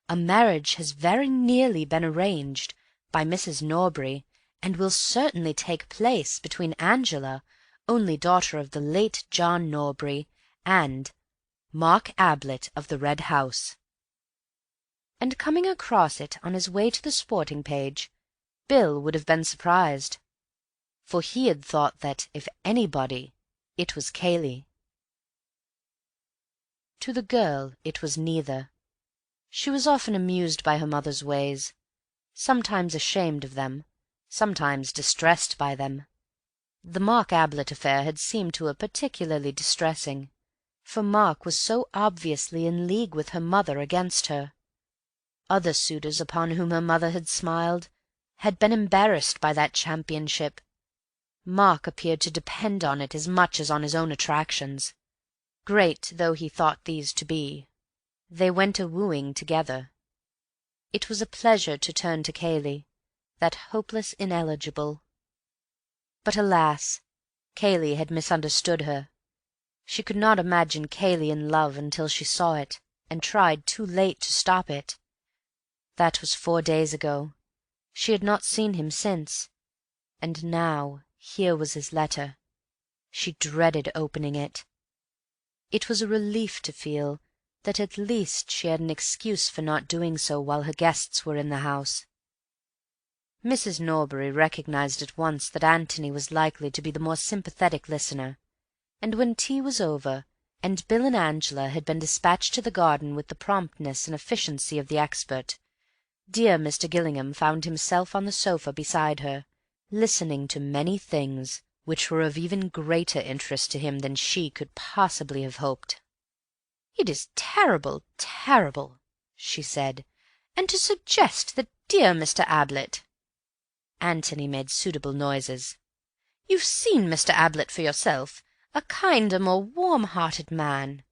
C: "A marriage has very nearly been arranged by Mrs. Norbury, and will certainly take place between Angela, only daughter of the late John Norbury, and Mark Ablett of the Red House." And coming across it on his way to the sporting page, Bill would have been surprised, for he had thought that, if anybody, it was Kayle. To the girl it was neither. She was often amused by her mother's ways, sometimes ashamed of them, sometimes distressed by them. The Mark Ablett affair had seemed to her particularly distressing, for Mark was so obviously in league with her mother against her. Other suitors upon whom her mother had smiled had been embarrassed by that championship. Mark appeared to depend on it as much as on his own attractions, great though he thought these to be. They went a-wooing together. It was a pleasure to turn to Kayle, that hopeless ineligible. But alas, Kayle had misunderstood her. She could not imagine Kayle in love until she saw it, and tried too late to stop it. That was 4 days ago. She had not seen him since, and now here was his letter. She dreaded opening it. It was a relief to feel that at least she had an excuse for not doing so while her guests were in the house. Mrs. Norbury recognized at once that Antony was likely to be the more sympathetic listener, and when tea was over, and Bill and Angela had been dispatched to the garden with the promptness and efficiency of the expert, dear Mr. Gillingham found himself on the sofa beside her, listening to many things which were of even greater interest to him than she could possibly have hoped.
B: "It is terrible, terrible," she said. "And to suggest that dear Mr. Ablett—"
C: Antony made suitable noises.
B: "You've seen Mr. Ablett for yourself, a kinder, more warm-hearted man."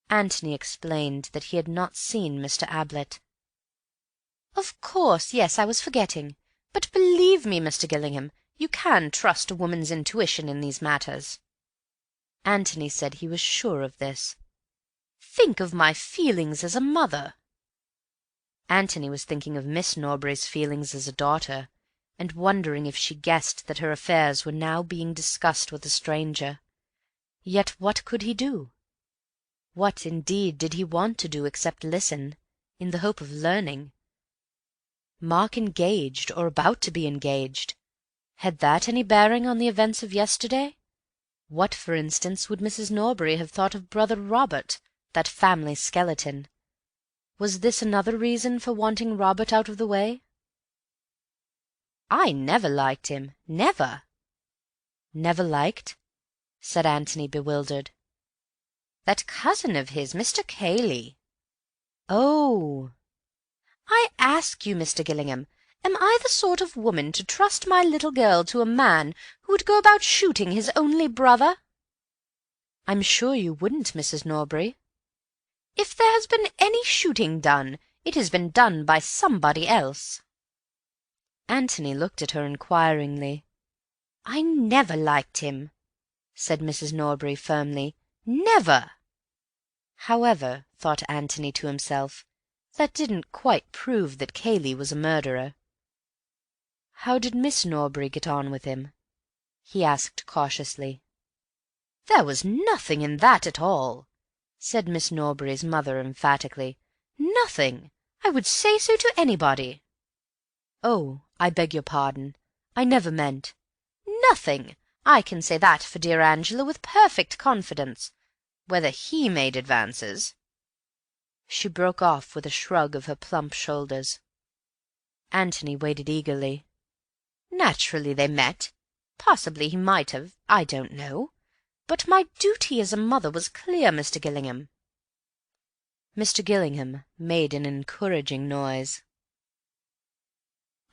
C: Antony explained that he had not seen Mr. Ablett.
B: "Of course, yes, I was forgetting. But believe me, Mr. Gillingham, you can trust a woman's intuition in these matters."
C: Antony said he was sure of this.
B: "Think of my feelings as a mother."
C: Antony was thinking of Miss Norbury's feelings as a daughter, and wondering if she guessed that her affairs were now being discussed with a stranger. Yet what could he do? What, indeed, did he want to do except listen, in the hope of learning? Mark engaged, or about to be engaged? Had that any bearing on the events of yesterday? What, for instance, would Mrs. Norbury have thought of brother Robert, that family skeleton? Was this another reason for wanting Robert out of the way?
B: "I never liked him, never."
C: "Never liked?" said Antony, bewildered.
B: "That cousin of his, Mr. Kayle."
C: "Oh!"
B: "I ask you, Mr. Gillingham, am I the sort of woman to trust my little girl to a man who would go about shooting his only brother?"
C: "I'm sure you wouldn't, Mrs. Norbury."
B: "If there has been any shooting done, it has been done by somebody else."
C: Antony looked at her inquiringly.
B: "I never liked him," said Mrs. Norbury firmly. "Never."
C: However, thought Antony to himself, that didn't quite prove that Kayle was a murderer. "How did Miss Norbury get on with him?" he asked cautiously.
B: "There was nothing in that at all,"
C: said Miss Norbury's mother emphatically.
B: "Nothing. I would say so to anybody."
C: "Oh, I beg your pardon. I never meant—"
B: "Nothing. I can say that for dear Angela with perfect confidence. Whether he made advances—"
C: She broke off with a shrug of her plump shoulders. Antony waited eagerly.
B: "Naturally they met. Possibly he might have, I don't know. But my duty as a mother was clear, Mr. Gillingham."
C: Mr. Gillingham made an encouraging noise.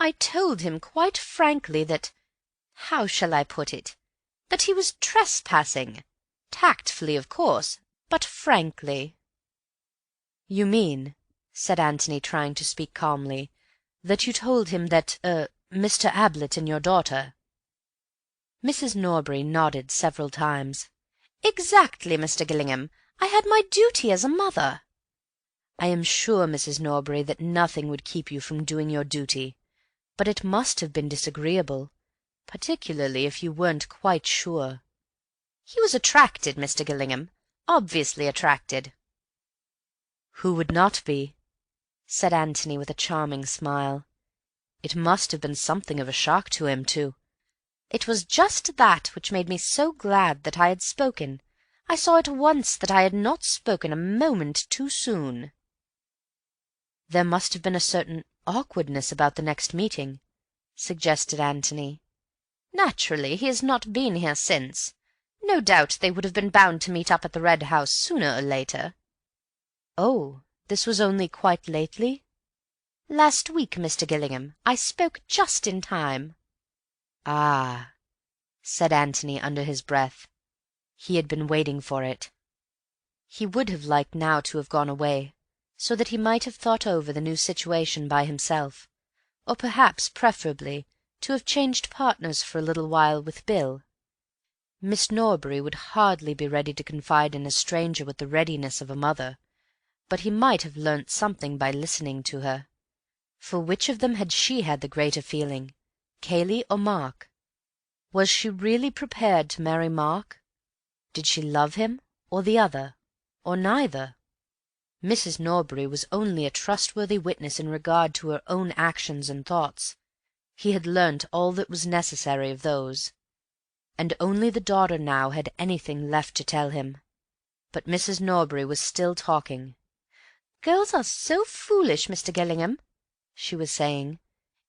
B: "I told him quite frankly that—how shall I put it?—that he was trespassing. Tactfully, of course, but frankly."
C: "You mean," said Antony, trying to speak calmly, "that you told him that—Mr. Ablett and your daughter—" Mrs. Norbury nodded several times.
B: "Exactly, Mr. Gillingham. I had my duty as a mother."
C: "I am sure, Mrs. Norbury, that nothing would keep you from doing your duty. But it must have been disagreeable, particularly if you weren't quite sure."
B: "He was attracted, Mr. Gillingham, obviously attracted."
C: "Who would not be?" said Antony with a charming smile. "It must have been something of a shock to him, too."
B: "It was just that which made me so glad that I had spoken. I saw at once that I had not spoken a moment too soon."
C: "There must have been a certain awkwardness about the next meeting," suggested Antony.
B: "Naturally. He has not been here since. No doubt they would have been bound to meet up at the Red House sooner or later."
C: "Oh, this was only quite lately?"
B: "Last week, Mr. Gillingham. I spoke just in time."
C: "Ah," said Antony under his breath. He had been waiting for it. He would have liked now to have gone away, so that he might have thought over the new situation by himself, or perhaps, preferably, to have changed partners for a little while with Bill. Miss Norbury would hardly be ready to confide in a stranger with the readiness of a mother, but he might have learnt something by listening to her. For which of them had she had the greater feeling, Kayle or Mark? Was she really prepared to marry Mark? Did she love him, or the other, or neither? Mrs. Norbury was only a trustworthy witness in regard to her own actions and thoughts. He had learnt all that was necessary of those, and only the daughter now had anything left to tell him. But Mrs. Norbury was still talking.
B: "Girls are so foolish, Mr. Gillingham," she was saying.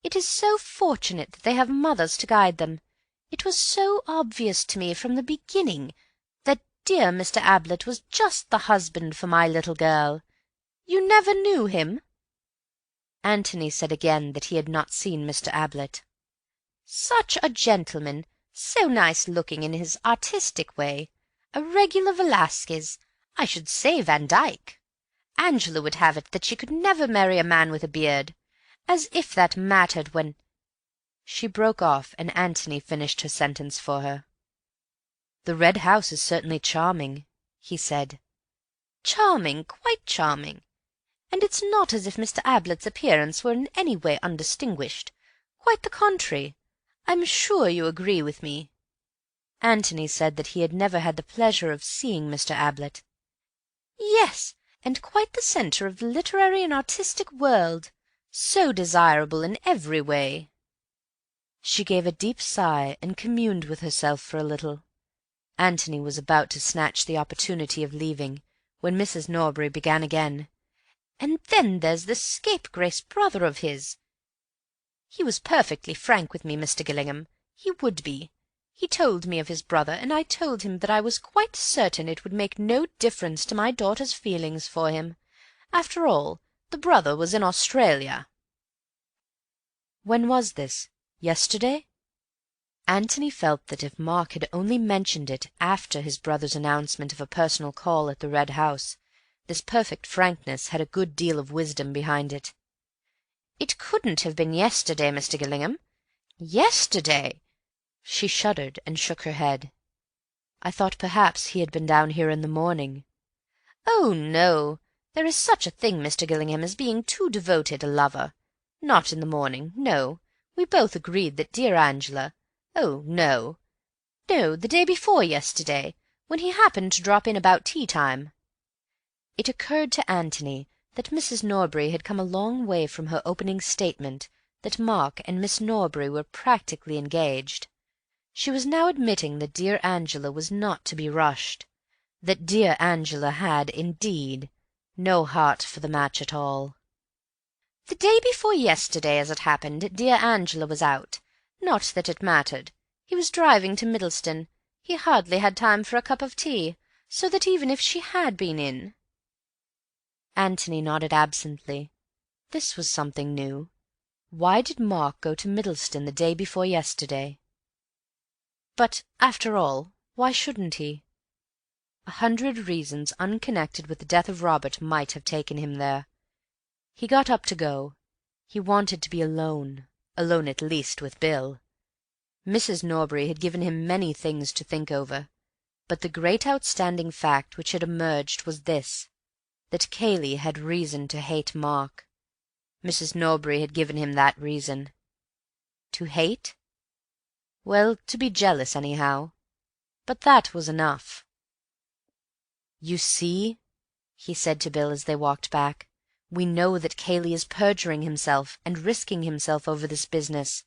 B: "It is so fortunate that they have mothers to guide them.
C: It was so obvious to me from the beginning that dear Mr. Ablett was just the husband for my little girl. You never knew him?"
A: Antony said again that he had not seen Mr. Ablett.
C: "Such a gentleman, so nice-looking in his artistic way. A regular Velasquez, I should say Van Dyck. Angela would have it that she could never marry a man with a beard. As if that mattered when—"
A: She broke off, and Antony finished her sentence for her. "The Red House is certainly charming," he said.
C: "Charming, quite charming. And it's not as if Mr. Ablett's appearance were in any way undistinguished. Quite the contrary. I'm sure you agree with me."
A: Antony said that he had never had the pleasure of seeing Mr. Ablett.
C: "Yes, and quite the centre of the literary and artistic world. So desirable in every way."
A: She gave a deep sigh and communed with herself for a little. Antony was about to snatch the opportunity of leaving, when Mrs. Norbury began again.
C: "And then there's this scapegrace brother of his. He was perfectly frank with me, Mr. Gillingham. He would be. He told me of his brother, and I told him that I was quite certain it would make no difference to my daughter's feelings for him. After all, the brother was in Australia."
A: "When was this? Yesterday?" Antony felt that if Mark had only mentioned it after his brother's announcement of a personal call at the Red House, this perfect frankness had a good deal of wisdom behind it.
C: "It couldn't have been yesterday, Mr. Gillingham. Yesterday!"
A: She shuddered and shook her head. "I thought perhaps he had been down here in the morning."
C: "Oh, no. There is such a thing, Mr. Gillingham, as being too devoted a lover. Not in the morning, no. We both agreed that dear Angela— Oh, no. No, the day before yesterday, when he happened to drop in about tea-time."
A: It occurred to Antony that Mrs. Norbury had come a long way from her opening statement that Mark and Miss Norbury were practically engaged. She was now admitting that dear Angela was not to be rushed, that dear Angela had, indeed, no heart for the match at all.
C: "The day before yesterday, as it happened, dear Angela was out. Not that it mattered. He was driving to Middleston. He hardly had time for a cup of tea, so that even if she had been in—"
A: Antony nodded absently. This was something new. Why did Mark go to Middleston the day before yesterday? But, after all, why shouldn't he? 100 reasons unconnected with the death of Robert might have taken him there. He got up to go. He wanted to be alone at least with Bill. Mrs. Norbury had given him many things to think over, but the great outstanding fact which had emerged was this, that Kayle had reason to hate Mark. Mrs. Norbury had given him that reason. To hate? Well, to be jealous, anyhow. But that was enough. "You see," he said to Bill as they walked back, "we know that Kayle is perjuring himself and risking himself over this business,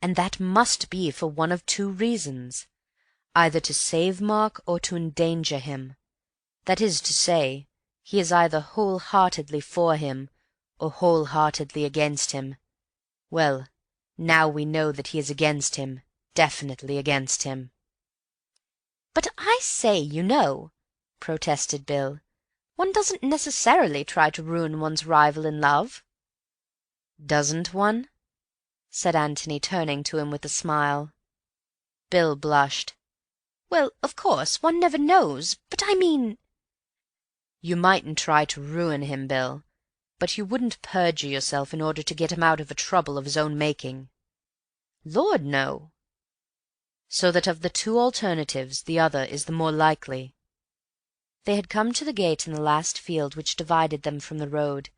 A: and that must be for one of two reasons, either to save Mark or to endanger him. That is to say, he is either whole-heartedly for him or whole-heartedly against him. Well, now we know that he is against him, definitely against him."
C: "But I say, you know," protested Bill, "one doesn't necessarily try to ruin one's rival in love."
A: "Doesn't one?" said Antony, turning to him with a smile. Bill blushed.
C: "Well, of course, one never knows, but I mean—"
A: "You mightn't try to ruin him, Bill, but you wouldn't perjure yourself in order to get him out of a trouble of his own making."
C: "Lord, no."
A: "So that of the two alternatives the other is the more likely." They had come to the gate in the last field which divided them from the road,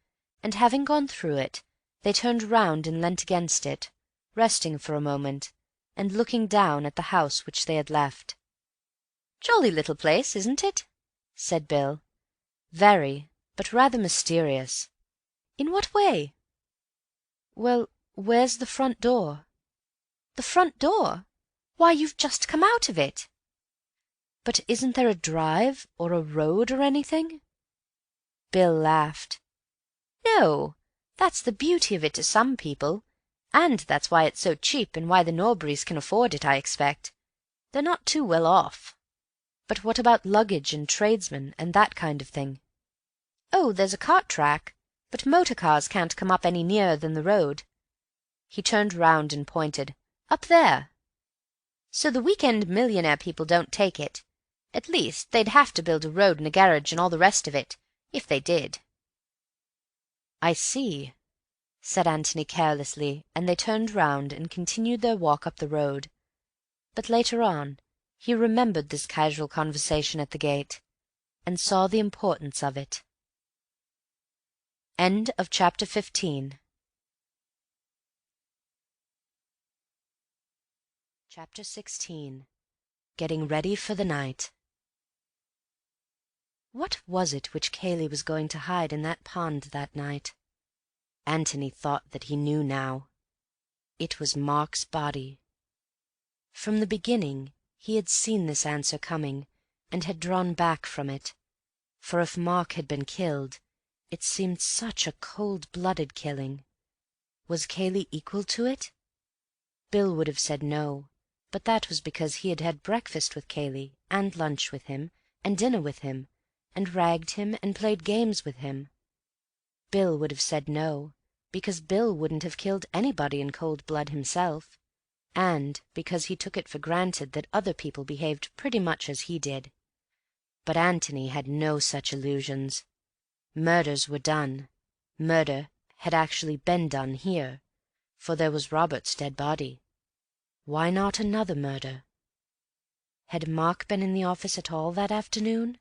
A: and having gone through it, they turned round and leant against it, resting for a moment, and looking down at the house which they had left.
C: "Jolly little place, isn't it?"
A: said Bill. "Very, but rather mysterious."
C: "In what way?"
A: "Well, where's the front door?"
C: "The front door? Why, you've just come out of it."
A: "But isn't there a drive, or a road, or anything?" Bill laughed.
C: "No. That's the beauty of it to some people. And that's why it's so cheap, and why the Norburys can afford it, I expect. They're not too well off. But what about luggage and tradesmen, and that kind of thing? Oh, there's a cart track, but motor cars can't come up any nearer than the road. He turned round and pointed. Up there. So the week-end millionaire people don't take it. At least, they'd have to build a road and a garage and all the rest of it, if they did.
A: "I see," said Antony carelessly, and they turned round and continued their walk up the road. But later on he remembered this casual conversation at the gate, and saw the importance of it. End of chapter 15. Chapter 16. Getting ready for the night. What was it which Kayle was going to hide in that pond that night? Antony thought that he knew now. It was Mark's body. From the beginning he had seen this answer coming, and had drawn back from it, for if Mark had been killed, it seemed such a cold-blooded killing. Was Kayle equal to it? Bill would have said no, but that was because he had had breakfast with Kayle, and lunch with him, and dinner with him, and ragged him and played games with him. Bill would have said no, because Bill wouldn't have killed anybody in cold blood himself, and because he took it for granted that other people behaved pretty much as he did. But Antony had no such illusions. Murders were done. Murder had actually been done here, for there was Robert's dead body. Why not another murder? Had Mark been in the office at all that afternoon?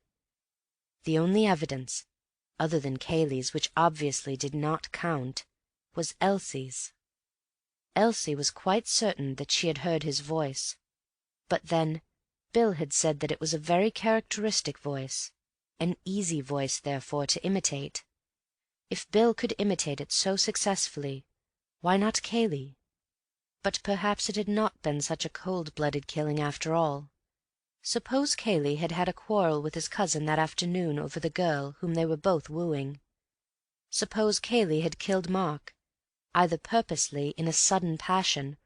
A: The only evidence, other than Kayle's, which obviously did not count, was Elsie's. Elsie was quite certain that she had heard his voice, but then Bill had said that it was a very characteristic voice, an easy voice, therefore, to imitate. If Bill could imitate it so successfully, why not Kayle? But perhaps it had not been such a cold-blooded killing after all. Suppose Kayle had had a quarrel with his cousin that afternoon over the girl whom they were both wooing. Suppose Kayle had killed Mark, either purposely in a sudden passion,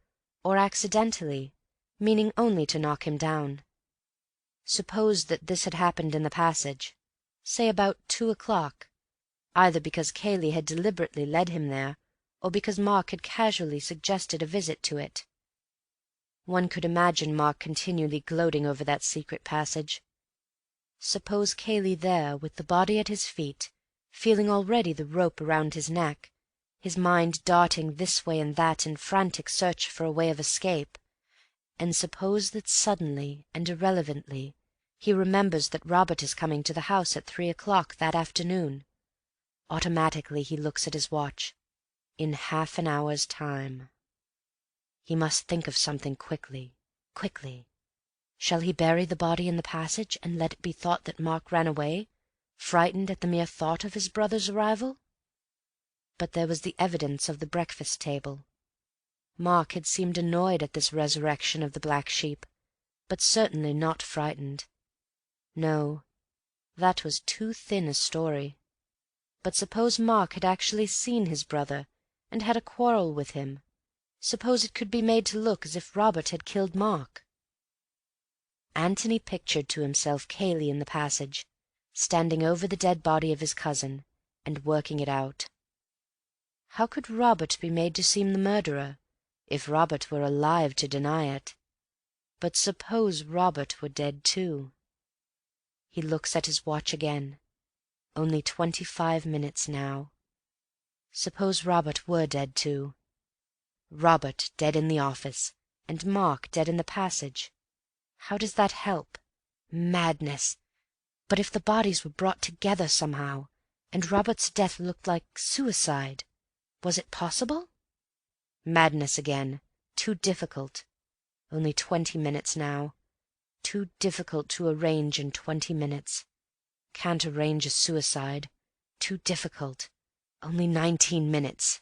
A: or accidentally, meaning only to knock him down. Suppose that this had happened in the passage, say about 2 o'clock, either because Kayle had deliberately led him there, or because Mark had casually suggested a visit to it. One could imagine Mark continually gloating over that secret passage. Suppose Kayle there, with the body at his feet, feeling already the rope around his neck, his mind darting this way and that in frantic search for a way of escape, and suppose that suddenly and irrelevantly he remembers that Robert is coming to the house at 3 o'clock that afternoon. Automatically he looks at his watch. In half an hour's time. He must think of something quickly, quickly. Shall he bury the body in the passage, and let it be thought that Mark ran away, frightened at the mere thought of his brother's arrival? But there was the evidence of the breakfast table. Mark had seemed annoyed at this resurrection of the black sheep, but certainly not frightened. No, that was too thin a story. But suppose Mark had actually seen his brother, and had a quarrel with him. Suppose it could be made to look as if Robert had killed Mark. Antony pictured to himself Kayle in the passage, standing over the dead body of his cousin, and working it out. How could Robert be made to seem the murderer, if Robert were alive to deny it? But suppose Robert were dead too? He looks at his watch again. Only 25 minutes now. Suppose Robert were dead too. Robert dead in the office, and Mark dead in the passage. How does that help? Madness! But if the bodies were brought together somehow, and Robert's death looked like suicide, was it possible? Madness again. Too difficult. Only 20 minutes now. Too difficult to arrange in 20 minutes. Can't arrange a suicide. Too difficult. Only 19 minutes.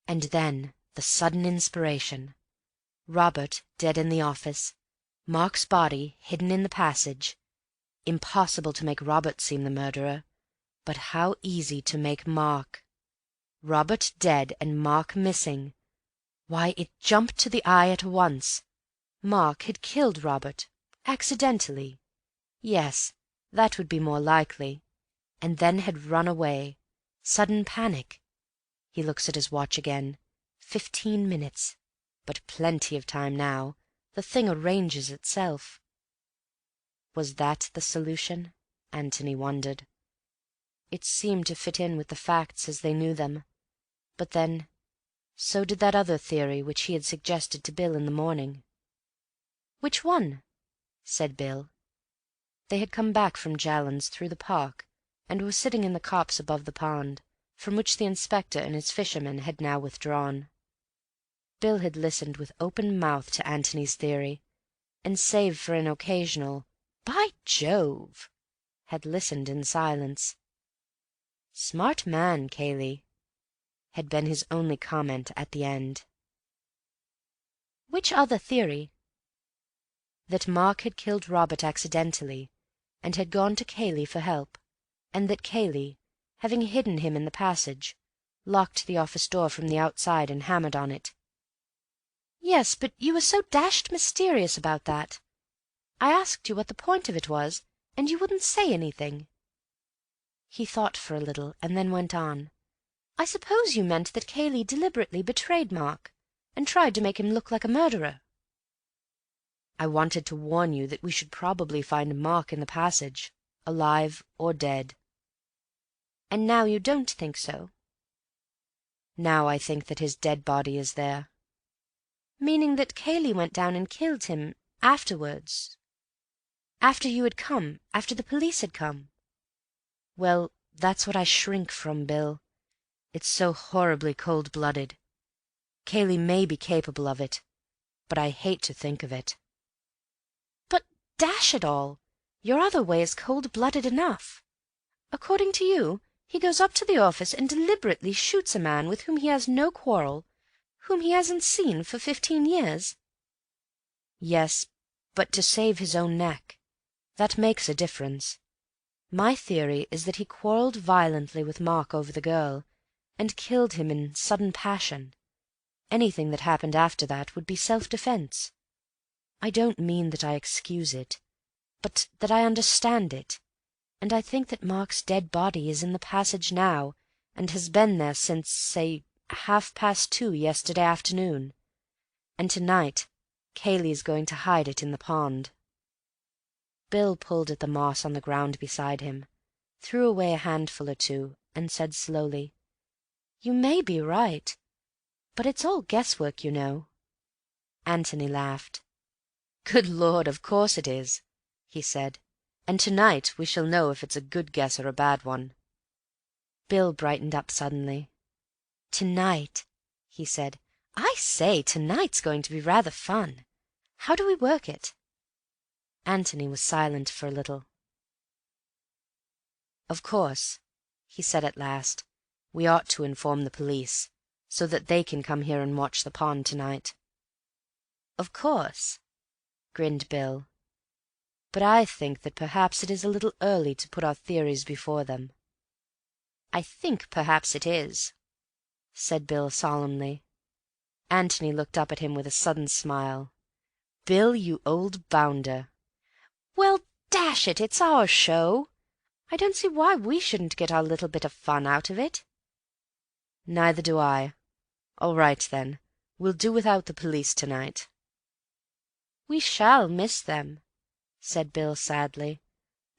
A: And then the sudden inspiration. Robert dead in the office. Mark's body hidden in the passage. Impossible to make Robert seem the murderer, but how easy to make Mark. Robert dead and Mark missing
C: Why, it jumped to the eye at once. Mark had killed Robert, accidentally. Yes, that would be more likely. And then had run away. Sudden panic. He looks at his watch again. 15 minutes. But plenty of time now. The thing arranges itself. Was that the solution? Antony wondered. It seemed to fit in with the facts as they knew them. But then, so did that other theory which he had suggested to Bill in the morning. "Which one?" said Bill. They had come back from Jallands through the park, and were sitting in the copse above the pond, from which the inspector and his fishermen had now withdrawn. Bill had listened with open mouth to Antony's theory, and save for an occasional "By Jove!" had listened in silence. "Smart man, Kayle," had been his only comment at the end. "Which other theory?" "That Mark had killed Robert accidentally, and had gone to Kayle for help, and that Kayle, having hidden him in the passage, locked the office door from the outside and hammered on it." "Yes, but you were so dashed mysterious about that. I asked you what the point of it was, and you wouldn't say anything." He thought for a little, and then went on. "I suppose you meant that Kayle deliberately betrayed Mark, and tried to make him look like a murderer." "I wanted to warn you that we should probably find Mark in the passage, alive or dead." "And now you don't think so?" "Now I think that his dead body is there." "Meaning that Kayle went down and killed him afterwards, after you had come, after the police had come?" "Well, that's what I shrink from, Bill. It's so horribly cold-blooded. Kayle may be capable of it, but I hate to think of it." "But, dash it all, your other way is cold-blooded enough. According to you, he goes up to the office and deliberately shoots a man with whom he has no quarrel, whom he hasn't seen for 15 years. "Yes, but to save his own neck. That makes a difference. My theory is that he quarrelled violently with Mark over the girl, and killed him in sudden passion. Anything that happened after that would be self-defense. I don't mean that I excuse it, but that I understand it, and I think that Mark's dead body is in the passage now, and has been there since, say, 2:30 yesterday afternoon, and tonight Kayle's going to hide it in the pond." Bill pulled at the moss on the ground beside him, threw away a handful or two, and said slowly, "You may be right, but it's all guesswork, you know." Antony laughed. "Good Lord, of course it is," he said, "and tonight we shall know if it's a good guess or a bad one." Bill brightened up suddenly. "Tonight," he said. "I say, tonight's going to be rather fun. How do we work it?" Antony was silent for a little. "Of course," he said at last, "we ought to inform the police, so that they can come here and watch the pond tonight." "Of course," grinned Bill. "But I think that perhaps it is a little early to put our theories before them." "I think perhaps it is," said Bill solemnly. Antony looked up at him with a sudden smile. "Bill, you old bounder." "Well, dash it, it's our show. I don't see why we shouldn't get our little bit of fun out of it." "Neither do I. All right, then. We'll do without the police tonight." "We shall miss them," said Bill sadly,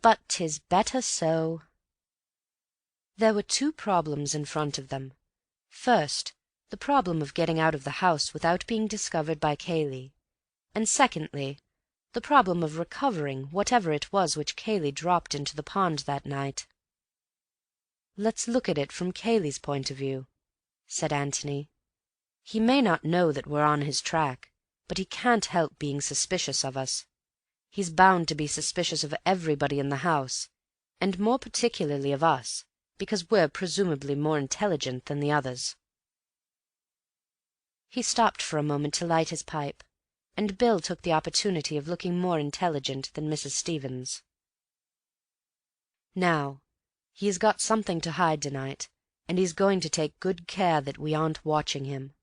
C: "but 'tis better so." There were 2 problems in front of them. First, the problem of getting out of the house without being discovered by Kayle, and secondly, the problem of recovering whatever it was which Kayle dropped into the pond that night. "Let's look at it from Kayle's point of view," said Antony. "He may not know that we're on his track, but he can't help being suspicious of us. He's bound to be suspicious of everybody in the house, and more particularly of us, because we're presumably more intelligent than the others." He stopped for a moment to light his pipe, and Bill took the opportunity of looking more intelligent than Mrs. Stevens. "Now, he has got something to hide tonight, and he's going to take good care that we aren't watching him."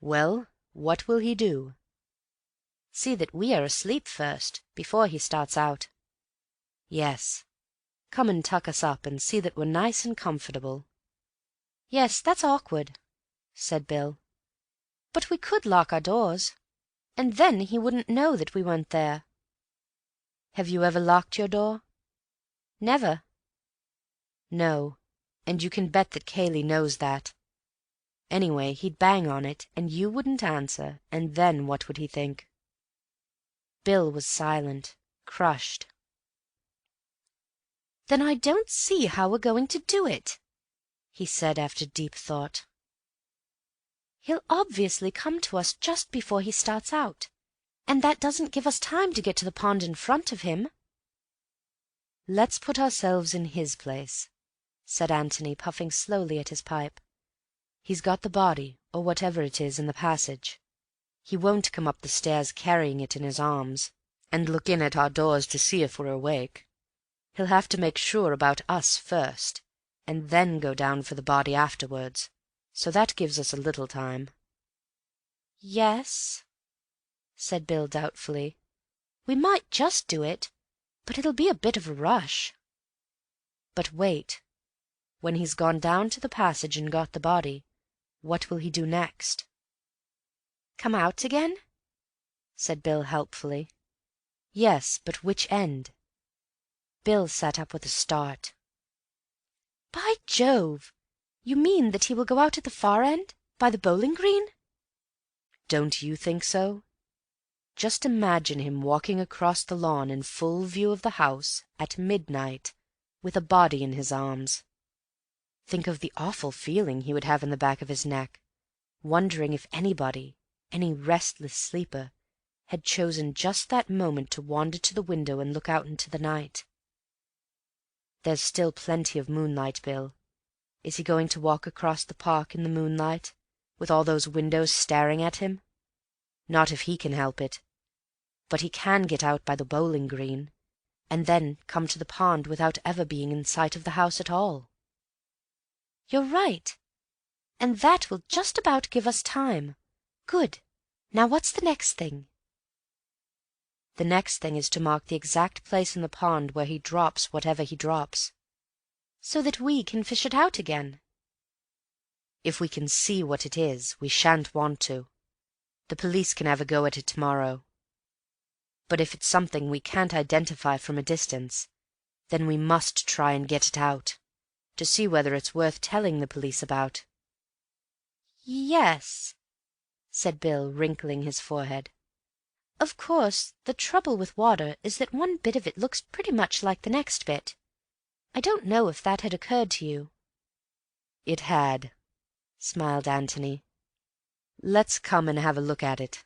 B: Well, what will he do?"
C: "See that we are asleep first, before he starts out."
B: "Yes. Come and tuck us up and see that we're nice and comfortable."
C: "Yes, that's awkward," said Bill. "But we could lock our doors, and then he wouldn't know that we weren't there."
B: "Have you ever locked your door?"
C: "Never."
B: "No, and you can bet that Kayle knows that. Anyway, he'd bang on it, and you wouldn't answer, and then what would he think?"
C: Bill was silent, crushed. "Then I don't see how we're going to do it," he said after deep thought. "He'll obviously come to us just before he starts out, and that doesn't give us time to get to the pond in front of him."
B: "Let's put ourselves in his place," said Antony, puffing slowly at his pipe. "He's got the body, or whatever it is, in the passage. He won't come up the stairs carrying it in his arms, and look in at our doors to see if we're awake. He'll have to make sure about us first, and then go down for the body afterwards, so that gives us a little time."
C: "Yes," said Bill doubtfully. "We might just do it, but it'll be a bit of a rush."
B: "But wait. When he's gone down to the passage and got the body, what will he do next?"
C: "Come out again?"
B: said Bill helpfully. "Yes, but which end?" Bill sat up with a start.
C: "By Jove! You mean that he will go out at the far end, by the bowling green?"
B: "Don't you think so? Just imagine him walking across the lawn in full view of the house, at midnight, with a body in his arms. Think of the awful feeling he would have in the back of his neck, wondering if anybody, any restless sleeper, had chosen just that moment to wander to the window and look out into the night. There's still plenty of moonlight, Bill. Is he going to walk across the park in the moonlight, with all those windows staring at him? Not if he can help it. But he can get out by the bowling green, and then come to the pond without ever being in sight of the house at all."
C: "You're right, and that will just about give us time. Good. Now what's the next thing?"
B: "The next thing is to mark the exact place in the pond where he drops whatever he drops."
C: "So that we can fish it out again."
B: "If we can see what it is, we shan't want to. The police can have a go at it tomorrow. But if it's something we can't identify from a distance, then we must try and get it out, to see whether it's worth telling the police about."
C: "Yes," said Bill, wrinkling his forehead. "Of course, the trouble with water is that one bit of it looks pretty much like the next bit. I don't know if that had occurred to you."
B: "It had," smiled Antony. "Let's come and have a look at it."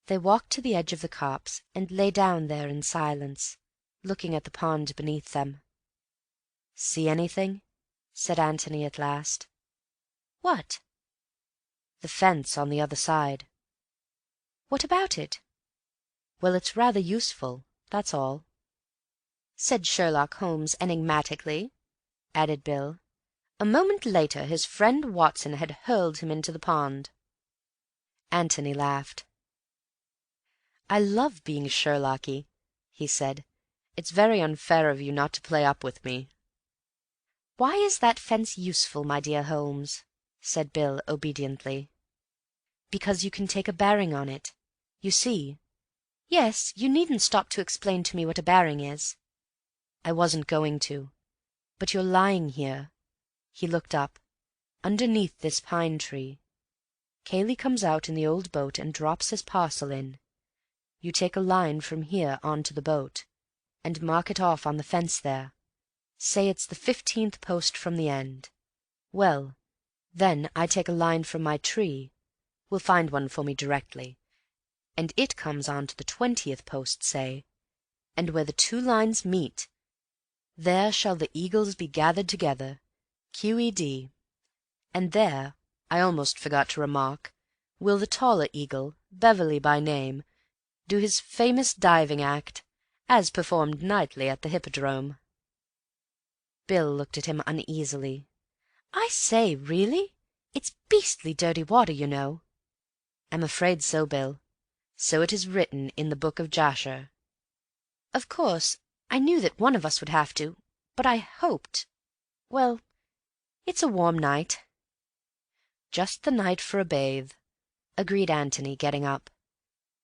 B: They walked to the edge of the copse and lay down there in silence, looking at the pond beneath them. "See anything?" said Antony at last.
C: "What?"
B: "The fence on the other side."
C: "What about it?"
B: "Well, it's rather useful, that's all."
C: "Said Sherlock Holmes enigmatically," added Bill. "A moment later his friend Watson had hurled him into the pond."
B: Antony laughed. "I love being Sherlocky," he said. "It's very unfair of you not to play up with me."
C: "Why is that fence useful, my dear Holmes?"
B: said Bill obediently. "Because you can take a bearing on it. You see—"
C: "Yes, you needn't stop to explain to me what a bearing is."
B: "I wasn't going to. But you're lying here." He looked up. "Underneath this pine tree. Kayle comes out in the old boat and drops his parcel in. You take a line from here on to the boat, and mark it off on the fence there. Say it's the 15th post from the end. Well, then I take a line from my tree, will find one for me directly, and it comes on to the 20th post, say, and where the two lines meet, there shall the eagles be gathered together, QED. And there, I almost forgot to remark, will the taller eagle, Beverley by name, do his famous diving act, as performed nightly at the Hippodrome." Bill looked at him uneasily.
C: "I say, really? It's beastly dirty water, you know."
B: "I'm afraid so, Bill. So it is written in the Book of Jasher."
C: "Of course, I knew that one of us would have to, but I hoped—well, it's a warm night."
B: "Just the night for a bathe," agreed Antony, getting up.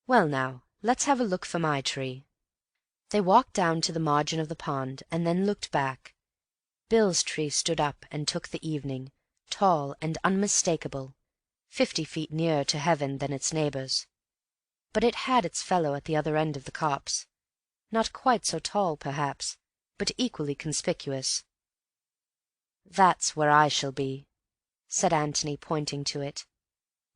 B: "Well now, let's have a look for my tree." They walked down to the margin of the pond, and then looked back. Bill's tree stood up and took the evening, tall and unmistakable, 50 feet nearer to heaven than its neighbours. But it had its fellow at the other end of the copse, not quite so tall, perhaps, but equally conspicuous. "That's where I shall be," said Antony, pointing to it.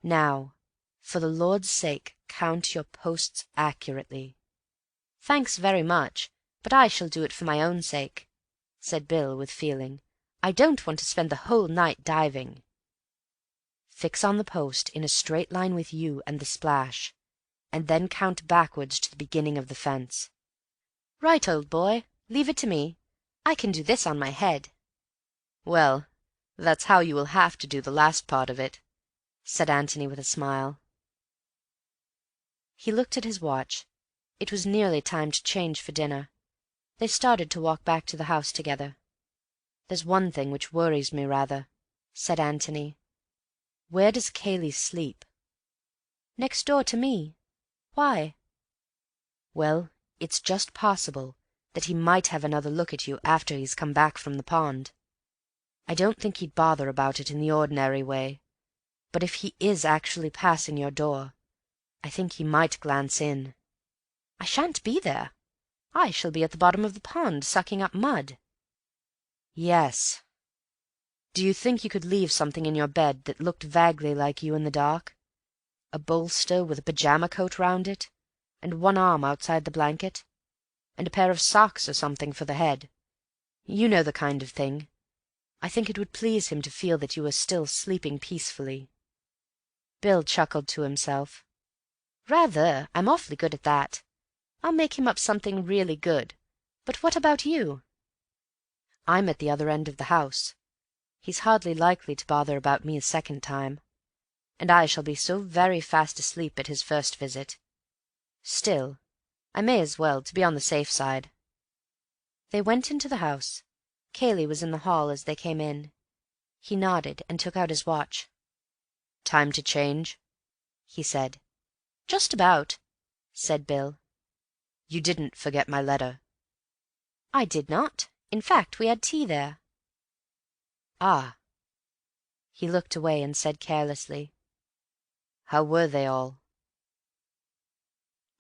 B: "Now, for the Lord's sake, count your posts accurately."
C: "Thanks very much, but I shall do it for my own sake," said Bill with feeling. "I don't want to spend the whole night diving."
B: "Fix on the post in a straight line with you and the splash, and then count backwards to the beginning of the fence."
C: "Right, old boy. Leave it to me. I can do this on my head."
B: "Well, that's how you will have to do the last part of it," said Antony with a smile. He looked at his watch. It was nearly time to change for dinner. They started to walk back to the house together. "There's one thing which worries me rather," said Antony. "Where does Cayley sleep?"
C: "Next door to me. Why?"
B: "Well, it's just possible that he might have another look at you after he's come back from the pond. I don't think he'd bother about it in the ordinary way, but if he is actually passing your door, I think he might glance in."
C: "I shan't be there. I shall be at the bottom of the pond, sucking up mud."
B: "Yes. Do you think you could leave something in your bed that looked vaguely like you in the dark? A bolster with a pyjama coat round it, and one arm outside the blanket, and a pair of socks or something for the head. You know the kind of thing. I think it would please him to feel that you were still sleeping peacefully." Bill chuckled to himself.
C: "Rather. I'm awfully good at that. I'll make him up something really good. But what about you?"
B: "I'm at the other end of the house. He's hardly likely to bother about me a second time, and I shall be so very fast asleep at his first visit. Still, I may as well, to be on the safe side." They went into the house. Cayley was in the hall as they came in. He nodded and took out his watch. "Time to change?" he said.
C: "Just about,"
B: said Bill. "You didn't forget my letter?"
C: "I did not. In fact, we had tea there."
B: "Ah." He looked away and said carelessly, "How were they all?"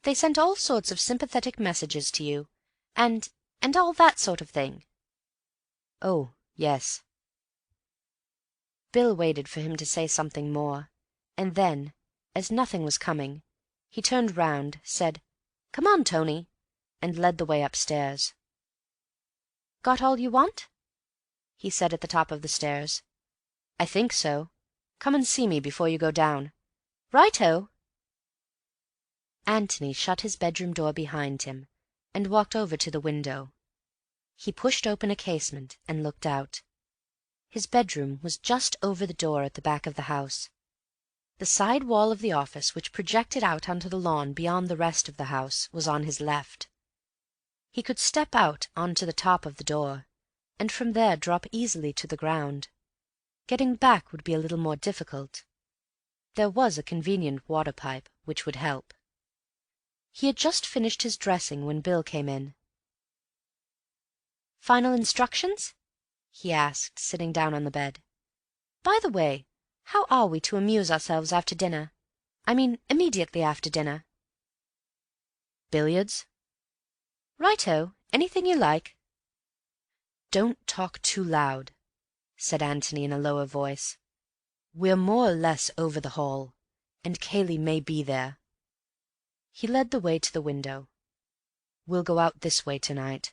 C: "They sent all sorts of sympathetic messages to you, and all that sort of thing."
B: "Oh, yes." Bill waited for him to say something more, and then, as nothing was coming, he turned round, said,
C: "Come on, Tony,"
B: and led the way upstairs.
C: "Got all you want?"
B: he said at the top of the stairs. "I think so. Come and see me before you go down."
C: "Righto."
B: Antony shut his bedroom door behind him and walked over to the window. He pushed open a casement and looked out. His bedroom was just over the door at the back of the house. The side wall of the office, which projected out onto the lawn beyond the rest of the house, was on his left. He could step out onto the top of the door, and from there drop easily to the ground. Getting back would be a little more difficult. There was a convenient water pipe, which would help. He had just finished his dressing when Bill came in.
C: "Final instructions?"
B: he asked, sitting down on the bed.
C: "By the way, how are we to amuse ourselves after dinner? I mean, immediately after dinner."
B: "Billiards?"
C: "Righto. Anything you like."
B: "Don't talk too loud," said Antony in a lower voice. "We're more or less over the hall, and Cayley may be there." He led the way to the window. "We'll go out this way tonight.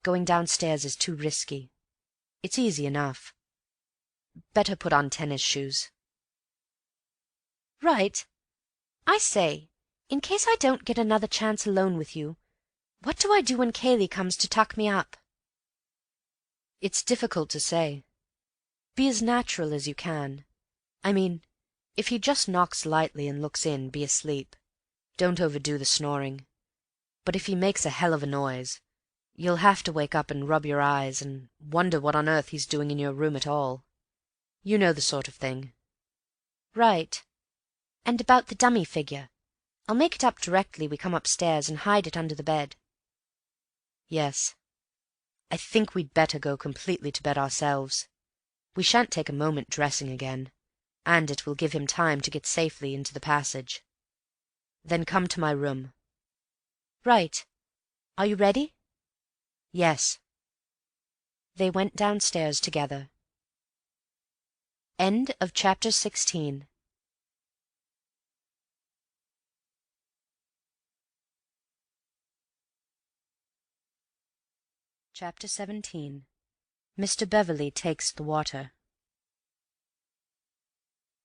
B: Going downstairs is too risky. It's easy enough. Better put on tennis shoes."
C: "Right. I say, in case I don't get another chance alone with you, what do I do when Cayley comes to tuck me up?"
B: "It's difficult to say. Be as natural as you can.
C: I mean, if he just knocks lightly and looks in, be asleep. Don't overdo the snoring. But if he makes a hell of a noise, you'll have to wake up and rub your eyes and wonder what on earth he's doing in your room at all. You know the sort of thing."
A: "Right. And about the dummy figure. I'll make it up directly we come upstairs and hide it under the bed."
C: "Yes. I think we'd better go completely to bed ourselves. We shan't take a moment dressing again, and it will give him time to get safely into the passage. Then come to my room."
A: "Right. Are you ready?"
C: "Yes."
A: They went downstairs together. End of chapter 16.
C: Chapter 17. Mr. Beverley takes the water.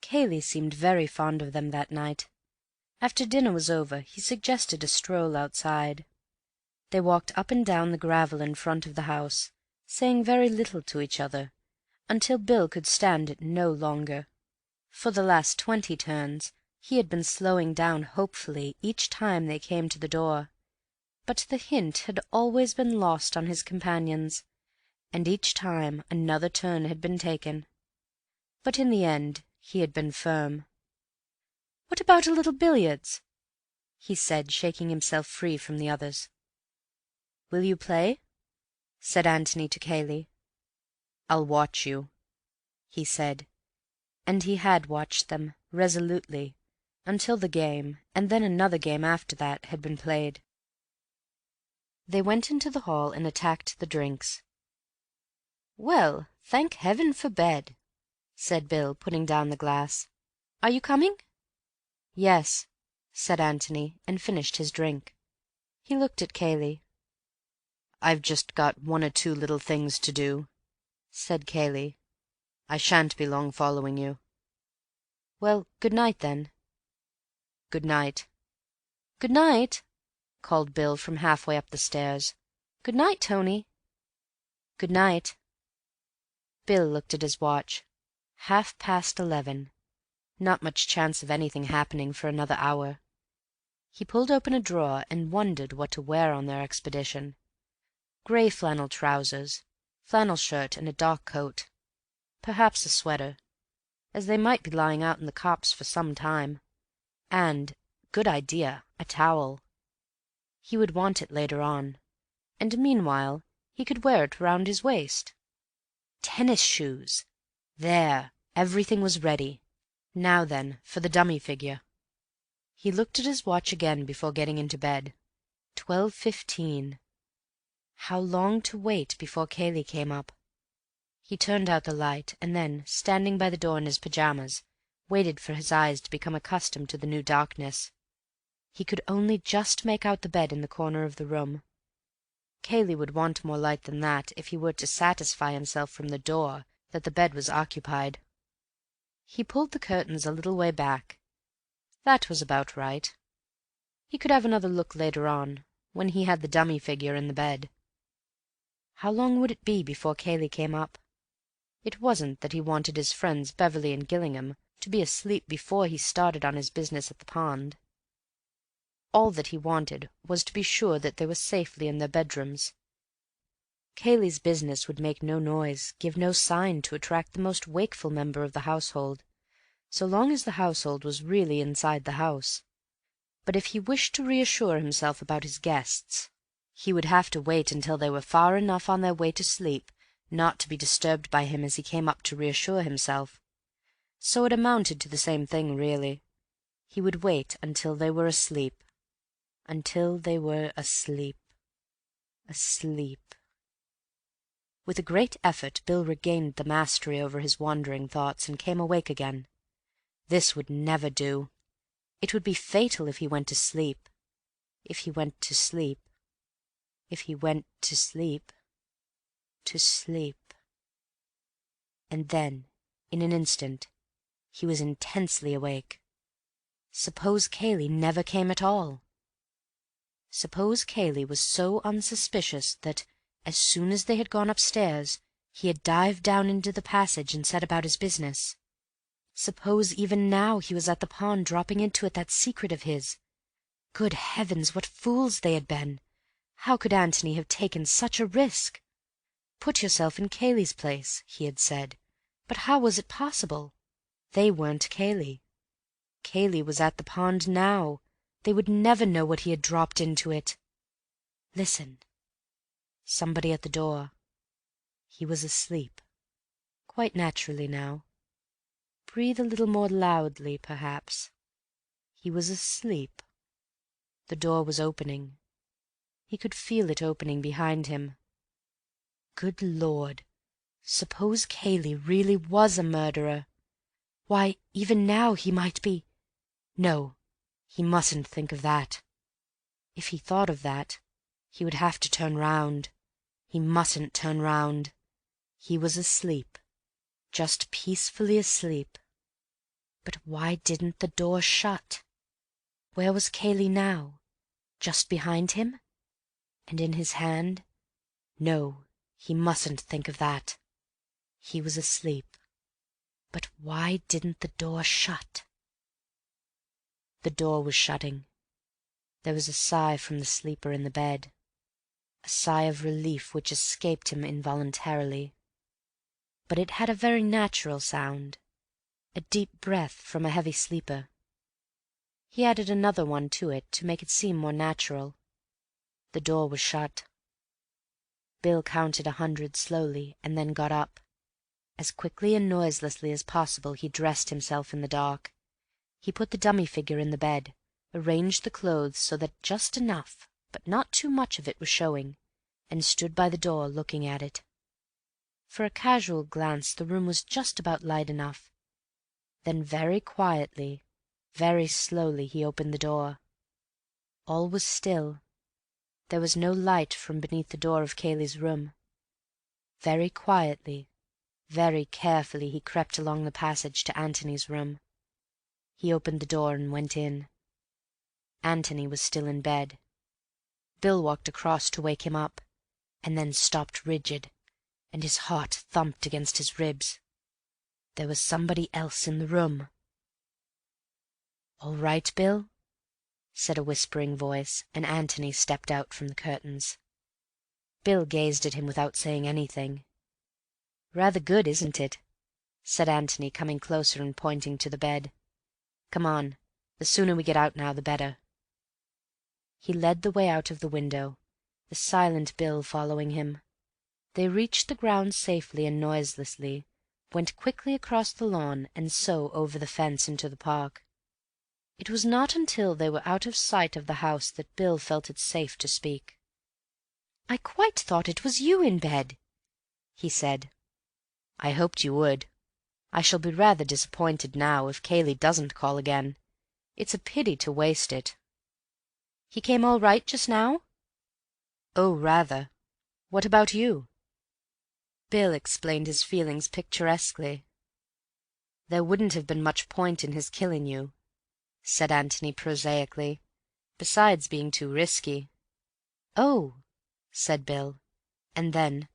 C: Cayley seemed very fond of them that night. After dinner was over, he suggested a stroll outside. They walked up and down the gravel in front of the house, saying very little to each other, until Bill could stand it no longer. For the last 20 turns he had been slowing down hopefully each time they came to the door, but the hint had always been lost on his companions, and each time another turn had been taken. But in the end he had been firm. "What about a little billiards?" he said, shaking himself free from the others. "Will you play?" said Antony to Kayle. "I'll watch you," he said, and he had watched them resolutely until the game, and then another game after that, had been played. They went into the hall and attacked the drinks. "Well, thank heaven for bed," said Bill, putting down the glass. "Are you coming?" "Yes," said Antony, and finished his drink. He looked at Kayle. "I've just got 1 or 2 little things to do," said Kayle. "I shan't be long following you." "Well, good night, then." "Good night."
A: "Good night,"
C: called Bill from halfway up the stairs.
A: "Good night, Tony."
C: "Good night." Bill looked at his watch. 11:30. Not much chance of anything happening for another hour. He pulled open a drawer and wondered what to wear on their expedition. Grey flannel trousers, flannel shirt and a dark coat. Perhaps a sweater, as they might be lying out in the copse for some time. And, good idea, a towel. He would want it later on, and meanwhile he could wear it round his waist. Tennis shoes! There, everything was ready. Now then, for the dummy figure. He looked at his watch again before getting into bed. 12:15. How long to wait before Kayle came up? He turned out the light, and then, standing by the door in his pyjamas, waited for his eyes to become accustomed to the new darkness. He could only just make out the bed in the corner of the room. Kayle would want more light than that if he were to satisfy himself from the door that the bed was occupied. He pulled the curtains a little way back. That was about right. He could have another look later on, when he had the dummy figure in the bed. How long would it be before Kayle came up? It wasn't that he wanted his friends Beverley and Gillingham to be asleep before he started on his business at the pond. All that he wanted was to be sure that they were safely in their bedrooms. Kayle's business would make no noise, give no sign to attract the most wakeful member of the household, so long as the household was really inside the house. But if he wished to reassure himself about his guests, he would have to wait until they were far enough on their way to sleep not to be disturbed by him as he came up to reassure himself. So it amounted to the same thing, really. He would wait until they were asleep. Until they were asleep. Asleep. With a great effort Bill regained the mastery over his wandering thoughts and came awake again. This would never do. It would be fatal if he went to sleep. If he went to sleep. If he went to sleep. To sleep. And then, in an instant, he was intensely awake. Suppose Kayle never came at all? Suppose Kayle was so unsuspicious that, as soon as they had gone upstairs, he had dived down into the passage and set about his business? Suppose even now he was at the pond dropping into it that secret of his. Good heavens, what fools they had been! How could Antony have taken such a risk? Put yourself in Cayle's place, he had said. But how was it possible? They weren't Kayle. Kayle was at the pond now. They would never know what he had dropped into it. Listen. Somebody at the door. He was asleep. Quite naturally now. Breathe a little more loudly, perhaps. He was asleep. The door was opening. He could feel it opening behind him. Good Lord! Suppose Kayle really was a murderer. Why, even now he might be... No, he mustn't think of that. If he thought of that, he would have to turn round. He mustn't turn round. He was asleep, just peacefully asleep. But why didn't the door shut? Where was Kayle now? Just behind him? And in his hand? No, he mustn't think of that. He was asleep. But why didn't the door shut? The door was shutting. There was a sigh from the sleeper in the bed, a sigh of relief which escaped him involuntarily. But it had a very natural sound, a deep breath from a heavy sleeper. He added another one to it to make it seem more natural. The door was shut. Bill counted 100 slowly, and then got up. As quickly and noiselessly as possible he dressed himself in the dark. He put the dummy figure in the bed, arranged the clothes so that just enough, but not too much of it was showing, and stood by the door looking at it. For a casual glance the room was just about light enough. Then very quietly, very slowly he opened the door. All was still. There was no light from beneath the door of Cayle's room. Very quietly, very carefully he crept along the passage to Antony's room. He opened the door and went in. Antony was still in bed. Bill walked across to wake him up, and then stopped rigid, and his heart thumped against his ribs. There was somebody else in the room. "All right, Bill?" said a whispering voice, and Antony stepped out from the curtains. Bill gazed at him without saying anything. "Rather good, isn't it?" said Antony, coming closer and pointing to the bed. "Come on. The sooner we get out now, the better." He led the way out of the window, the silent Bill following him. They reached the ground safely and noiselessly, went quickly across the lawn, and so over the fence into the park. It was not until they were out of sight of the house that Bill felt it safe to speak. "I quite thought it was you in bed," he said. "I hoped you would. I shall be rather disappointed now if Kayle doesn't call again. It's a pity to waste it." "He came all right just now?" "Oh, rather. What about you?" Bill explained his feelings picturesquely. "There wouldn't have been much point in his killing you," said Antony prosaically, "besides being too risky." "Oh," said Bill, and then,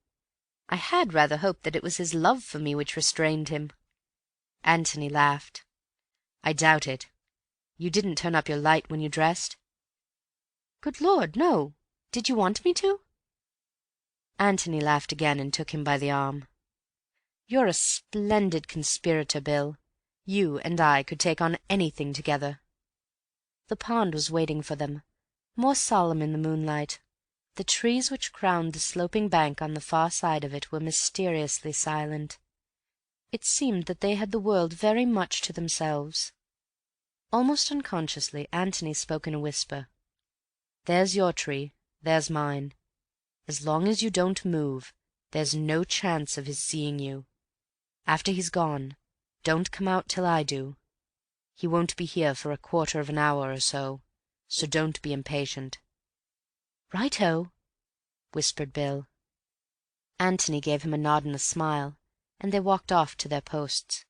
C: "I had rather hoped that it was his love for me which restrained him." Antony laughed. "I doubt it. You didn't turn up your light when you dressed?" "Good Lord, no. Did you want me to?" Antony laughed again and took him by the arm. "You're a splendid conspirator, Bill. You and I could take on anything together." The pond was waiting for them, more solemn in the moonlight. The trees which crowned the sloping bank on the far side of it were mysteriously silent. It seemed that they had the world very much to themselves. Almost unconsciously Antony spoke in a whisper. "There's your tree, there's mine. As long as you don't move, there's no chance of his seeing you. After he's gone, don't come out till I do. He won't be here for a quarter of an hour or so don't be impatient." "Right-o," whispered Bill. Antony gave him a nod and a smile, and they walked off to their posts.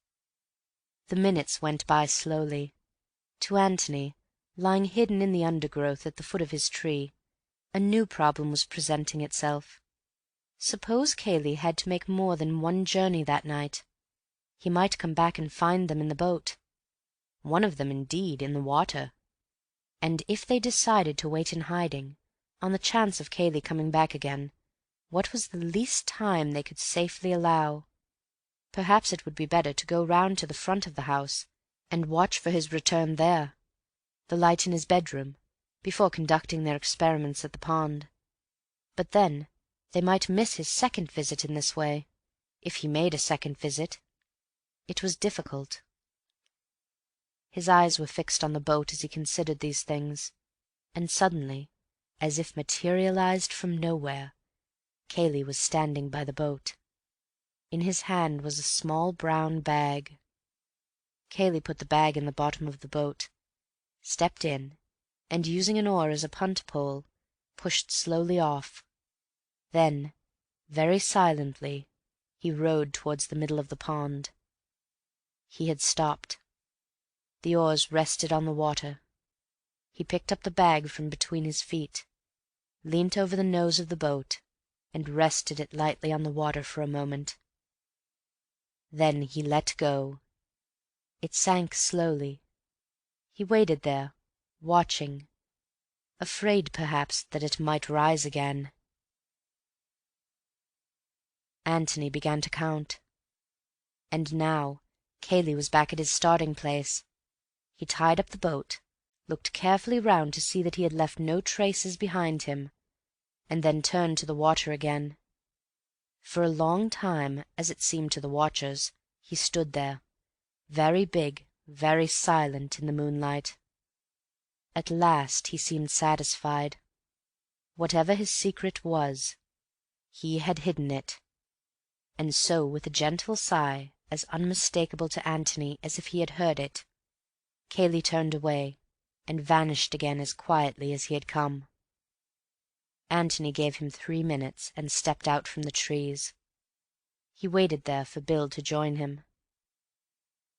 C: The minutes went by slowly. To Antony, lying hidden in the undergrowth at the foot of his tree, a new problem was presenting itself. Suppose Kayle had to make more than one journey that night? He might come back and find them in the boat. One of them, indeed, in the water. And if they decided to wait in hiding, on the chance of Kayle coming back again, what was the least time they could safely allow? Perhaps it would be better to go round to the front of the house and watch for his return there, the light in his bedroom, before conducting their experiments at the pond. But then they might miss his second visit in this way, if he made a second visit. It was difficult. His eyes were fixed on the boat as he considered these things, and suddenly, as if materialized from nowhere, Kayle was standing by the boat. In his hand was a small brown bag. Kayle put the bag in the bottom of the boat, stepped in, and using an oar as a punt pole, pushed slowly off. Then, very silently, he rowed towards the middle of the pond. He had stopped. The oars rested on the water. He picked up the bag from between his feet, leant over the nose of the boat, and rested it lightly on the water for a moment. Then he let go. It sank slowly. He waited there, watching, afraid perhaps that it might rise again. Antony began to count. And now Kayle was back at his starting place. He tied up the boat, looked carefully round to see that he had left no traces behind him, and then turned to the water again. For a long time, as it seemed to the watchers, he stood there, very big, very silent in the moonlight. At last he seemed satisfied. Whatever his secret was, he had hidden it. And so, with a gentle sigh, as unmistakable to Antony as if he had heard it, Kayle turned away and vanished again as quietly as he had come. Antony gave him 3 minutes and stepped out from the trees. He waited there for Bill to join him.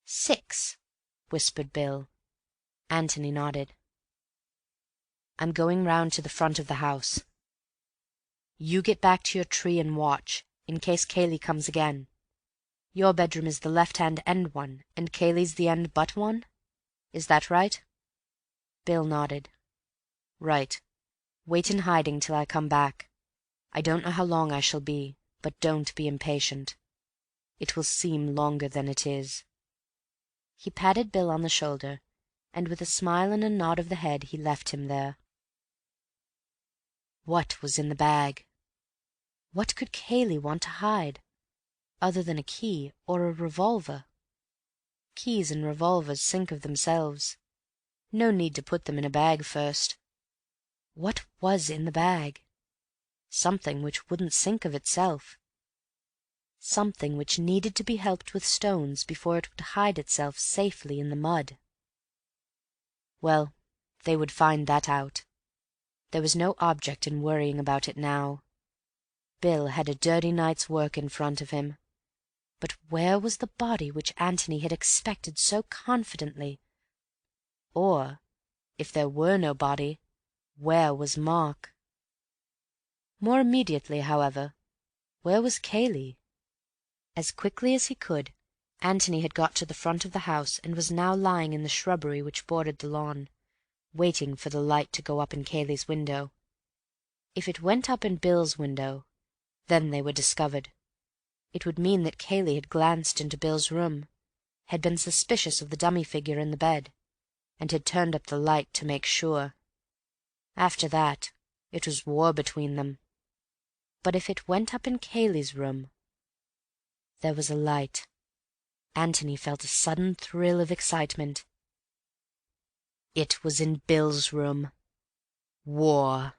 C: 6, whispered Bill. Antony nodded. I'm going round to the front of the house. You get back to your tree and watch, in case Kayle comes again. Your bedroom is the left-hand end one, and Kayle's the end but one? Is that right? Bill nodded. Right. Wait in hiding till I come back. I don't know how long I shall be, but don't be impatient. It will seem longer than it is. He patted Bill on the shoulder, and with a smile and a nod of the head he left him there. What was in the bag? What could Kayle want to hide, other than a key or a revolver? Keys and revolvers sink of themselves. No need to put them in a bag first. What was in the bag? Something which wouldn't sink of itself. Something which needed to be helped with stones before it would hide itself safely in the mud. Well, they would find that out. There was no object in worrying about it now. Bill had a dirty night's work in front of him. But where was the body which Antony had expected so confidently? Or, if there were no body, where was Mark? More immediately, however, where was Kayle? As quickly as he could, Antony had got to the front of the house and was now lying in the shrubbery which bordered the lawn, waiting for the light to go up in Kayle's window. If it went up in Bill's window, then they were discovered. It would mean that Kayle had glanced into Bill's room, had been suspicious of the dummy figure in the bed, and had turned up the light to make sure. After that, it was war between them. But if it went up in Kayle's room... There was a light. Antony felt a sudden thrill of excitement. It was in Bill's room. War.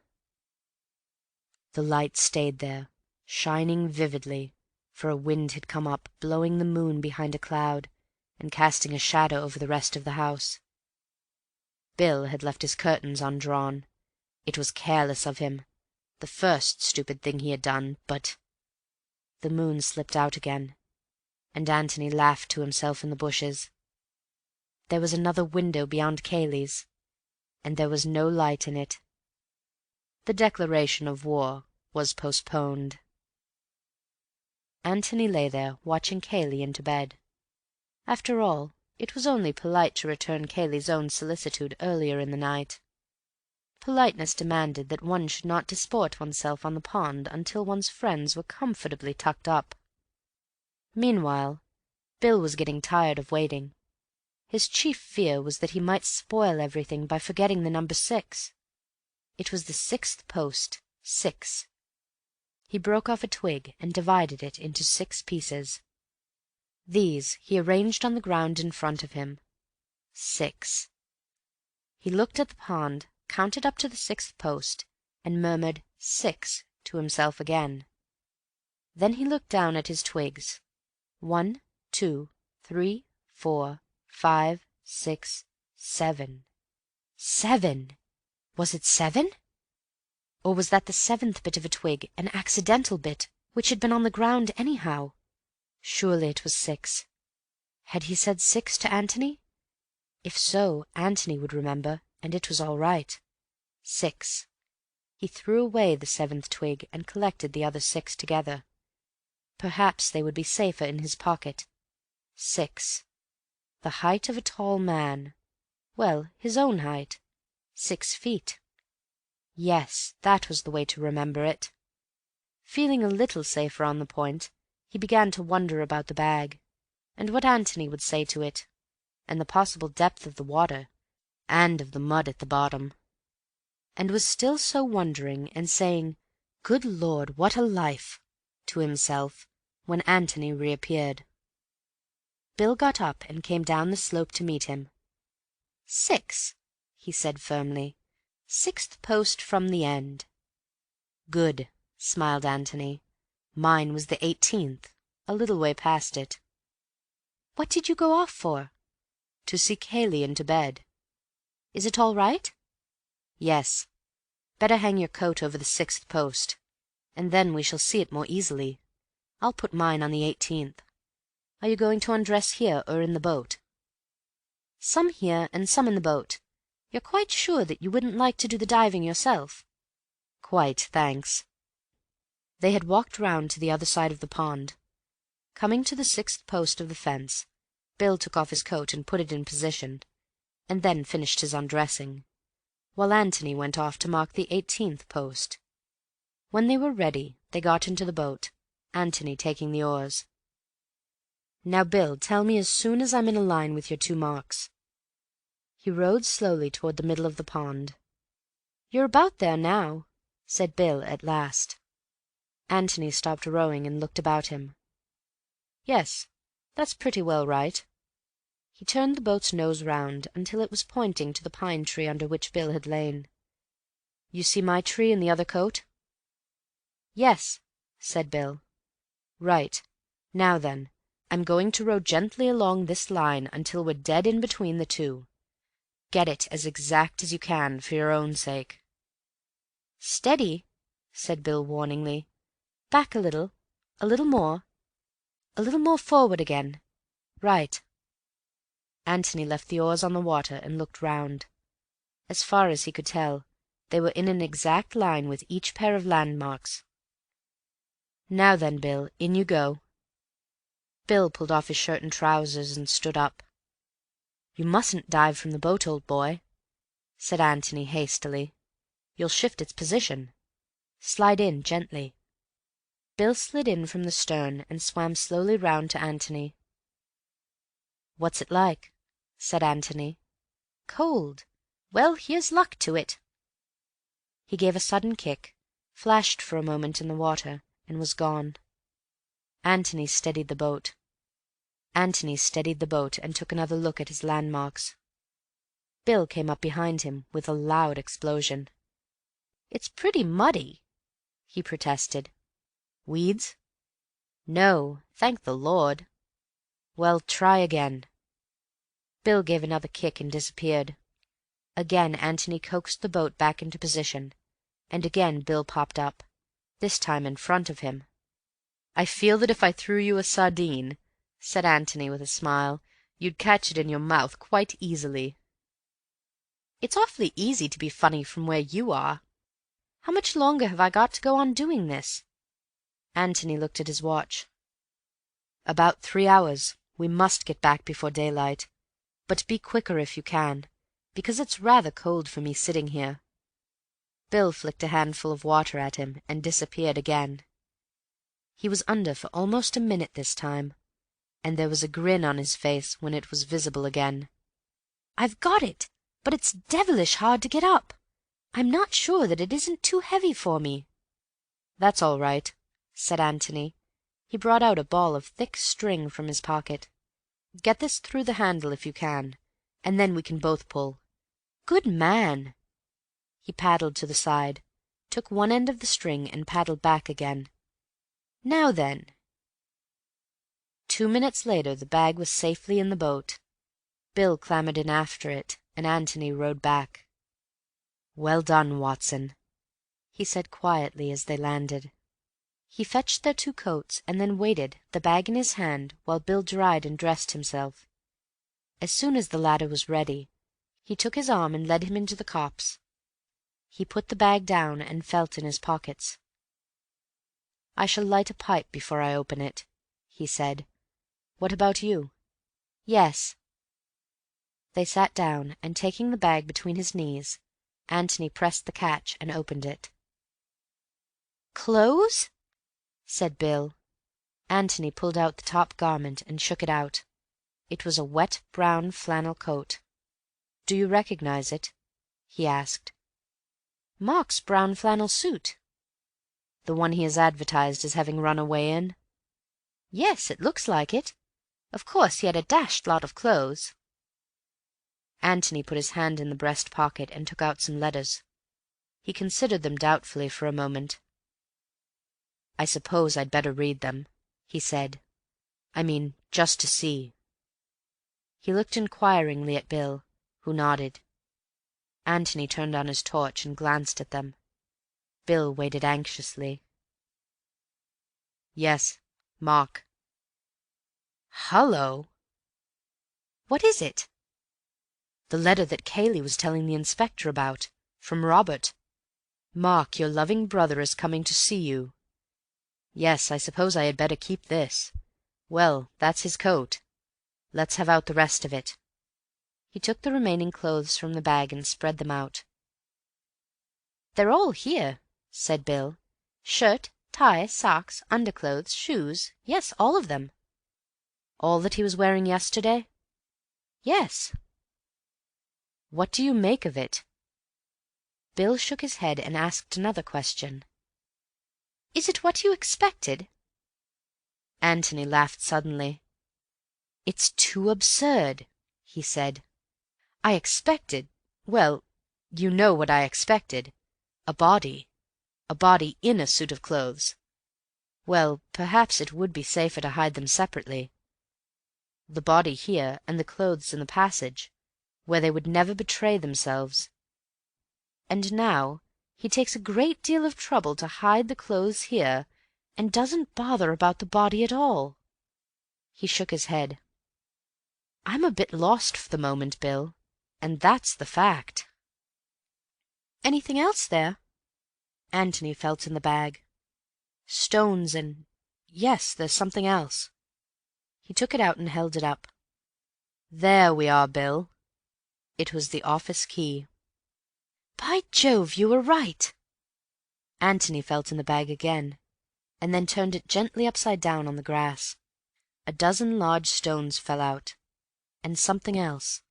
C: The light stayed there, shining vividly, for a wind had come up, blowing the moon behind a cloud, and casting a shadow over the rest of the house. Bill had left his curtains undrawn. It was careless of him, the first stupid thing he had done, but... The moon slipped out again, and Antony laughed to himself in the bushes. There was another window beyond Kayle's, and there was no light in it. The declaration of war was postponed. Antony lay there, watching Kayle into bed. After all, it was only polite to return Cayle's own solicitude earlier in the night. Politeness demanded that one should not disport oneself on the pond until one's friends were comfortably tucked up. Meanwhile, Bill was getting tired of waiting. His chief fear was that he might spoil everything by forgetting the number 6. It was the 6th post, 6. He broke off a twig and divided it into 6 pieces. These he arranged on the ground in front of him. 6. He looked at the pond, counted up to the 6th post, and murmured 6 to himself again. Then he looked down at his twigs. 1, 2, 3, 4, 5, 6, 7. 7! Was it 7? Or was that the 7th bit of a twig, an accidental bit, which had been on the ground anyhow? Surely it was 6. Had he said 6 to Antony? If so, Antony would remember, and it was all right. 6. He threw away the 7th twig and collected the other 6 together. Perhaps they would be safer in his pocket. 6. The height of a tall man. Well, his own height. 6 feet. Yes, that was the way to remember it. Feeling a little safer on the point, he began to wonder about the bag, and what Antony would say to it, and the possible depth of the water, and of the mud at the bottom. And was still so wondering, and saying, "Good Lord, what a life!" to himself, when Antony reappeared. Bill got up and came down the slope to meet him. 6, he said firmly. 6th post from the end. Good, smiled Antony. Mine was the 18th, a little way past it. What did you go off for? To see Kayle into bed. Is it all right? Yes. Better hang your coat over the 6th post, and then we shall see it more easily. I'll put mine on the 18th. Are you going to undress here or in the boat? Some here and some in the boat. You're quite sure that you wouldn't like to do the diving yourself? Quite, thanks. They had walked round to the other side of the pond. Coming to the 6th post of the fence, Bill took off his coat and put it in position, and then finished his undressing, while Antony went off to mark the 18th post. When they were ready, they got into the boat, Antony taking the oars. Now, Bill, tell me as soon as I'm in a line with your 2 marks. He rowed slowly toward the middle of the pond. You're about there now, said Bill at last. Antony stopped rowing and looked about him. Yes, that's pretty well right. He turned the boat's nose round until it was pointing to the pine tree under which Bill had lain. You see my tree in the other coat? Yes, said Bill. Right. Now then, I'm going to row gently along this line until we're dead in between the 2. Get it as exact as you can for your own sake. Steady, said Bill warningly. Back a little more forward again. Right. Antony left the oars on the water and looked round. As far as he could tell, they were in an exact line with each pair of landmarks. Now then, Bill, in you go. Bill pulled off his shirt and trousers and stood up. You mustn't dive from the boat, old boy, said Antony hastily. You'll shift its position. Slide in gently. Bill slid in from the stern and swam slowly round to Antony. What's it like? said Antony. Cold. Well, here's luck to it. He gave a sudden kick, flashed for a moment in the water, and was gone. Antony steadied the boat and took another look at his landmarks. Bill came up behind him with a loud explosion. It's pretty muddy, he protested. Weeds? No, thank the Lord. Well, try again. Bill gave another kick and disappeared. Again Antony coaxed the boat back into position, and again Bill popped up, this time in front of him. I feel that if I threw you a sardine, said Antony with a smile, you'd catch it in your mouth quite easily. It's awfully easy to be funny from where you are. How much longer have I got to go on doing this? Antony looked at his watch. About 3 hours, We must get back before daylight, but be quicker if you can, because it's rather cold for me sitting here." Bill flicked a handful of water at him and disappeared again. He was under for almost a minute this time, and there was a grin on his face when it was visible again.
A: "I've got it, but it's devilish hard to get up. I'm not sure that it isn't too heavy for me."
C: "That's all right," said Antony. He brought out a ball of thick string from his pocket. "Get this through the handle if you can, and then we can both pull."
A: "Good man!"
C: He paddled to the side, took one end of the string and paddled back again. "Now then." 2 minutes later the bag was safely in the boat. Bill clambered in after it, and Antony rowed back. "Well done, Watson," he said quietly as they landed. He fetched their 2 coats, and then waited, the bag in his hand, while Bill dried and dressed himself. As soon as the latter was ready, he took his arm and led him into the copse. He put the bag down and felt in his pockets. "I shall light a pipe before I open it," he said. "What about you?"
A: "Yes."
C: They sat down, and taking the bag between his knees, Antony pressed the catch and opened it.
A: "Clothes?"
C: said Bill. Antony pulled out the top garment and shook it out. It was a wet brown flannel coat. "Do you recognize it?" he asked.
A: "Mark's brown flannel suit."
C: "The one he has advertised as having run away in?"
A: "Yes, it looks like it. Of course he had a dashed lot of clothes."
C: Antony put his hand in the breast pocket and took out some letters. He considered them doubtfully for a moment. "I suppose I'd better read them," he said. "I mean, just to see." He looked inquiringly at Bill, who nodded. Antony turned on his torch and glanced at them. Bill waited anxiously. "Yes, Mark."
A: "Hullo!" "What is it?"
C: "The letter that Kayle was telling the inspector about, from Robert. Mark, your loving brother is coming to see you. Yes, I suppose I had better keep this. Well, that's his coat. Let's have out the rest of it." He took the remaining clothes from the bag and spread them out.
A: "They're all here," said Bill. "Shirt, tie, socks, underclothes, shoes. Yes, all of them."
C: "All that he was wearing yesterday?"
A: "Yes."
C: "What do you make of it?" Bill shook his head and asked another question.
A: "Is it what you expected?"
C: Antony laughed suddenly. "It's too absurd," he said. "I expected—well, you know what I expected. A body. A body in a suit of clothes. Well, perhaps it would be safer to hide them separately. The body here, and the clothes in the passage, where they would never betray themselves. And now he takes a great deal of trouble to hide the clothes here, and doesn't bother about the body at all." He shook his head. "I'm a bit lost for the moment, Bill, and that's the fact."
A: "Anything else there?"
C: Antony felt in the bag. "Stones and—yes, there's something else." He took it out and held it up. "There we are, Bill." It was the office key.
A: "By Jove, you were right."
C: Antony felt in the bag again, and then turned it gently upside down on the grass. A dozen large stones fell out, and something else.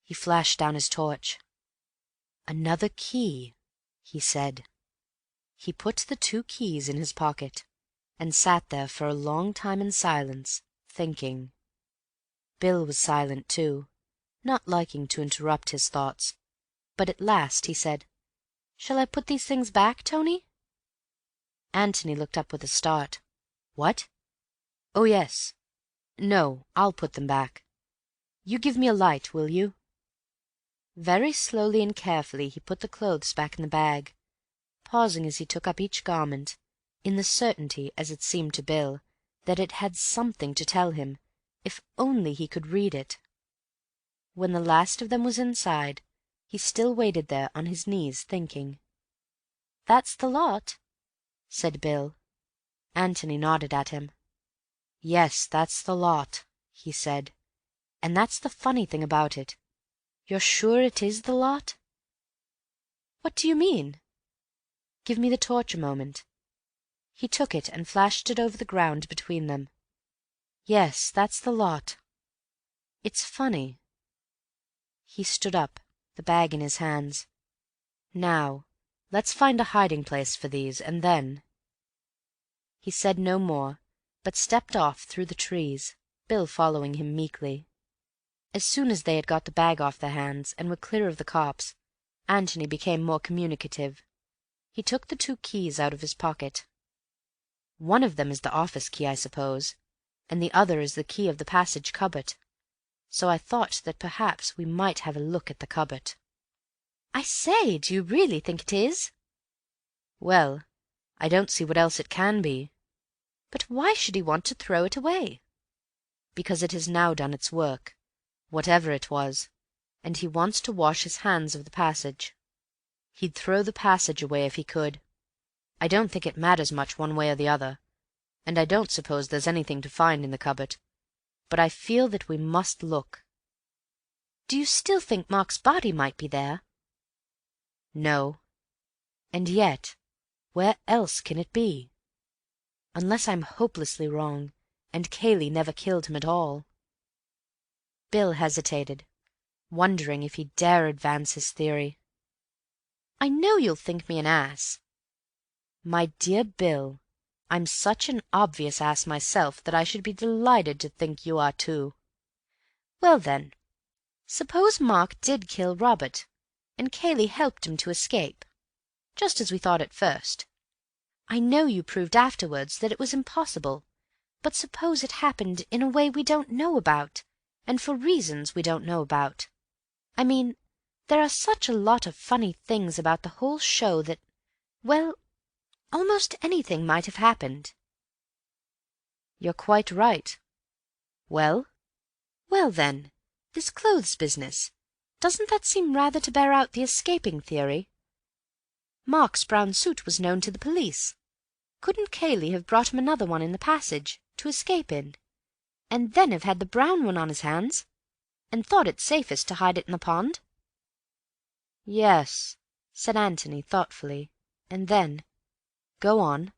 C: He flashed down his torch. "Another key," he said. He put the 2 keys in his pocket, and sat there for a long time in silence, thinking. Bill was silent too, not liking to interrupt his thoughts, but at last he said, "Shall I put these things back, Tony?" Antony looked up with a start. "What? Oh, yes. No, I'll put them back. You give me a light, will you?" Very slowly and carefully he put the clothes back in the bag, pausing as he took up each garment, in the certainty, as it seemed to Bill, that it had something to tell him, if only he could read it. When the last of them was inside, he still waited there on his knees, thinking.
A: "That's the lot,"
C: said Bill. Antony nodded at him. "Yes, that's the lot," he said. "And that's the funny thing about it. You're sure it is the lot?" "What do you mean?" "Give me the torch a moment." He took it and flashed it over the ground between them. "Yes, that's the lot. It's funny." He stood up, the bag in his hands. "Now, let's find a hiding-place for these, and then—" He said no more, but stepped off through the trees, Bill following him meekly. As soon as they had got the bag off their hands and were clear of the copse, Antony became more communicative. He took the 2 keys out of his pocket. "One of them is the office key, I suppose, and the other is the key of the passage cupboard. So I thought that perhaps we might have a look at the cupboard." "I say, do you really think it is?" "Well, I don't see what else it can be." "But why should he want to throw it away?"
A: "Because it has now done its work, whatever it was, and he wants to wash his hands of the passage. He'd throw the passage away if he could. I don't think it matters much one way or the other, and I don't suppose there's anything to find in the cupboard, but I feel that we must look."
C: "Do you still think Mark's body might be there?"
A: "No. And yet, where else can it be? Unless I'm hopelessly wrong, and Kayle never killed him at all." Bill hesitated, wondering if he dare advance his theory.
C: "I know you'll think me an ass."
A: "My dear Bill, I'm such an obvious ass myself that I should be delighted to think you are too."
C: "Well then, suppose Mark did kill Robert, and Kayle helped him to escape, just as we thought at first. I know you proved afterwards that it was impossible, but suppose it happened in a way we don't know about, and for reasons we don't know about. I mean, there are such a lot of funny things about the whole show that, well, almost anything might have happened."
A: "You're quite right. Well?"
C: "Well then, this clothes business, doesn't that seem rather to bear out the escaping theory? Mark's brown suit was known to the police. Couldn't Kayle have brought him another one in the passage, to escape in, and then have had the brown one on his hands, and thought it safest to hide it in the pond?"
A: "Yes," said Antony thoughtfully, and then, "Go on."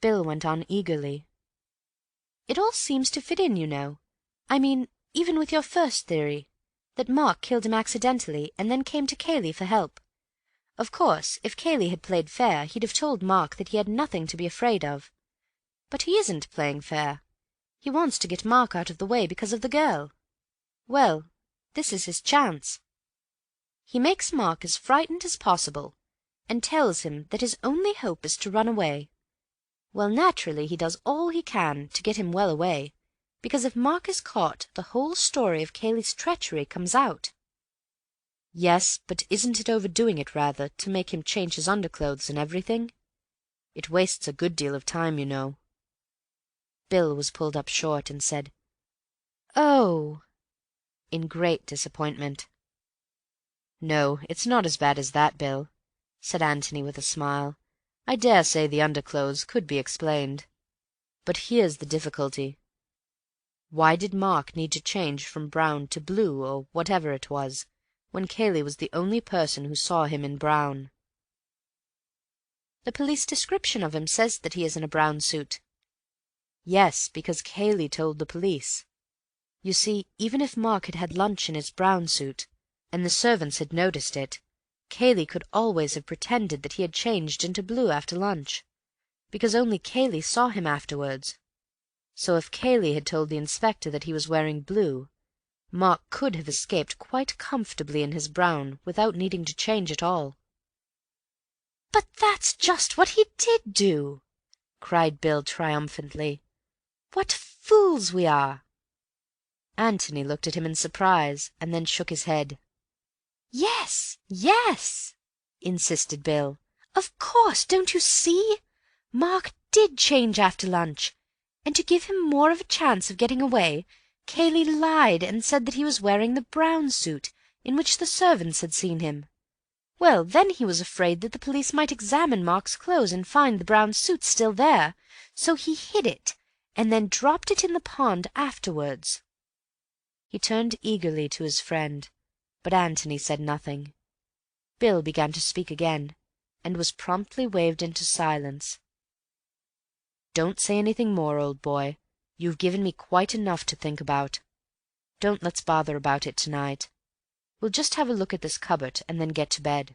A: Bill went on eagerly.
C: "It all seems to fit in, you know. I mean, even with your first theory, that Mark killed him accidentally and then came to Kayle for help. Of course, if Kayle had played fair, he'd have told Mark that he had nothing to be afraid of. But he isn't playing fair. He wants to get Mark out of the way because of the girl. Well, this is his chance. He makes Mark as frightened as possible, and tells him that his only hope is to run away. Well, naturally he does all he can to get him well away, because if Mark is caught, the whole story of Kayle's treachery comes out."
A: "Yes, but isn't it overdoing it rather, to make him change his underclothes and everything? It wastes a good deal of time, you know."
C: Bill was pulled up short and said, "Oh,"
A: in great disappointment. "No, it's not as bad as that, Bill," said Antony with a smile. "I dare say the underclothes could be explained. But here's the difficulty. Why did Mark need to change from brown to blue, or whatever it was, when Kayle was the only person who saw him in brown?"
C: "The police description of him says that he is in a brown suit."
A: "Yes, because Kayle told the police. You see, even if Mark had had lunch in his brown suit, and the servants had noticed it, Kayle could always have pretended that he had changed into blue after lunch, because only Kayle saw him afterwards. So if Kayle had told the inspector that he was wearing blue, Mark could have escaped quite comfortably in his brown without needing to change at all."
C: "But that's just what he did do!"
A: cried Bill triumphantly.
C: "What fools we are!"
A: Antony looked at him in surprise, and then shook his head.
C: "Yes, yes,"
A: insisted Bill.
C: "Of course, don't you see? Mark did change after lunch, and to give him more of a chance of getting away, Kayle lied and said that he was wearing the brown suit in which the servants had seen him. Well, then he was afraid that the police might examine Mark's clothes and find the brown suit still there, so he hid it, and then dropped it in the pond afterwards." He turned eagerly to his friend, but Antony said nothing. Bill began to speak again, and was promptly waved into silence. "Don't say anything more, old boy. You've given me quite enough to think about. Don't let's bother about it tonight. We'll just have a look at this cupboard and then get to bed."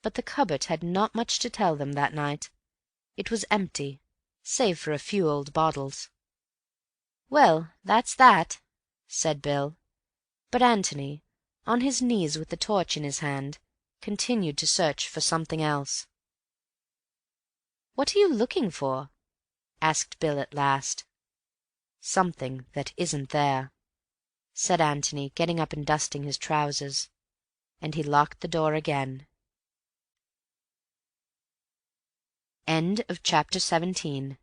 C: But the cupboard had not much to tell them that night. It was empty, save for a few old bottles. "Well, that's that," said Bill. But Antony, on his knees with the torch in his hand, continued to search for something else. "What are you looking for?" asked Bill at last. "Something that isn't there," said Antony, getting up and dusting his trousers. And he locked the door again. End of chapter 17.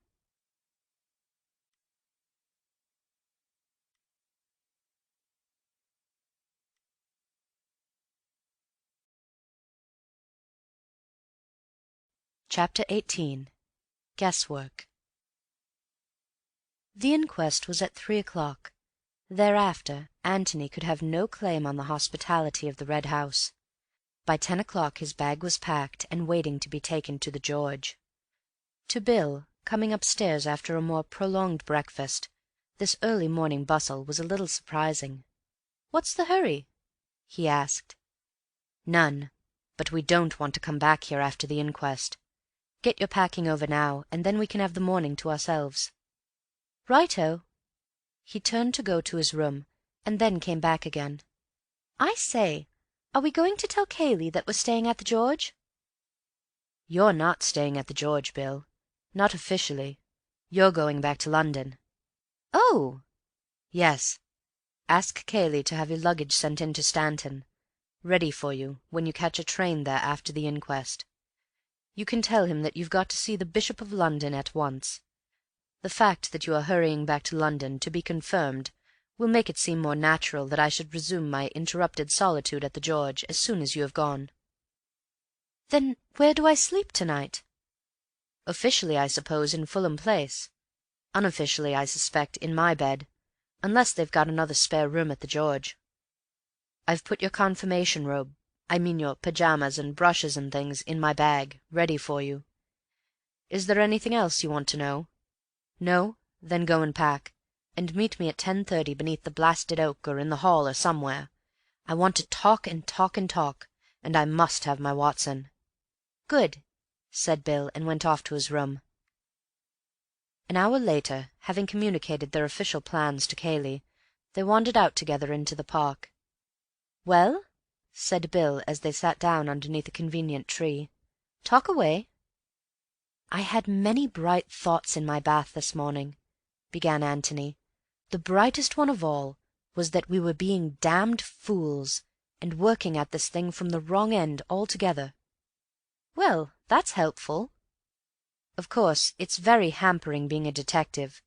C: Chapter 18. Guesswork. The inquest was at 3 o'clock. Thereafter Antony could have no claim on the hospitality of the Red House. By 10 o'clock his bag was packed and waiting to be taken to the George. To Bill, coming upstairs after a more prolonged breakfast, this early morning bustle was a little surprising. "What's the hurry?" he asked. "None, but we don't want to come back here after the inquest. Get your packing over now, and then we can have the morning to ourselves." "Righto." He turned to go to his room, and then came back again. "I say, are we going to tell Kayle that we're staying at the George?" "You're not staying at the George, Bill. Not officially. You're going back to London." "Oh!" "Yes. Ask Kayle to have your luggage sent in to Stanton, ready for you when you catch a train there after the inquest. You can tell him that you've got to see the Bishop of London at once. The fact that you are hurrying back to London to be confirmed will make it seem more natural that I should resume my interrupted solitude at the George as soon as you have gone." "Then where do I sleep tonight?" "Officially, I suppose, in Fulham Place. Unofficially, I suspect, in my bed, unless they've got another spare room at the George. I've put your confirmation robe, I mean your pyjamas and brushes and things, in my bag, ready for you. Is there anything else you want to know? No? Then go and pack, and meet me at 10:30 beneath the blasted oak or in the hall or somewhere. I want to talk and talk and talk, and I must have my Watson." "Good," said Bill, and went off to his room. An hour later, having communicated their official plans to Kayle, they wandered out together into the park. "Well?" said Bill, as they sat down underneath a convenient tree. "Talk away." "I had many bright thoughts in my bath this morning," began Antony. "The brightest one of all was that we were being damned fools, and working at this thing from the wrong end altogether." "Well, that's helpful." "Of course, it's very hampering being a detective,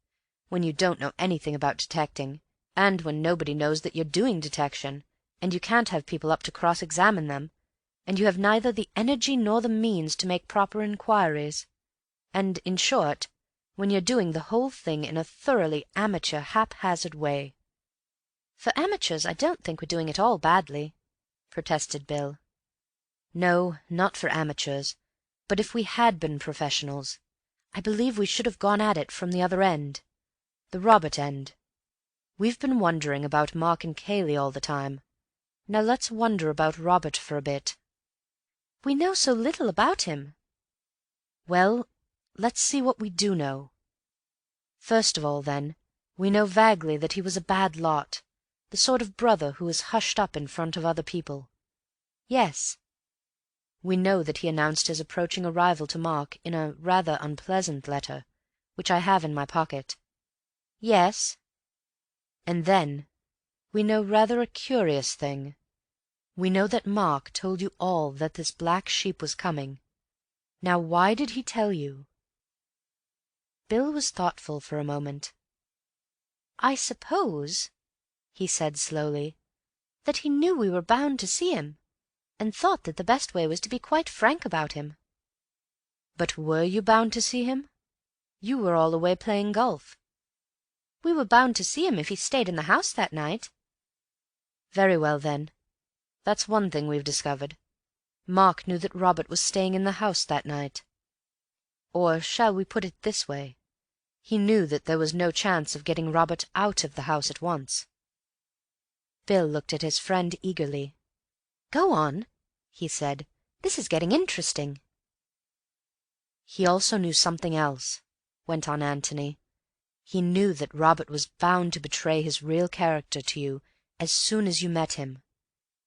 C: when you don't know anything about detecting, and when nobody knows that you're doing detection, and you can't have people up to cross-examine them, and you have neither the energy nor the means to make proper inquiries, and, in short, when you're doing the whole thing in a thoroughly amateur, haphazard way." "For amateurs, I don't think we're doing it all badly," protested Bill. "No, not for amateurs, but if we had been professionals, I believe we should have gone at it from the other end, the Robert end. We've been wondering about Mark and Kayle all the time. Now let's wonder about Robert for a bit." "We know so little about him." "Well, let's see what we do know. First of all, then, we know vaguely that he was a bad lot, the sort of brother who is hushed up in front of other people." "Yes." "We know that he announced his approaching arrival to Mark in a rather unpleasant letter, which I have in my pocket." "Yes." "And then we know rather a curious thing. We know that Mark told you all that this black sheep was coming. Now why did he tell you?" Bill was thoughtful for a moment. "I suppose," he said slowly, "that he knew we were bound to see him, and thought that the best way was to be quite frank about him." "But were you bound to see him?" You were all away playing golf." "We were bound to see him if he stayed in the house that night." "Very well, then. That's one thing we've discovered. Mark knew that Robert was staying in the house that night. Or shall we put it this way? He knew that there was no chance of getting Robert out of the house at once." Bill looked at his friend eagerly. "Go on," he said. "This is getting interesting." "He also knew something else," went on Antony. "He knew that Robert was bound to betray his real character to you as soon as you met him.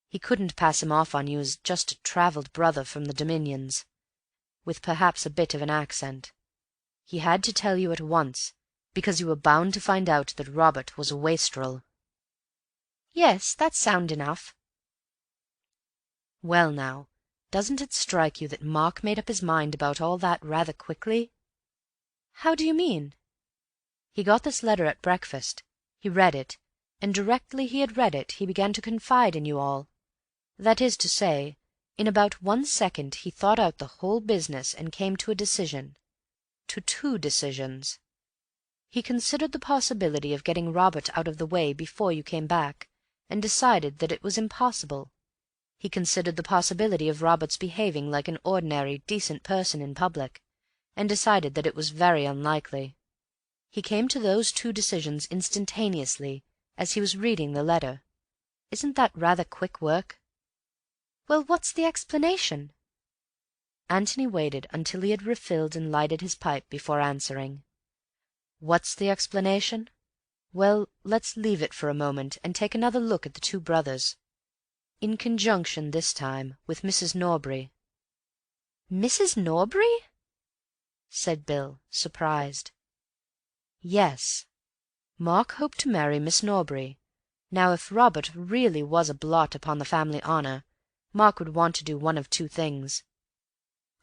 C: He couldn't pass him off on you as just a travelled brother from the Dominions, with perhaps a bit of an accent. He had to tell you at once, because you were bound to find out that Robert was a wastrel." "Yes, that's sound enough." "Well now, doesn't it strike you that Mark made up his mind about all that rather quickly?" "How do you mean?" "He got this letter at breakfast. He read it, and directly he had read it he began to confide in you all. That is to say, in about 1 second he thought out the whole business and came to a decision. To 2 decisions. He considered the possibility of getting Robert out of the way before you came back, and decided that it was impossible. He considered the possibility of Robert's behaving like an ordinary, decent person in public, and decided that it was very unlikely. He came to those 2 decisions instantaneously, as he was reading the letter. Isn't that rather quick work?" "Well, what's the explanation?" Antony waited until he had refilled and lighted his pipe before answering. "What's the explanation? Well, let's leave it for a moment and take another look at the 2 brothers. In conjunction, this time, with Mrs. Norbury." "Mrs. Norbury?" said Bill, surprised. "Yes. Mark hoped to marry Miss Norbury. Now if Robert really was a blot upon the family honour, Mark would want to do one of 2 things.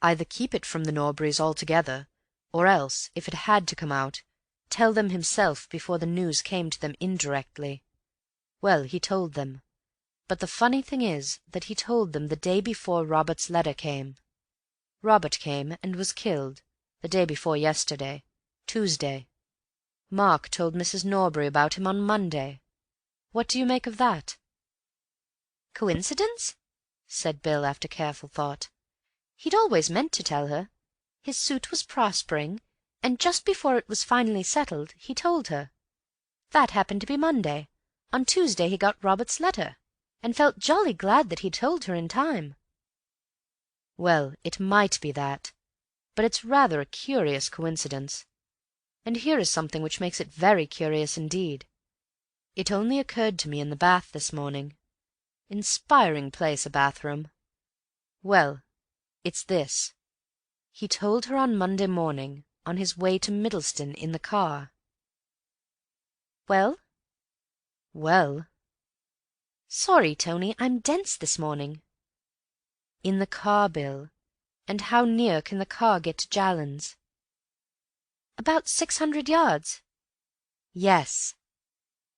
C: Either keep it from the Norburys altogether, or else, if it had to come out, tell them himself before the news came to them indirectly. Well, he told them. But the funny thing is that he told them the day before Robert's letter came. Robert came and was killed the day before yesterday, Tuesday. Mark told Mrs. Norbury about him on Monday. What do you make of that?" "Coincidence?" said Bill after careful thought. "He'd always meant to tell her. His suit was prospering, and just before it was finally settled he told her. That happened to be Monday. On Tuesday he got Robert's letter, and felt jolly glad that he'd told her in time." "Well, it might be that, but it's rather a curious coincidence. And here is something which makes it very curious indeed. It only occurred to me in the bath this morning. Inspiring place, a bathroom. Well, it's this. He told her on Monday morning, on his way to Middleston in the car." "Well?" "Well—" "Sorry, Tony, I'm dense this morning." "In the car, Bill. And how near can the car get to Jallands?" "About 600 yards." "Yes.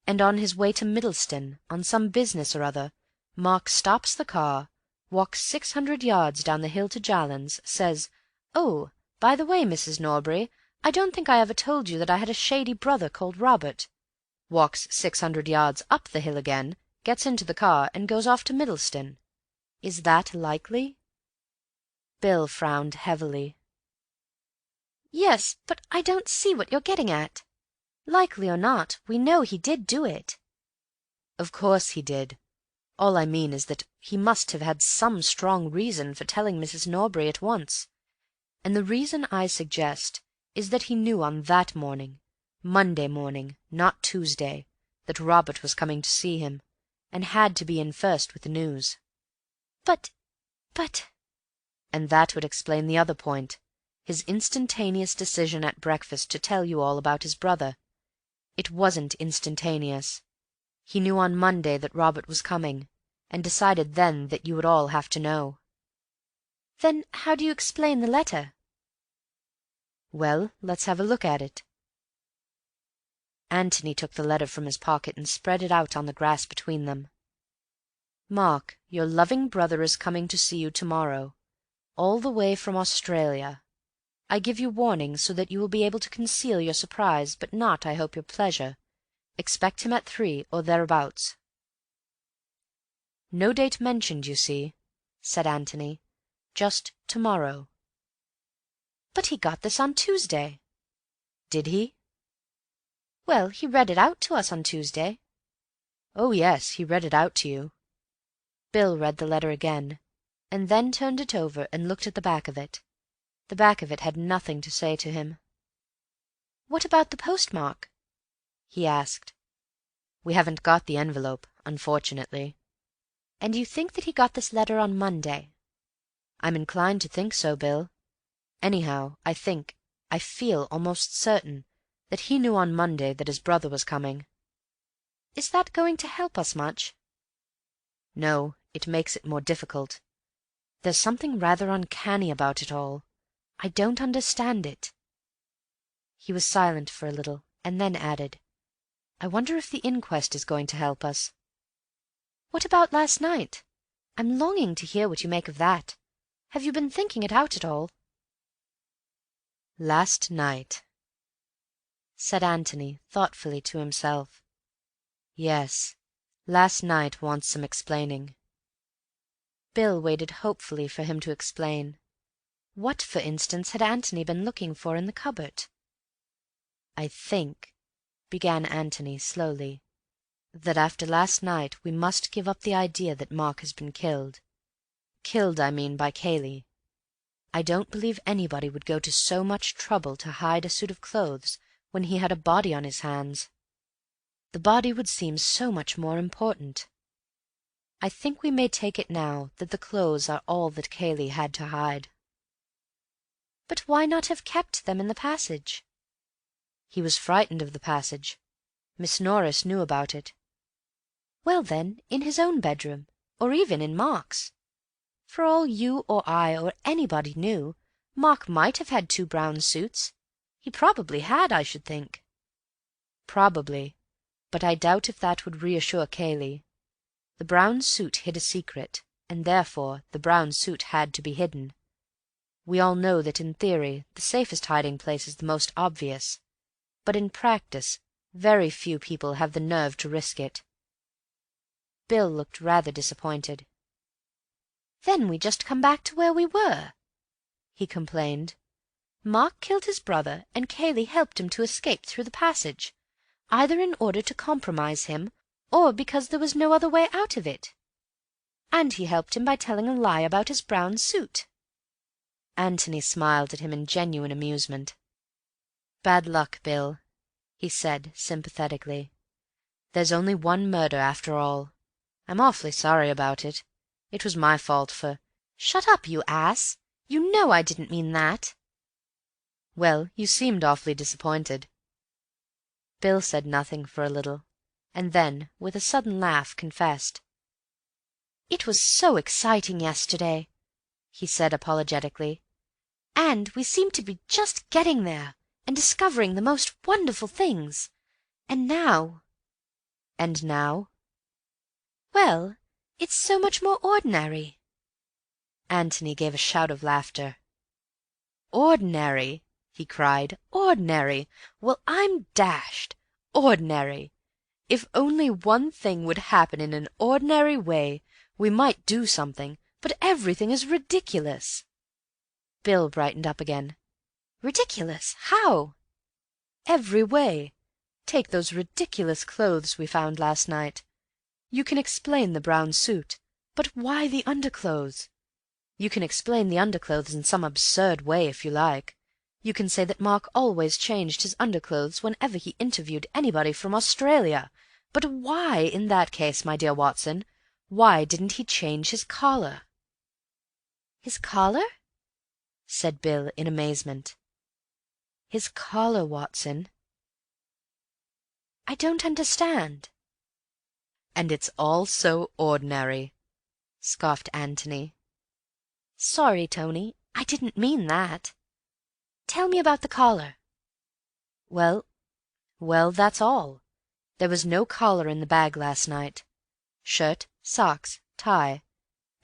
C: And on his way to Middleston, on some business or other, Mark stops the car, walks 600 yards down the hill to Jallands, says, 'Oh, by the way, Mrs. Norbury, I don't think I ever told you that I had a shady brother called Robert,' walks 600 yards up the hill again, gets into the car, and goes off to Middleston. Is that likely?" Bill frowned heavily. "Yes, but I don't see what you're getting at. Likely or not, we know he did do it." "Of course he did. All I mean is that he must have had some strong reason for telling Mrs. Norbury at once. And the reason I suggest is that he knew on that morning, Monday morning, not Tuesday, that Robert was coming to see him, and had to be in first with the news." But... "And that would explain the other point, his instantaneous decision at breakfast to tell you all about his brother. It wasn't instantaneous. He knew on Monday that Robert was coming, and decided then that you would all have to know." "Then how do you explain the letter?" "Well, let's have a look at it." Antony took the letter from his pocket and spread it out on the grass between them. "Mark, your loving brother is coming to see you tomorrow, all the way from Australia. I give you warning so that you will be able to conceal your surprise, but not, I hope, your pleasure. Expect him at 3 or thereabouts." "No date mentioned, you see," said Antony. "Just tomorrow." "But he got this on Tuesday." "Did he?" "Well, he read it out to us on Tuesday." "Oh, yes, he read it out to you." Bill read the letter again, and then turned it over and looked at the back of it. The back of it had nothing to say to him. "What about the postmark?" he asked. "We haven't got the envelope, unfortunately." "And you think that he got this letter on Monday?" "I'm inclined to think so, Bill. Anyhow, I feel almost certain that he knew on Monday that his brother was coming." "Is that going to help us much?" "No, it makes it more difficult. There's something rather uncanny about it all. I don't understand it." He was silent for a little, and then added, "I wonder if the inquest is going to help us." "What about last night? I'm longing to hear what you make of that. Have you been thinking it out at all?"
B: "Last night," said Antony thoughtfully to himself. "Yes, last night wants some explaining."
C: Bill waited hopefully for him to explain. What, for instance, had Antony been looking for in the cupboard?
B: "I think," began Antony slowly, "that after last night we must give up the idea that Mark has been killed. Killed, I mean, by Kayle. I don't believe anybody would go to so much trouble to hide a suit of clothes when he had a body on his hands. The body would seem so much more important. I think we may take it now that the clothes are all that Kayle had to hide."
C: "But why not have kept them in the passage?"
B: "He was frightened of the passage. Miss Norris knew about it."
C: "Well, then, in his own bedroom, or even in Mark's. For all you or I or anybody knew, Mark might have had 2 brown suits. He probably had, I should think."
B: "Probably, but I doubt if that would reassure Kayle. The brown suit hid a secret, and therefore the brown suit had to be hidden. We all know that in theory the safest hiding place is the most obvious, but in practice very few people have the nerve to risk it."
C: Bill looked rather disappointed. "Then we just come back to where we were," he complained. "Mark killed his brother, and Kayle helped him to escape through the passage, either in order to compromise him or because there was no other way out of it. And he helped him by telling a lie about his brown suit."
B: Antony smiled at him in genuine amusement. "Bad luck, Bill," he said sympathetically. "There's only one murder after all. I'm awfully sorry about it. It was my fault for—"
C: "Shut up, you ass! You know I didn't mean that."
B: "Well, you seemed awfully disappointed." Bill said nothing for a little, and then, with a sudden laugh, confessed.
C: "It was so exciting yesterday," he said apologetically. "And we seemed to be just getting there, and discovering the most wonderful things. And now—"
B: "And now?"
C: "Well, it's so much more ordinary."
B: Antony gave a shout of laughter. "Ordinary!" he cried. "Ordinary! Well, I'm dashed! Ordinary! If only one thing would happen in an ordinary way, we might do something, but everything is ridiculous." Bill brightened up again.
C: "Ridiculous? How?"
B: "Every way. Take those ridiculous clothes we found last night. You can explain the brown suit, but why the underclothes? You can explain the underclothes in some absurd way if you like. You can say that Mark always changed his underclothes whenever he interviewed anybody from Australia. But why, in that case, my dear Watson, why didn't he change his collar?"
C: "His collar?"
B: said Bill in amazement. "His collar, Watson."
C: "I don't understand."
B: "And it's all so ordinary," scoffed Antony.
C: "Sorry, Tony, I didn't mean that. Tell me about the collar."
B: Well, that's all. There was no collar in the bag last night. Shirt, socks, tie,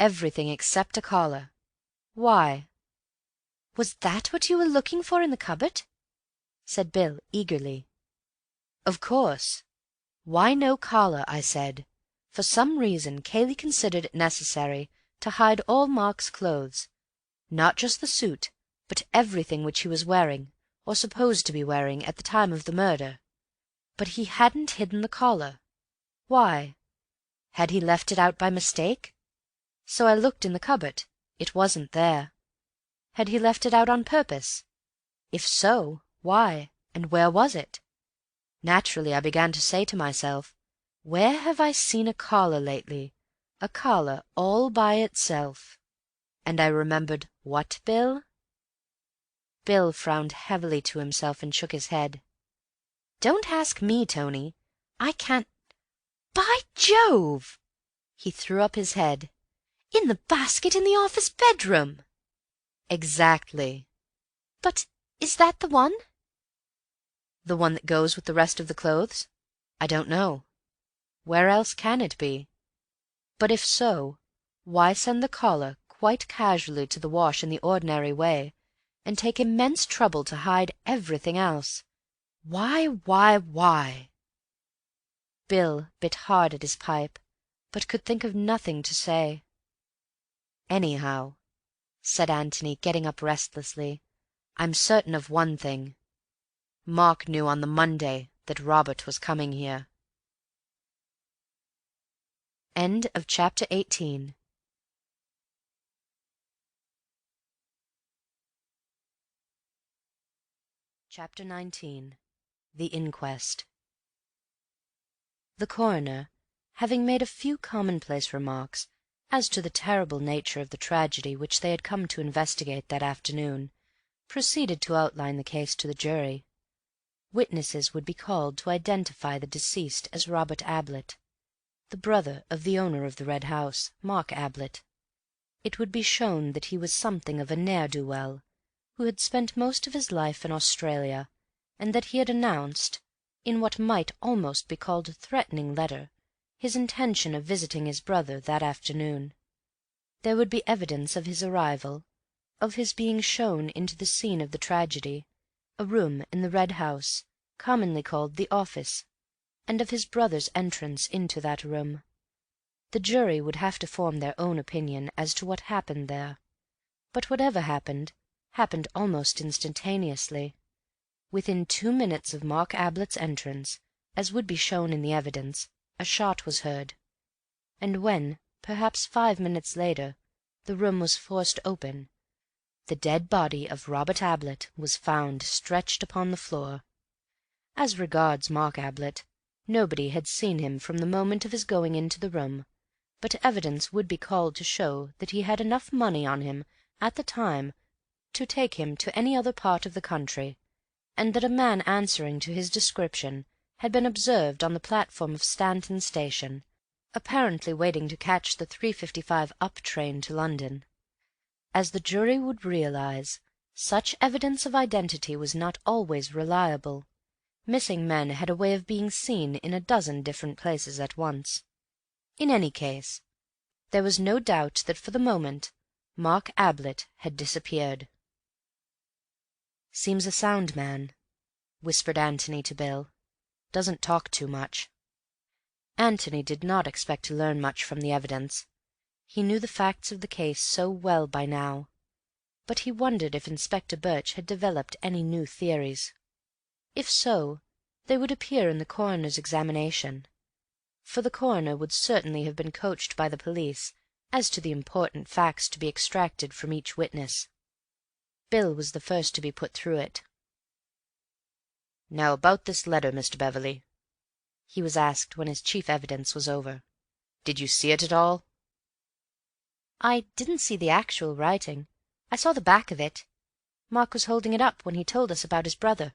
B: everything except a collar. Why?"
C: "Was that what you were looking for in the cupboard?" said Bill eagerly.
A: "Of course. Why no collar?" I said. For some reason Cayley considered it necessary to hide all Mark's clothes, not just the suit, but everything which he was wearing, or supposed to be wearing, at the time of the murder. But he hadn't hidden the collar. Why? Had he left it out by mistake? So I looked in the cupboard. It wasn't there. Had he left it out on purpose? If so, why, and where was it? Naturally I began to say to myself, where have I seen a collar lately? A collar all by itself. And I remembered what, Bill? Bill frowned heavily to himself and shook his head. "Don't ask me, Tony. I can't—" "By Jove!" He threw up his head. "In the basket in the office bedroom!" "Exactly."
C: "But is that the one?"
A: "The one that goes with the rest of the clothes? I don't know. Where else can it be? But if so, why send the collar quite casually to the wash in the ordinary way, and take immense trouble to hide everything else? Why?" Bill bit hard at his pipe, but could think of nothing to say. "Anyhow," said Antony, getting up restlessly, "I'm certain of one thing. Mark knew on the Monday that Robert was coming here." End of chapter 18. Chapter 19. The Inquest. The coroner, having made a few commonplace remarks as to the terrible nature of the tragedy which they had come to investigate that afternoon, proceeded to outline the case to the jury. Witnesses would be called to identify the deceased as Robert Ablett, the brother of the owner of the Red House, Mark Ablett. It would be shown that he was something of a ne'er-do-well, who had spent most of his life in Australia, and that he had announced, in what might almost be called a threatening letter, his intention of visiting his brother that afternoon. There would be evidence of his arrival, of his being shown into the scene of the tragedy, a room in the Red House, commonly called the office, and of his brother's entrance into that room. The jury would have to form their own opinion as to what happened there, but whatever happened almost instantaneously. Within 2 minutes of Mark Ablett's entrance, as would be shown in the evidence, a shot was heard, and when, perhaps 5 minutes later, the room was forced open, the dead body of Robert Ablett was found stretched upon the floor. As regards Mark Ablett, nobody had seen him from the moment of his going into the room, but evidence would be called to show that he had enough money on him at the time to take him to any other part of the country, and that a man answering to his description had been observed on the platform of Stanton station, apparently waiting to catch the 3:55 up train to London. As the jury would realize, such evidence of identity was not always reliable. Missing men had a way of being seen in a dozen different places at once. In any case, there was no doubt that for the moment Mark Ablett had disappeared. "Seems a sound man," whispered Antony to Bill. "Doesn't talk too much." Antony did not expect to learn much from the evidence. He knew the facts of the case so well by now. But he wondered if Inspector Birch had developed any new theories. If so, they would appear in the coroner's examination, for the coroner would certainly have been coached by the police as to the important facts to be extracted from each witness. Bill was the first to be put through it. "Now about this letter, Mr. Beverley," he was asked when his chief evidence was over. "Did you see it at all?"
C: "I didn't see the actual writing. I saw the back of it. Mark was holding it up when he told us about his brother."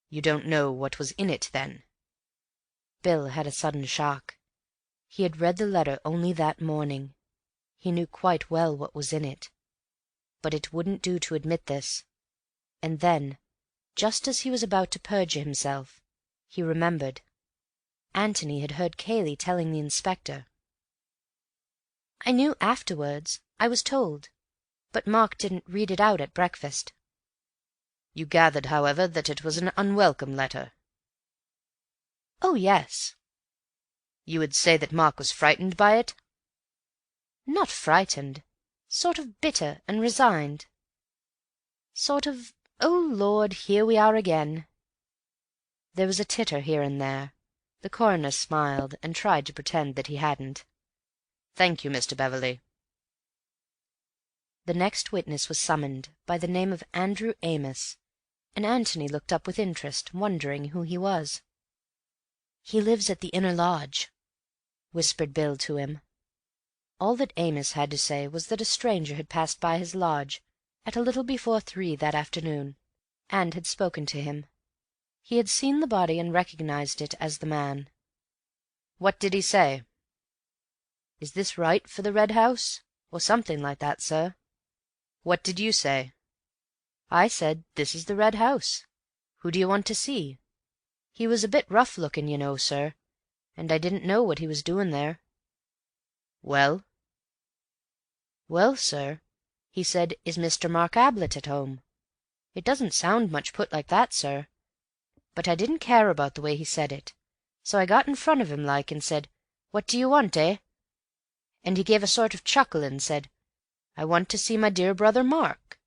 A: "You don't know what was in it, then?" Bill had a sudden shock. He had read the letter only that morning. He knew quite well what was in it. But it wouldn't do to admit this. And then, just as he was about to perjure himself, he remembered. Antony had heard Kayle telling the inspector.
C: "I knew afterwards. I was told. but Mark didn't read it out at breakfast."
B: "You gathered, however, that it was an unwelcome letter?"
C: "Oh, yes."
B: "You would say that Mark was frightened by it?"
C: "Not frightened. Sort of bitter and resigned. Sort of, 'Oh, Lord, here we are again.'" There was a titter here and there. The coroner smiled, and tried to pretend that he hadn't.
B: "Thank you, Mr. Beverley."
C: The next witness was summoned, by the name of Andrew Amos, and Antony looked up with interest, wondering who he was. "He lives at the inner lodge," whispered Bill to him. All that Amos had to say was that a stranger had passed by his lodge at a little before 3 that afternoon, and had spoken to him. He had seen the body and recognized it as the man.
B: "What did he say?" "Is this right for the Red House?" or something like that, sir.
C: "What did you say?" "I said, 'This is the Red House. Who do you want to see?' He was a bit rough-looking, you know, sir, and I didn't know what he was doing there."
B: "Well?"
C: "Well, sir, he said, 'Is Mr. Mark Ablett at home?' It doesn't sound much put like that, sir, but I didn't care about the way he said it, so I got in front of him like, and said, 'What do you want, eh?' And he gave a sort of chuckle and said, 'I want to see my dear brother Mark.'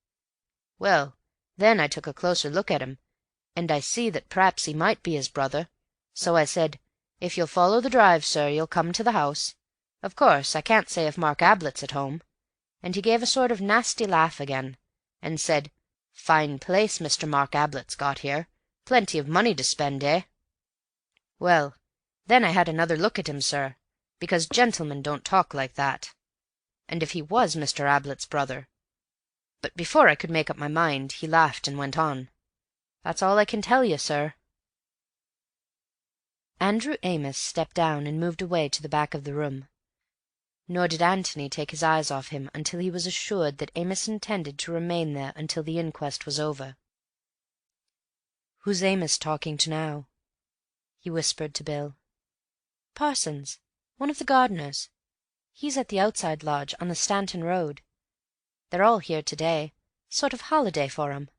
C: Well, then I took a closer look at him, and I see that p'raps he might be his brother, so I said, 'If you'll follow the drive, sir, you'll come to the house. Of course, I can't say if Mark Ablett's at home.' And he gave a sort of nasty laugh again, and said, 'Fine place Mr. Mark Ablett's got here. Plenty of money to spend, eh?' Well, then I had another look at him, sir, because gentlemen don't talk like that, and if he was Mr. Ablett's brother. But before I could make up my mind, he laughed and went on. That's all I can tell you, sir." Andrew Amos stepped down and moved away to the back of the room. Nor did Antony take his eyes off him until he was assured that Amos intended to remain there until the inquest was over. "Who's Amos talking to now?" he whispered to Bill. "Parsons, one of the gardeners. He's at the outside lodge on the Stanton Road. They're all here to-day. Sort of holiday for 'em."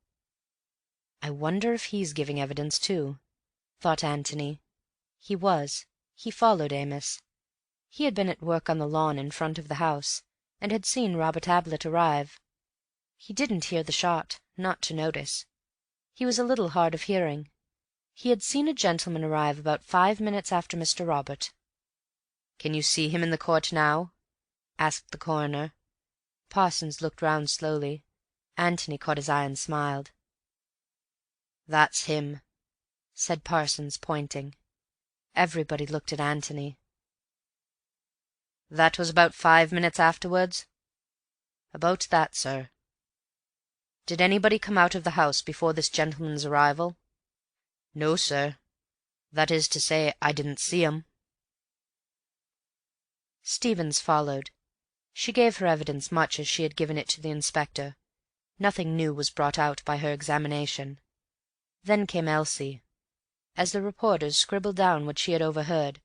C: "I wonder if he's giving evidence too," thought Antony. He was. He followed Amos. He had been at work on the lawn in front of the house, and had seen Robert Ablett arrive. He didn't hear the shot, not to notice. He was a little hard of hearing. He had seen a gentleman arrive about 5 minutes after Mr. Robert. "Can you see him in the court now?" asked the coroner. Parsons looked round slowly. Antony caught his eye and smiled. "That's him," said Parsons, pointing. Everybody looked at Antony. "That was about 5 minutes afterwards?" "About that, sir." "Did anybody come out of the house before this gentleman's arrival?" "No, sir. That is to say, I didn't see 'em." Stevens followed. She gave her evidence much as she had given it to the inspector. Nothing new was brought out by her examination. Then came Elsie. As the reporters scribbled down what she had overheard,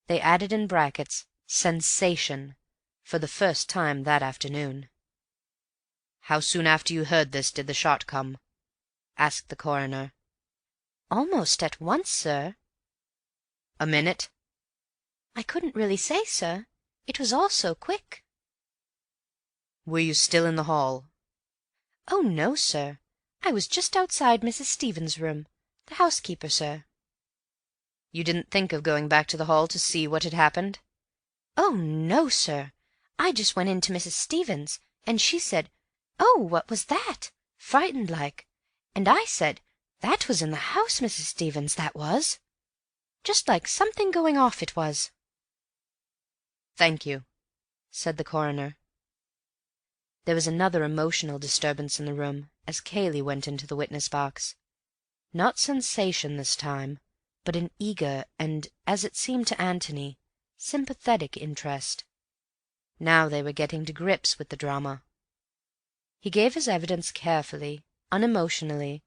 C: they added in brackets, "Sensation," for the first time that afternoon. "How soon after you heard this did the shot come?" asked the coroner. "Almost at once, sir." "A minute?" "I couldn't really say, sir. It was all so quick."
B: "Were you still in the hall?"
C: "Oh, no, sir. I was just outside Mrs. Stevens' room, the housekeeper, sir."
B: "You didn't think of going back to the hall to see what had happened?"
C: "Oh, no, sir. I just went in to Mrs. Stevens, and she said, 'Oh, what was that?' frightened like. And I said, 'That was in the house, Mrs. Stevens, that was.' Just like something going off it was."
B: "Thank you,"
C: said the coroner. There was another emotional disturbance in the room as Kayle went into the witness box. Not sensation this time, but an eager and, as it seemed to Antony, sympathetic interest. Now they were getting to grips with the drama. He gave his evidence carefully, unemotionally,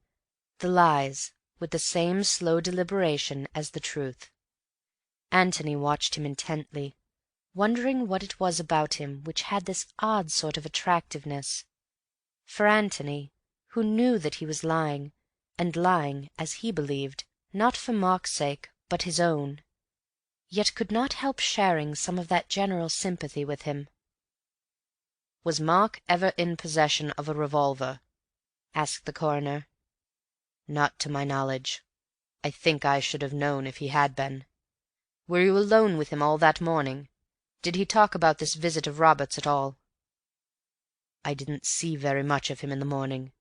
C: the lies with the same slow deliberation as the truth. Antony watched him intently, wondering what it was about him which had this odd sort of attractiveness. For Antony, who knew that he was lying, and lying, as he believed, not for Mark's sake, but his own, yet could not help sharing some of that general sympathy with him.
B: "Was Mark ever in possession of a revolver?"
C: asked the coroner.
B: "Not to my knowledge. I think I should have known if he had been. Were you alone with him all that morning? Did he talk about this visit of Robert's at all?" "I didn't see very much of him in the morning.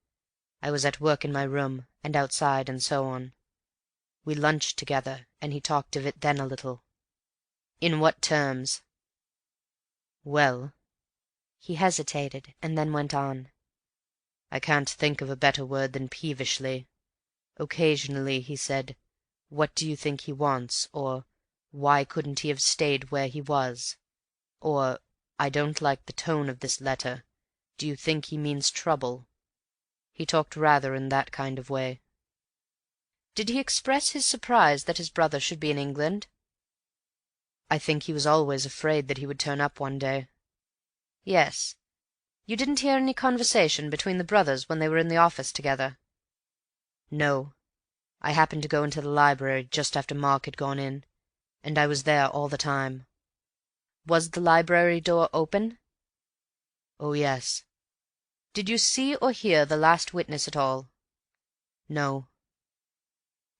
B: I was at work in my room, and outside, and so on. We lunched together, and he talked of it then a little." "In what terms?"
C: "Well—" He hesitated, and then went on.
B: "I can't think of a better word than peevishly. Occasionally he said, 'What do you think he wants?' or 'Why couldn't he have stayed where he was?' or 'I don't like the tone of this letter. Do you think he means trouble?' He talked rather in that kind of way." "Did he express his surprise that his brother should be in England?" "I think he was always afraid that he would turn up one day."
C: "Yes. You didn't hear any conversation between the brothers when they were in the office together?"
B: "No. I happened to go into the library just after Mark had gone in, and I was there all the time."
C: "Was the library door open?"
B: "Oh, yes."
C: "Did you see or hear the last witness at all?"
B: "No."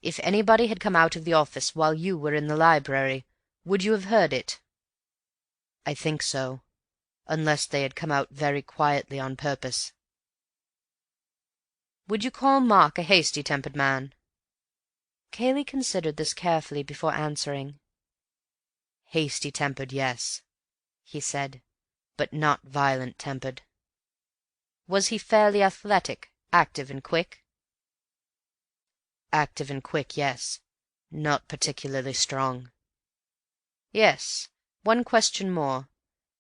C: "If anybody had come out of the office while you were in the library, would you have heard it?"
B: "I think so, unless they had come out very quietly on purpose."
C: "Would you call Mark a hasty-tempered man?" Cayley considered this carefully before answering.
B: "Hasty-tempered, yes," he said, "but not violent-tempered."
C: "Was he fairly athletic, active and quick?"
B: "Active and quick, yes. Not particularly strong."
C: "Yes. One question more.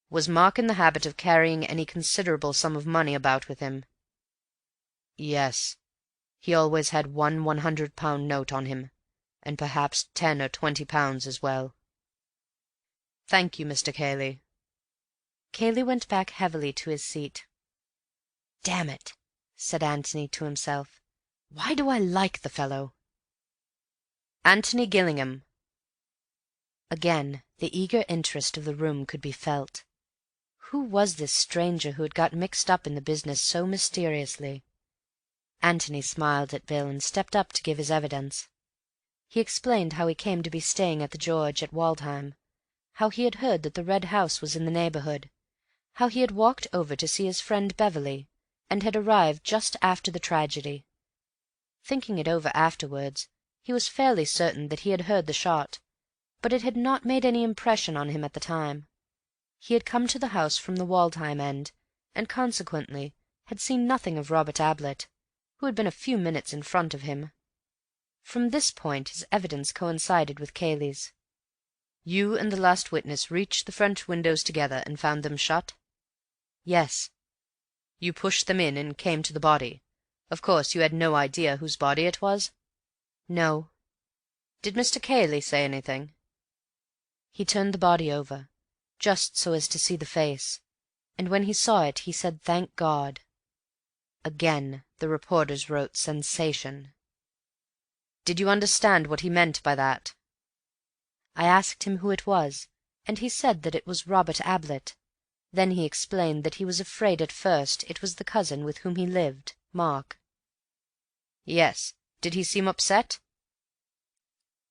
C: Was Mark in the habit of carrying any considerable sum of money about with him?"
B: "Yes. He always had one £100 note on him, and perhaps 10 or 20 pounds as well."
C: "Thank you, Mr. Cayley." Cayley went back heavily to his seat. "Damn it," said Antony to himself. "Why do I like the fellow?" "Antony Gillingham." Again the eager interest of the room could be felt. Who was this stranger who had got mixed up in the business so mysteriously? Antony smiled at Bill and stepped up to give his evidence. He explained how he came to be staying at the George at Waldheim, how he had heard that the Red House was in the neighborhood, how he had walked over to see his friend Beverley, and had arrived just after the tragedy. Thinking it over afterwards, he was fairly certain that he had heard the shot, but it had not made any impression on him at the time. He had come to the house from the Waldheim end, and consequently had seen nothing of Robert Ablett, who had been a few minutes in front of him. From this point his evidence coincided with Cayley's. "You and the last witness reached the French windows together and found them shut?" "Yes." "You pushed them in and came to the body. Of course you had no idea whose body it was?" "No." "Did Mr. Cayley say anything?" "He turned the body over, just so as to see the face, and when he saw it he said 'Thank God.'" Again the reporters wrote "sensation." "Did you understand what he meant by that?" "I asked him who it was, and he said that it was Robert Ablett. Then he explained that he was afraid at first it was the cousin with whom he lived, Mark." "Yes. Did he seem upset?"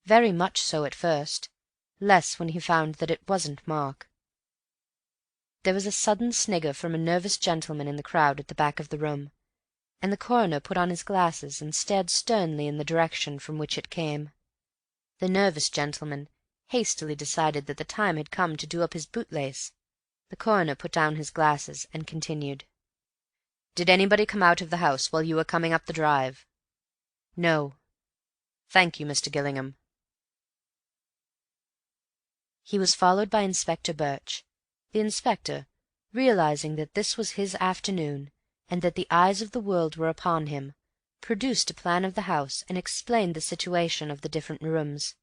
C: "Very much so at first, less when he found that it wasn't Mark." There was a sudden snigger from a nervous gentleman in the crowd at the back of the room, and the coroner put on his glasses and stared sternly in the direction from which it came. The nervous gentleman hastily decided that the time had come to do up his bootlace. The coroner put down his glasses and continued. "Did anybody come out of the house while you were coming up the drive?" "No." "Thank you, Mr. Gillingham." He was followed by Inspector Birch. The inspector, realizing that this was his afternoon, and that the eyes of the world were upon him, produced a plan of the house and explained the situation of the different rooms.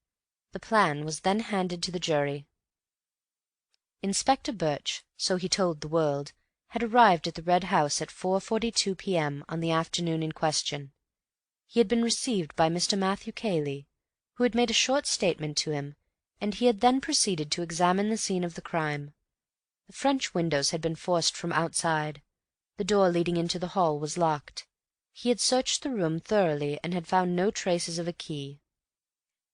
C: The plan was then handed to the jury. Inspector Birch, so he told the world, had arrived at the Red House at 4:42 p.m. on the afternoon in question. He had been received by Mr. Matthew Kayle, who had made a short statement to him, and he had then proceeded to examine the scene of the crime. The French windows had been forced from outside. The door leading into the hall was locked. He had searched the room thoroughly and had found no traces of a key.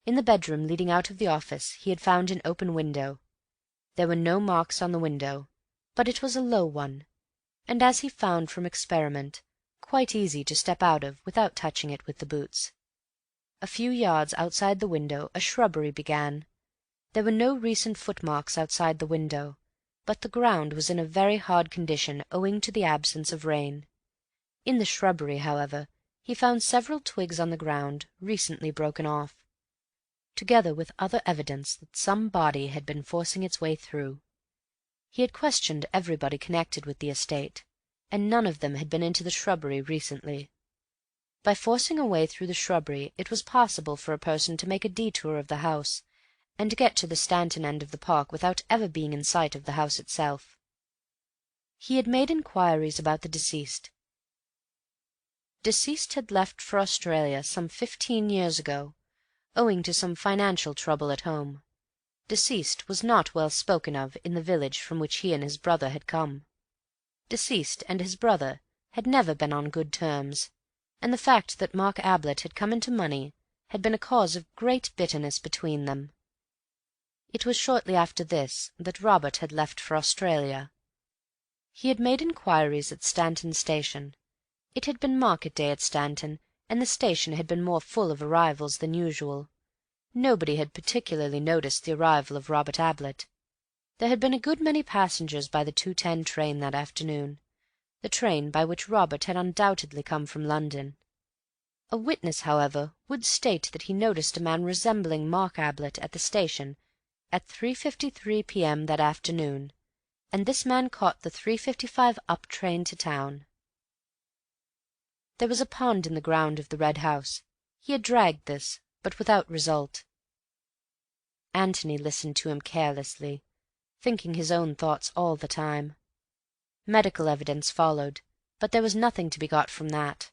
C: In the bedroom leading out of the office he had found an open window. There were no marks on the window, but it was a low one, and, as he found from experiment, quite easy to step out of without touching it with the boots. A few yards outside the window a shrubbery began. There were no recent footmarks outside the window, but the ground was in a very hard condition owing to the absence of rain. In the shrubbery, however, he found several twigs on the ground, recently broken off, together with other evidence that some body had been forcing its way through. He had questioned everybody connected with the estate, and none of them had been into the shrubbery recently. By forcing a way through the shrubbery it was possible for a person to make a detour of the house, and get to the Stanton end of the park without ever being in sight of the house itself. He had made inquiries about the deceased. Deceased had left for Australia some 15 years ago, owing to some financial trouble at home. Deceased was not well spoken of in the village from which he and his brother had come. Deceased and his brother had never been on good terms, and the fact that Mark Ablett had come into money had been a cause of great bitterness between them. It was shortly after this that Robert had left for Australia. He had made inquiries at Stanton station. It had been market day at Stanton, and the station had been more full of arrivals than usual. Nobody had particularly noticed the arrival of Robert Ablett. There had been a good many passengers by the 2:10 train that afternoon, the train by which Robert had undoubtedly come from London. A witness, however, would state that he noticed a man resembling Mark Ablett at the station at 3:53 p.m. that afternoon, and this man caught the 3:55 up train to town. There was a pond in the ground of the Red House. He had dragged this, but without result. Antony listened to him carelessly, thinking his own thoughts all the time. Medical evidence followed, but there was nothing to be got from that.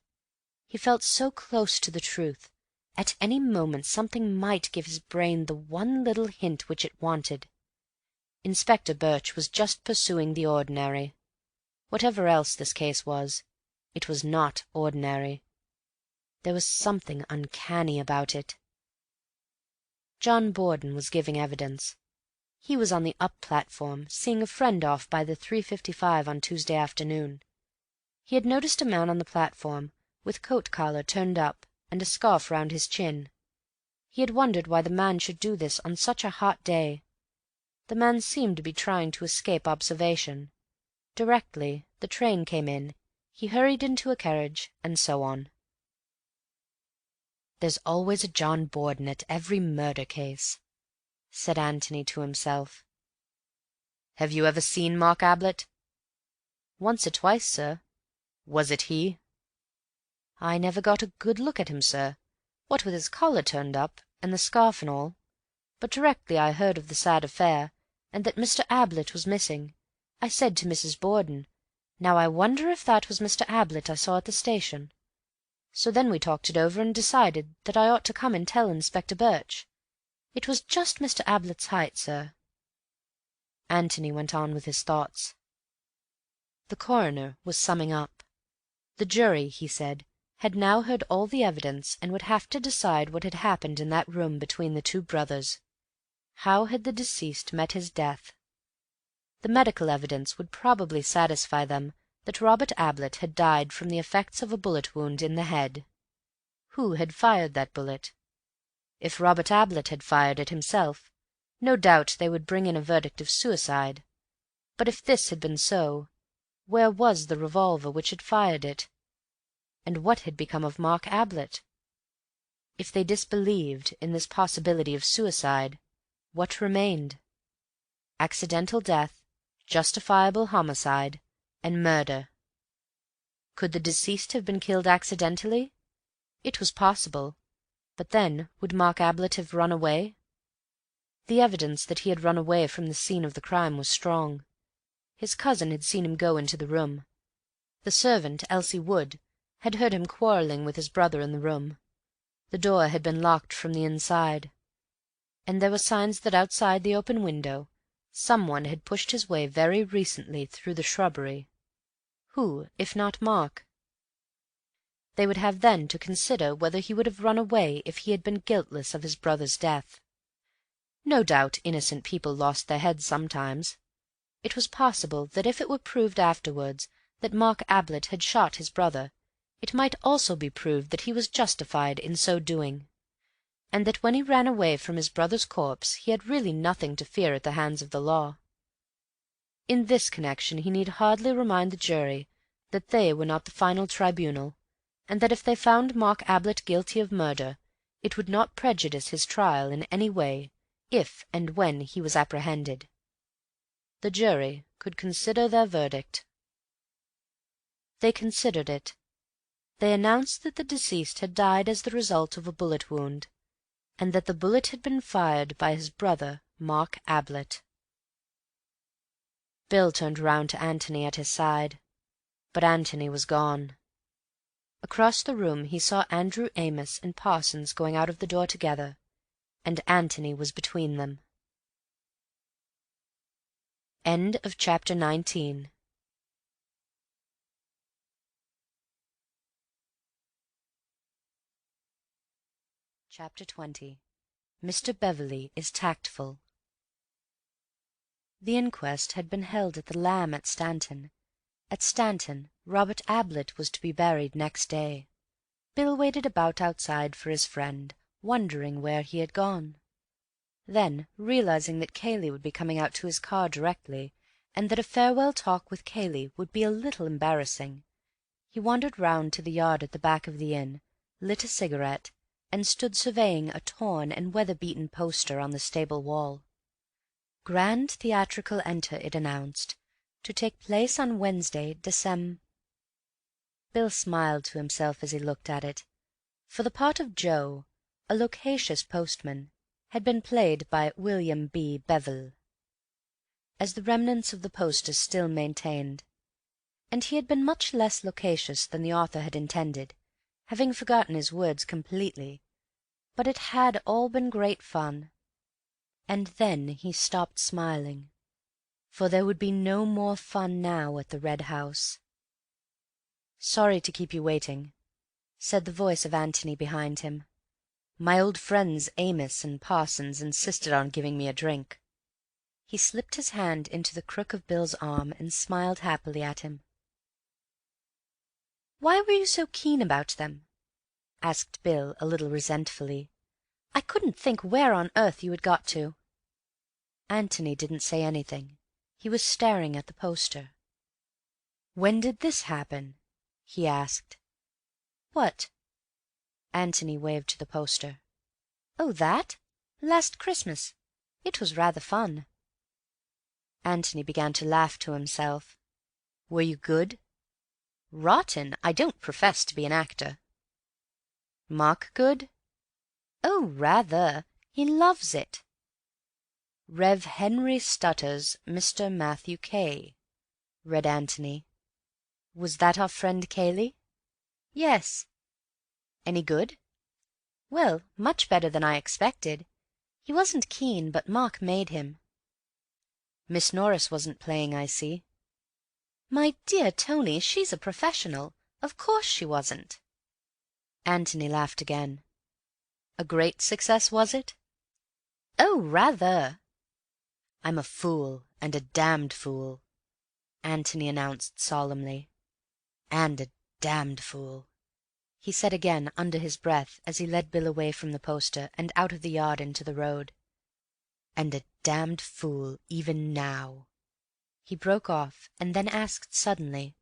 C: He felt so close to the truth. At any moment something might give his brain the one little hint which it wanted. Inspector Birch was just pursuing the ordinary. Whatever else this case was, it was not ordinary. There was something uncanny about it. John Borden was giving evidence. He was on the up platform, seeing a friend off by the 3:55 on Tuesday afternoon. He had noticed a man on the platform, with coat collar turned up and a scarf round his chin. He had wondered why the man should do this on such a hot day. The man seemed to be trying to escape observation. Directly the train came in, he hurried into a carriage, and so on. "There's always a John Borden at every murder case," said Antony to himself. "Have you ever seen Mark Ablett?" "Once or twice, sir." "Was it he?" "I never got a good look at him, sir, what with his collar turned up, and the scarf and all. But directly I heard of the sad affair, and that Mr. Ablett was missing, I said to Mrs. Borden, 'Now I wonder if that was Mr. Ablett I saw at the station.' So then we talked it over and decided that I ought to come and tell Inspector Birch. It was just Mr. Ablett's height, sir." Antony went on with his thoughts. The coroner was summing up. The jury, he said, had now heard all the evidence and would have to decide what had happened in that room between the two brothers. How had the deceased met his death? The medical evidence would probably satisfy them that Robert Ablett had died from the effects of a bullet wound in the head. Who had fired that bullet? If Robert Ablett had fired it himself, no doubt they would bring in a verdict of suicide. But if this had been so, where was the revolver which had fired it? And what had become of Mark Ablett? If they disbelieved in this possibility of suicide, what remained? Accidental death, justifiable homicide, and murder. Could the deceased have been killed accidentally? It was possible, but then would Mark Ablett have run away? The evidence that he had run away from the scene of the crime was strong. His cousin had seen him go into the room. The servant, Elsie Wood, had heard him quarrelling with his brother in the room. The door had been locked from the inside, and there were signs that outside the open window some one had pushed his way very recently through the shrubbery. Who, if not Mark? They would have then to consider whether he would have run away if he had been guiltless of his brother's death. No doubt innocent people lost their heads sometimes. It was possible that if it were proved afterwards that Mark Ablett had shot his brother, it might also be proved that he was justified in so doing, and that when he ran away from his brother's corpse he had really nothing to fear at the hands of the law. In this connection he need hardly remind the jury that they were not the final tribunal, and that if they found Mark Ablett guilty of murder, it would not prejudice his trial in any way if and when he was apprehended. The jury could consider their verdict. They considered it. They announced that the deceased had died as the result of a bullet wound, and that the bullet had been fired by his brother Mark Ablett. Bill turned round to Antony at his side, but Antony was gone. Across the room he saw Andrew Amos and Parsons going out of the door together, and Antony was between them. End of chapter 19. Chapter 20. Mr. Beverley is tactful. The inquest had been held at the Lamb at Stanton. At Stanton, Robert Ablett was to be buried next day. Bill waited about outside for his friend, wondering where he had gone. Then, realizing that Kayle would be coming out to his car directly, and that a farewell talk with Kayle would be a little embarrassing, he wandered round to the yard at the back of the inn, lit a cigarette, and stood surveying a torn and weather-beaten poster on the stable wall. Grand Theatrical Enter, it announced, to take place on Wednesday, Bill smiled to himself as he looked at it, for the part of Joe, a loquacious postman, had been played by William B. Bevell, as the remnants of the poster still maintained, and he had been much less loquacious than the author had intended, having forgotten his words completely, but it had all been great fun. And then he stopped smiling, for there would be no more fun now at the Red House. "Sorry to keep you waiting," said the voice of Antony behind him. "My old friends Amos and Parsons insisted on giving me a drink." He slipped his hand into the crook of Bill's arm and smiled happily at him. "Why were you so keen about them?" asked Bill a little resentfully. "I couldn't think where on earth you had got to." Antony didn't say anything. He was staring at the poster. "When did this happen?" he asked. "What?" Antony waved to the poster. "Oh, that? Last Christmas. It was rather fun." Antony began to laugh to himself. "Were you good?" "Rotten. I don't profess to be an actor." "Mark good?" "Oh, rather. He loves it." "Rev. Henry Stutter's Mr. Matthew Kaye," read Antony. "Was that our friend Kayle?" "Yes." "Any good?" "Well, much better than I expected. He wasn't keen, but Mark made him." "Miss Norris wasn't playing, I see." "My dear Tony, she's a professional. Of course she wasn't." Antony laughed again. "A great success, was it?" "Oh, rather." "I'm a fool, and a damned fool," Antony announced solemnly. "And a damned fool," he said again under his breath as he led Bill away from the poster and out of the yard into the road. "And a damned fool even now." He broke off, and then asked suddenly,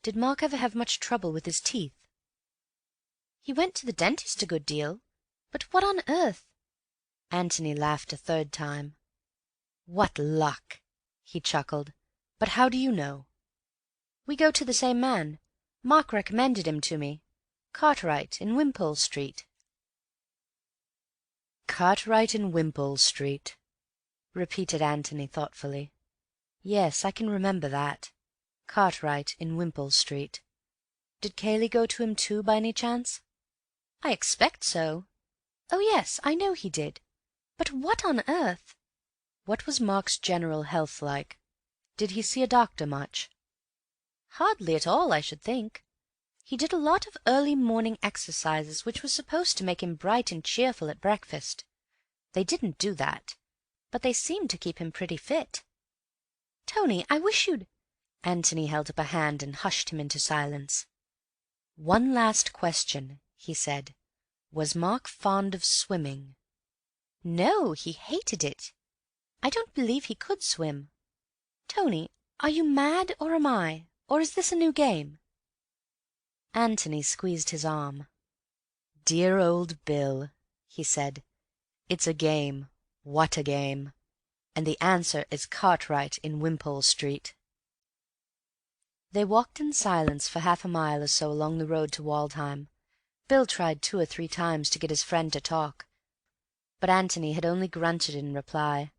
C: did Mark ever have much trouble with his teeth? "He went to the dentist a good deal. But what on earth—" Antony laughed a third time. "What luck!" he chuckled. "But how do you know?" "We go to the same man. Mark recommended him to me. Cartwright in Wimpole Street." "Cartwright in Wimpole Street," repeated Antony thoughtfully. Yes, I can remember that. Cartwright in Wimpole Street. Did Cayley go to him too, by any chance? I expect so. Oh, yes, I know he did. But what on earth— What was Mark's general health like? Did he see a doctor much? Hardly at all, I should think. He did a lot of early morning exercises which was supposed to make him bright and cheerful at breakfast. They didn't do that, but they seemed to keep him pretty fit. Tony, I wish you'd— Antony held up a hand and hushed him into silence. One last question, he said. Was Mark fond of swimming? No, he hated it. I don't believe he could swim. Tony, are you mad, or am I? Or is this a new game? Antony squeezed his arm. Dear old Bill, he said. It's a game. What a game! And the answer is Cartwright in Wimpole Street. They walked in silence for half a mile or so along the road to Waldheim. Bill tried 2 or 3 times to get his friend to talk, but Antony had only grunted in reply.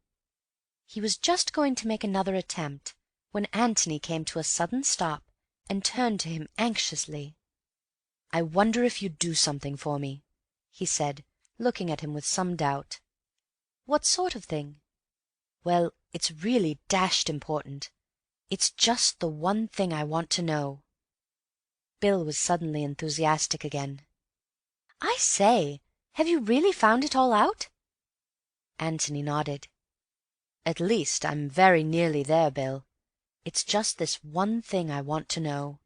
C: He was just going to make another attempt when Antony came to a sudden stop and turned to him anxiously. "I wonder if you'd do something for me," he said, looking at him with some doubt. "What sort of thing?" "Well, it's really dashed important. It's just the one thing I want to know." Bill was suddenly enthusiastic again. "I say, have you really found it all out?" Antony nodded. "At least I'm very nearly there, Bill. It's just this one thing I want to know.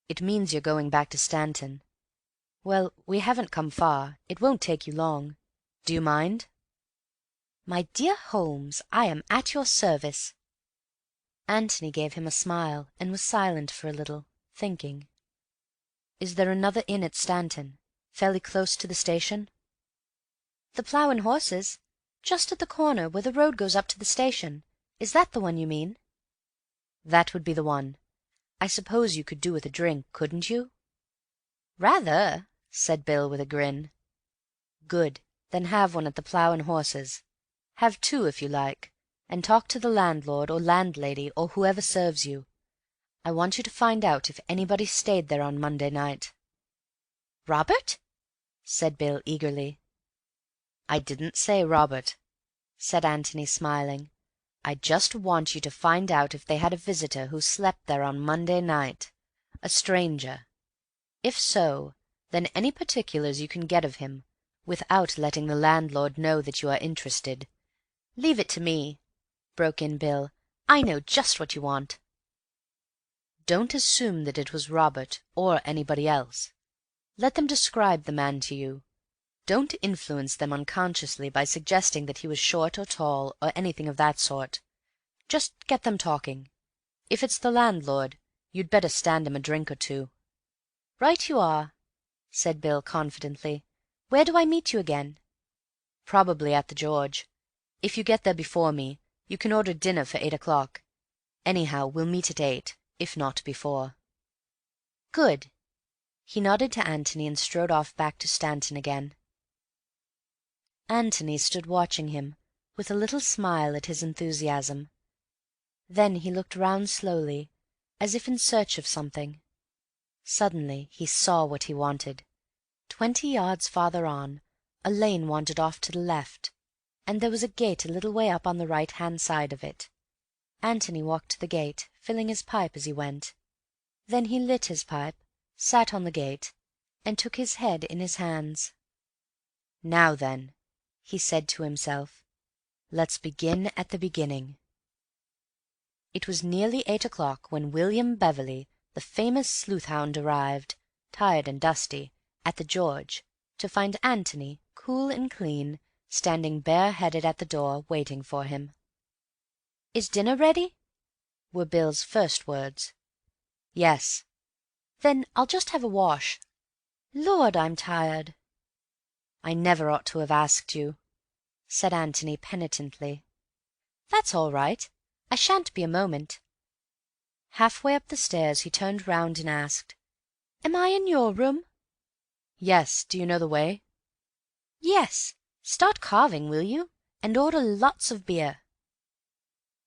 C: It means you're going back to Stanton. Well, we haven't come far. It won't take you long. Do you mind?" "My dear Holmes, I am at your service." Antony gave him a smile, and was silent for a little, thinking. "Is there another inn at Stanton, fairly close to the station?" "The Plough and Horses, just at the corner where the road goes up to the station. Is that the one you mean?" "That would be the one. I suppose you could do with a drink, couldn't you?" "Rather," said Bill with a grin. "Good. Then have one at the Plough and Horses. Have 2 if you like, and talk to the landlord or landlady or whoever serves you. I want you to find out if anybody stayed there on Monday night." "Robert?" said Bill eagerly. "I didn't say Robert," said Antony, smiling. "I just want you to find out if they had a visitor who slept there on Monday night, a stranger. If so, then any particulars you can get of him, without letting the landlord know that you are interested." "Leave it to me," broke in Bill. "I know just what you want." "Don't assume that it was Robert or anybody else. Let them describe the man to you. Don't influence them unconsciously by suggesting that he was short or tall or anything of that sort. Just get them talking. If it's the landlord, you'd better stand him a drink or 2. "Right you are," said Bill confidently. "Where do I meet you again?" "Probably at the George. If you get there before me, you can order dinner for 8 o'clock. Anyhow, we'll meet at 8, if not before." "Good." He nodded to Antony and strode off back to Stanton again. Antony stood watching him, with a little smile at his enthusiasm. Then he looked round slowly, as if in search of something. Suddenly he saw what he wanted. 20 yards farther on, a lane wandered off to the left, and there was a gate a little way up on the right-hand side of it. Antony walked to the gate, filling his pipe as he went. Then he lit his pipe, sat on the gate, and took his head in his hands. "Now then," he said to himself, "let's begin at the beginning." It was nearly 8 o'clock when William Beverley, the famous sleuth-hound, arrived, tired and dusty, at the George, to find Antony, cool and clean, standing bare-headed at the door, waiting for him. "Is dinner ready?" were Bill's first words. "Yes." "Then I'll just have a wash. Lord, I'm tired." "I never ought to have asked you," said Antony penitently. "That's all right. I shan't be a moment." Halfway up the stairs he turned round and asked, "Am I in your room?" "Yes. Do you know the way?" "Yes. Start carving, will you? And order lots of beer."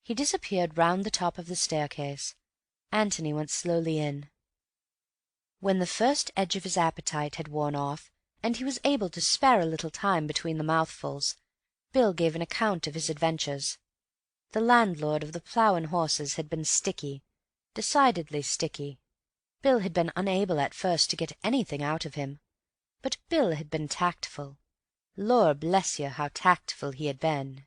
C: He disappeared round the top of the staircase. Antony went slowly in. When the first edge of his appetite had worn off, and he was able to spare a little time between the mouthfuls, Bill gave an account of his adventures. The landlord of the Plough and Horses had been sticky, decidedly sticky. Bill had been unable at first to get anything out of him, but Bill had been tactful. Lor bless you, how tactful he had been!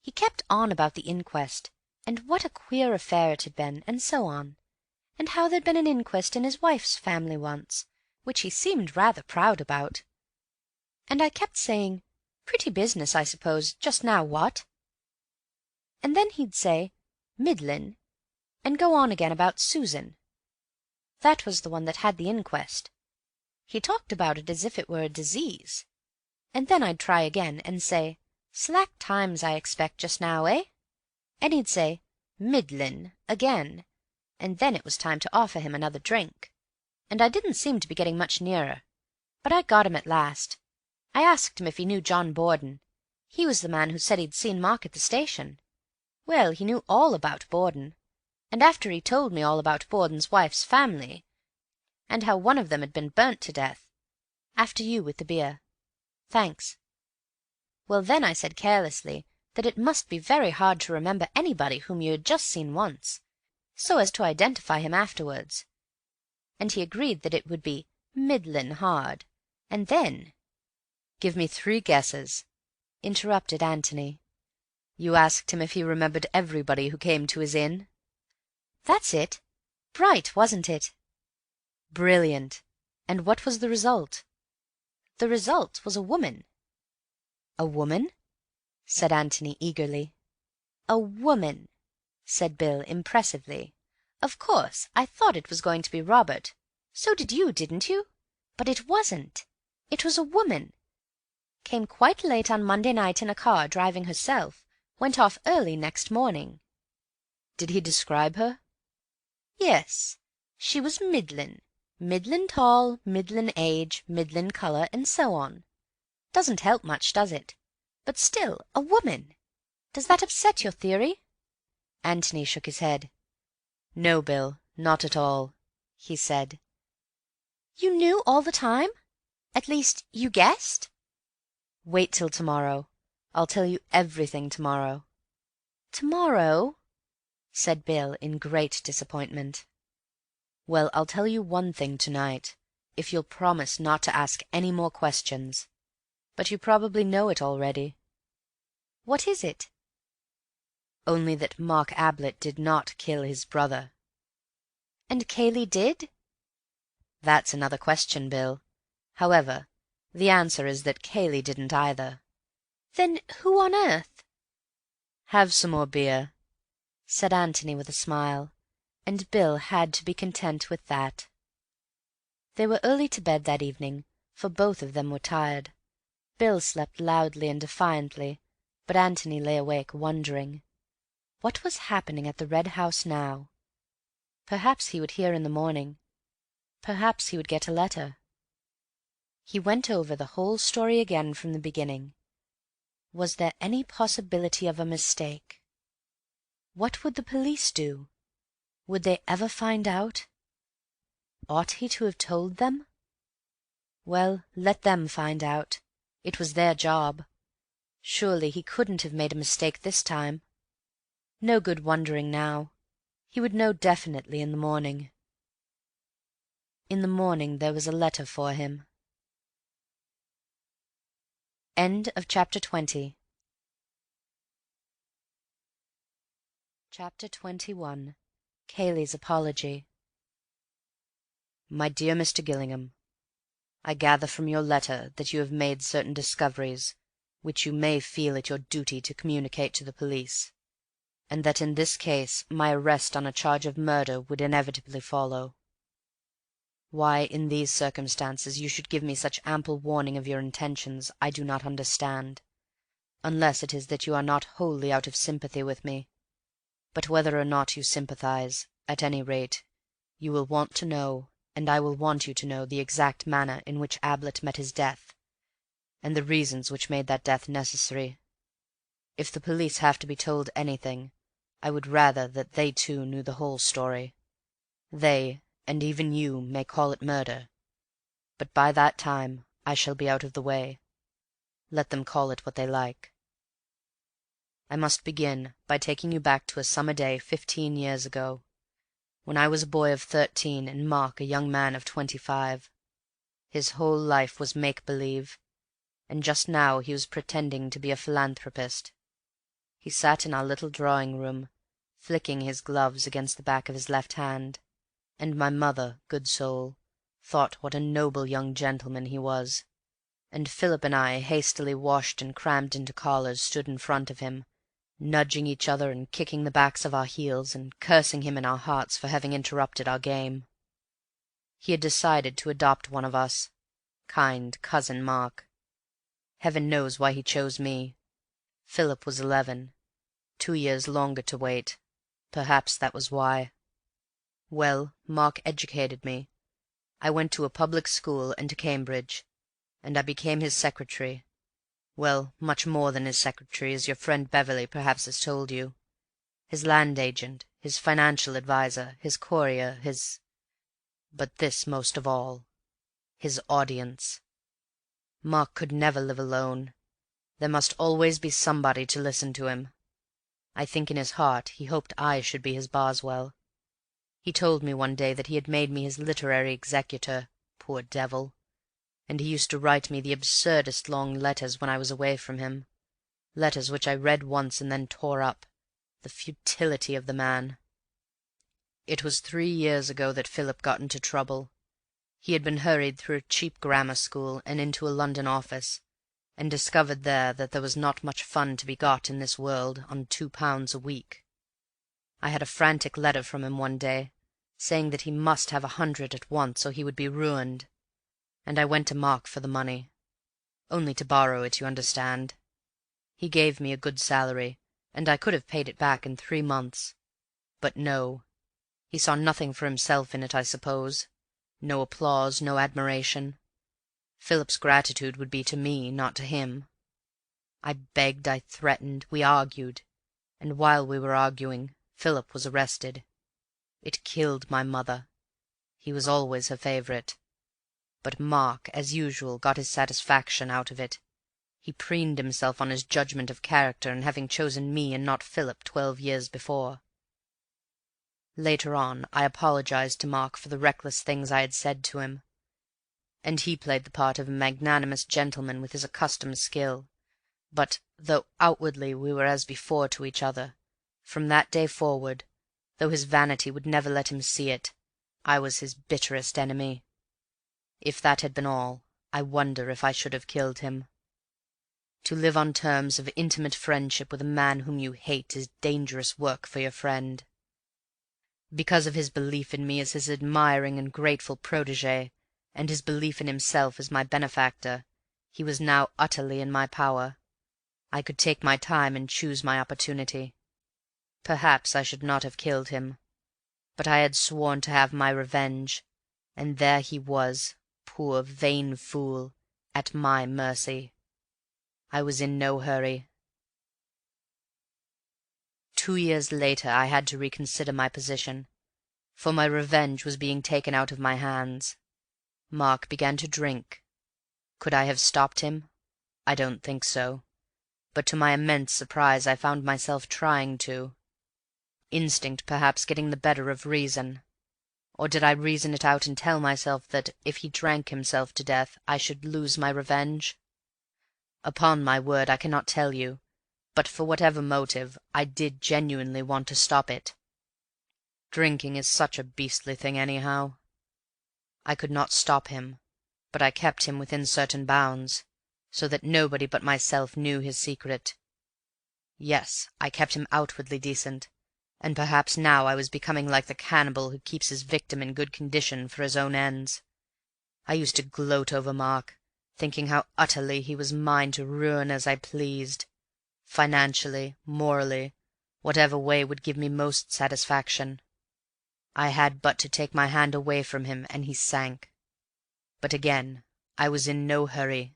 C: He kept on about the inquest, and what a queer affair it had been, and so on, and how there'd been an inquest in his wife's family once, which he seemed rather proud about. And I kept saying, "Pretty business, I suppose, just now, what?" And then he'd say, "Middlin'," and go on again about Susan. That was the one that had the inquest. He talked about it as if it were a disease. And then I'd try again, and say, "Slack times, I expect, just now, eh?" And he'd say, "Middlin'," again, and then it was time to offer him another drink. And I didn't seem to be getting much nearer, but I got him at last. I asked him if he knew John Borden. He was the man who said he'd seen Mark at the station. Well, he knew all about Borden, and after he told me all about Borden's wife's family, and how one of them had been burnt to death. After you with the beer. Thanks. Well, then I said carelessly that it must be very hard to remember anybody whom you had just seen once, so as to identify him afterwards. And he agreed that it would be middlin' hard, and then—
B: "Give me 3 guesses,"
C: interrupted Antony.
B: "You asked him if he remembered everybody who came to his inn?"
C: That's it. Bright, wasn't it?
B: Brilliant. And what was the result?
C: The result was a woman.
B: A woman?
C: Said Antony eagerly. A woman, said Bill impressively. Of course, I thought it was going to be Robert. So did you, didn't you? But it wasn't. It was a woman. Came quite late on Monday night in a car, driving herself. Went off early next morning.
B: Did he describe her?
C: Yes. She was middlin' tall, middlin' age, middlin' colour, and so on. Doesn't help much, does it? But still, a woman. Does that upset your theory? Antony shook his head.
B: No, Bill, not at all, he said.
C: You knew all the time? At least, you guessed?
B: Wait till tomorrow. I'll tell you everything tomorrow.
C: Tomorrow? Said Bill in great disappointment.
B: Well, I'll tell you one thing tonight, if you'll promise not to ask any more questions. But you probably know it already.
C: What is it?
B: Only that Mark Ablett did not kill his brother.
C: And Kayle did?
B: That's another question, Bill. However, the answer is that Kayle didn't either.
C: Then who on earth?
B: Have some more beer,
C: said Antony with a smile, and Bill had to be content with that. They were early to bed that evening, for both of them were tired. Bill slept loudly and defiantly, but Antony lay awake wondering. What was happening at the Red House now? Perhaps he would hear in the morning. Perhaps he would get a letter. He went over the whole story again from the beginning. Was there any possibility of a mistake? What would the police do? Would they ever find out? Ought he to have told them? Well, let them find out. It was their job. Surely he couldn't have made a mistake this time. No good wondering now. He would know definitely in the morning. In the morning there was a letter for him. End of chapter 20. Chapter 21. Kayle's Apology.
B: My dear Mr. Gillingham, I gather from your letter that you have made certain discoveries which you may feel it your duty to communicate to the police, and that in this case my arrest on a charge of murder would inevitably follow. Why, in these circumstances, you should give me such ample warning of your intentions, I do not understand, unless it is that you are not wholly out of sympathy with me. But whether or not you sympathize, at any rate, you will want to know, and I will want you to know, the exact manner in which Ablett met his death, and the reasons which made that death necessary.
C: If the police have to be told anything, I would rather that they too knew the whole story. They, and even you, may call it murder, but by that time I shall be out of the way. Let them call it what they like. I must begin by taking you back to a summer day 15 years ago, when I was a boy of 13 and Mark a young man of 25. His whole life was make-believe, and just now he was pretending to be a philanthropist. He sat in our little drawing-room, flicking his gloves against the back of his left hand, and my mother, good soul, thought what a noble young gentleman he was, and Philip and I, hastily washed and crammed into collars, stood in front of him, nudging each other and kicking the backs of our heels, and cursing him in our hearts for having interrupted our game. He had decided to adopt one of us, kind cousin Mark. Heaven knows why he chose me. Philip was 11, 2 years longer to wait. Perhaps that was why. Well, Mark educated me. I went to a public school and to Cambridge, and I became his secretary. Well, much more than his secretary, as your friend Beverley perhaps has told you. His land agent, his financial adviser, his courier, but this most of all, his audience. Mark could never live alone. There must always be somebody to listen to him. I think in his heart he hoped I should be his Boswell. He told me one day that he had made me his literary executor, poor devil, and he used to write me the absurdest long letters when I was away from him, letters which I read once and then tore up. The futility of the man. It was 3 years ago that Philip got into trouble. He had been hurried through a cheap grammar school and into a London office, and discovered there that there was not much fun to be got in this world on £2 a week. I had a frantic letter from him one day, saying that he must have 100 at once or he would be ruined, and I went to Mark for the money. Only to borrow it, you understand. He gave me a good salary, and I could have paid it back in 3 months. But no. He saw nothing for himself in it, I suppose. No applause, no admiration. Philip's gratitude would be to me, not to him. I begged, I threatened, we argued, and while we were arguing, Philip was arrested. It killed my mother. He was always her favourite. But Mark, as usual, got his satisfaction out of it. He preened himself on his judgment of character in having chosen me and not Philip 12 years before. Later on I apologized to Mark for the reckless things I had said to him, and he played the part of a magnanimous gentleman with his accustomed skill. But, though outwardly we were as before to each other, from that day forward, though his vanity would never let him see it, I was his bitterest enemy. If that had been all, I wonder if I should have killed him. To live on terms of intimate friendship with a man whom you hate is dangerous work for your friend. Because of his belief in me as his admiring and grateful protégé, and his belief in himself as my benefactor, he was now utterly in my power. I could take my time and choose my opportunity. Perhaps I should not have killed him, but I had sworn to have my revenge, and there he was, poor vain fool, at my mercy. I was in no hurry. 2 years later I had to reconsider my position, for my revenge was being taken out of my hands. Mark began to drink. Could I have stopped him? I don't think so, but to my immense surprise I found myself trying to. Instinct perhaps getting the better of reason. Or did I reason it out and tell myself that, if he drank himself to death, I should lose my revenge? Upon my word I cannot tell you, but for whatever motive, I did genuinely want to stop it. Drinking is such a beastly thing anyhow. I could not stop him, but I kept him within certain bounds, so that nobody but myself knew his secret. Yes, I kept him outwardly decent, and perhaps now I was becoming like the cannibal who keeps his victim in good condition for his own ends. I used to gloat over Mark, thinking how utterly he was mine to ruin as I pleased, financially, morally, whatever way would give me most satisfaction. I had but to take my hand away from him and he sank. But again I was in no hurry.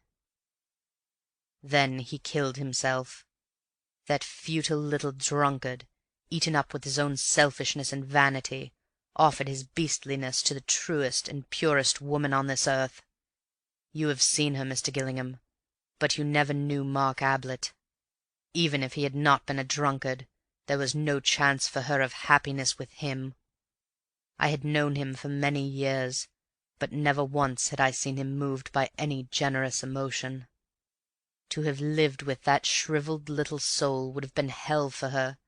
C: Then he killed himself.
B: That futile little drunkard, eaten up with his own selfishness and vanity, offered his beastliness to the truest and purest woman on this earth. You have seen her, Mr. Gillingham, but you never knew Mark Ablett. Even if he had not been a drunkard, there was no chance for her of happiness with him. I had known him for many years, but never once had I seen him moved by any generous emotion. To have lived with that shriveled little soul would have been hell for her,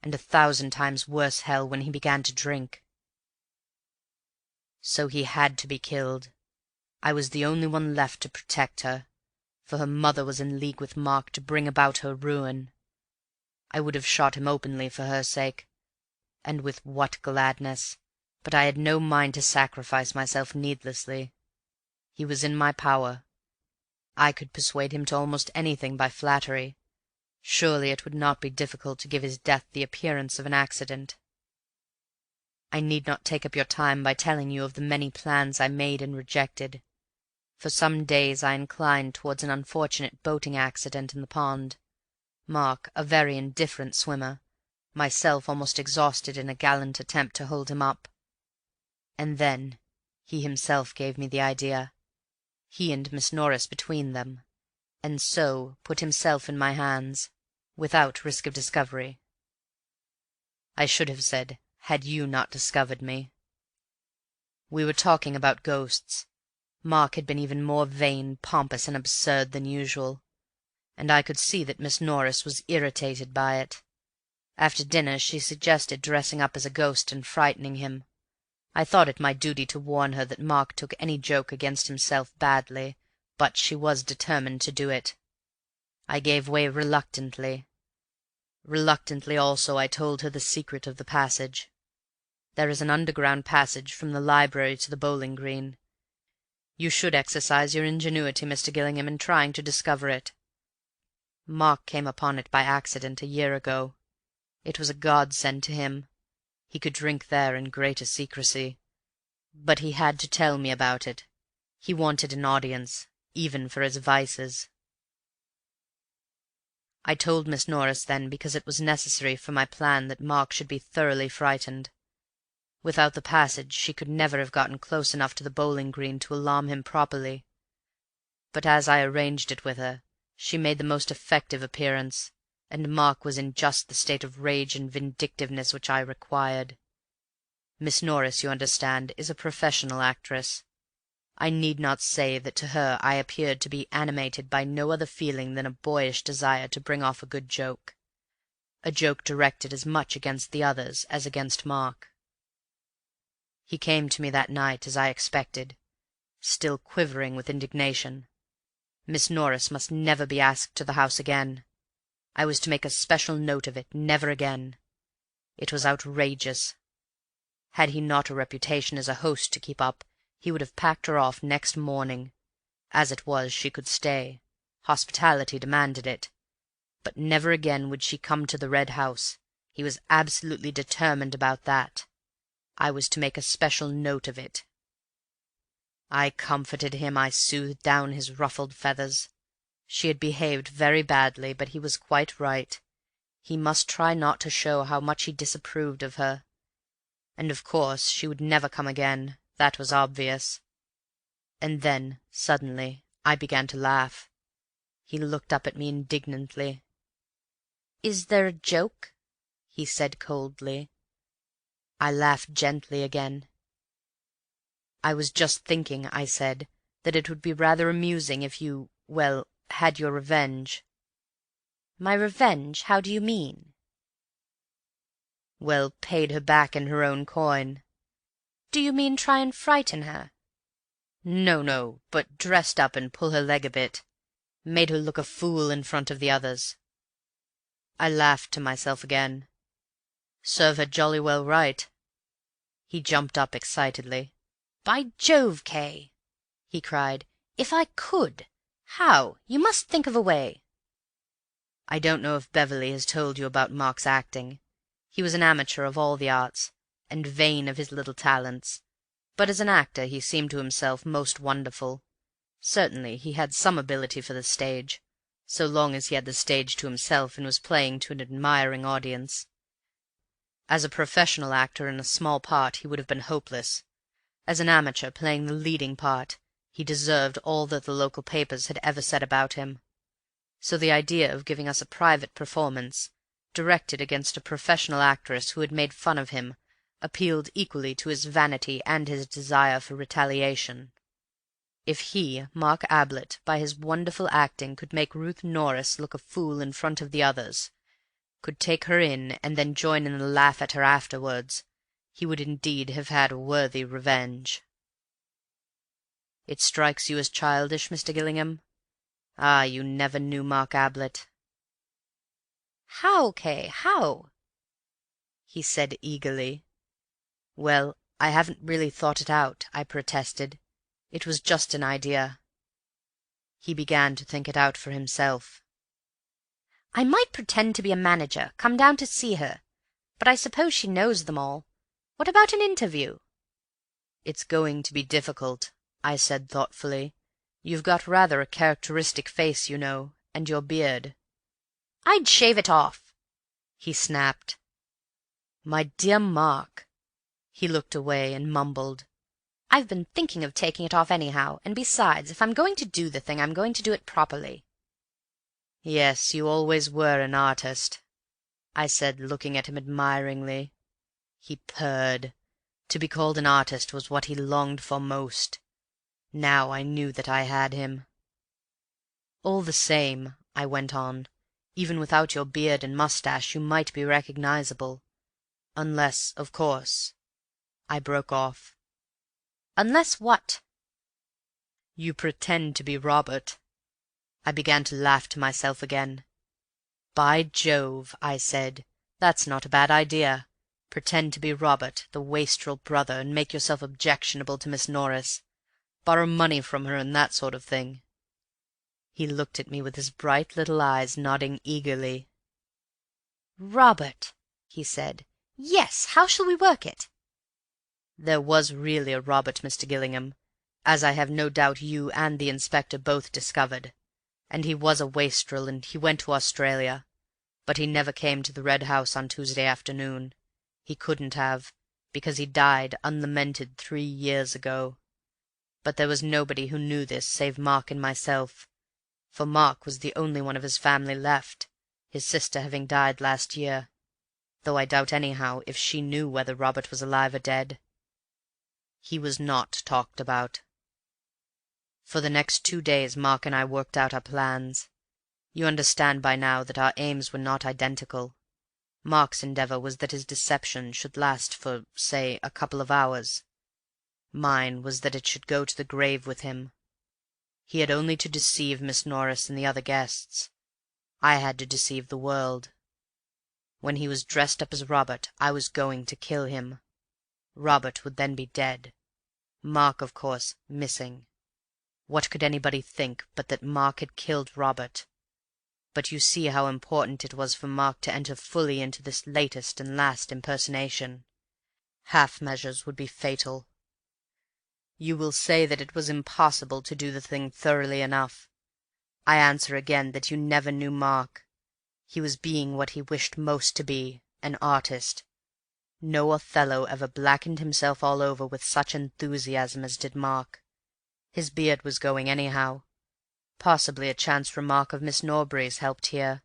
B: and 1,000 times worse hell when he began to drink. So he had to be killed. I was the only one left to protect her, for her mother was in league with Mark to bring about her ruin. I would have shot him openly for her sake, and with what gladness, but I had no mind to sacrifice myself needlessly. He was in my power. I could persuade him to almost anything by flattery. Surely it would not be difficult to give his death the appearance of an accident. I need not take up your time by telling you of the many plans I made and rejected. For some days I inclined towards an unfortunate boating accident in the pond, Mark a very indifferent swimmer, myself almost exhausted in a gallant attempt to hold him up. And then he himself gave me the idea, he and Miss Norris between them, and so put himself in my hands, without risk of discovery. I should have said, had you not discovered me. We were talking about ghosts. Mark had been even more vain, pompous, and absurd than usual, and I could see that Miss Norris was irritated by it. After dinner she suggested dressing up as a ghost and frightening him. I thought it my duty to warn her that Mark took any joke against himself badly, but she was determined to do it. I gave way reluctantly. Reluctantly also I told her the secret of the passage. There is an underground passage from the library to the bowling green. You should exercise your ingenuity, Mr. Gillingham, in trying to discover it. Mark came upon it by accident a year ago. It was a godsend to him. He could drink there in greater secrecy. But he had to tell me about it. He wanted an audience, even for his vices. I told Miss Norris then because it was necessary for my plan that Mark should be thoroughly frightened. Without the passage she could never have gotten close enough to the bowling green to alarm him properly. But as I arranged it with her, she made the most effective appearance, and Mark was in just the state of rage and vindictiveness which I required. Miss Norris, you understand, is a professional actress. I need not say that to her I appeared to be animated by no other feeling than a boyish desire to bring off a good joke, a joke directed as much against the others as against Mark. He came to me that night, as I expected, still quivering with indignation. Miss Norris must never be asked to the house again. I was to make a special note of it, never again. It was outrageous. Had he not a reputation as a host to keep up, he would have packed her off next morning. As it was, she could stay. Hospitality demanded it. But never again would she come to the Red House. He was absolutely determined about that. I was to make a special note of it. I comforted him, I soothed down his ruffled feathers. She had behaved very badly, but he was quite right. He must try not to show how much he disapproved of her. And of course she would never come again, that was obvious. And then, suddenly, I began to laugh. He looked up at me indignantly. "Is there a joke?" he said coldly. I laughed gently again. "I was just thinking," I said, "that it would be rather amusing if you, well, had your revenge." "My revenge? How do you mean?" "Well, paid her back in her own coin." "Do you mean try and frighten her?" "No, no, but dressed up and pull her leg a bit. Made her look a fool in front of the others." I laughed to myself again. Serve her jolly well right. He jumped up excitedly. "By Jove, Kaye!" he cried. "If I could! How? You must think of a way." I don't know if Beverley has told you about Mark's acting. He was an amateur of all the arts, and vain of his little talents, but as an actor he seemed to himself most wonderful. Certainly he had some ability for the stage, so long as he had the stage to himself and was playing to an admiring audience. As a professional actor in a small part he would have been hopeless. As an amateur playing the leading part, he deserved all that the local papers had ever said about him. So the idea of giving us a private performance, directed against a professional actress who had made fun of him, appealed equally to his vanity and his desire for retaliation. If he, Mark Ablett, by his wonderful acting could make Ruth Norris look a fool in front of the others, could take her in and then join in the laugh at her afterwards, he would indeed have had a worthy revenge. It strikes you as childish, Mr. Gillingham? Ah, you never knew Mark Ablett.
C: How, Kaye, how?
B: He said eagerly. Well, I haven't really thought it out, I protested. It was just an idea. He began to think it out for himself.
C: I might pretend to be a manager, come down to see her, but I suppose she knows them all. What about an interview?
B: It's going to be difficult, I said thoughtfully. You've got rather a characteristic face, you know, and your beard.
C: I'd shave it off,
B: he snapped. My dear Mark. He looked away and mumbled.
C: I've been thinking of taking it off anyhow, and besides, if I'm going to do the thing, I'm going to do it properly.
B: Yes, you always were an artist, I said, looking at him admiringly. He purred. To be called an artist was what he longed for most. Now I knew that I had him. All the same, I went on, even without your beard and moustache you might be recognizable. Unless, of course... I broke off.
C: Unless what?
B: You pretend to be Robert. I began to laugh to myself again. By Jove, I said, that's not a bad idea. Pretend to be Robert, the wastrel brother, and make yourself objectionable to Miss Norris. Borrow money from her and that sort of thing. He looked at me with his bright little eyes, nodding eagerly.
C: Robert, he said. Yes, how shall we work it?
B: There was really a Robert, Mr. Gillingham, as I have no doubt you and the inspector both discovered, and he was a wastrel, and he went to Australia, but he never came to the Red House on Tuesday afternoon. He couldn't have, because he died unlamented 3 years ago. But there was nobody who knew this save Mark and myself, for Mark was the only one of his family left, his sister having died last year, though I doubt anyhow if she knew whether Robert was alive or dead. He was not talked about. For the next 2 days Mark and I worked out our plans. You understand by now that our aims were not identical. Mark's endeavour was that his deception should last for, say, a couple of hours. Mine was that it should go to the grave with him. He had only to deceive Miss Norris and the other guests. I had to deceive the world. When he was dressed up as Robert, I was going to kill him. Robert would then be dead. Mark, of course, missing. What could anybody think but that Mark had killed Robert? But you see how important it was for Mark to enter fully into this latest and last impersonation. Half measures would be fatal. You will say that it was impossible to do the thing thoroughly enough. I answer again that you never knew Mark. He was being what he wished most to be, an artist. No Othello ever blackened himself all over with such enthusiasm as did Mark. His beard was going anyhow. Possibly a chance remark of Miss Norbury's helped here.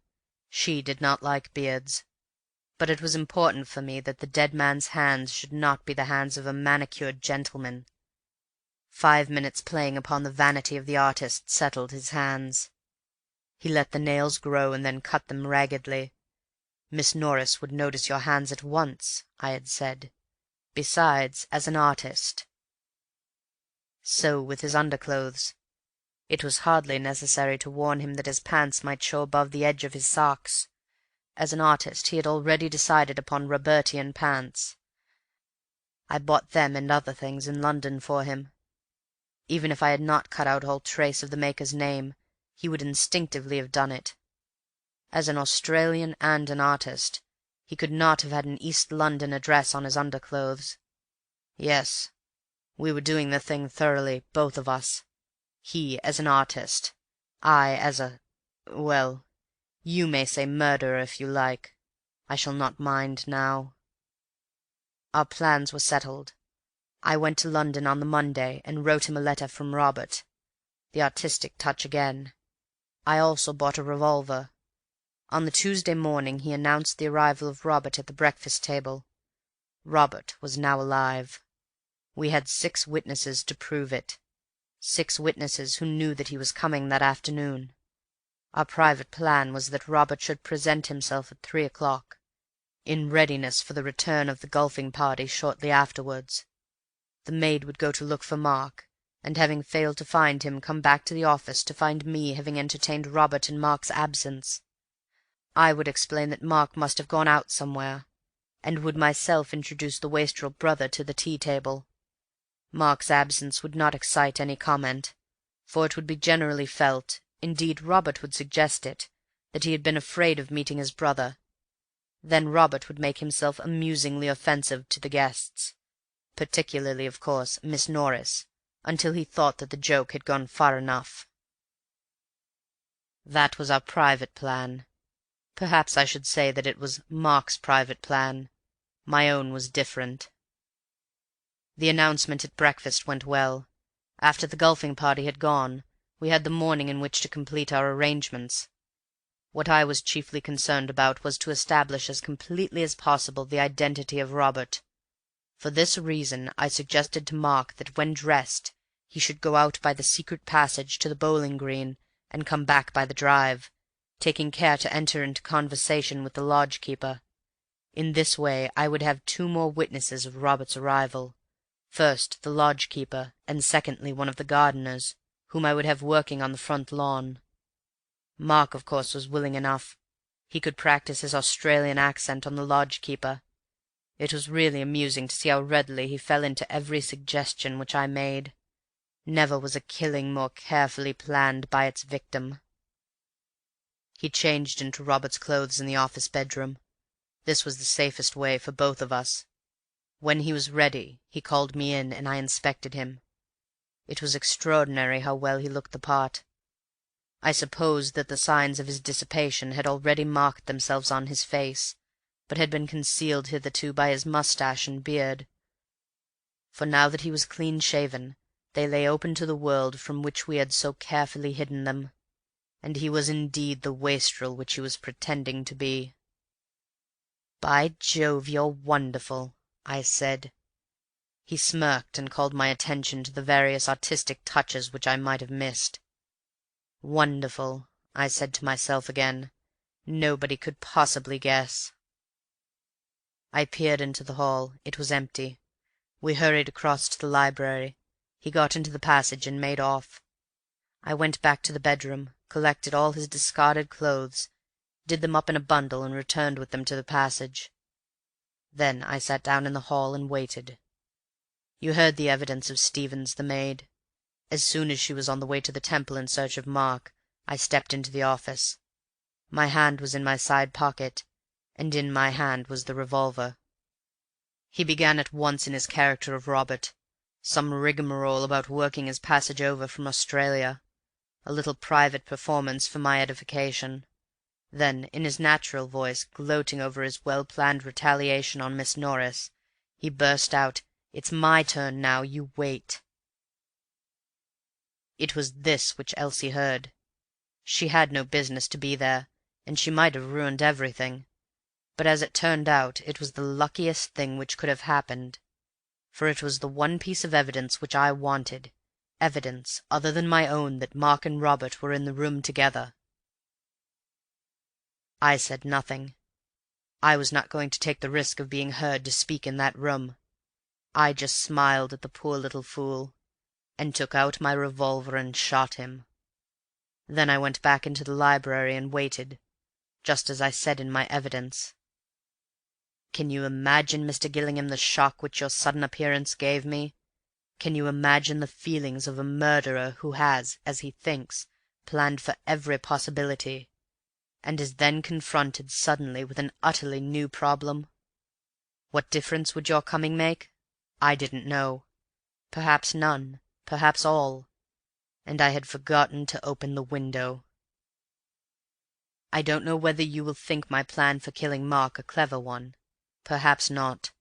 B: She did not like beards. But it was important for me that the dead man's hands should not be the hands of a manicured gentleman. 5 minutes playing upon the vanity of the artist settled his hands. He let the nails grow and then cut them raggedly. Miss Norris would notice your hands at once, I had said. Besides, as an artist. So with his underclothes. It was hardly necessary to warn him that his pants might show above the edge of his socks. As an artist he had already decided upon Robertian pants. I bought them and other things in London for him. Even if I had not cut out all trace of the maker's name, he would instinctively have done it. As an Australian and an artist, he could not have had an East London address on his underclothes. Yes, we were doing the thing thoroughly, both of us. He as an artist, I as a Well, you may say murderer if you like. I shall not mind now. Our plans were settled. I went to London on the Monday and wrote him a letter from Robert. The artistic touch again. I also bought a revolver. On the Tuesday morning he announced the arrival of Robert at the breakfast table. Robert was now alive. We had 6 witnesses to prove it. 6 witnesses who knew that he was coming that afternoon. Our private plan was that Robert should present himself at 3 o'clock, in readiness for the return of the golfing party shortly afterwards. The maid would go to look for Mark, and having failed to find him, come back to the office to find me having entertained Robert in Mark's absence. I would explain that Mark must have gone out somewhere, and would myself introduce the wastrel brother to the tea-table. Mark's absence would not excite any comment, for it would be generally felt, indeed Robert would suggest it, that he had been afraid of meeting his brother. Then Robert would make himself amusingly offensive to the guests, particularly, of course, Miss Norris, until he thought that the joke had gone far enough. That was our private plan. Perhaps I should say that it was Mark's private plan. My own was different. The announcement at breakfast went well. After the golfing party had gone, we had the morning in which to complete our arrangements. What I was chiefly concerned about was to establish as completely as possible the identity of Robert. For this reason I suggested to Mark that when dressed he should go out by the secret passage to the bowling green and come back by the drive, taking care to enter into conversation with the lodge-keeper. In this way I would have 2 more witnesses of Robert's arrival. First, the lodge-keeper, and secondly, one of the gardeners, whom I would have working on the front lawn. Mark, of course, was willing enough. He could practice his Australian accent on the lodge-keeper. It was really amusing to see how readily he fell into every suggestion which I made. Never was a killing more carefully planned by its victim. He changed into Robert's clothes in the office bedroom. This was the safest way for both of us. When he was ready, he called me in, and I inspected him. It was extraordinary how well he looked the part. I supposed that the signs of his dissipation had already marked themselves on his face, but had been concealed hitherto by his moustache and beard. For now that he was clean-shaven, they lay open to the world from which we had so carefully hidden them, and he was indeed the wastrel which he was pretending to be. "By Jove, you're wonderful," I said. He smirked and called my attention to the various artistic touches which I might have missed. "Wonderful," I said to myself again. "Nobody could possibly guess." I peered into the hall. It was empty. We hurried across to the library. He got into the passage and made off. I went back to the bedroom, collected all his discarded clothes, did them up in a bundle, and returned with them to the passage. Then I sat down in the hall and waited. You heard the evidence of Stevens, the maid. As soon as she was on the way to the Temple in search of Mark, I stepped into the office. My hand was in my side pocket, and in my hand was the revolver. He began at once in his character of Robert, some rigmarole about working his passage over from Australia, a little private performance for my edification. Then, in his natural voice, gloating over his well-planned retaliation on Miss Norris, he burst out, "It's my turn now, you wait." It was this which Elsie heard. She had no business to be there, and she might have ruined everything. But as it turned out, it was the luckiest thing which could have happened, for it was the one piece of evidence which I wanted, evidence other than my own that Mark and Robert were in the room together. I said nothing. I was not going to take the risk of being heard to speak in that room. I just smiled at the poor little fool, and took out my revolver and shot him. Then I went back into the library and waited, just as I said in my evidence. Can you imagine, Mr. Gillingham, the shock which your sudden appearance gave me? Can you imagine the feelings of a murderer who has, as he thinks, planned for every possibility, and is then confronted suddenly with an utterly new problem? What difference would your coming make? I didn't know. Perhaps none, perhaps all, and I had forgotten to open the window. I don't know whether you will think my plan for killing Mark a clever one. Perhaps not.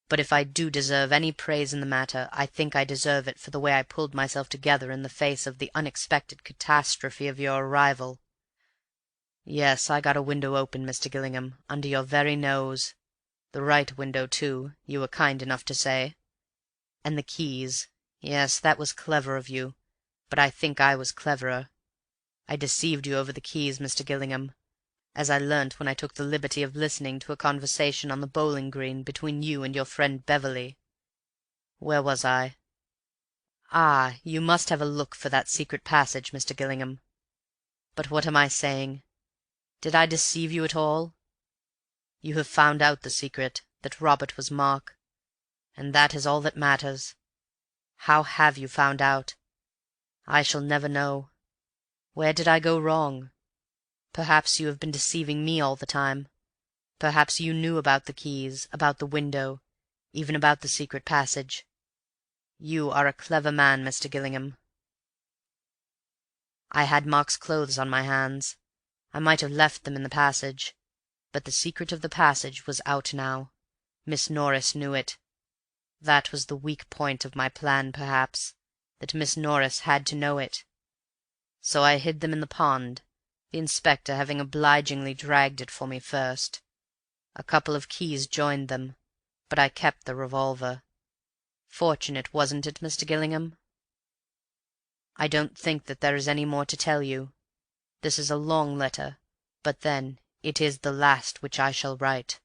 B: But if I do deserve any praise in the matter, I think I deserve it for the way I pulled myself together in the face of the unexpected catastrophe of your arrival. Yes, I got a window open, Mr. Gillingham, under your very nose. The right window, too, you were kind enough to say. And the keys. Yes, that was clever of you, but I think I was cleverer. I deceived you over the keys, Mr. Gillingham, as I learnt when I took the liberty of listening to a conversation on the bowling green between you and your friend Beverley. Where was I? Ah, you must have a look for that secret passage, Mr. Gillingham. But what am I saying? Did I deceive you at all? You have found out the secret, that Robert was Mark, and that is all that matters. How have you found out? I shall never know. Where did I go wrong? Perhaps you have been deceiving me all the time. Perhaps you knew about the keys, about the window, even about the secret passage. You are a clever man, Mr. Gillingham. I had Mark's clothes on my hands. I might have left them in the passage, but the secret of the passage was out now. Miss Norris knew it. That was the weak point of my plan, perhaps, that Miss Norris had to know it. So I hid them in the pond, the inspector having obligingly dragged it for me first. A couple of keys joined them, but I kept the revolver. Fortunate, wasn't it, Mr. Gillingham? I don't think that there is any more to tell you. This is a long letter, but then it is the last which I shall write.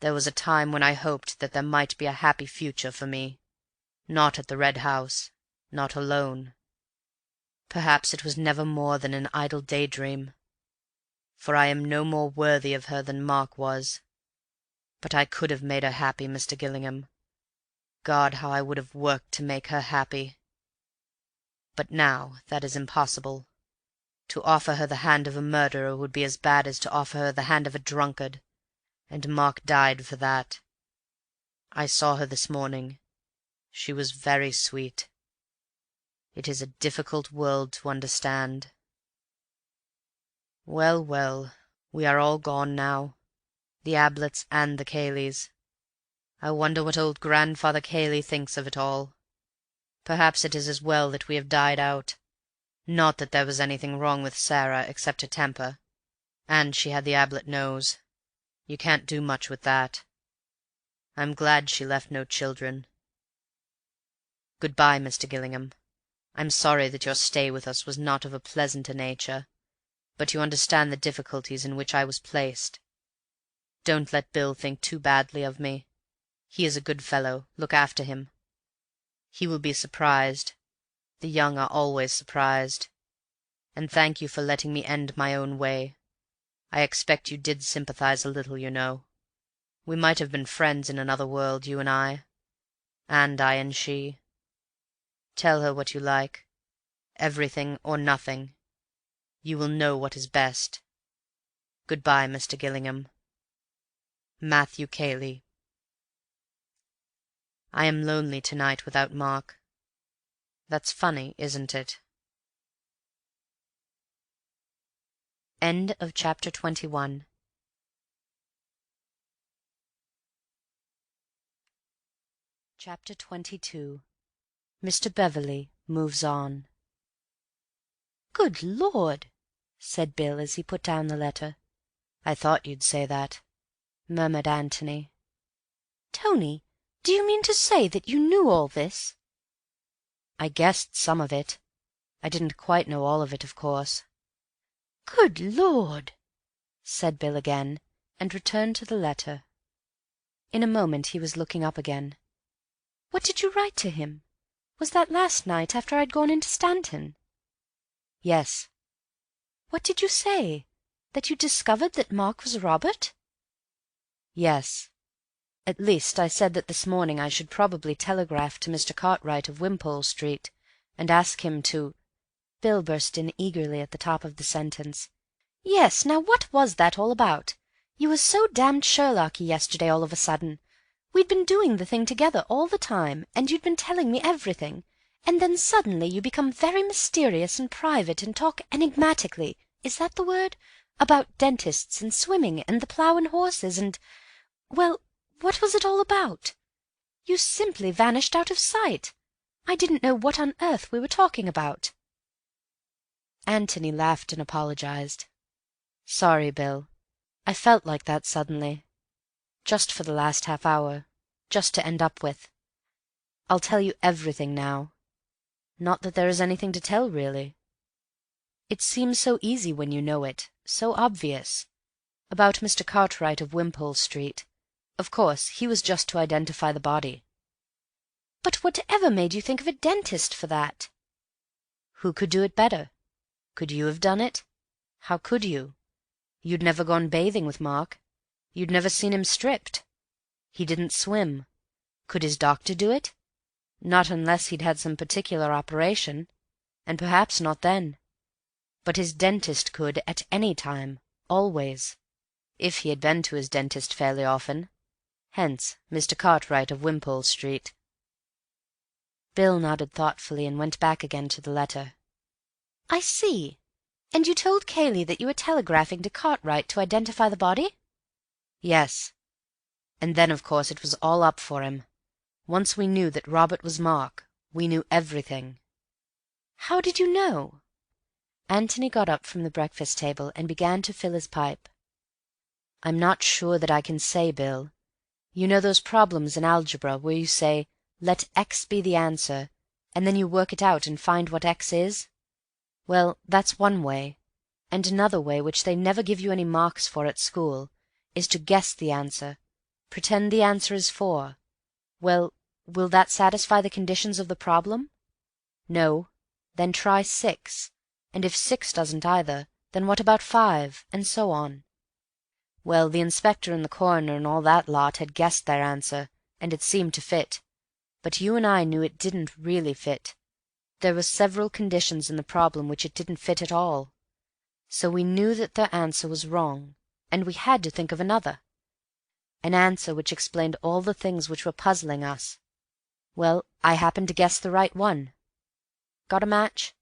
B: There was a time when I hoped that there might be a happy future for me, not at the Red House, not alone. Perhaps it was never more than an idle daydream, for I am no more worthy of her than Mark was. But I could have made her happy, Mr. Gillingham. God, how I would have worked to make her happy! But now that is impossible. To offer her the hand of a murderer would be as bad as to offer her the hand of a drunkard, and Mark died for that. I saw her this morning. She was very sweet. It is a difficult world to understand. Well, well, we are all gone now, the Abletts and the Kayleys. I wonder what old Grandfather Kayle thinks of it all. Perhaps it is as well that we have died out. Not that there was anything wrong with Sarah except her temper, and she had the Ablett nose. You can't do much with that. I'm glad she left no children. Good-bye, Mr. Gillingham. I'm sorry that your stay with us was not of a pleasanter nature, but you understand the difficulties in which I was placed. Don't let Bill think too badly of me. He is a good fellow. Look after him. He will be surprised. The young are always surprised. And thank you for letting me end my own way. I expect you did sympathize a little, you know. We might have been friends in another world, you and I and she. Tell her what you like. Everything or nothing. You will know what is best. Good-bye, Mr. Gillingham. Matthew Kayle. I am lonely tonight without Mark. That's funny, isn't it?
A: End of chapter 21. Chapter 22. Mr. Beverley moves on. "Good Lord!" said Bill as he put down the letter. "I thought you'd say that," murmured Antony. "Tony, do you mean to say that you knew all this?" "I guessed some of it. I didn't quite know all of it, of course." "Good Lord!" said Bill again, and returned to the letter. In a moment he was looking up again. "What did you write to him? Was that last night, after I'd gone into Stanton?" "Yes." "What did you say? That you'd discovered that Mark was Robert?" "Yes. At least, I said that this morning I should probably telegraph to Mr. Cartwright of Wimpole Street, and ask him to—" Bill burst in eagerly at the top of the sentence. "Yes, now what was that all about? You were so damned Sherlocky yesterday all of a sudden. We'd been doing the thing together all the time, and you'd been telling me everything, and then suddenly you become very mysterious and private and talk enigmatically—is that the word?
C: About dentists and swimming and the plough and horses and—well, what was it all about? You simply vanished out of sight. I didn't know what on earth we were talking about."
A: Antony laughed and apologized. "Sorry, Bill. I felt like that suddenly. Just for the last half hour. Just to end up with. I'll tell you everything now. Not that there is anything to tell, really. It seems so easy when you know it, so obvious. About Mr. Cartwright of Wimpole Street. Of course, he was just to identify the body."
C: "But whatever made you think of a dentist for that?"
A: "Who could do it better? Could you have done it? How could you? You'd never gone bathing with Mark. You'd never seen him stripped. He didn't swim. Could his doctor do it? Not unless he'd had some particular operation, and perhaps not then. But his dentist could at any time, always, if he had been to his dentist fairly often. Hence Mr. Cartwright of Wimpole Street." Bill nodded thoughtfully and went back again to the letter.
C: "I see. And you told Kayle that you were telegraphing to Cartwright to identify the body?"
A: "Yes. And then, of course, it was all up for him. Once we knew that Robert was Mark, we knew everything."
C: "How did you know?"
A: Antony got up from the breakfast table and began to fill his pipe. "I'm not sure that I can say, Bill. You know those problems in algebra where you say, 'Let x be the answer,' and then you work it out and find what x is? Well, that's one way, and another way, which they never give you any marks for at school, is to guess the answer, pretend the answer is 4. Well, will that satisfy the conditions of the problem? No? Then try 6, and if 6 doesn't either, then what about 5, and so on. Well, the inspector and the coroner and all that lot had guessed their answer, and it seemed to fit, but you and I knew it didn't really fit. There were several conditions in the problem which it didn't fit at all. So we knew that their answer was wrong, and we had to think of another. An answer which explained all the things which were puzzling us. Well, I happened to guess the right one. Got a match?"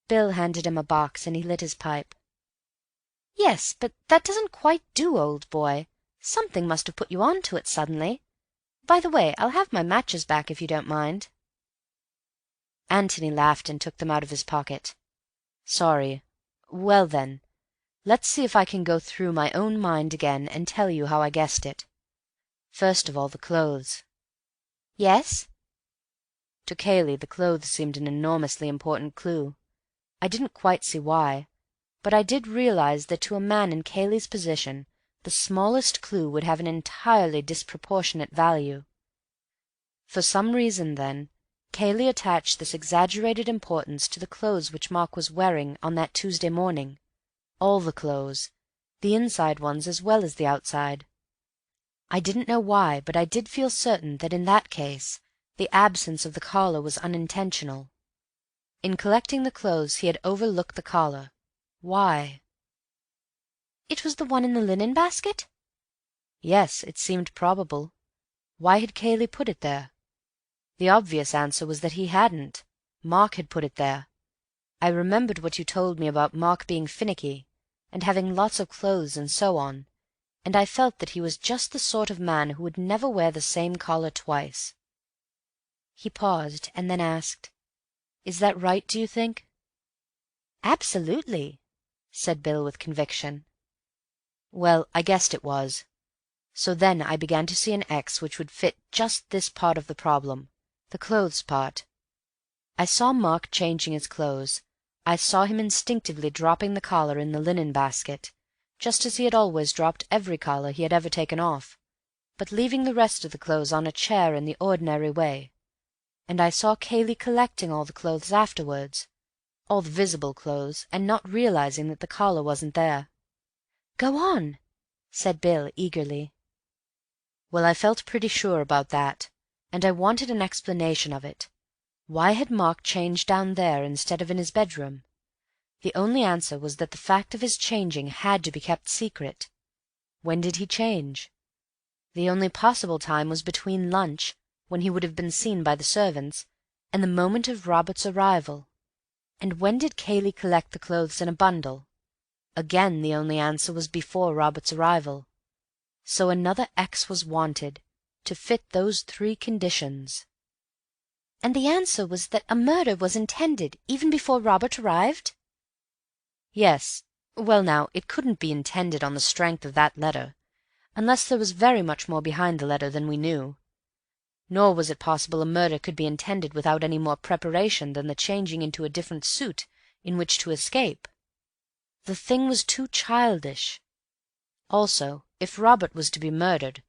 A: Bill handed him a box, and he lit his pipe.
C: "Yes, but that doesn't quite do, old boy. Something must have put you on to it suddenly. By the way, I'll have my matches back if you don't mind."
A: Antony laughed and took them out of his pocket. "Sorry. Well, then, let's see if I can go through my own mind again and tell you how I guessed it. First of all, the clothes."
C: "Yes?"
A: To Kayle the clothes seemed an enormously important clue. I didn't quite see why, but I did realize that to a man in Kayle's position the smallest clue would have an entirely disproportionate value. For some reason, then, Kayle attached this exaggerated importance to the clothes which Mark was wearing on that Tuesday morning. All the clothes, the inside ones as well as the outside. I didn't know why, but I did feel certain that in that case the absence of the collar was unintentional. In collecting the clothes he had overlooked the collar. Why?
C: "It was the one in the linen basket?"
A: Yes, it seemed probable. Why had Kayle put it there? The obvious answer was that he hadn't. Mark had put it there. I remembered what you told me about Mark being finicky, and having lots of clothes and so on, and I felt that he was just the sort of man who would never wear the same collar twice. He paused, and then asked, "Is that right, do you think?"
C: "Absolutely,"
A: said Bill with conviction. Well, I guessed it was. So then I began to see an X which would fit just this part of the problem, the clothes part. I saw Mark changing his clothes. I saw him instinctively dropping the collar in the linen basket, just as he had always dropped every collar he had ever taken off, but leaving the rest of the clothes on a chair in the ordinary way. And I saw Kayle collecting all the clothes afterwards, all the visible clothes, and not realizing that the collar wasn't there.
C: "Go on," said Bill eagerly.
A: Well, I felt pretty sure about that, and I wanted an explanation of it. Why had Mark changed down there instead of in his bedroom? The only answer was that the fact of his changing had to be kept secret. When did he change? The only possible time was between lunch, when he would have been seen by the servants, and the moment of Robert's arrival. And when did Kayle collect the clothes in a bundle?
C: Again the only answer was before Robert's arrival. So another X was wanted, to fit those 3 conditions.
A: And the answer was that a murder was intended even before Robert arrived?
C: Yes. Well now, it couldn't be intended on the strength of that letter, unless there was very much more behind the letter than we knew. Nor was it possible a murder could be intended without any more preparation than the changing into a different suit in which to escape. The thing was too childish. Also, if Robert was to be murdered,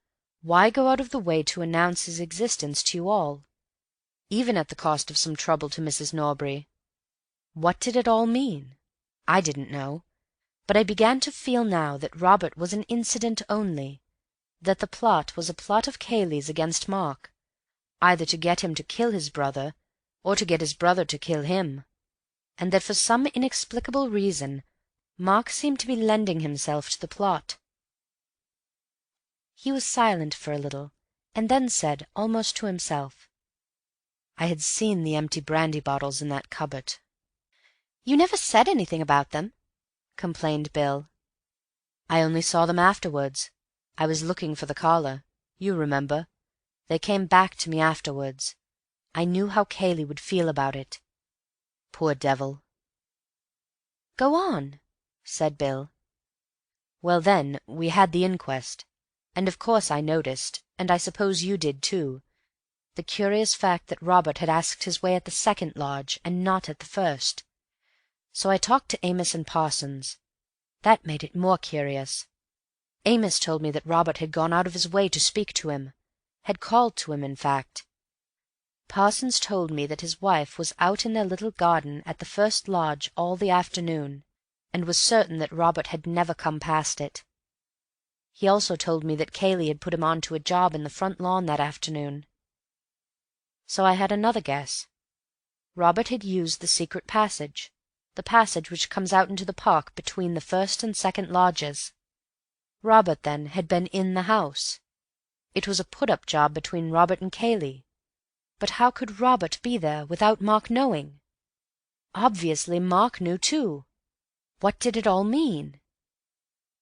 C: why go out of the way to announce his existence to you all, even at the cost of some trouble to Mrs. Norbury? What did it all mean? I didn't know, but I began to feel now that Robert was an incident only, that the plot was a plot of Cayle's against Mark, either to get him to kill his brother, or to get his brother to kill him, and that for some inexplicable reason Mark seemed to be lending himself to the plot. He was silent for a little, and then said, almost to himself, "I had seen the empty brandy bottles in that cupboard."
A: "You never said anything about them,"
C: complained Bill. "I only saw them afterwards. I was looking for the collar. You remember. They came back to me afterwards. I knew how Kayle would feel about it. Poor devil."
A: "Go on," said Bill.
C: "Well then, we had the inquest, and of course I noticed, and I suppose you did too, the curious fact that Robert had asked his way at the second lodge and not at the first. So I talked to Amos and Parsons. That made it more curious. Amos told me that Robert had gone out of his way to speak to him, had called to him, in fact. Parsons told me that his wife was out in their little garden at the first lodge all the afternoon, and was certain that Robert had never come past it. He also told me that Kayle had put him on to a job in the front lawn that afternoon. So I had another guess. Robert had used the secret passage, the passage which comes out into the park between the first and second lodges. Robert, then, had been in the house. It was a put-up job between Robert and Kayle. But how could Robert be there without Mark knowing? Obviously Mark knew too. What did it all mean?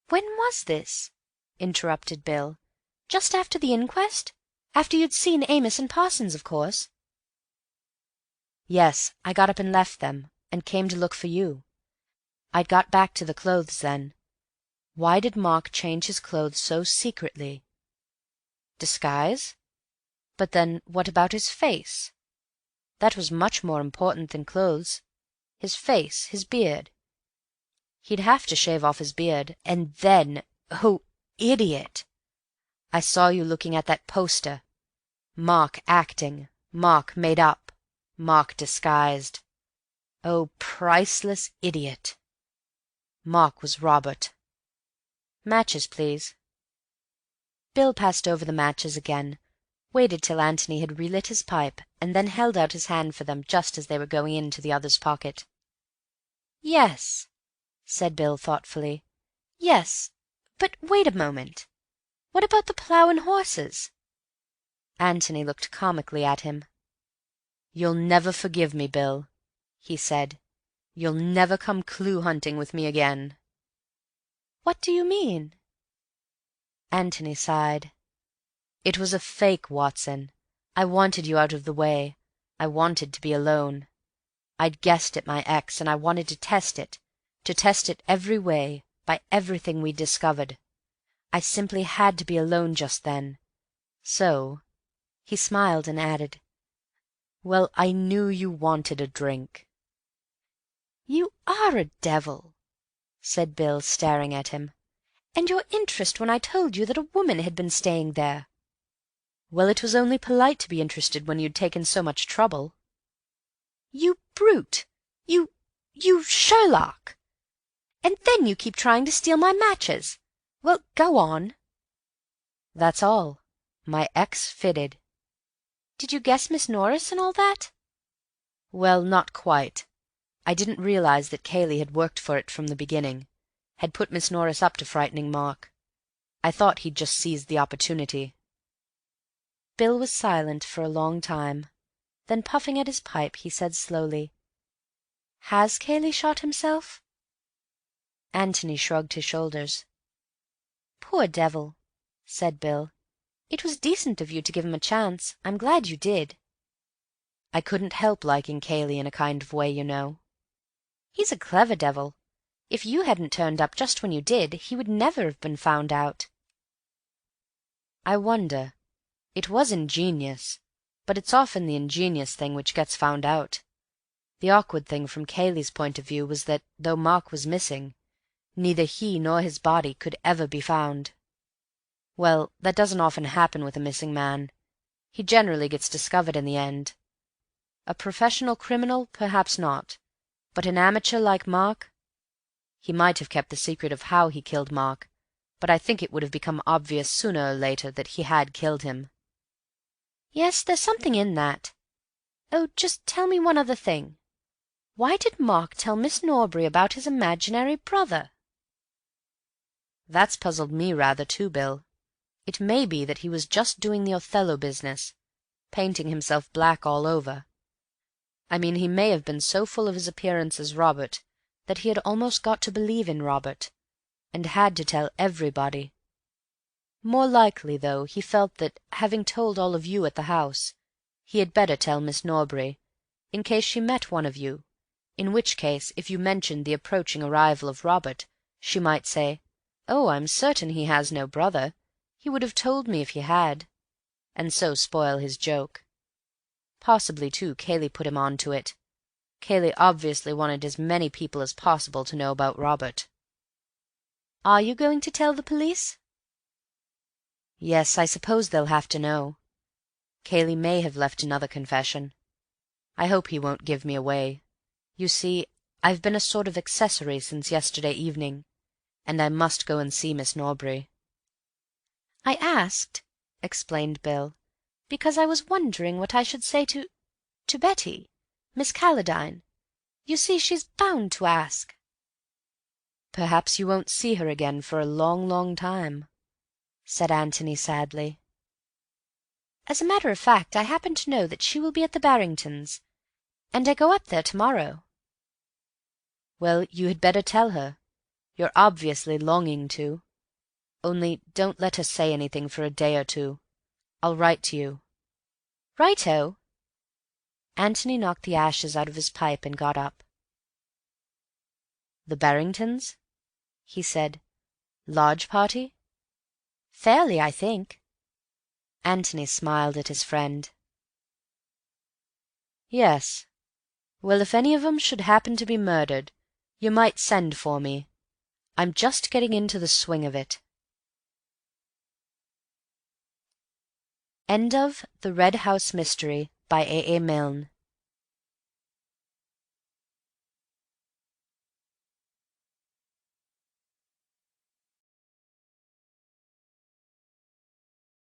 A: "When was this?" interrupted Bill. "Just after the inquest? After you'd seen Amos and Parsons, of course?"
C: "Yes, I got up and left them, and came to look for you. I'd got back to the clothes then. Why did Mark change his clothes so secretly? Disguise? But then what about his face? That was much more important than clothes. His face, his beard. He'd have to shave off his beard, and then, oh, idiot! I saw you looking at that poster. Mark acting, Mark made up, Mark disguised. Oh, priceless idiot! Mark was Robert. Matches, please." Bill passed over the matches again, waited till Antony had relit his pipe, and then held out his hand for them just as they were going into the other's pocket.
A: "Yes," said Bill thoughtfully. "Yes, but wait a moment. What about the plough and horses?"
C: Antony looked comically at him. "You'll never forgive me, Bill," he said. "You'll never come clue-hunting with me again."
A: "What do you mean?"
C: Antony sighed. "It was a fake, Watson. I wanted you out of the way. I wanted to be alone. I'd guessed at my X, and I wanted to test it every way, by everything we'd discovered. I simply had to be alone just then. So—" he smiled and added, "well, I knew you wanted a drink."
A: "You are a devil," said Bill, staring at him. "And your interest when I told you that a woman had been staying there."
C: "Well, it was only polite to be interested when you'd taken so much trouble."
A: "You brute! You Sherlock! And then you keep trying to steal my matches. Well, go on."
C: "That's all. My X fitted."
A: "Did you guess Miss Norris and all that?"
C: "Well, not quite. I didn't realize that Kayle had worked for it from the beginning, had put Miss Norris up to frightening Mark. I thought he'd just seized the opportunity." Bill was silent for a long time. Then, puffing at his pipe, he said slowly, "Has Kayle shot himself?" Antony shrugged his shoulders. "Poor devil," said Bill. "It was decent of you to give him a chance. I'm glad you did."
B: "I couldn't help liking Kayle in a kind of way, you know."
C: "He's a clever devil. If you hadn't turned up just when you did, he would never have been found out."
B: "I wonder. It was ingenious, but it's often the ingenious thing which gets found out. The awkward thing from Cayle's point of view was that, though Mark was missing, neither he nor his body could ever be found. Well, that doesn't often happen with a missing man. He generally gets discovered in the end. A professional criminal, perhaps not, but an amateur like Mark. He might have kept the secret of how he killed Mark, but I think it would have become obvious sooner or later that he had killed him."
C: "Yes, there's something in that. Oh, just tell me one other thing. Why did Mark tell Miss Norbury about his imaginary brother?"
B: "That's puzzled me rather too, Bill. It may be that he was just doing the Othello business, painting himself black all over. I mean, he may have been so full of his appearance as Robert that he had almost got to believe in Robert, and had to tell everybody. More likely, though, he felt that, having told all of you at the house, he had better tell Miss Norbury, in case she met one of you, in which case, if you mentioned the approaching arrival of Robert, she might say, 'Oh, I'm certain he has no brother. He would have told me if he had,' and so spoil his joke. Possibly, too, Kayle put him on to it. Kayle obviously wanted as many people as possible to know about Robert."
C: "Are you going to tell the police?"
B: "Yes, I suppose they'll have to know. Kayle may have left another confession. I hope he won't give me away. You see, I've been a sort of accessory since yesterday evening, and I must go and see Miss Norbury."
C: "I asked," explained Bill, "because I was wondering what I should say to Betty, Miss Calladine. You see, she's bound to ask."
B: "Perhaps you won't see her again for a long, long time," said Antony sadly.
C: "As a matter of fact, I happen to know that she will be at the Barringtons, and I go up there tomorrow."
B: "Well, you had better tell her. You're obviously longing to. Only don't let her say anything for a day or two. I'll write to you."
C: "Righto."
B: Antony knocked the ashes out of his pipe and got up. "The Barringtons?" he said. "Large party?"
C: "Fairly, I think."
B: Antony smiled at his friend. "Yes. Well, if any of 'em should happen to be murdered, you might send for me. I'm just getting into the swing of it."
C: End of The Red House Mystery by A. Milne